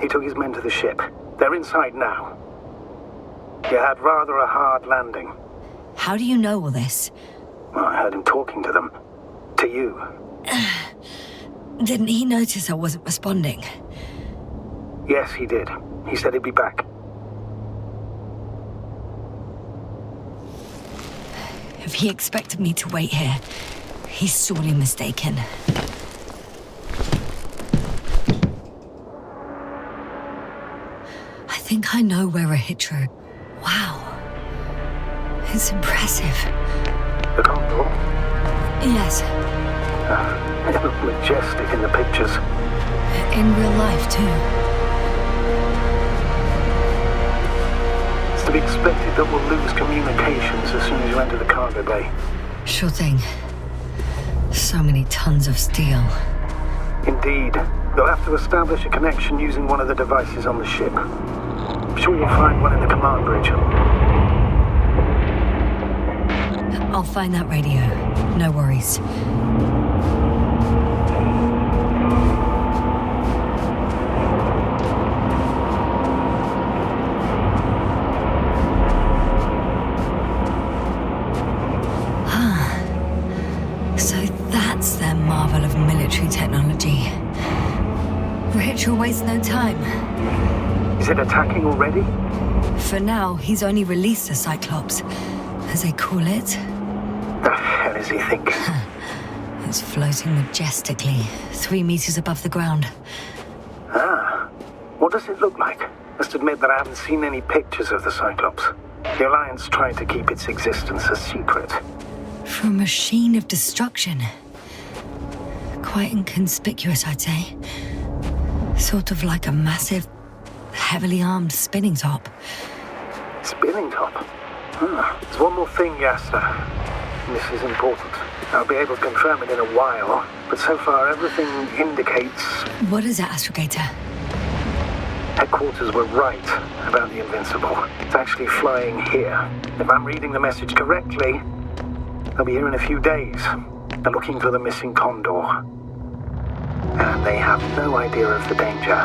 He took his men to the ship. They're inside now. You had rather a hard landing. How do you know all this? Well, I heard him talking to them. To you. Didn't he notice I wasn't responding? Yes, he did. He said he'd be back. If he expected me to wait here, he's sorely mistaken. I think I know where Rehitra... Wow. It's impressive. The Condor? Yes. It looked majestic in the pictures. In real life, too. It's to be expected that we'll lose communications as soon as you enter the cargo bay. Sure thing. So many tons of steel. Indeed. You'll have to establish a connection using one of the devices on the ship. I'm sure you'll find one in the command bridge. I'll find that radio. No worries. So that's their marvel of military technology. Rehitra wastes no time. Is it attacking already? For now, he's only released the Cyclops, as they call it. The hell is he thinking? It's floating majestically, 3 meters above the ground. Ah, what does it look like? Must admit that I haven't seen any pictures of the Cyclops. The Alliance tried to keep its existence a secret. For a machine of destruction. Quite inconspicuous, I'd say. Sort of like a massive, heavily armed spinning top. Spinning top? There's one more thing, Yasta. This is important. I'll be able to confirm it in a while, but so far everything indicates... What is it, Astrogator? Headquarters were right about the Invincible. It's actually flying here. If I'm reading the message correctly, they'll be here in a few days. They're looking for the missing Condor. And they have no idea of the danger.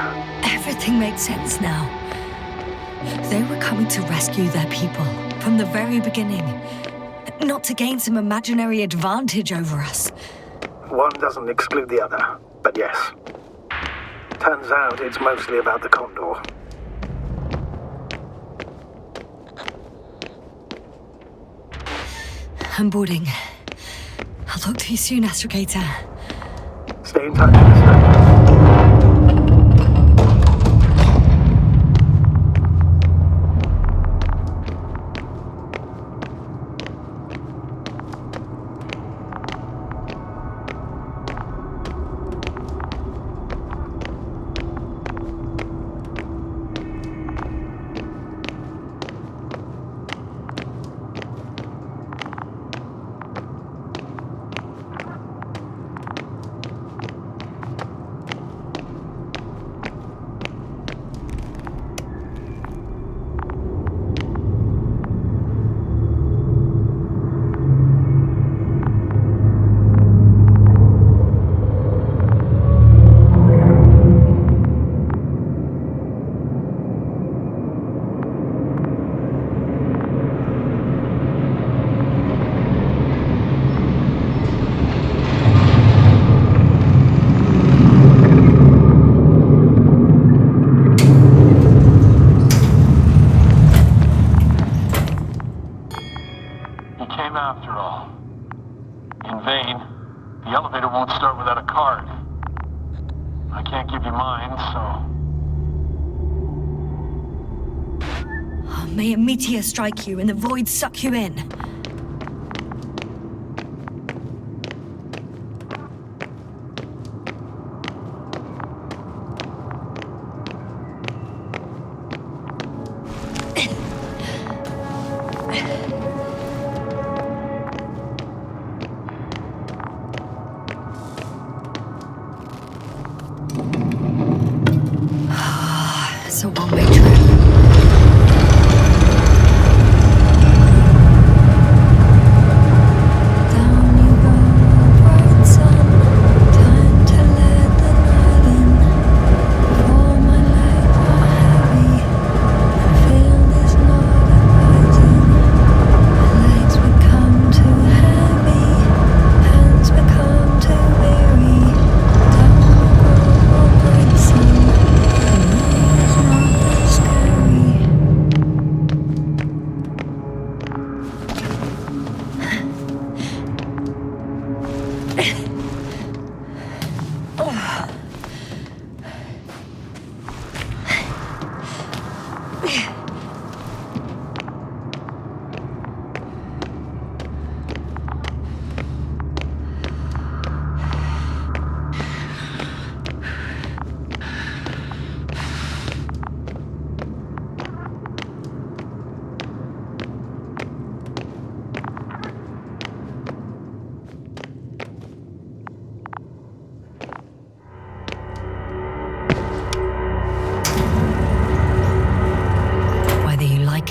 Everything makes sense now. They were coming to rescue their people from the very beginning. Not to gain some imaginary advantage over us. One doesn't exclude the other, but yes. Turns out it's mostly about the Condor. I'm boarding. I'll talk to you soon, Astrogator. Stay in touch, mister. After all. In vain. The elevator won't start without a card. I can't give you mine, so... Oh, may a meteor strike you and the void suck you in. It's a one-way trip. Down you go, bright sun. Time to let the night in. Before my legs are heavy, I feel this not inviting. My legs become too heavy, hands become too weary. Down you go, bright sun.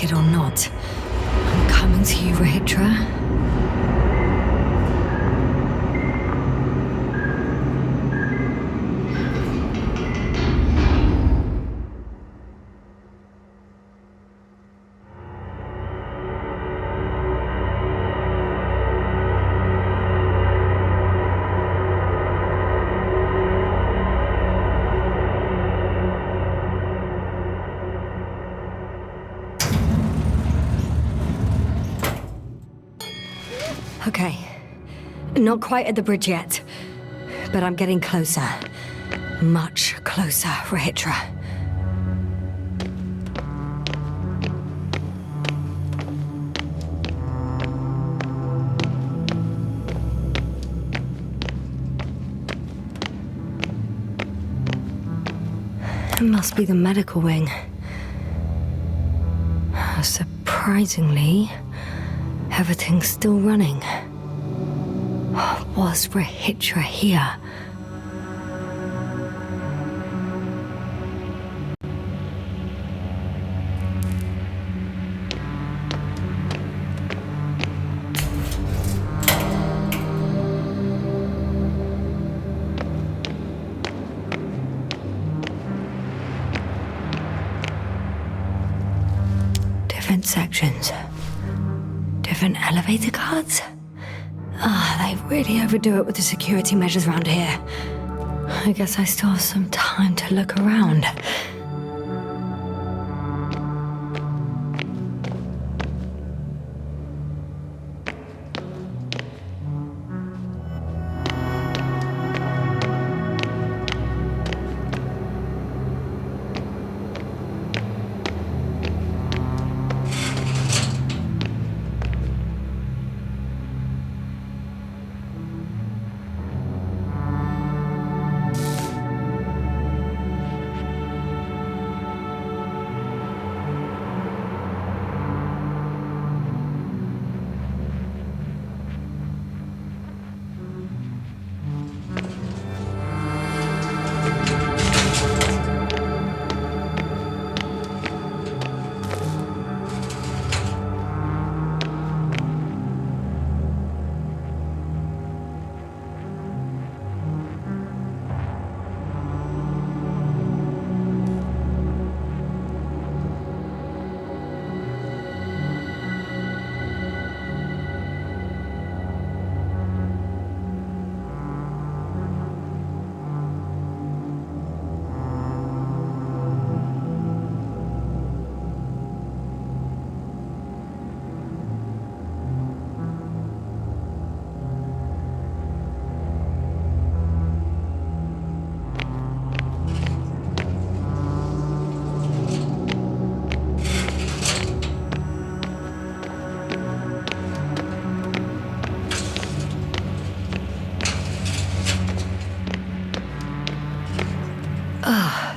It or not, I'm coming to you, Rahitra. Okay. Not quite at the bridge yet, but I'm getting closer. Much closer, Rahitra. It must be the medical wing. Surprisingly, everything's still running. Was Rehitra here? Different sections. Different elevator cards? They really overdo it with the security measures around here. I guess I still have some time to look around.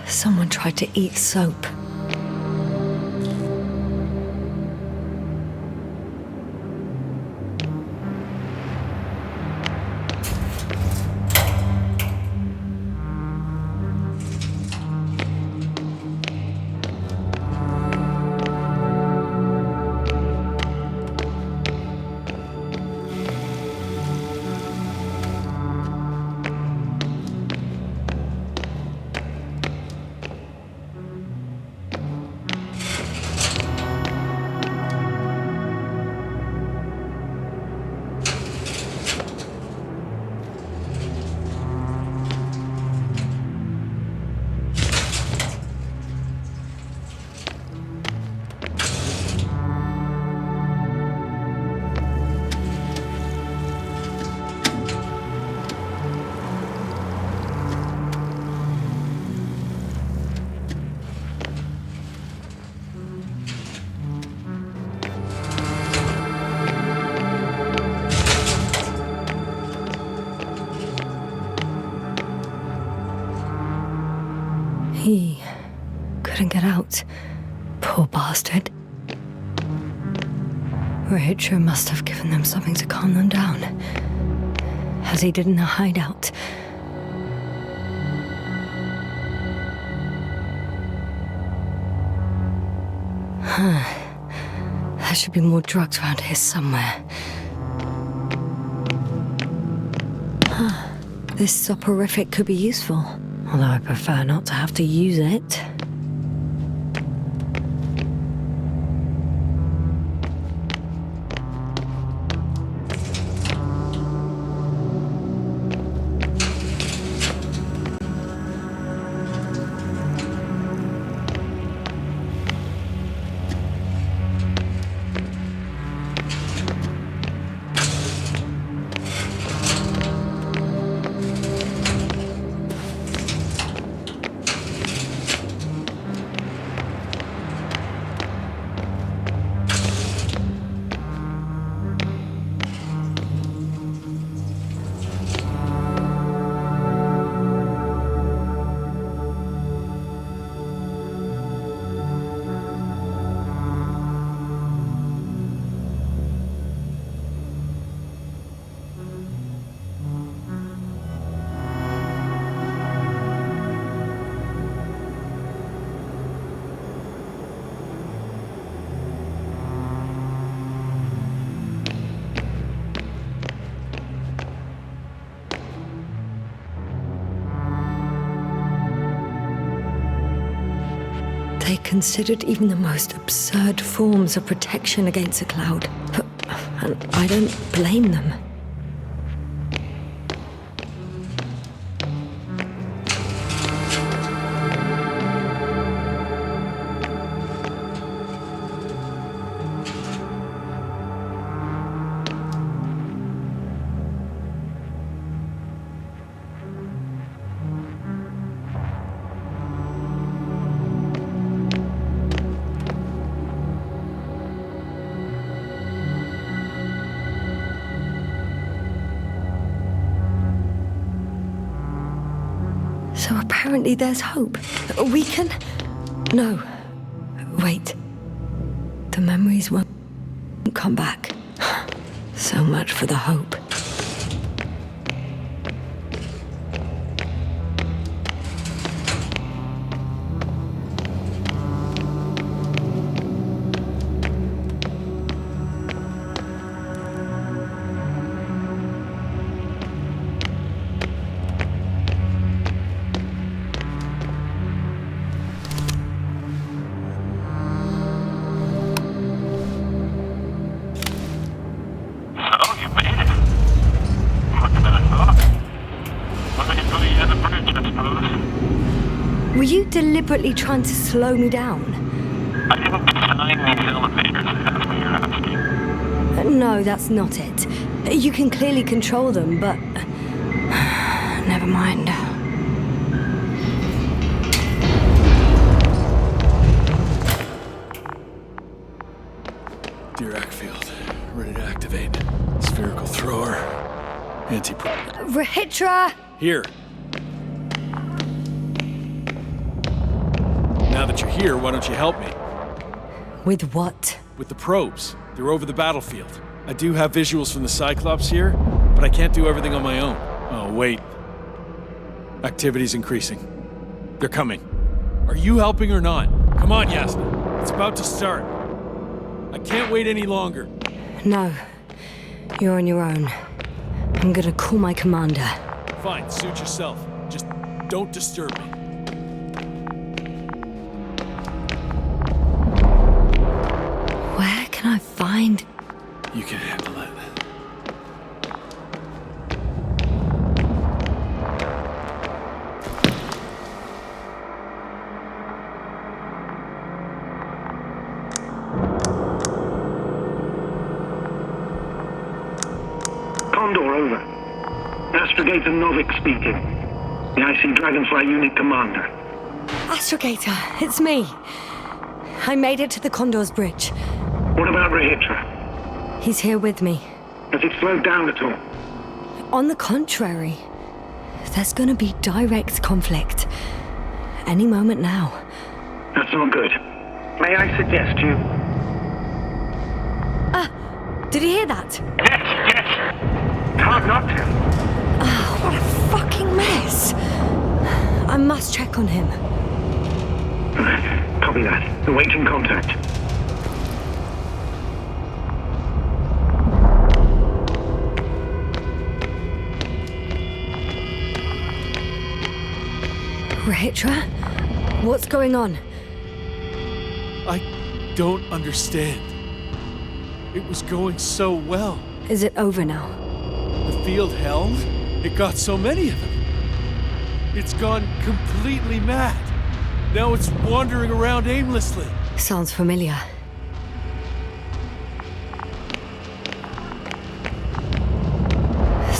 Someone tried to eat soap. He couldn't get out. Poor bastard. Rehitra must have given them something to calm them down, as he did in the hideout. There should be more drugs around here somewhere. This soporific could be useful, although I prefer not to have to use it. They considered even the most absurd forms of protection against a cloud. And I don't blame them. So apparently there's hope. We can... No. Wait. The memories won't come back. So much for the hope. Were you deliberately trying to slow me down? I didn't design these elevators, if that's what you're asking. No, that's not it. You can clearly control them, but... Never mind. Dirac field. Ready to activate. Spherical thrower. Rehitra! Here. Now that you're here, why don't you help me? With what? With the probes. They're over the battlefield. I do have visuals from the Cyclops here, but I can't do everything on my own. Oh, wait. Activity's increasing. They're coming. Are you helping or not? Come on, Yasna. It's about to start. I can't wait any longer. No. You're on your own. I'm gonna call my commander. Fine, suit yourself. Just don't disturb me. Where can I find... You can handle it. Condor, over. Astrogator Novik speaking. The IC Dragonfly Unit Commander. Astrogator, it's me. I made it to the Condor's bridge. What about Rehitra? He's here with me. Has it slowed down at all? On the contrary. There's gonna be direct conflict. Any moment now. That's not good. May I suggest you... Did you hear that? Yes. Hard not to. Oh, what a fucking mess. I must check on him. Copy that. Awaiting contact. Rehitra? What's going on? I don't understand. It was going so well. Is it over now? The field held? It got so many of them. It's gone completely mad. Now it's wandering around aimlessly. Sounds familiar.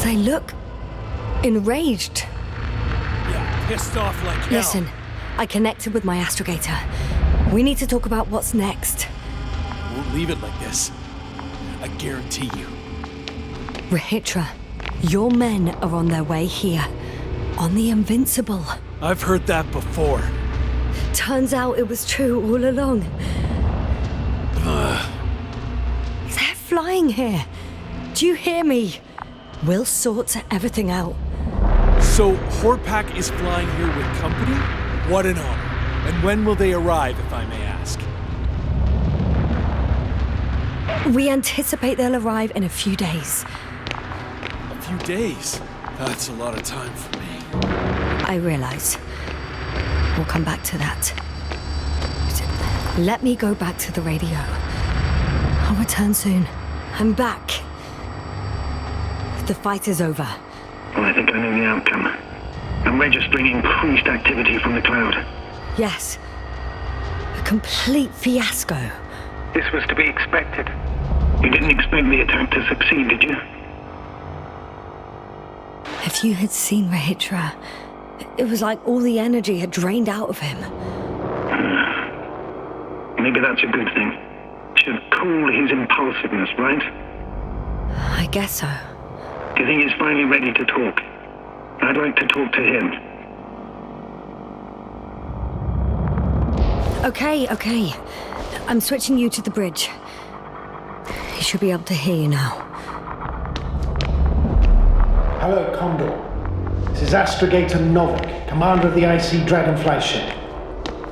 They look... enraged. Yeah, pissed off like hell. Listen, I connected with my astrogator. We need to talk about what's next. I won't leave it like this. I guarantee you. Rehitra, your men are on their way here. On the Invincible. I've heard that before. Turns out it was true all along. They're flying here. Do you hear me? We'll sort everything out. So, Horpak is flying here with company? What an honor. And when will they arrive, if I may ask? We anticipate they'll arrive in a few days. A few days? That's a lot of time for me. I realize. We'll come back to that. Let me go back to the radio. I'll return soon. I'm back. The fight is over. Well, I think I know the outcome. I'm registering increased activity from the cloud. Yes. A complete fiasco. This was to be expected. You didn't expect the attack to succeed, did you? If you had seen Rahitra, it was like all the energy had drained out of him. Maybe that's a good thing. Should cool his impulsiveness, right? I guess so. Do you think he's finally ready to talk? I'd like to talk to him. Okay. I'm switching you to the bridge. He should be able to hear you now. Hello, Condor. This is Astrogator Novik, commander of the IC Dragonfly ship.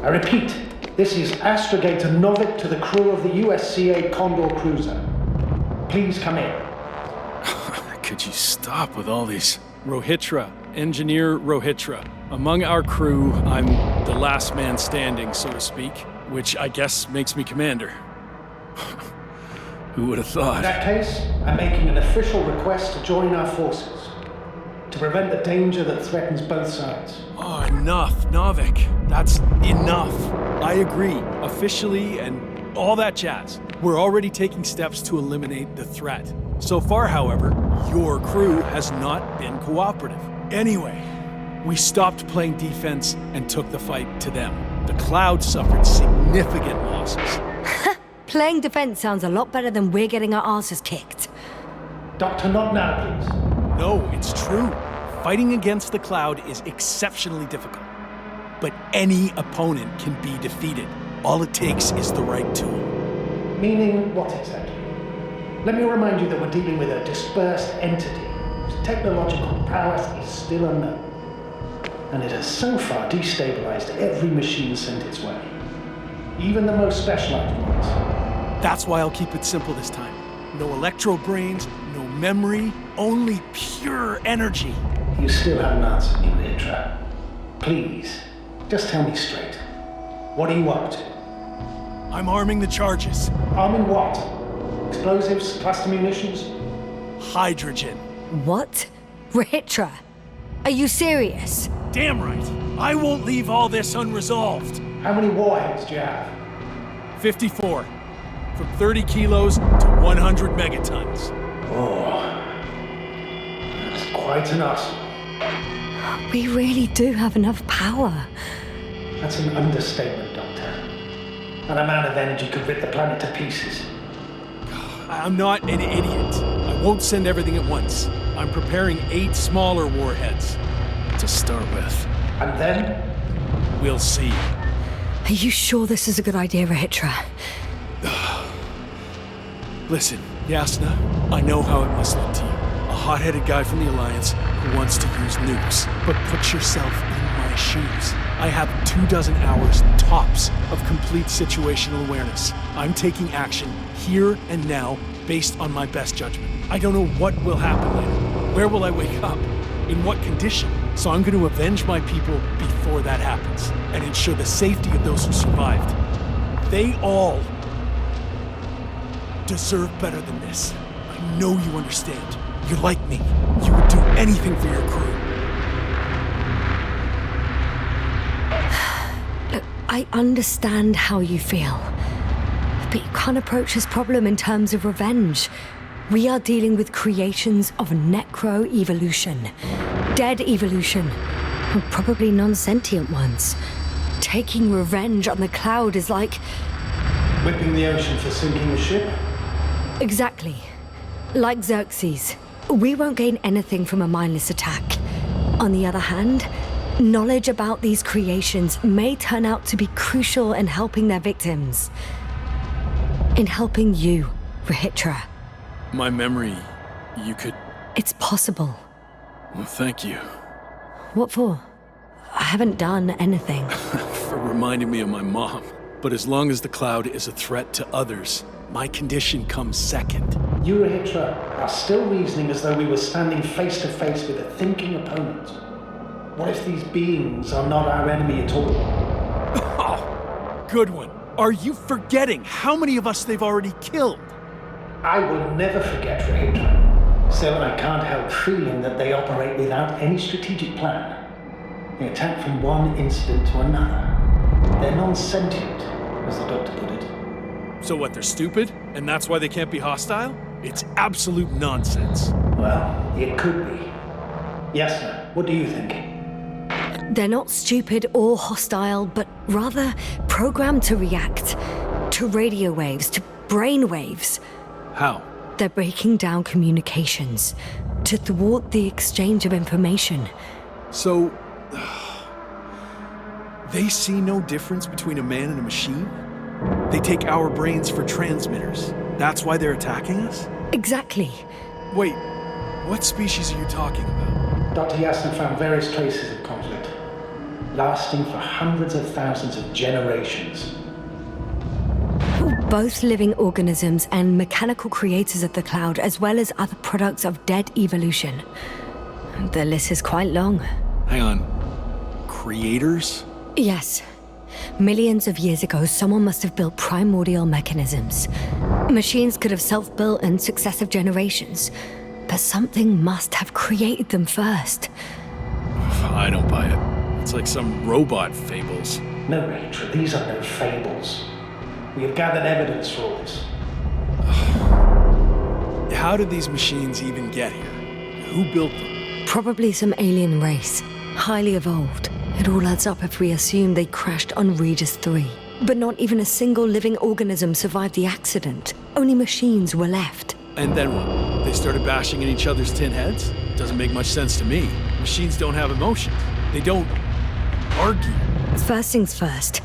I repeat, this is Astrogator Novik to the crew of the USCA Condor cruiser. Please come in. Could you stop with all these? Rohitra, Engineer Rohitra. Among our crew, I'm the last man standing, so to speak, which I guess makes me commander. Who would have thought? In that case, I'm making an official request to join our forces, to prevent the danger that threatens both sides. Oh, enough, Novik. That's enough. I agree, officially and all that jazz. We're already taking steps to eliminate the threat. So far, however, your crew has not been cooperative. Anyway, we stopped playing defense and took the fight to them. The Cloud suffered significant losses. Playing defense sounds a lot better than we're getting our asses kicked. Doctor, not now, please. No, it's true. Fighting against the Cloud is exceptionally difficult. But any opponent can be defeated. All it takes is the right tool. Meaning what exactly? Let me remind you that we're dealing with a dispersed entity whose technological prowess is still unknown. And it has so far destabilized every machine sent its way. Even the most specialized ones. That's why I'll keep it simple this time. No electro brains, no memory, only pure energy. You still haven't answered me, Rahitra. Please, just tell me straight. What are you up to? I'm arming the charges. Arming what? Explosives, cluster munitions? Hydrogen. What? Rahitra? Are you serious? Damn right. I won't leave all this unresolved. How many warheads do you have? 54. From 30 kilos to 100 megatons. Oh. That's quite an arsenal. We really do have enough power. That's an understatement, Doctor. And a amount of energy could rip the planet to pieces. I'm not an idiot. I won't send everything at once. I'm preparing 8 smaller warheads to start with. And then? We'll see. Are you sure this is a good idea, Rahitra? Listen, Yasna, I know how it must look to you. A hot-headed guy from the Alliance who wants to use nukes. But put yourself in my shoes. I have 24 hours tops of complete situational awareness. I'm taking action here and now based on my best judgment. I don't know what will happen later. Where will I wake up? In what condition? So I'm going to avenge my people before that happens and ensure the safety of those who survived. They all deserve better than this. I know you understand. You're like me. You would do anything for your crew. Look, I understand how you feel. But you can't approach this problem in terms of revenge. We are dealing with creations of necro-evolution. Dead evolution. And probably non-sentient ones. Taking revenge on the Cloud is like... whipping the ocean for sinking a ship? Exactly. Like Xerxes. We won't gain anything from a mindless attack. On the other hand, knowledge about these creations may turn out to be crucial in helping their victims. In helping you, Rahitra. My memory, you could... It's possible. Well, thank you. What for? I haven't done anything. For reminding me of my mom. But as long as the Cloud is a threat to others, my condition comes second. You, Rahitra, are still reasoning as though we were standing face to face with a thinking opponent. What if these beings are not our enemy at all? Oh, good one. Are you forgetting how many of us they've already killed? I will never forget, Rehedra. Still, I can't help feeling that they operate without any strategic plan. They attack from one incident to another. They're non-sentient, as the doctor put it. So what, they're stupid? And that's why they can't be hostile? It's absolute nonsense. Well, it could be. Yasna, what do you think? They're not stupid or hostile, but rather programmed to react to radio waves, to brain waves. How? They're breaking down communications to thwart the exchange of information. So, they see no difference between a man and a machine? They take our brains for transmitters. That's why they're attacking us? Exactly. Wait, what species are you talking about? Dr. Yasna found various traces of conflict, lasting for hundreds of thousands of generations. Both living organisms and mechanical creators of the cloud, as well as other products of dead evolution. The list is quite long. Hang on. Creators? Yes. Millions of years ago, someone must have built primordial mechanisms. Machines could have self-built in successive generations, but something must have created them first. I don't buy it. It's like some robot fables. No, Rachel, these are no fables. We have gathered evidence for all this. How did these machines even get here? Who built them? Probably some alien race, highly evolved. It all adds up if we assume they crashed on Regis III. But not even a single living organism survived the accident. Only machines were left. And then what? They started bashing in each other's tin heads? Doesn't make much sense to me. Machines don't have emotion. They don't argue. First things first.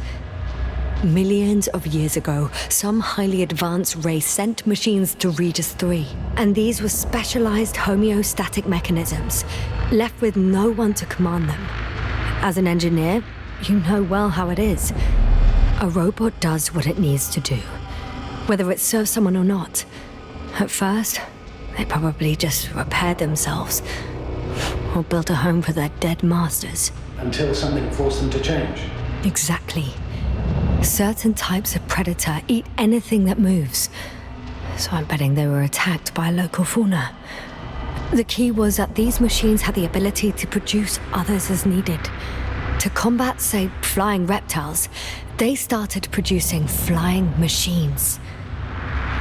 Millions of years ago, some highly advanced race sent machines to Regis III. And these were specialized homeostatic mechanisms, left with no one to command them. As an engineer, you know well how it is. A robot does what it needs to do, whether it serves someone or not. At first, they probably just repaired themselves, or built a home for their dead masters. Until something forced them to change. Exactly. Certain types of predator eat anything that moves, so I'm betting they were attacked by a local fauna. The key was that these machines had the ability to produce others as needed. To combat, say, flying reptiles, they started producing flying machines.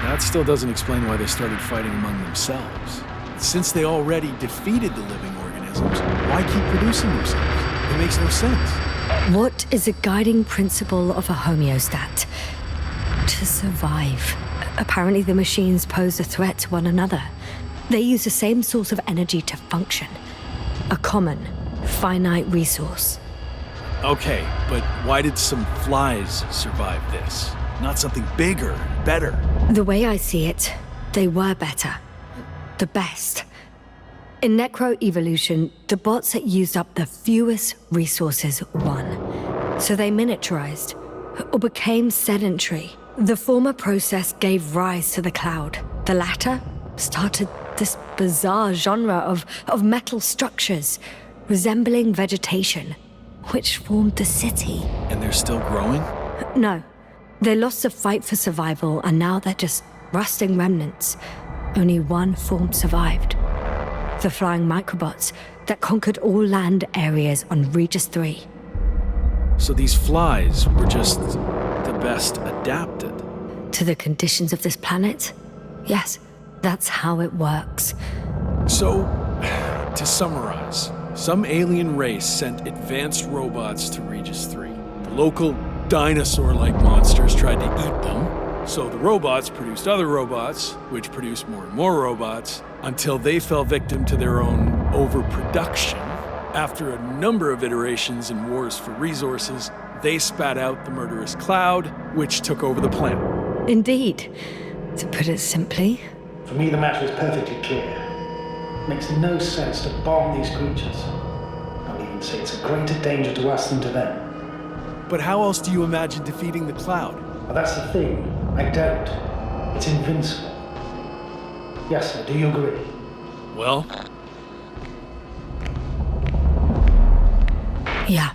That still doesn't explain why they started fighting among themselves. Since they already defeated the living organisms, why keep producing themselves? It makes no sense. What is a guiding principle of a homeostat? To survive. Apparently the machines pose a threat to one another. They use the same source of energy to function. A common, finite resource. Okay, but why did some flies survive this? Not something bigger, better. The way I see it, they were better. The best. In necroevolution, the bots that used up the fewest resources won. So they miniaturized, or became sedentary. The former process gave rise to the cloud. The latter started this bizarre genre of metal structures, resembling vegetation, which formed the city. And they're still growing? No. They lost the fight for survival, and now they're just rusting remnants. Only one form survived. The flying microbots that conquered all land areas on Regis III. So these flies were just the best adapted? To the conditions of this planet? Yes, that's how it works. So, to summarize, some alien race sent advanced robots to Regis III. The local dinosaur-like monsters tried to eat them, so the robots produced other robots, which produced more and more robots, until they fell victim to their own overproduction. After a number of iterations and wars for resources, they spat out the murderous cloud, which took over the planet. Indeed. To put it simply... For me, the matter is perfectly clear. It makes no sense to bomb these creatures. I'll even say it's a greater danger to us than to them. But how else do you imagine defeating the cloud? Well, that's the thing. I don't. It's invincible. Yes, sir, do you agree? Well... Yeah,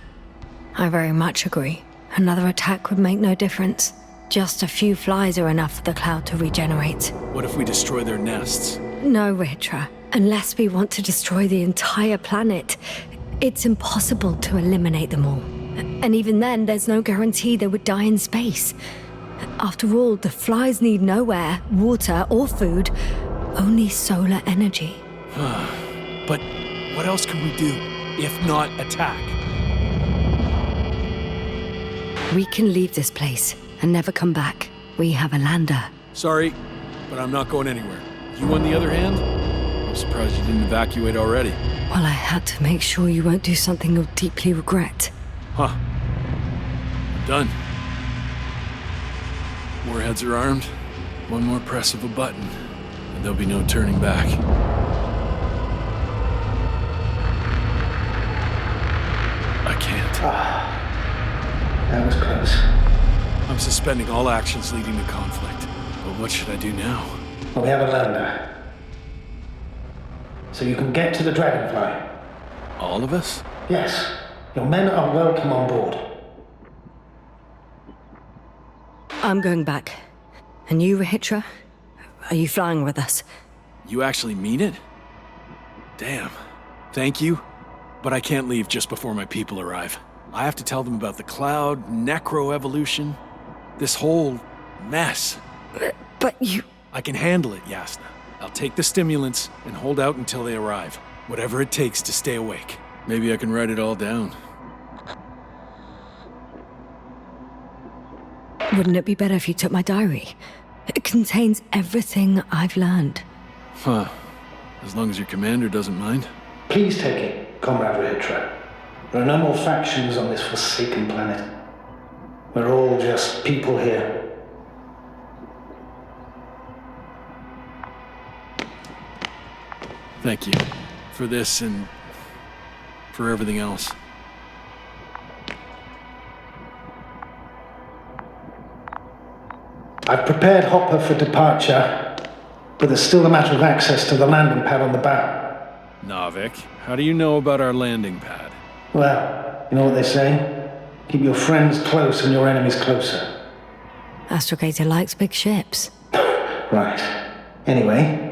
I very much agree. Another attack would make no difference. Just a few flies are enough for the cloud to regenerate. What if we destroy their nests? No, Ritra. Unless we want to destroy the entire planet, it's impossible to eliminate them all. And even then, there's no guarantee they would die in space. After all, the flies need no air, water, or food, only solar energy. But what else can we do, if not attack? We can leave this place and never come back. We have a lander. Sorry, but I'm not going anywhere. You, on the other hand? I'm surprised you didn't evacuate already. Well, I had to make sure you won't do something you'll deeply regret. Huh. Done. Warheads are armed. One more press of a button, and there'll be no turning back. I can't. That was close. I'm suspending all actions leading to conflict. But what should I do now? Well, we have a lander. So you can get to the Dragonfly. All of us? Yes. Your men are welcome on board. I'm going back. And you, Rahitra? Are you flying with us? You actually mean it? Damn. Thank you. But I can't leave just before my people arrive. I have to tell them about the cloud, necroevolution, this whole mess. But you... I can handle it, Yasna. I'll take the stimulants and hold out until they arrive. Whatever it takes to stay awake. Maybe I can write it all down. Wouldn't it be better if you took my diary? It contains everything I've learned. Huh. As long as your commander doesn't mind. Please take it, Comrade Rahitra. There are no more factions on this forsaken planet. We're all just people here. Thank you. For this and for everything else. I've prepared Hopper for departure, but there's still a matter of access to the landing pad on the bow. Navik, how do you know about our landing pad? Well, you know what they say? Keep your friends close and your enemies closer. Astrogator likes big ships. Right. Anyway,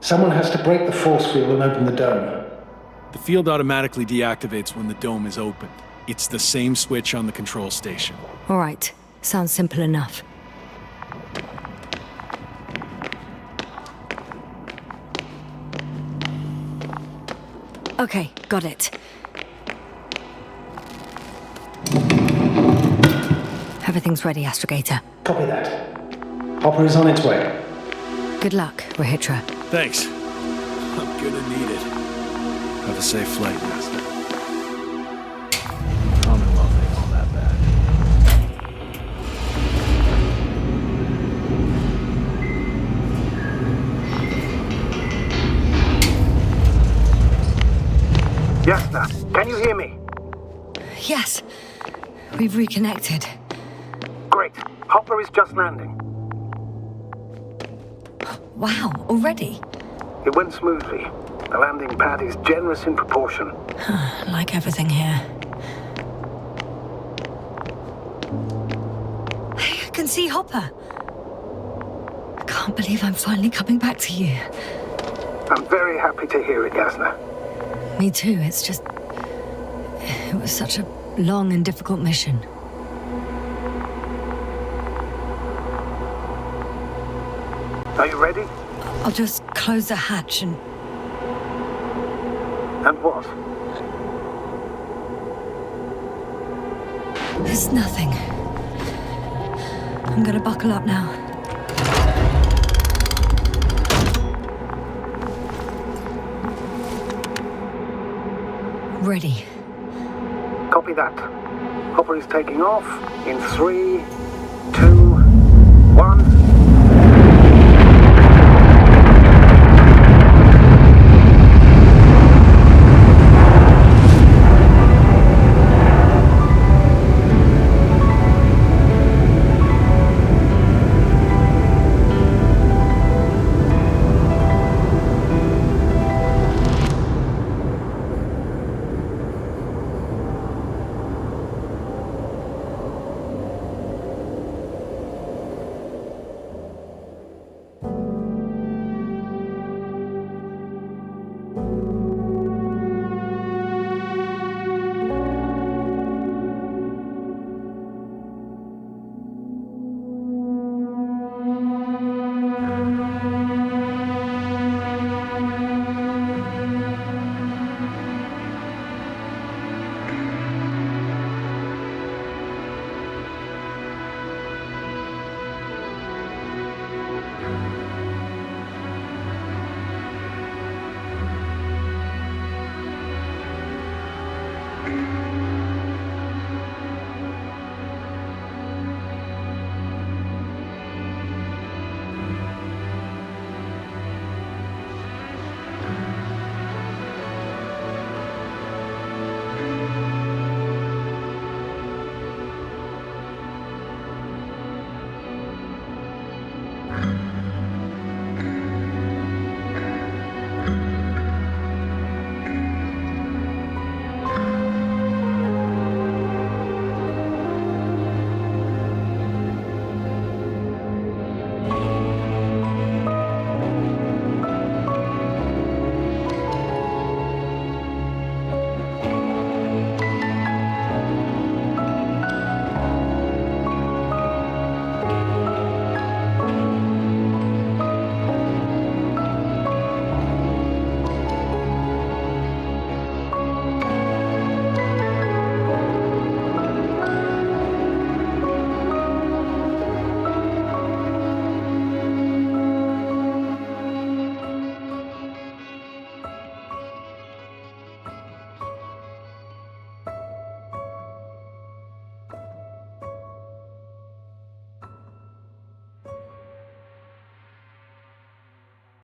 someone has to break the force field and open the dome. The field automatically deactivates when the dome is opened. It's the same switch on the control station. All right. Sounds simple enough. Okay, got it. Everything's ready, Astrogator. Copy that. Hopper is on its way. Good luck, Rahitra. Thanks. I'm gonna need it. Have a safe flight, Master. Commonwealth ain't all that bad. Yasna, can you hear me? Yes. We've reconnected. Great. Hopper is just landing. Wow, already? It went smoothly. The landing pad is generous in proportion. Like everything here. Hey, I can see Hopper. I can't believe I'm finally coming back to you. I'm very happy to hear it, Yasna. Me too, it's just... It was such a long and difficult mission. Are you ready? I'll just close the hatch and... And what? It's nothing. I'm gonna buckle up now. Ready. Copy that. Hopper is taking off in 3,